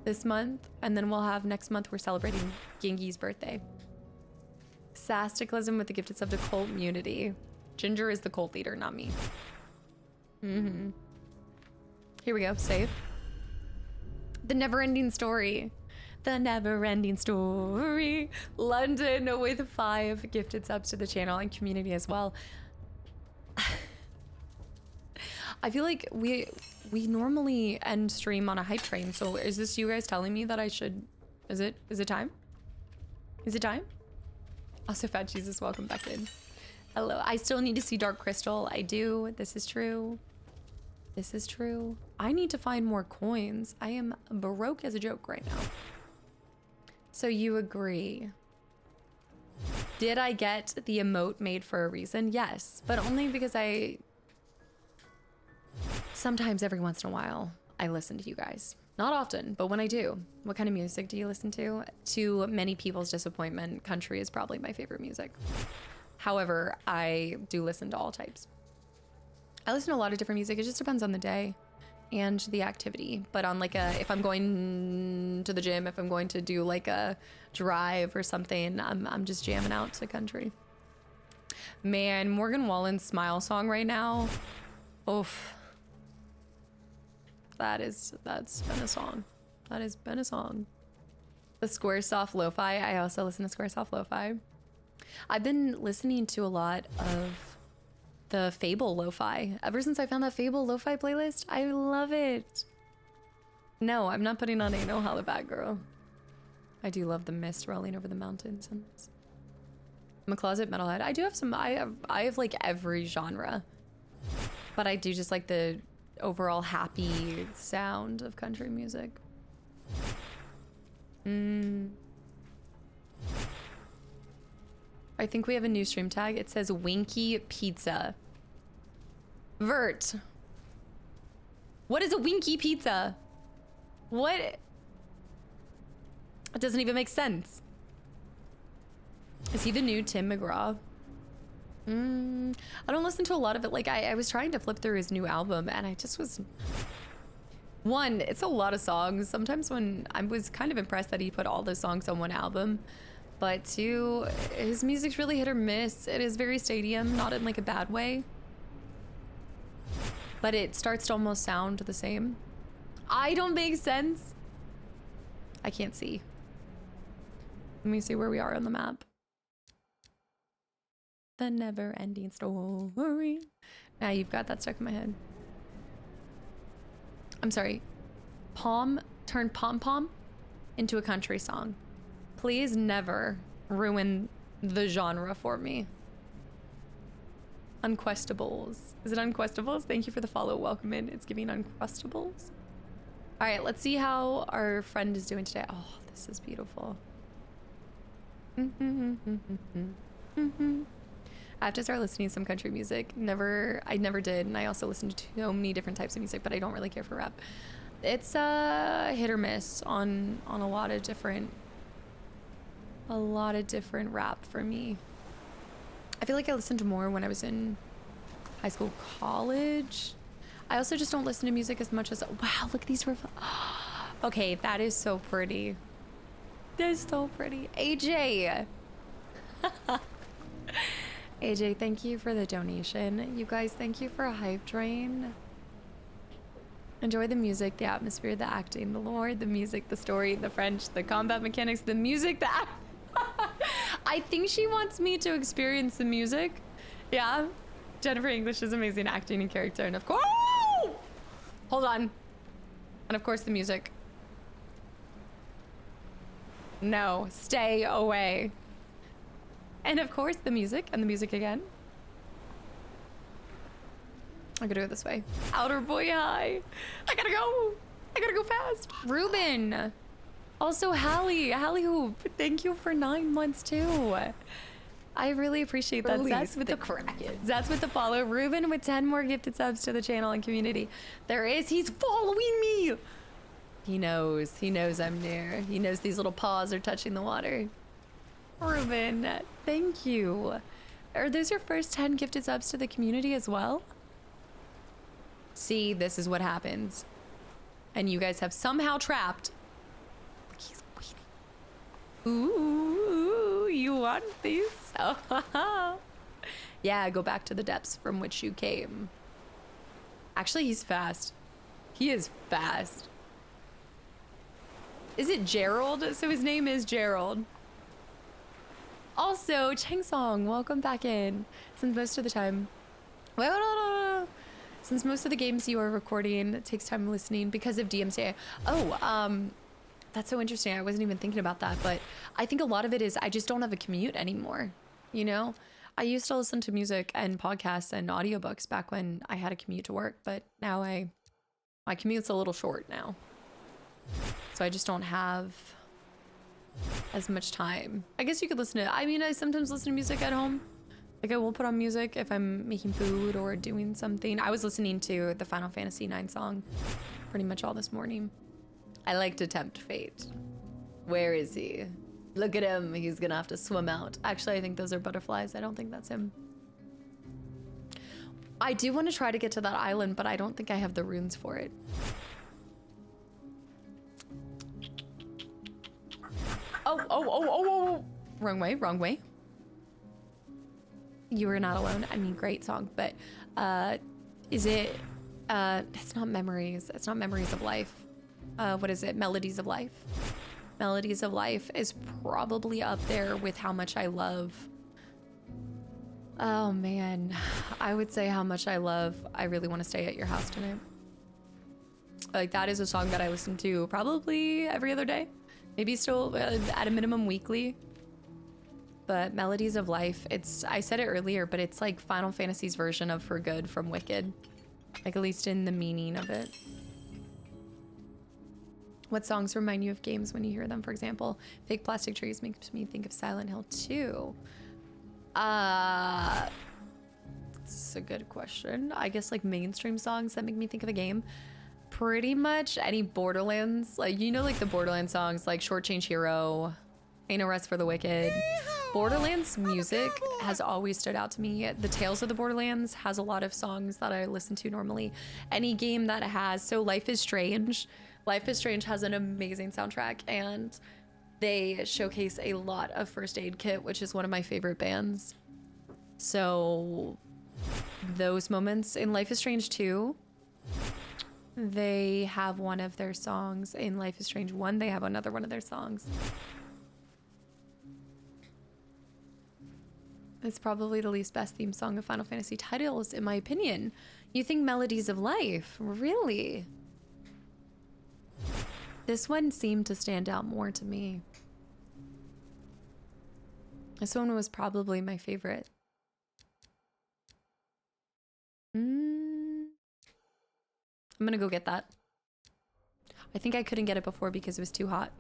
this month, and then we'll have next month we're celebrating Gengi's birthday. Kastaclysm with the gifted sub to cult immunity. Ginger is the cult leader, not me. Here we go, save. The never-ending story. The never-ending story. London with 5 gifted subs to the channel and community as well. I feel like we normally end stream on a hype train, so is this you guys telling me that I should... Is it time? Is it time? Also, Fat Jesus, welcome back in. Hello. I still need to see Dark Crystal. I do. This is true. This is true. I need to find more coins. I am broke as a joke right now. So you agree. Did I get the emote made for a reason? Yes, but only because sometimes every once in a while, I listen to you guys. Not often, but when I do. What kind of music do you listen to? To many people's disappointment, country is probably my favorite music. However, I do listen to all types. I listen to a lot of different music. It just depends on the day and the activity. But on like if I'm going to the gym, if I'm going to do like a drive or something, I'm just jamming out to country. Man, Morgan Wallen's Smile song right now. Oof. That's been a song. That has been a song. The Squaresoft Lo-Fi. I also listen to Squaresoft Lo-Fi. I've been listening to a lot of the Fable Lo-Fi. Ever since I found that Fable Lo-Fi playlist, I love it. No, I'm not putting on Ain't No Holla Back Girl. I do love the mist rolling over the mountains. And I'm a closet metalhead. I do have some, I have like every genre. But I do just like the overall happy sound of country music. I think we have a new stream tag. It says Winky Pizza. Vert. What is a Winky Pizza? What? It doesn't even make sense. Is he the new Tim McGraw? I don't listen to a lot of it. Like I was trying to flip through his new album and I just was... One, it's a lot of songs. Sometimes when I was kind of impressed that he put all the songs on one album. But two, his music's really hit or miss. It is very stadium, not in like a bad way. But it starts to almost sound the same. I don't make sense. I can't see. Let me see where we are on the map. The never-ending story. Now you've got that stuck in my head. I'm sorry. Turn pom-pom into a country song. Please never ruin the genre for me. Unquestables. Is it Unquestables? Thank you for the follow. Welcome in. It's giving Unquestables. All right, let's see how our friend is doing today. Oh, this is beautiful. I have to start listening to some country music. I never did, and I also listen to so many different types of music, but I don't really care for rap. It's hit or miss on a lot of different rap for me. I feel like I listened to more when I was in high school, college. I also just don't listen to music as much as, wow, look at these. Okay, that is so pretty. That is so pretty. AJ. AJ, thank you for the donation. You guys, thank you for a hype train. Enjoy the music, the atmosphere, the acting, the lore, the music, the story, the French, the combat mechanics, the music, I think she wants me to experience the music. Yeah. Jennifer English is amazing acting and character, and of course, hold on. And of course the music. No, stay away. And of course the music, and the music again. I gotta go this way. Outer boy high. I gotta go fast. Ruben. Also Hallie Hoop. Thank you for 9 months too. I really appreciate that. Zats with the Kraken. Zats with the follow. Ruben with 10 more gifted subs to the channel and community. He's following me. He knows I'm near. He knows these little paws are touching the water. Ruben, thank you. Are those your first 10 gifted subs to the community as well? See, this is what happens. And you guys have somehow trapped. He's waiting. Ooh, you want these? Oh, yeah, go back to the depths from which you came. Actually, he's fast. He is fast. Is it Gerald? So his name is Gerald. Also, Changsong, welcome back in. Since most of the time... Since most of the games you are recording, it takes time listening because of DMCA. Oh, that's so interesting. I wasn't even thinking about that, but I think a lot of it is I just don't have a commute anymore, you know? I used to listen to music and podcasts and audiobooks back when I had a commute to work, but now my commute's a little short now. So I just don't have as much time. I guess you could listen to, I sometimes listen to music at home. Like I will put on music if I'm making food or doing something. I was listening to the Final Fantasy 9 song pretty much all this morning. I like to tempt fate. Where is he? Look at him. He's gonna have to swim out. Actually, I think those are butterflies. I don't think that's him. I do want to try to get to that island, but I don't think I have the runes for it. Oh. Wrong way. You Were Not Alone. Great song, but is it, it's not Memories. It's not Memories of Life. What is it? Melodies of Life. Melodies of Life is probably up there with how much I love. Oh man, I would say how much I love I Really Want to Stay at Your House Tonight. Like that is a song that I listen to probably every other day. Maybe still at a minimum weekly. But Melodies of Life, I said it earlier, but it's like Final Fantasy's version of For Good from Wicked. Like at least in the meaning of it. What songs remind you of games when you hear them? For example, Fake Plastic Trees makes me think of Silent Hill 2. It's a good question. I guess like mainstream songs that make me think of a game. Pretty much any Borderlands, like like the Borderlands songs, like Shortchange Hero, Ain't No Rest for the Wicked. Borderlands music has always stood out to me. The Tales of the Borderlands has a lot of songs that I listen to normally. Any game that has, so Life is Strange. Life is Strange has an amazing soundtrack, and they showcase a lot of First Aid Kit, which is one of my favorite bands. So those moments in Life is Strange 2, they have one of their songs. In Life is Strange 1, they have another one of their songs. It's probably the least best theme song of Final Fantasy titles, in my opinion. You think Melodies of Life? Really? This one seemed to stand out more to me. This one was probably my favorite. I'm gonna go get that. I think I couldn't get it before because it was too hot.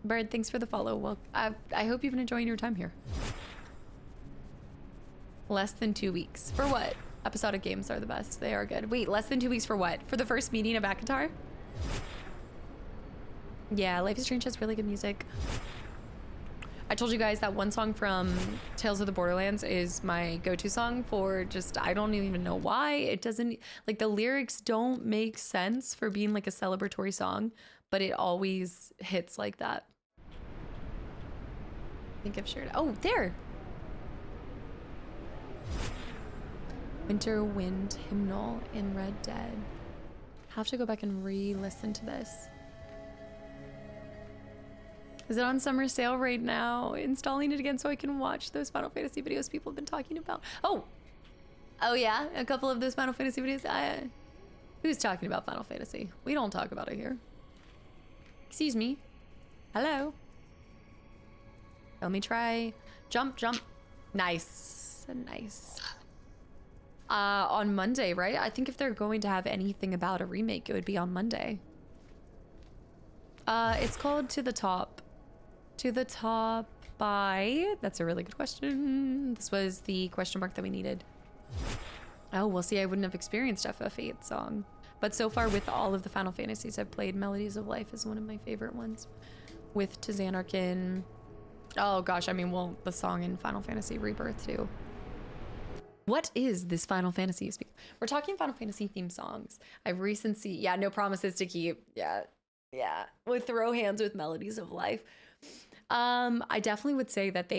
Bird, thanks for the follow. Well, I hope you've been enjoying your time here. Less than 2 weeks. For what? Episodic games are the best. They are good. Wait, less than 2 weeks for what? For the first meeting of Akatar? Yeah, Life is Strange has really good music. I told you guys that one song from Tales of the Borderlands is my go-to song for just, I don't even know why. It doesn't, like the lyrics don't make sense for being like a celebratory song, but it always hits like that. I think I've shared it. Oh, there. Winter Wind Hymnal in Red Dead. Have to go back and re-listen to this. Is it on summer sale right now? Installing it again so I can watch those Final Fantasy videos people have been talking about. Oh yeah, a couple of those Final Fantasy videos. Who's talking about Final Fantasy? We don't talk about it here. Excuse me. Hello. Let me try. Jump. Nice. On Monday, right? I think if they're going to have anything about a remake, it would be on Monday. It's called To the Top. To the Top by... That's a really good question. This was the question mark that we needed. Oh, well, see, I wouldn't have experienced FF8 song. But so far, with all of the Final Fantasies I've played, Melodies of Life is one of my favorite ones. With Tizanarkin. Oh, gosh, I mean, well, the song in Final Fantasy Rebirth, too. What is this Final Fantasy? We're talking Final Fantasy theme songs. I've recently... Yeah, No Promises to Keep. Yeah. With Throw Hands with Melodies of Life. I definitely would say that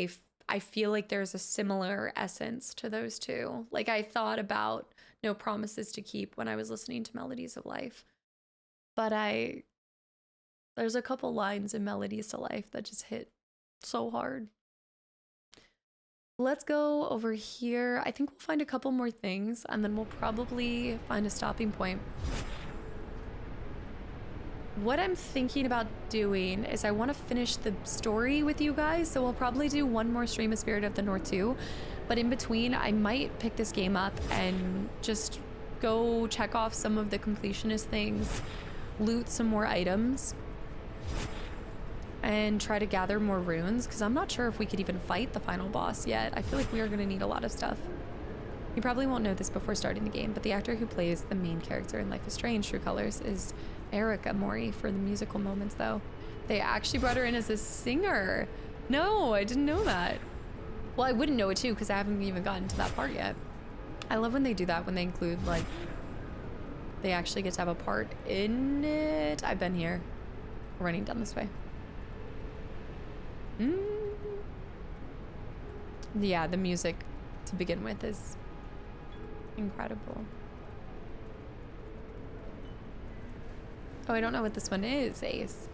I feel like there's a similar essence to those two. Like, I thought about No Promises to Keep when I was listening to Melodies of Life. But there's a couple lines in Melodies to Life that just hit so hard. Let's go over here. I think we'll find a couple more things, and then we'll probably find a stopping point. What I'm thinking about doing is I want to finish the story with you guys, so we'll probably do one more stream of Spirit of the North 2, but in between I might pick this game up and just go check off some of the completionist things, loot some more items, and try to gather more runes, because I'm not sure if we could even fight the final boss yet. I feel like we are going to need a lot of stuff. You probably won't know this before starting the game, but the actor who plays the main character in Life is Strange True Colors is Erica Mori for the musical moments, though. They actually brought her in as a singer. No, I didn't know that. Well, I wouldn't know it too, because I haven't even gotten to that part yet. I love when they do that, when they include, like, they actually get to have a part in it. I've been here. We're running down this way. Yeah, the music to begin with is incredible. Oh, I don't know what this one is, Ace.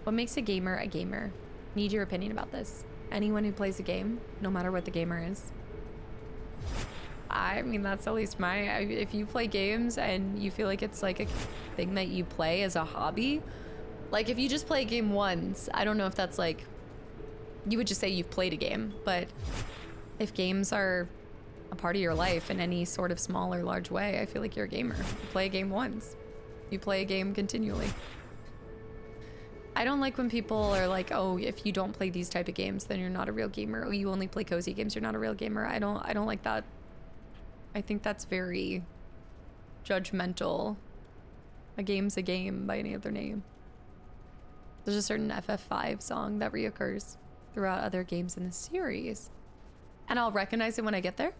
What makes a gamer a gamer? Need your opinion about this. Anyone who plays a game, no matter what the gamer is. I mean, that's at least if you play games and you feel like it's like a thing that you play as a hobby, like if you just play a game once, I don't know if that's like, you would just say you've played a game, but if games are a part of your life in any sort of small or large way, I feel like you're a gamer. You play a game once. You play a game continually. I don't like when people are like, oh, if you don't play these type of games, then you're not a real gamer. Oh, you only play cozy games, you're not a real gamer. I don't like that. I think that's very judgmental. A game's a game by any other name. There's a certain FF5 song that reoccurs throughout other games in the series, and I'll recognize it when I get there.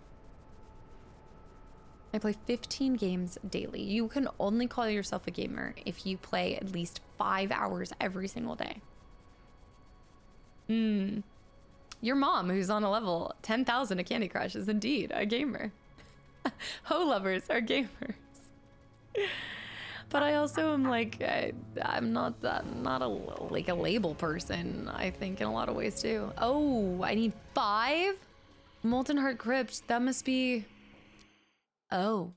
I play 15 games daily. You can only call yourself a gamer if you play at least 5 hours every single day. Your mom, who's on a level 10,000 at Candy Crush, is indeed a gamer. Ho lovers are gamers. But I also am like, I'm not like a label person, I think, in a lot of ways too. Oh, I need 5? Molten Heart Crypt, that must be... Oh,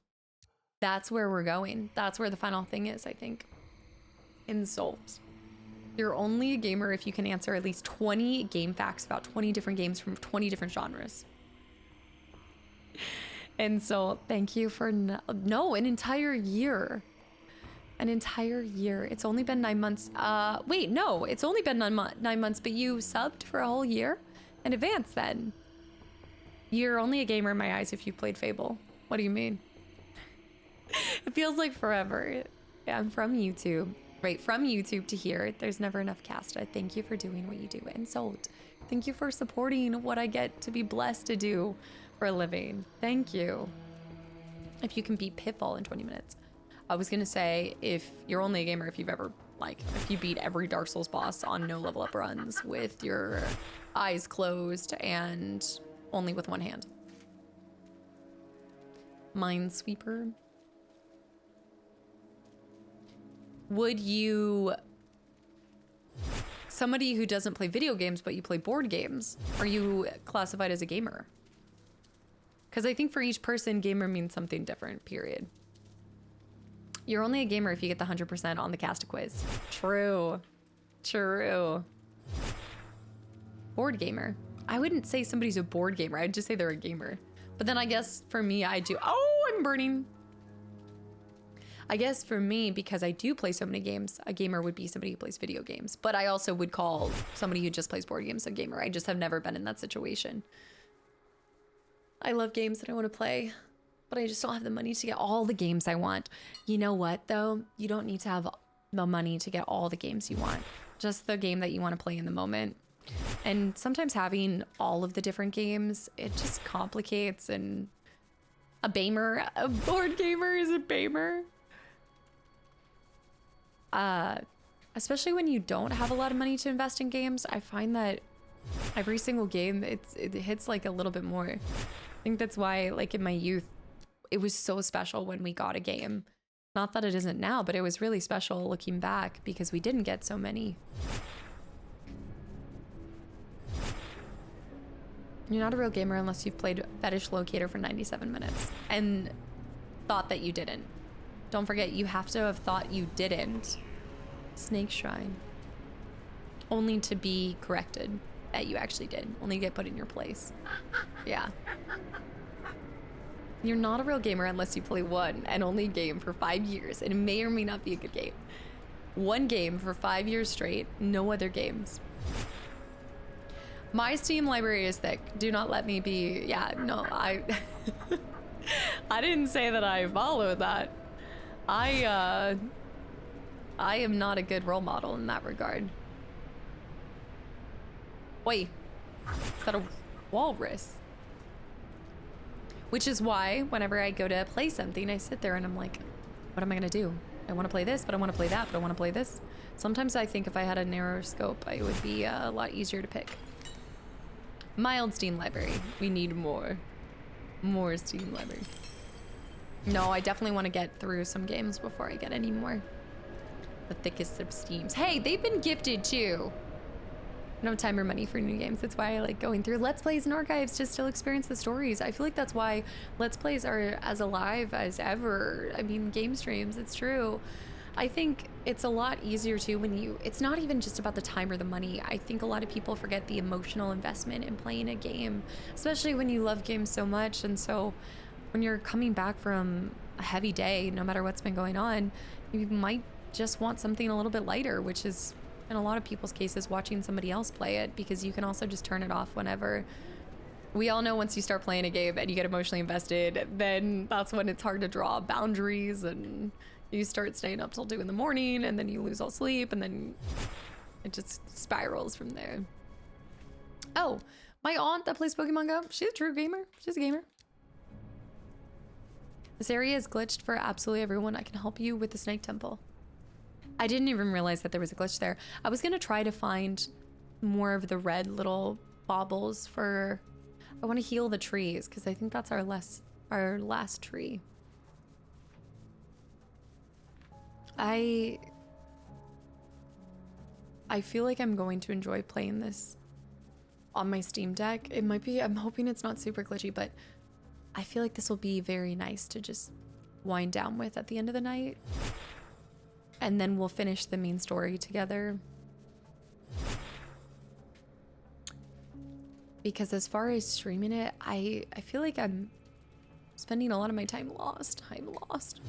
that's where we're going. That's where the final thing is, I think. Insult. You're only a gamer if you can answer at least 20 game facts about 20 different games from 20 different genres. Insult. Thank you for no, an entire year. An entire year. It's only been 9 months. Wait, no, it's only been 9 months, but you subbed for a whole year in advance then. You're only a gamer in my eyes if you played Fable. What do you mean? It feels like forever. Yeah, I'm from YouTube. Right, from YouTube to here. There's never enough Casta. Thank you for doing what you do. Insult. Thank you for supporting what I get to be blessed to do for a living. Thank you. If you can beat Pitfall in 20 minutes. I was gonna say, if you're only a gamer if you've ever, like, if you beat every Dark Souls boss on no level up runs with your eyes closed and only with one hand. Minesweeper. would you, somebody who doesn't play video games but you play board games, are you classified as a gamer? Because I think for each person, gamer means something different, period. You're only a gamer if you get the 100% on the Kastaclysm. True. True. Board gamer. I wouldn't say somebody's a board gamer. I'd just say they're a gamer. But then I guess for me, I do. Oh, I'm burning. I guess for me, because I do play so many games, a gamer would be somebody who plays video games. But I also would call somebody who just plays board games a gamer. I just have never been in that situation. I love games that I want to play, but I just don't have the money to get all the games I want. You know what, though? You don't need to have the money to get all the games you want. Just the game that you want to play in the moment. And sometimes having all of the different games, it just complicates. And a board gamer is a bamer. Especially when you don't have a lot of money to invest in games, I find that every single game, it hits like a little bit more. I think that's why, like in my youth, it was so special when we got a game. Not that it isn't now, but it was really special looking back because we didn't get so many. You're not a real gamer unless you've played Fetish Locator for 97 minutes and thought that you didn't. Don't forget, you have to have thought you didn't. Snake Shrine. Only to be corrected that you actually did. Only to get put in your place. Yeah. You're not a real gamer unless you play one and only game for 5 years. And it may or may not be a good game. One game for 5 years straight. No other games. My Steam library is thick. Do not let me be... Yeah, no, I didn't say that I followed that. I am not a good role model in that regard. Wait, is that a walrus? Which is why whenever I go to play something, I sit there and I'm like, what am I gonna do? I wanna play this, but I wanna play that, but I wanna play this. Sometimes I think if I had a narrower scope, it would be a lot easier to pick. Mild Steam library. We need more. More Steam library. No, I definitely want to get through some games before I get any more. The thickest of Steams. Hey, they've been gifted too. No time or money for new games. That's why I like going through Let's Plays and archives to still experience the stories. I feel like that's why Let's Plays are as alive as ever. I mean, game streams, it's true. I think it's a lot easier too when it's not even just about the time or the money. I think a lot of people forget the emotional investment in playing a game, especially when you love games so much. And so when you're coming back from a heavy day, no matter what's been going on, you might just want something a little bit lighter, which is in a lot of people's cases watching somebody else play it, because you can also just turn it off whenever. We all know once you start playing a game and you get emotionally invested, then that's when it's hard to draw boundaries and you start staying up till 2 in the morning and then you lose all sleep and then it just spirals from there. Oh, my aunt that plays Pokemon Go, she's a true gamer. She's a gamer. This area is glitched for absolutely everyone. I can help you with the Snake Temple. I didn't even realize that there was a glitch there. I was gonna try to find more of the red little baubles for... I want to heal the trees because I think that's our last tree. I feel like I'm going to enjoy playing this on my Steam Deck. It might be, I'm hoping it's not super glitchy, but I feel like this will be very nice to just wind down with at the end of the night. And then we'll finish the main story together. Because as far as streaming it, I feel like I'm spending a lot of my time lost. I'm lost.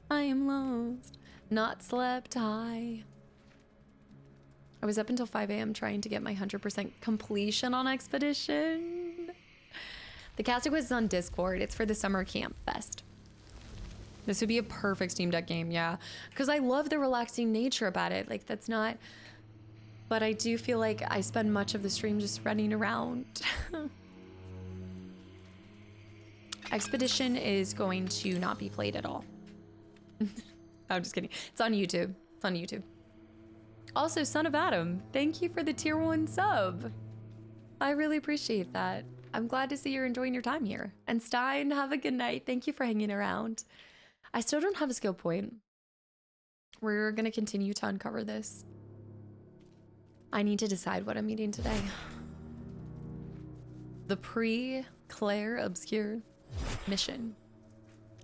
I am lost. Not slept high. I was up until 5 a.m. trying to get my 100% completion on Expedition. The Kastaclysm is on Discord. It's for the Summer Camp Fest. This would be a perfect Steam Deck game, yeah. Because I love the relaxing nature about it. Like, that's not... But I do feel like I spend much of the stream just running around. Expedition is going to not be played at all. I'm just kidding. It's on YouTube. It's on YouTube. Also, Son of Adam, thank you for the tier 1 sub. I really appreciate that. I'm glad to see you're enjoying your time here. And Stein, have a good night. Thank you for hanging around. I still don't have a skill point. We're gonna continue to uncover this. I need to decide what I'm eating today. The pre-Claire Obscure mission.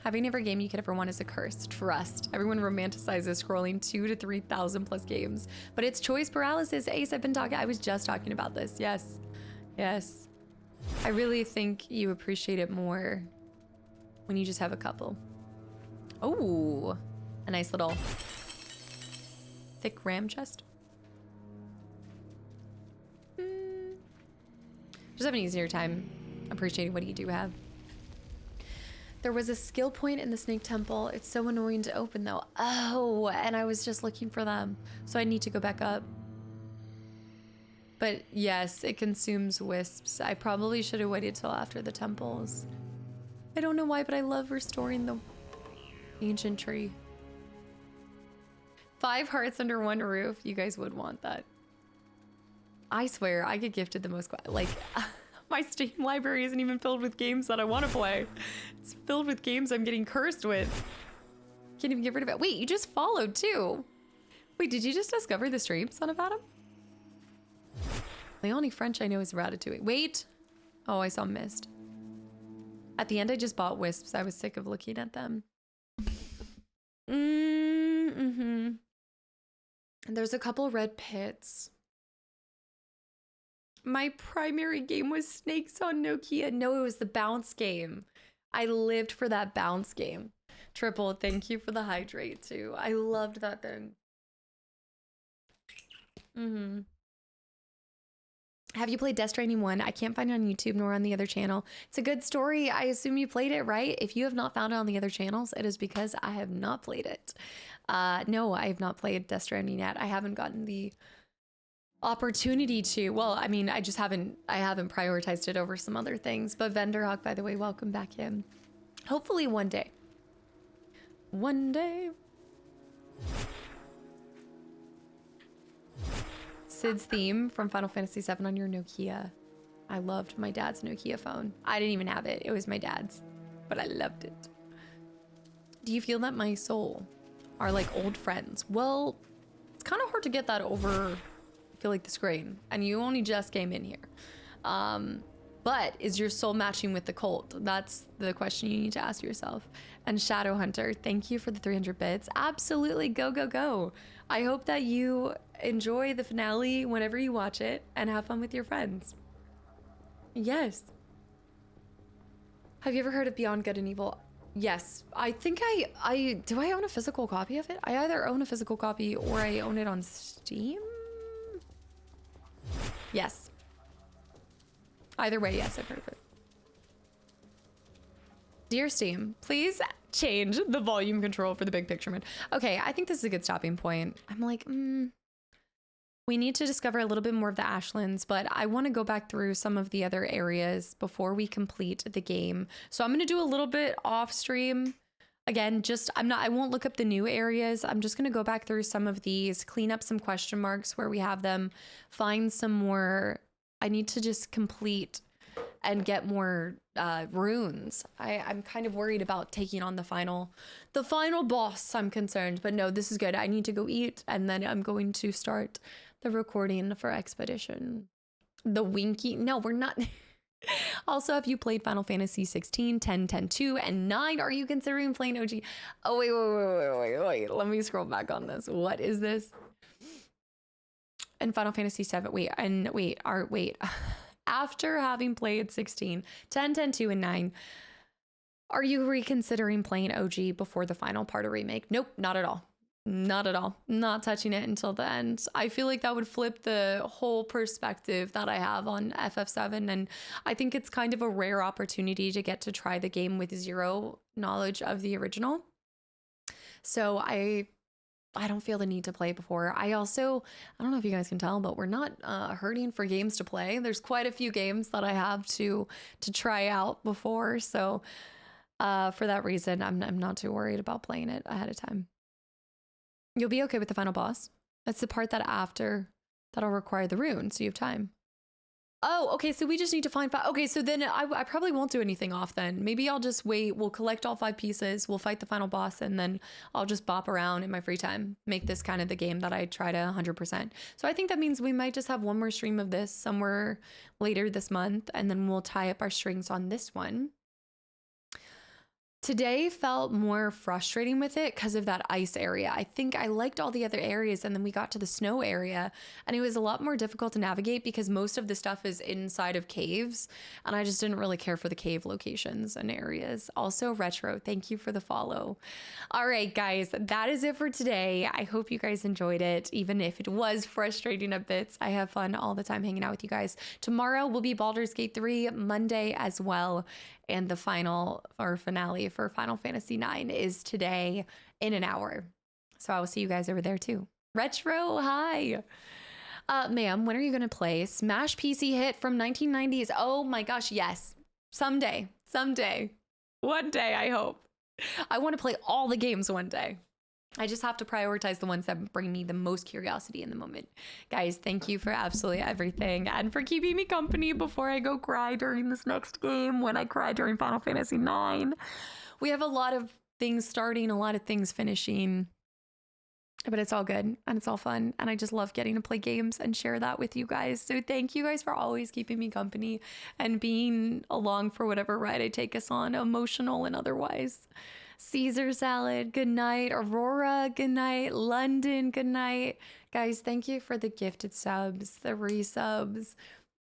Having every game you could ever want is a curse. Trust. Everyone romanticizes scrolling 2,000 to 3,000 plus games, but it's choice paralysis. Ace, I was just talking about this. Yes. Yes. I really think you appreciate it more when you just have a couple. Oh, a nice little thick ram chest. Just have an easier time appreciating what you do have. There was a skill point in the Snake Temple. It's so annoying to open though. Oh, and I was just looking for them. So I need to go back up. But yes, it consumes wisps. I probably should have waited till after the temples. I don't know why, but I love restoring the ancient tree. 5 hearts under one roof. You guys would want that. I swear, I get gifted the most, like, my Steam library isn't even filled with games that I want to play. It's filled with games I'm getting cursed with. Can't even get rid of it. Wait, you just followed too. Wait, did you just discover the stream, son of Adam? The only French I know is Ratatouille. Wait. Oh, I saw Mist. At the end, I just bought wisps. I was sick of looking at them. And there's a couple red pits. My primary game was Snakes on Nokia. No, it was the bounce game. I lived for that bounce game. Triple, thank you for the hydrate too. I loved that thing. Have you played Death Stranding 1? I can't find it on YouTube nor on the other channel. It's a good story. I assume you played it, right? If you have not found it on the other channels, it is because I have not played it. No, I have not played Death Stranding yet. I haven't gotten the opportunity to. Well, I mean, I haven't prioritized it over some other things. But Venderhawk, by the way, welcome back in. Hopefully one day. One day. Sid's theme from Final Fantasy 7 on your Nokia. I loved my dad's Nokia phone. I didn't even have it. It was my dad's, but I loved it. Do you feel that my soul are like old friends? Well, it's kind of hard to get that over, I feel like, the screen, and you only just came in here. But is your soul matching with the cult? That's the question you need to ask yourself. And Shadow Hunter, thank you for the 300 bits. Absolutely, go, go, go. I hope that you enjoy the finale whenever you watch it and have fun with your friends. Yes. Have you ever heard of Beyond Good and Evil? Yes. I think do I own a physical copy of it? I either own a physical copy or I own it on Steam? Yes. Either way, yes, I've heard of it. Dear Steam, please change the volume control for the big picture mode. Okay, I think this is a good stopping point. I'm like, we need to discover a little bit more of the Ashlands, but I want to go back through some of the other areas before we complete the game. So I'm going to do a little bit off stream. Again, I won't look up the new areas. I'm just going to go back through some of these, clean up some question marks where we have them, find some more. I need to just complete and get more runes. I'm kind of worried about taking on the final boss. I'm concerned, but no, this is good. I need to go eat, and then I'm going to start the recording for Expedition. The Winky. No, we're not. Also, have you played Final Fantasy 16, 10, 10, 2, and 9? Are you considering playing OG? Oh, wait. Let me scroll back on this. What is this? And Final Fantasy 7. Wait. After having played 16, 10, 10, 2, and 9, are you reconsidering playing OG before the final part of Remake? Nope, not at all. Not at all. Not touching it until the end. I feel like that would flip the whole perspective that I have on FF7, and I think it's kind of a rare opportunity to get to try the game with zero knowledge of the original. So I don't feel the need to play before. I don't know if you guys can tell, but we're not hurting for games to play. There's quite a few games that I have to try out before. So for that reason, I'm not too worried about playing it ahead of time. You'll be okay with the final boss. That's the part that'll require the rune, so you have time. Oh, okay. So we just need to find 5. Okay, so then I probably won't do anything off then. Maybe I'll just wait. We'll collect all 5 pieces. We'll fight the final boss, and then I'll just bop around in my free time. Make this kind of the game that I try to 100%. So I think that means we might just have one more stream of this somewhere later this month, and then we'll tie up our strings on this one. Today felt more frustrating with it because of that ice area. I think I liked all the other areas, and then we got to the snow area and it was a lot more difficult to navigate because most of the stuff is inside of caves, and I just didn't really care for the cave locations and areas. Also, Retro, thank you for the follow. All right, guys, that is it for today. I hope you guys enjoyed it, even if it was frustrating a bit. I have fun all the time hanging out with you guys. Tomorrow will be Baldur's Gate 3, Monday as well. And the final or finale for Final Fantasy 9 is today in an hour. So I will see you guys over there too. Retro, hi. Ma'am, when are you going to play Smash PC hit from 1990s? Oh my gosh, yes. Someday. One day, I hope. I want to play all the games one day. I just have to prioritize the ones that bring me the most curiosity in the moment. Guys, thank you for absolutely everything and for keeping me company before I go cry during this next game when I cry during Final Fantasy 9. We have a lot of things starting, a lot of things finishing, but it's all good and it's all fun. And I just love getting to play games and share that with you guys. So thank you guys for always keeping me company and being along for whatever ride I take us on, emotional and otherwise. Caesar salad, good night. Aurora, good night. London, good night. Guys, thank you for the gifted subs, the resubs,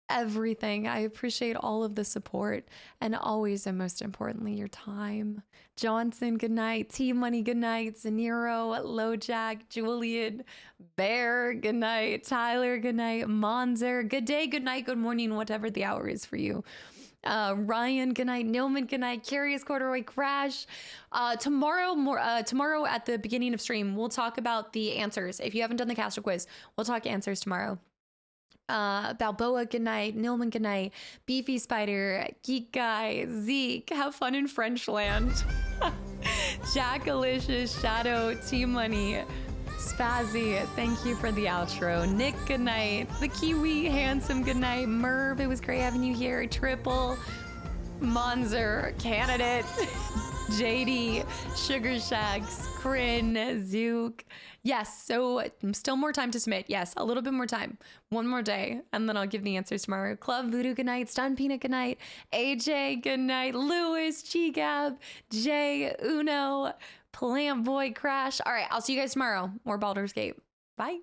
everything. I appreciate all of the support and always, and most importantly, your time. Johnson, good night. T Money, good night. Zaniro, Lojack, Julian, Bear, good night. Tyler, good night. Monzer, good day, good night, good morning, whatever the hour is for you. Ryan, good night. Nilman, good night. Curious Corduroy, Crash. Tomorrow at the beginning of stream, we'll talk about the answers. If you haven't done the Castle quiz, we'll talk answers tomorrow. Balboa, good night. Nilman, good night. Beefy Spider, Geek Guy, Zeke, have fun in Frenchland. Jackalicious, Shadow, T-Money, Spazzy, thank you for the outro. Nick, good night. The Kiwi, Handsome, good night. Merv, it was great having you here. Triple, Monzer, Candidate, JD, Sugar Shacks, Kryn, Zook. Yes, so still more time to submit. Yes, a little bit more time. One more day, and then I'll give the answers tomorrow. Club Voodoo, good night. Stun Peanut, good night. AJ, good night. Lewis, Chigab, Jay, Uno, Plant Boy, Crash. All right, I'll see you guys tomorrow. More Baldur's Gate. Bye.